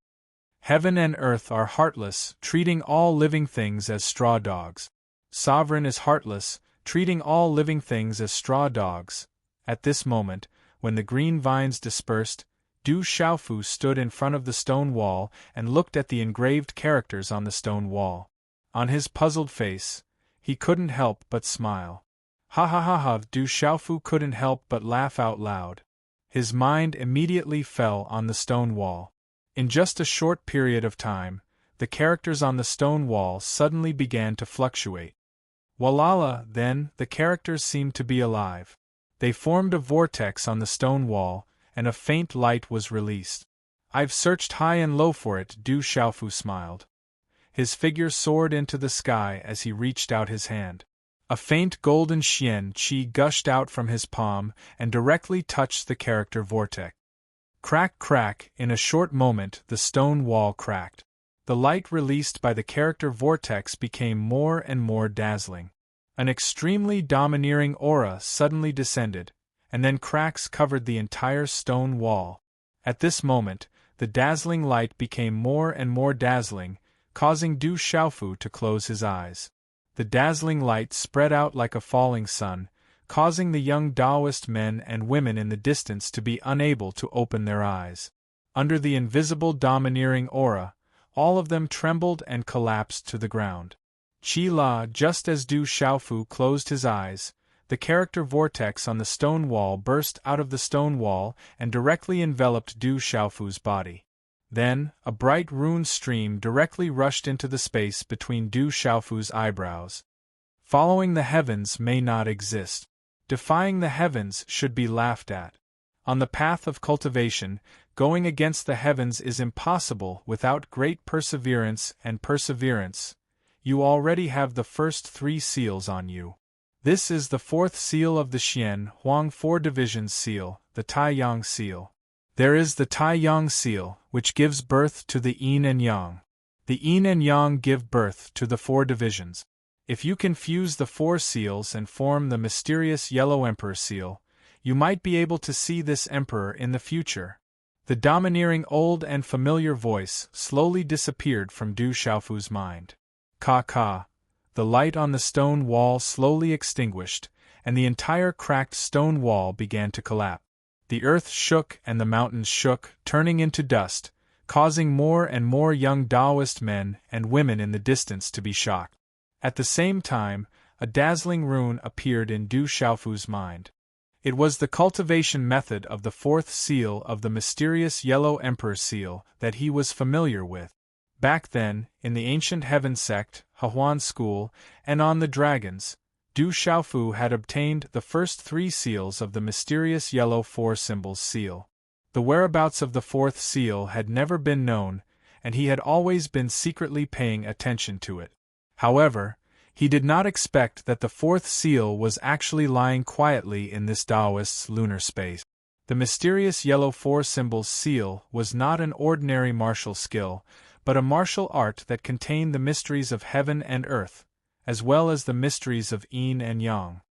Heaven and earth are heartless, treating all living things as straw dogs. Sovereign is heartless, treating all living things as straw dogs. At this moment, when the green vines dispersed, Du Xiaofu stood in front of the stone wall and looked at the engraved characters on the stone wall. On his puzzled face, he couldn't help but smile. Ha ha ha ha! Du Xiaofu couldn't help but laugh out loud. His mind immediately fell on the stone wall. In just a short period of time, the characters on the stone wall suddenly began to fluctuate. Walala, then, the characters seemed to be alive. They formed a vortex on the stone wall, and a faint light was released. I've searched high and low for it, Du Xiaofu smiled. His figure soared into the sky as he reached out his hand. A faint golden xian qi gushed out from his palm and directly touched the character vortex. Crack, crack, in a short moment the stone wall cracked. The light released by the character vortex became more and more dazzling. An extremely domineering aura suddenly descended, and then cracks covered the entire stone wall. At this moment, the dazzling light became more and more dazzling, causing Du Xiaofu to close his eyes. The dazzling light spread out like a falling sun, causing the young Taoist men and women in the distance to be unable to open their eyes. Under the invisible domineering aura, all of them trembled and collapsed to the ground. Qi La, just as Du Xiaofu closed his eyes, the character vortex on the stone wall burst out of the stone wall and directly enveloped Du Xiaofu's body. Then, a bright rune stream directly rushed into the space between Du Xiaofu's eyebrows. Following the heavens may not exist. Defying the heavens should be laughed at. On the path of cultivation, going against the heavens is impossible without great perseverance and perseverance. You already have the first 3 seals on you. This is the 4th seal of the Xian Huang 4 Divisions seal, the Taiyang seal. There is the Taiyang seal, which gives birth to the Yin and Yang. The Yin and Yang give birth to the 4 divisions. If you can fuse the 4 seals and form the mysterious Yellow Emperor seal, you might be able to see this emperor in the future. The domineering old and familiar voice slowly disappeared from Du Xiaofu's mind. Ka. The light on the stone wall slowly extinguished, and the entire cracked stone wall began to collapse. The earth shook and the mountains shook, turning into dust, causing more and more young Taoist men and women in the distance to be shocked. At the same time, a dazzling rune appeared in Du Xiaofu's mind. It was the cultivation method of the 4th seal of the mysterious Yellow Emperor seal that he was familiar with. Back then, in the ancient Heaven sect, Hehuan school, and on the dragons, Du Xiaofu had obtained the first 3 seals of the mysterious Yellow 4 Symbols seal. The whereabouts of the 4th seal had never been known, and he had always been secretly paying attention to it. However, he did not expect that the 4th seal was actually lying quietly in this Taoist's lunar space. The mysterious Yellow 4 Symbols seal was not an ordinary martial skill, but a martial art that contained the mysteries of heaven and earth, as well as the mysteries of Yin and Yang.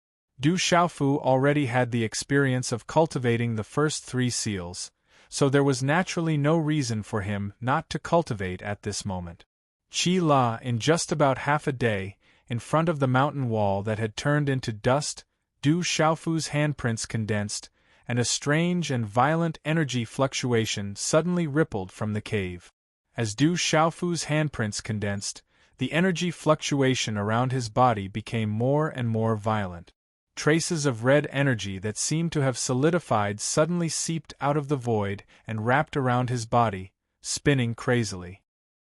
Du Xiaofu already had the experience of cultivating the first 3 seals, so there was naturally no reason for him not to cultivate at this moment. Qi La, in just about half a day, in front of the mountain wall that had turned into dust, Du Xiaofu's handprints condensed, and a strange and violent energy fluctuation suddenly rippled from the cave. As Du Xiaofu's handprints condensed, the energy fluctuation around his body became more and more violent. Traces of red energy that seemed to have solidified suddenly seeped out of the void and wrapped around his body, spinning crazily.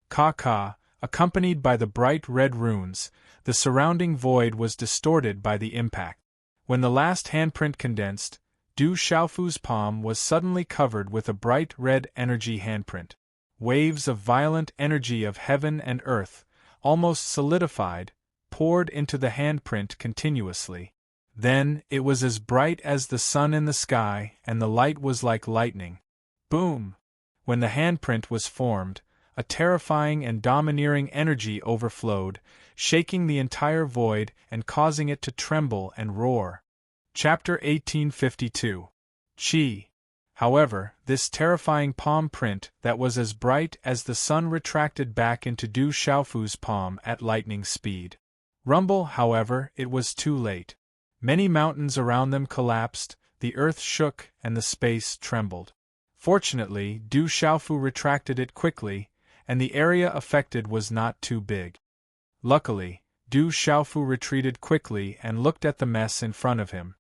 Ka, accompanied by the bright red runes, the surrounding void was distorted by the impact. When the last handprint condensed, Du Xiaofu's palm was suddenly covered with a bright red energy handprint. Waves of violent energy of heaven and earth, almost solidified, poured into the handprint continuously. Then, it was as bright as the sun in the sky, and the light was like lightning. Boom! When the handprint was formed, a terrifying and domineering energy overflowed, shaking the entire void and causing it to tremble and roar. Chapter 1852. Qi. However, this terrifying palm print that was as bright as the sun retracted back into Du Xiaofu's palm at lightning speed. Rumble, however, it was too late. Many mountains around them collapsed, the earth shook, and the space trembled. Fortunately, Du Xiaofu retracted it quickly, and the area affected was not too big. Luckily, Du Xiaofu retreated quickly and looked at the mess in front of him.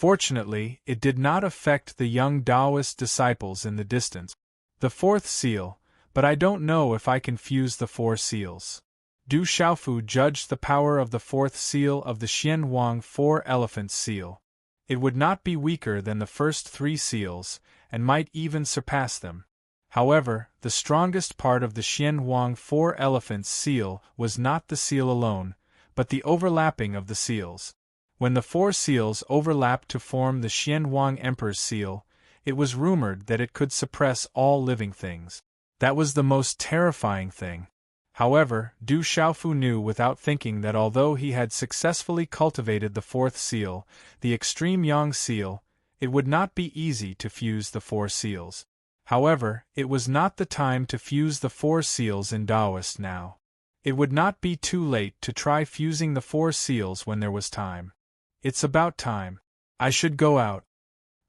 Fortunately, it did not affect the young Taoist disciples in the distance. The fourth seal, but I don't know if I can fuse the four seals. Du Xiaofu judged the power of the fourth seal of the Xianhuang four elephants seal. It would not be weaker than the first three seals, and might even surpass them. However, the strongest part of the Xianhuang four elephants seal was not the seal alone, but the overlapping of the seals. When the four seals overlapped to form the Xianhuang Emperor's seal, it was rumored that it could suppress all living things. That was the most terrifying thing. However, Du Xiaofu knew without thinking that although he had successfully cultivated the fourth seal, the extreme Yang seal, it would not be easy to fuse the four seals. However, it was not the time to fuse the four seals in Taoist now. It would not be too late to try fusing the four seals when there was time. It's about time. I should go out.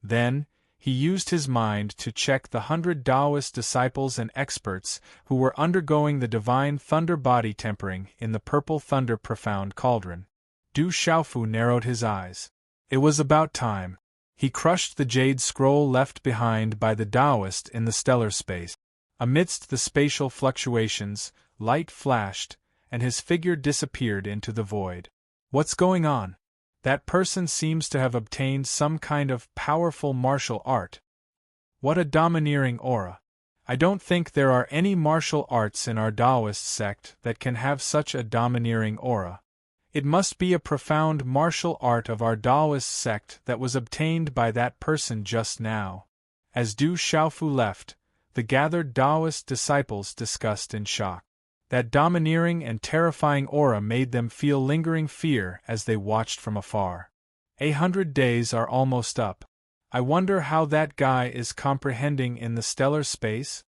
Then, he used his mind to check the 100 Taoist disciples and experts who were undergoing the divine thunder body tempering in the purple thunder profound cauldron. Du Xiaofu narrowed his eyes. It was about time. He crushed the jade scroll left behind by the Taoist in the stellar space. Amidst the spatial fluctuations, light flashed, and his figure disappeared into the void. What's going on? That person seems to have obtained some kind of powerful martial art. What a domineering aura. I don't think there are any martial arts in our Taoist sect that can have such a domineering aura. It must be a profound martial art of our Taoist sect that was obtained by that person just now. As Du Xiaofu left, the gathered Taoist disciples discussed in shock. That domineering and terrifying aura made them feel lingering fear as they watched from afar. 100 days are almost up. I wonder how that guy is comprehending in the stellar space?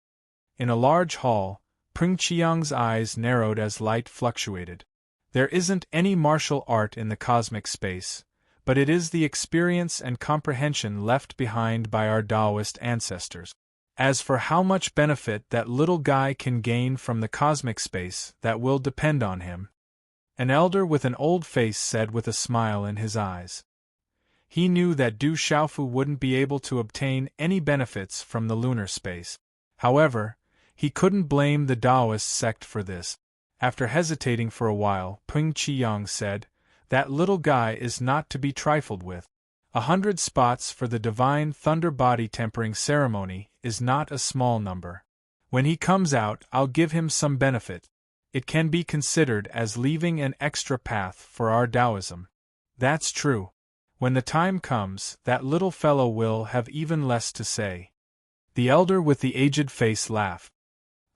In a large hall, Peng Qiang's eyes narrowed as light fluctuated. There isn't any martial art in the cosmic space, but it is the experience and comprehension left behind by our Taoist ancestors. As for how much benefit that little guy can gain from the cosmic space, that will depend on him. An elder with an old face said with a smile in his eyes. He knew that Du Xiaofu wouldn't be able to obtain any benefits from the lunar space. However, he couldn't blame the Taoist sect for this. After hesitating for a while, Peng Qiang said, "That little guy is not to be trifled with. 100 spots for the divine thunder body tempering ceremony is not a small number. When he comes out, I'll give him some benefit. It can be considered as leaving an extra path for our Taoism." That's true. When the time comes, that little fellow will have even less to say. The elder with the aged face laughed.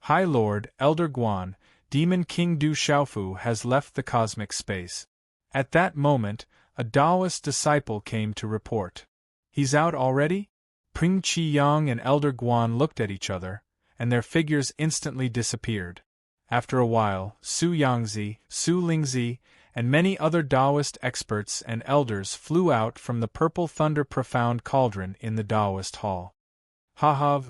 High Lord, Elder Guan, Demon King Du Xiaofu has left the cosmic space. At that moment, a Taoist disciple came to report. He's out already? Peng Qiang and Elder Guan looked at each other, and their figures instantly disappeared. After a while, Su Yangzi, Su Lingzi, and many other Taoist experts and elders flew out from the purple thunder profound cauldron in the Taoist hall.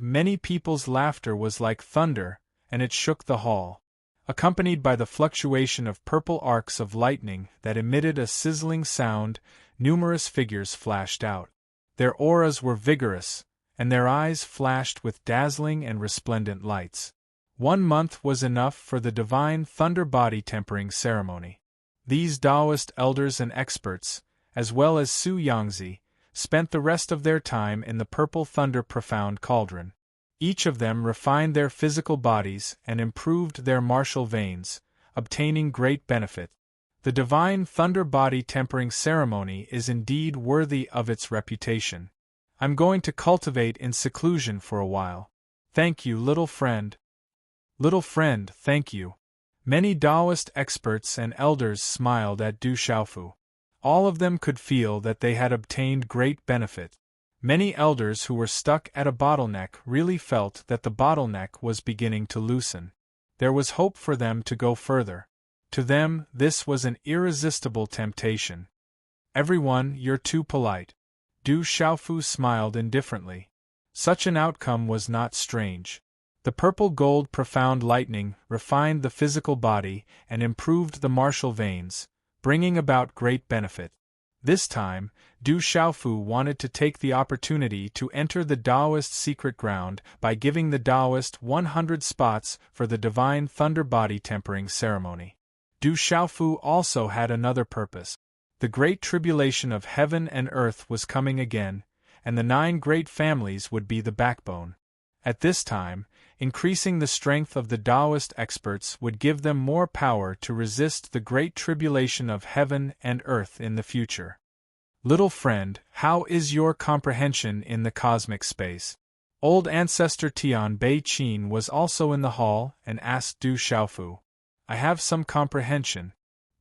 Many people's laughter was like thunder, and it shook the hall. Accompanied by the fluctuation of purple arcs of lightning that emitted a sizzling sound, numerous figures flashed out. Their auras were vigorous, and their eyes flashed with dazzling and resplendent lights. 1 month was enough for the divine thunder body tempering ceremony. These Taoist elders and experts, as well as Su Yangzi, spent the rest of their time in the purple thunder profound cauldron. Each of them refined their physical bodies and improved their martial veins, obtaining great benefit. The divine thunder body tempering ceremony is indeed worthy of its reputation. I'm going to cultivate in seclusion for a while. Thank you, little friend. Little friend, thank you. Many Taoist experts and elders smiled at Du Xiaofu. All of them could feel that they had obtained great benefit. Many elders who were stuck at a bottleneck really felt that the bottleneck was beginning to loosen. There was hope for them to go further. To them, this was an irresistible temptation. Everyone, you're too polite. Du Xiaofu smiled indifferently. Such an outcome was not strange. The purple-gold profound lightning refined the physical body and improved the martial veins, bringing about great benefit. This time, Du Xiaofu wanted to take the opportunity to enter the Taoist secret ground by giving the Taoist 100 spots for the divine thunder body tempering ceremony. Du Xiaofu also had another purpose. The great tribulation of heaven and earth was coming again, and the 9 great families would be the backbone. At this time, increasing the strength of the Taoist experts would give them more power to resist the great tribulation of heaven and earth in the future. Little friend, how is your comprehension in the cosmic space? Old ancestor Tian Bei Qin was also in the hall and asked Du Xiaofu. I have some comprehension.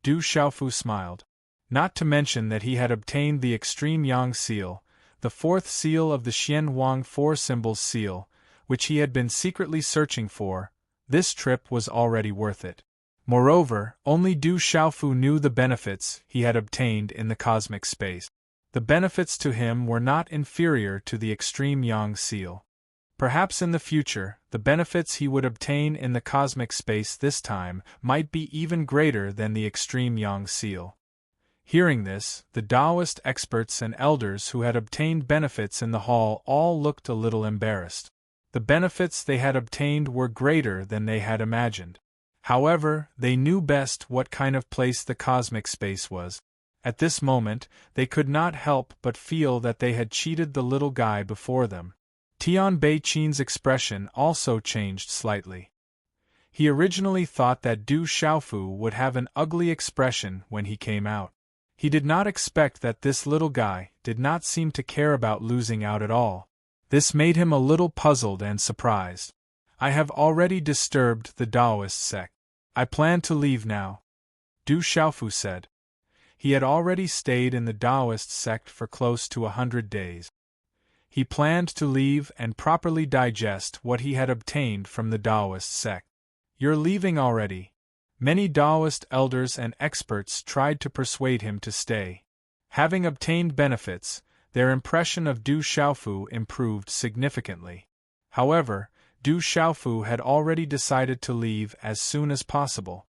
Du Xiaofu smiled. Not to mention that he had obtained the extreme Yang seal, the 4th seal of the Xian Wang 4 symbols seal, which he had been secretly searching for. This trip was already worth it. Moreover, only Du Xiaofu knew the benefits he had obtained in the cosmic space. The benefits to him were not inferior to the extreme Yang seal. Perhaps in the future, the benefits he would obtain in the cosmic space this time might be even greater than the extreme Yang seal. Hearing this, the Taoist experts and elders who had obtained benefits in the hall all looked a little embarrassed. The benefits they had obtained were greater than they had imagined. However, they knew best what kind of place the cosmic space was. At this moment, they could not help but feel that they had cheated the little guy before them. Tian Bei Qin's expression also changed slightly. He originally thought that Du Xiaofu would have an ugly expression when he came out. He did not expect that this little guy did not seem to care about losing out at all. This made him a little puzzled and surprised. I have already disturbed the Taoist sect. I plan to leave now, Du Xiaofu said. He had already stayed in the Taoist sect for close to 100 days. He planned to leave and properly digest what he had obtained from the Taoist sect. You're leaving already? Many Taoist elders and experts tried to persuade him to stay. Having obtained benefits, their impression of Du Xiaofu improved significantly. However, Du Xiaofu had already decided to leave as soon as possible.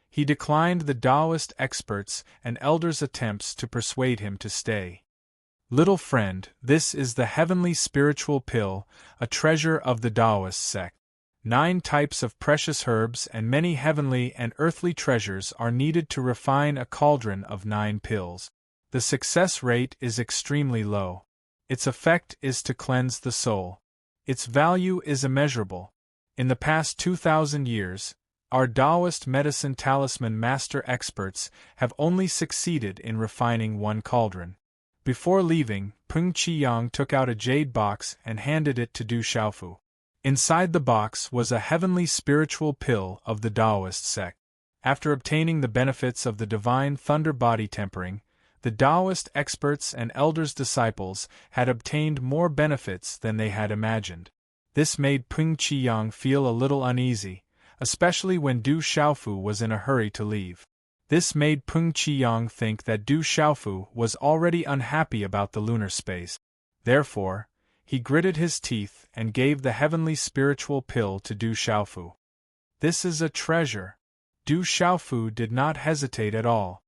He declined the Taoist experts and elders' attempts to persuade him to stay. Little friend, this is the heavenly spiritual pill, a treasure of the Taoist sect. 9 types of precious herbs and many heavenly and earthly treasures are needed to refine a cauldron of 9 pills. The success rate is extremely low. Its effect is to cleanse the soul. Its value is immeasurable. In the past 2,000 years, our Taoist medicine talisman master experts have only succeeded in refining 1 cauldron. Before leaving, Peng Qiyang took out a jade box and handed it to Du Xiaofu. Inside the box was a heavenly spiritual pill of the Taoist sect. After obtaining the benefits of the divine thunder body tempering, the Taoist experts and elders' disciples had obtained more benefits than they had imagined. This made Peng Qiyang feel a little uneasy, especially when Du Xiaofu was in a hurry to leave. This made Peng Qiyang think that Du Xiaofu was already unhappy about the lunar space. Therefore, he gritted his teeth and gave the heavenly spiritual pill to Du Xiaofu. This is a treasure. Du Xiaofu did not hesitate at all.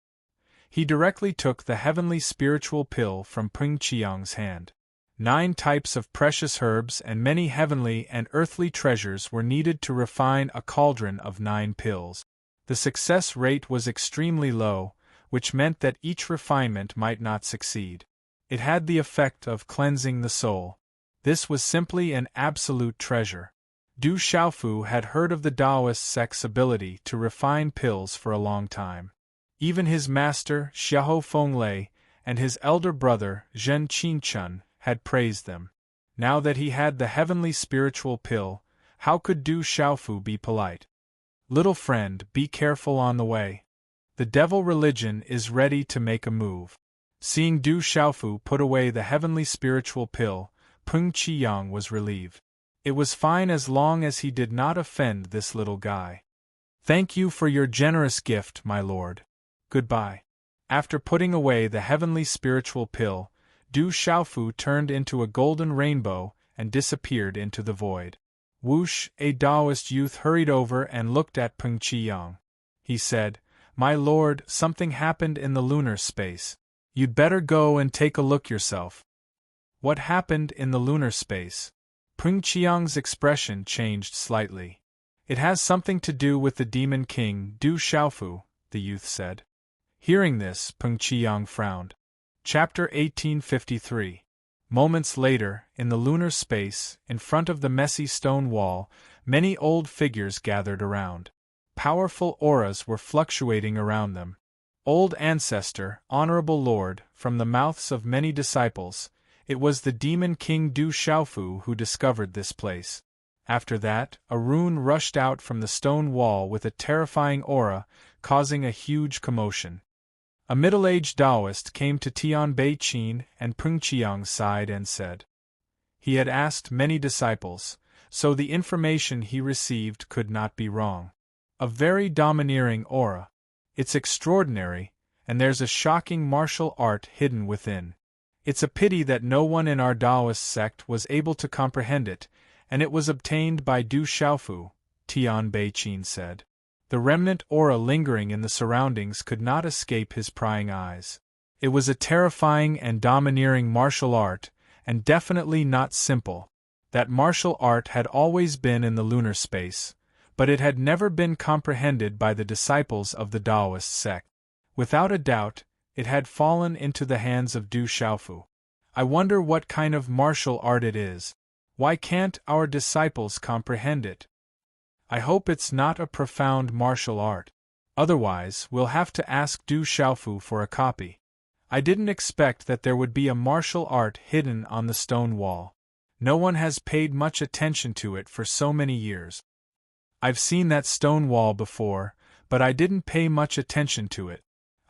He directly took the heavenly spiritual pill from Peng Qiyang's hand. 9 types of precious herbs and many heavenly and earthly treasures were needed to refine a cauldron of 9 pills. The success rate was extremely low, which meant that each refinement might not succeed. It had the effect of cleansing the soul. This was simply an absolute treasure. Du Xiaofu had heard of the Taoist sect's ability to refine pills for a long time. Even his master, Xiahou Fenglei, and his elder brother, Zhen Qinchun, had praised them. Now that he had the heavenly spiritual pill, how could Du Xiaofu be polite? Little friend, be careful on the way. The devil religion is ready to make a move. Seeing Du Xiaofu put away the heavenly spiritual pill, Peng Qiyang was relieved. It was fine as long as he did not offend this little guy. Thank you for your generous gift, my lord. Goodbye. After putting away the heavenly spiritual pill, Du Xiaofu turned into a golden rainbow and disappeared into the void. Whoosh, a Taoist youth hurried over and looked at Peng Qiyang. He said, "My lord, something happened in the lunar space. You'd better go and take a look yourself. What happened in the lunar space? Peng Qiang's expression changed slightly. It has something to do with the demon king Du Xiaofu, the youth said. Hearing this, Peng Qiang frowned. Chapter 1853. Moments later, in the lunar space, in front of the messy stone wall, many old figures gathered around. Powerful auras were fluctuating around them. Old ancestor, honorable lord, from the mouths of many disciples, it was the demon king Du Xiaofu who discovered this place. After that, a rune rushed out from the stone wall with a terrifying aura, causing a huge commotion. A middle-aged Taoist came to Tianbei Qin and Peng Qiang's side and said. He had asked many disciples, so the information he received could not be wrong. A very domineering aura. It's extraordinary, and there's a shocking martial art hidden within. It's a pity that no one in our Taoist sect was able to comprehend it, and it was obtained by Du Xiaofu, Tianbei Qin said. The remnant aura lingering in the surroundings could not escape his prying eyes. It was a terrifying and domineering martial art, and definitely not simple. That martial art had always been in the lunar space, but it had never been comprehended by the disciples of the Taoist sect. Without a doubt, it had fallen into the hands of Du Xiaofu. I wonder what kind of martial art it is. Why can't our disciples comprehend it? I hope it's not a profound martial art. Otherwise, we'll have to ask Du Xiaofu for a copy. I didn't expect that there would be a martial art hidden on the stone wall. No one has paid much attention to it for so many years. I've seen that stone wall before, but I didn't pay much attention to it.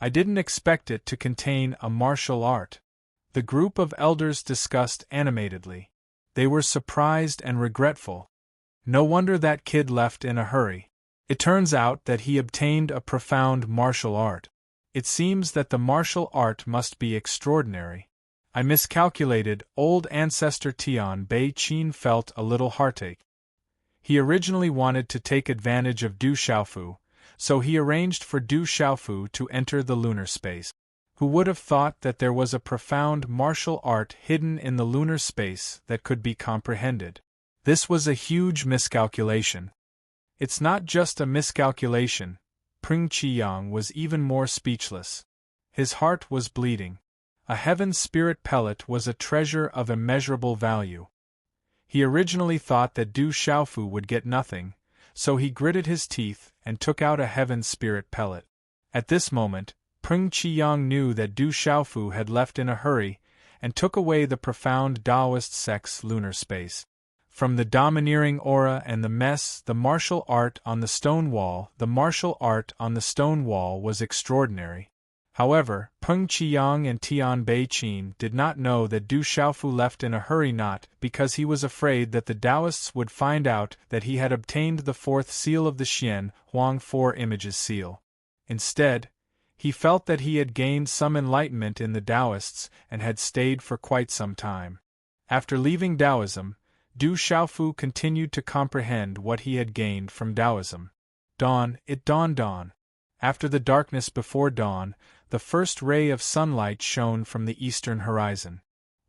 I didn't expect it to contain a martial art. The group of elders discussed animatedly. They were surprised and regretful. No wonder that kid left in a hurry. It turns out that he obtained a profound martial art. It seems that the martial art must be extraordinary. I miscalculated. Old ancestor Tianbei Qin felt a little heartache. He originally wanted to take advantage of Du Xiaofu, so he arranged for Du Xiaofu to enter the lunar space. Who would have thought that there was a profound martial art hidden in the lunar space that could be comprehended? This was a huge miscalculation. It's not just a miscalculation. Peng Qiang was even more speechless. His heart was bleeding. A heaven spirit pellet was a treasure of immeasurable value. He originally thought that Du Xiaofu would get nothing, so he gritted his teeth and took out a heaven spirit pellet. At this moment, Peng Qiang knew that Du Xiaofu had left in a hurry and took away the profound Taoist sect's lunar space. From the domineering aura and the mess, the martial art on the stone wall was extraordinary. However, Peng Qiang and Tianbei Qin did not know that Du Xiaofu left in a hurry, not because he was afraid that the Taoists would find out that he had obtained the fourth seal of the Xian Huang Four Images seal. Instead, he felt that he had gained some enlightenment in the Taoists and had stayed for quite some time. After leaving Taoism, Du Xiaofu continued to comprehend what he had gained from Taoism. It dawned on. After the darkness before dawn, the first ray of sunlight shone from the eastern horizon.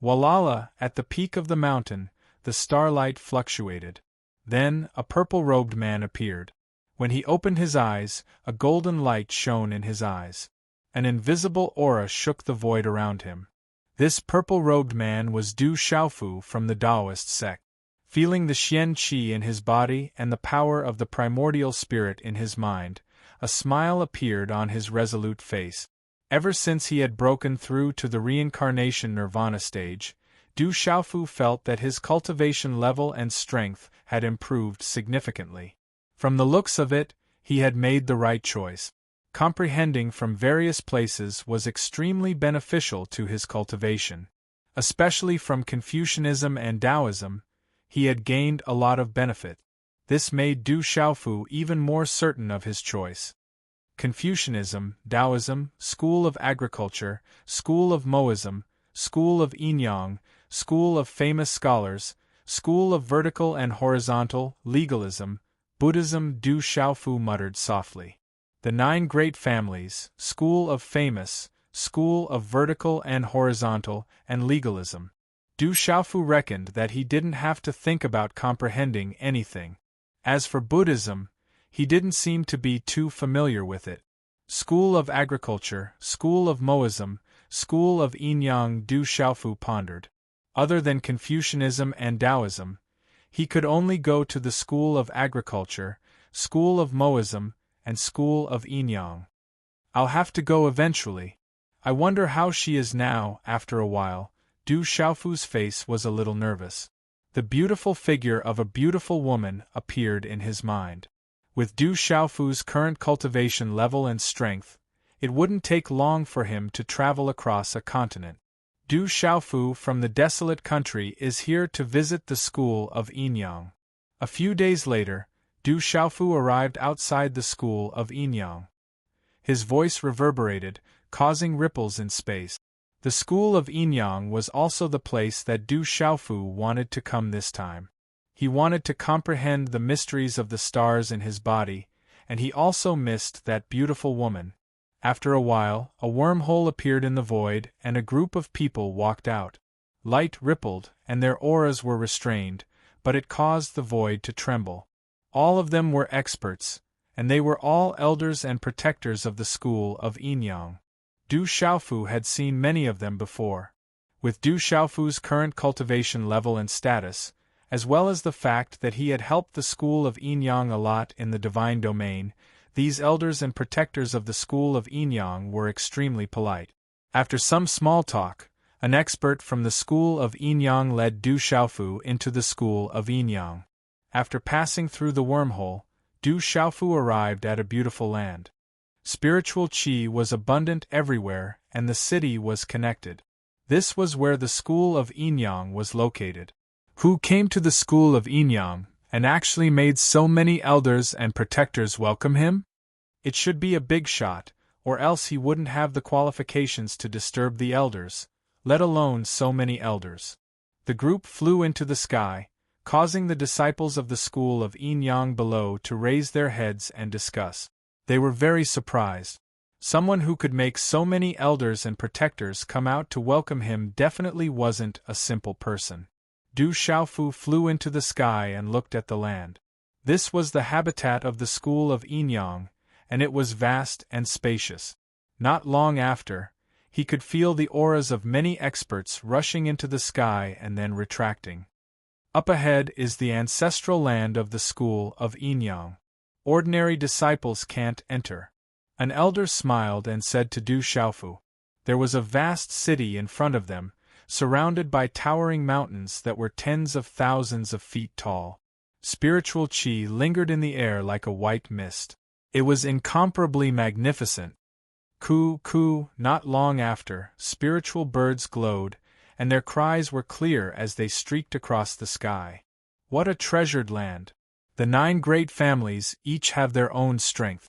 Walala, at the peak of the mountain, the starlight fluctuated. Then a purple-robed man appeared. When he opened his eyes, a golden light shone in his eyes. An invisible aura shook the void around him. This purple-robed man was Du Xiaofu from the Taoist sect. Feeling the Xian Qi in his body and the power of the primordial spirit in his mind, a smile appeared on his resolute face. Ever since he had broken through to the reincarnation nirvana stage, Du Xiaofu felt that his cultivation level and strength had improved significantly. From the looks of it, he had made the right choice. Comprehending from various places was extremely beneficial to his cultivation. Especially from Confucianism and Taoism, he had gained a lot of benefit. This made Du Xiaofu even more certain of his choice. Confucianism, Taoism, School of Agriculture, School of Moism, School of Yin-Yang, School of Famous Scholars, School of Vertical and Horizontal, Legalism, Buddhism. Du Xiaofu muttered softly. The 9 great families, School of Famous, school of vertical and horizontal and legalism. Du Xiaofu reckoned that he didn't have to think about comprehending anything. As for Buddhism, he didn't seem to be too familiar with it. School of agriculture, school of Moism, school of Yin-Yang. Du Xiaofu pondered. Other than Confucianism and Taoism, he could only go to the school of agriculture, school of Moism, and school of Yin-Yang. I'll have to go eventually. I wonder how she is now. After a while, Du Xiaofu's face was a little nervous. The beautiful figure of a beautiful woman appeared in his mind. With Du Xiaofu's current cultivation level and strength, it wouldn't take long for him to travel across a continent. Du Xiaofu from the desolate country is here to visit the school of Yin-Yang. A few days later, Du Xiaofu arrived outside the school of Yin-Yang. His voice reverberated, causing ripples in space. The school of Yin-Yang was also the place that Du Xiaofu wanted to come this time. He wanted to comprehend the mysteries of the stars in his body, and he also missed that beautiful woman. After a while, a wormhole appeared in the void, and a group of people walked out. Light rippled, and their auras were restrained, but it caused the void to tremble. All of them were experts, and they were all elders and protectors of the school of Yin-Yang. Du Xiaofu had seen many of them before. With Du Xiaofu's current cultivation level and status, as well as the fact that he had helped the school of Yin-Yang a lot in the divine domain, these elders and protectors of the school of Yin-Yang were extremely polite. After some small talk, an expert from the school of Yin-Yang led Du Xiaofu into the school of Yin-Yang. After passing through the wormhole, Du Xiaofu arrived at a beautiful land. Spiritual qi was abundant everywhere, and the city was connected. This was where the school of Yin-Yang was located. Who came to the school of Yin-Yang, and actually made so many elders and protectors welcome him? It should be a big shot, or else he wouldn't have the qualifications to disturb the elders, let alone so many elders. The group flew into the sky, causing the disciples of the school of Yin-Yang below to raise their heads and discuss. They were very surprised. Someone who could make so many elders and protectors come out to welcome him definitely wasn't a simple person. Du Xiaofu flew into the sky and looked at the land. This was the habitat of the school of Yin-Yang, and it was vast and spacious. Not long after, he could feel the auras of many experts rushing into the sky and then retracting. Up ahead is the ancestral land of the school of Yin-Yang. Ordinary disciples can't enter. An elder smiled and said to Du Xiaofu. There was a vast city in front of them, surrounded by towering mountains that were tens of thousands of feet tall. Spiritual qi lingered in the air like a white mist. It was incomparably magnificent. Coo, not long after, spiritual birds glowed, and their cries were clear as they streaked across the sky. What a treasured land! The 9 great families each have their own strength.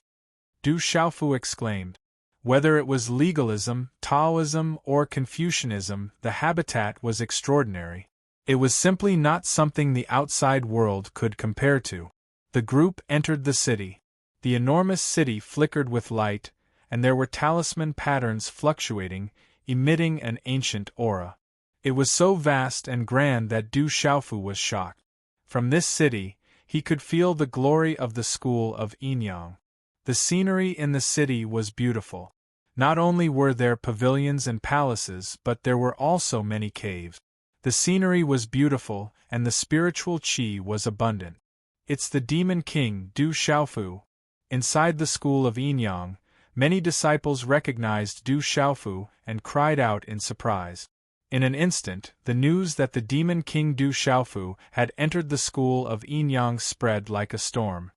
Du Xiaofu exclaimed. Whether it was legalism, Taoism, or Confucianism, the habitat was extraordinary. It was simply not something the outside world could compare to. The group entered the city. The enormous city flickered with light, and there were talisman patterns fluctuating, emitting an ancient aura. It was so vast and grand that Du Xiaofu was shocked. From this city, he could feel the glory of the school of Yin-Yang. The scenery in the city was beautiful. Not only were there pavilions and palaces, but there were also many caves. The scenery was beautiful, and the spiritual qi was abundant. It's the demon king, Du Xiaofu. Inside the school of Yin-Yang, many disciples recognized Du Xiaofu and cried out in surprise. In an instant, the news that the demon king Du Xiaofu had entered the school of Yin-Yang spread like a storm.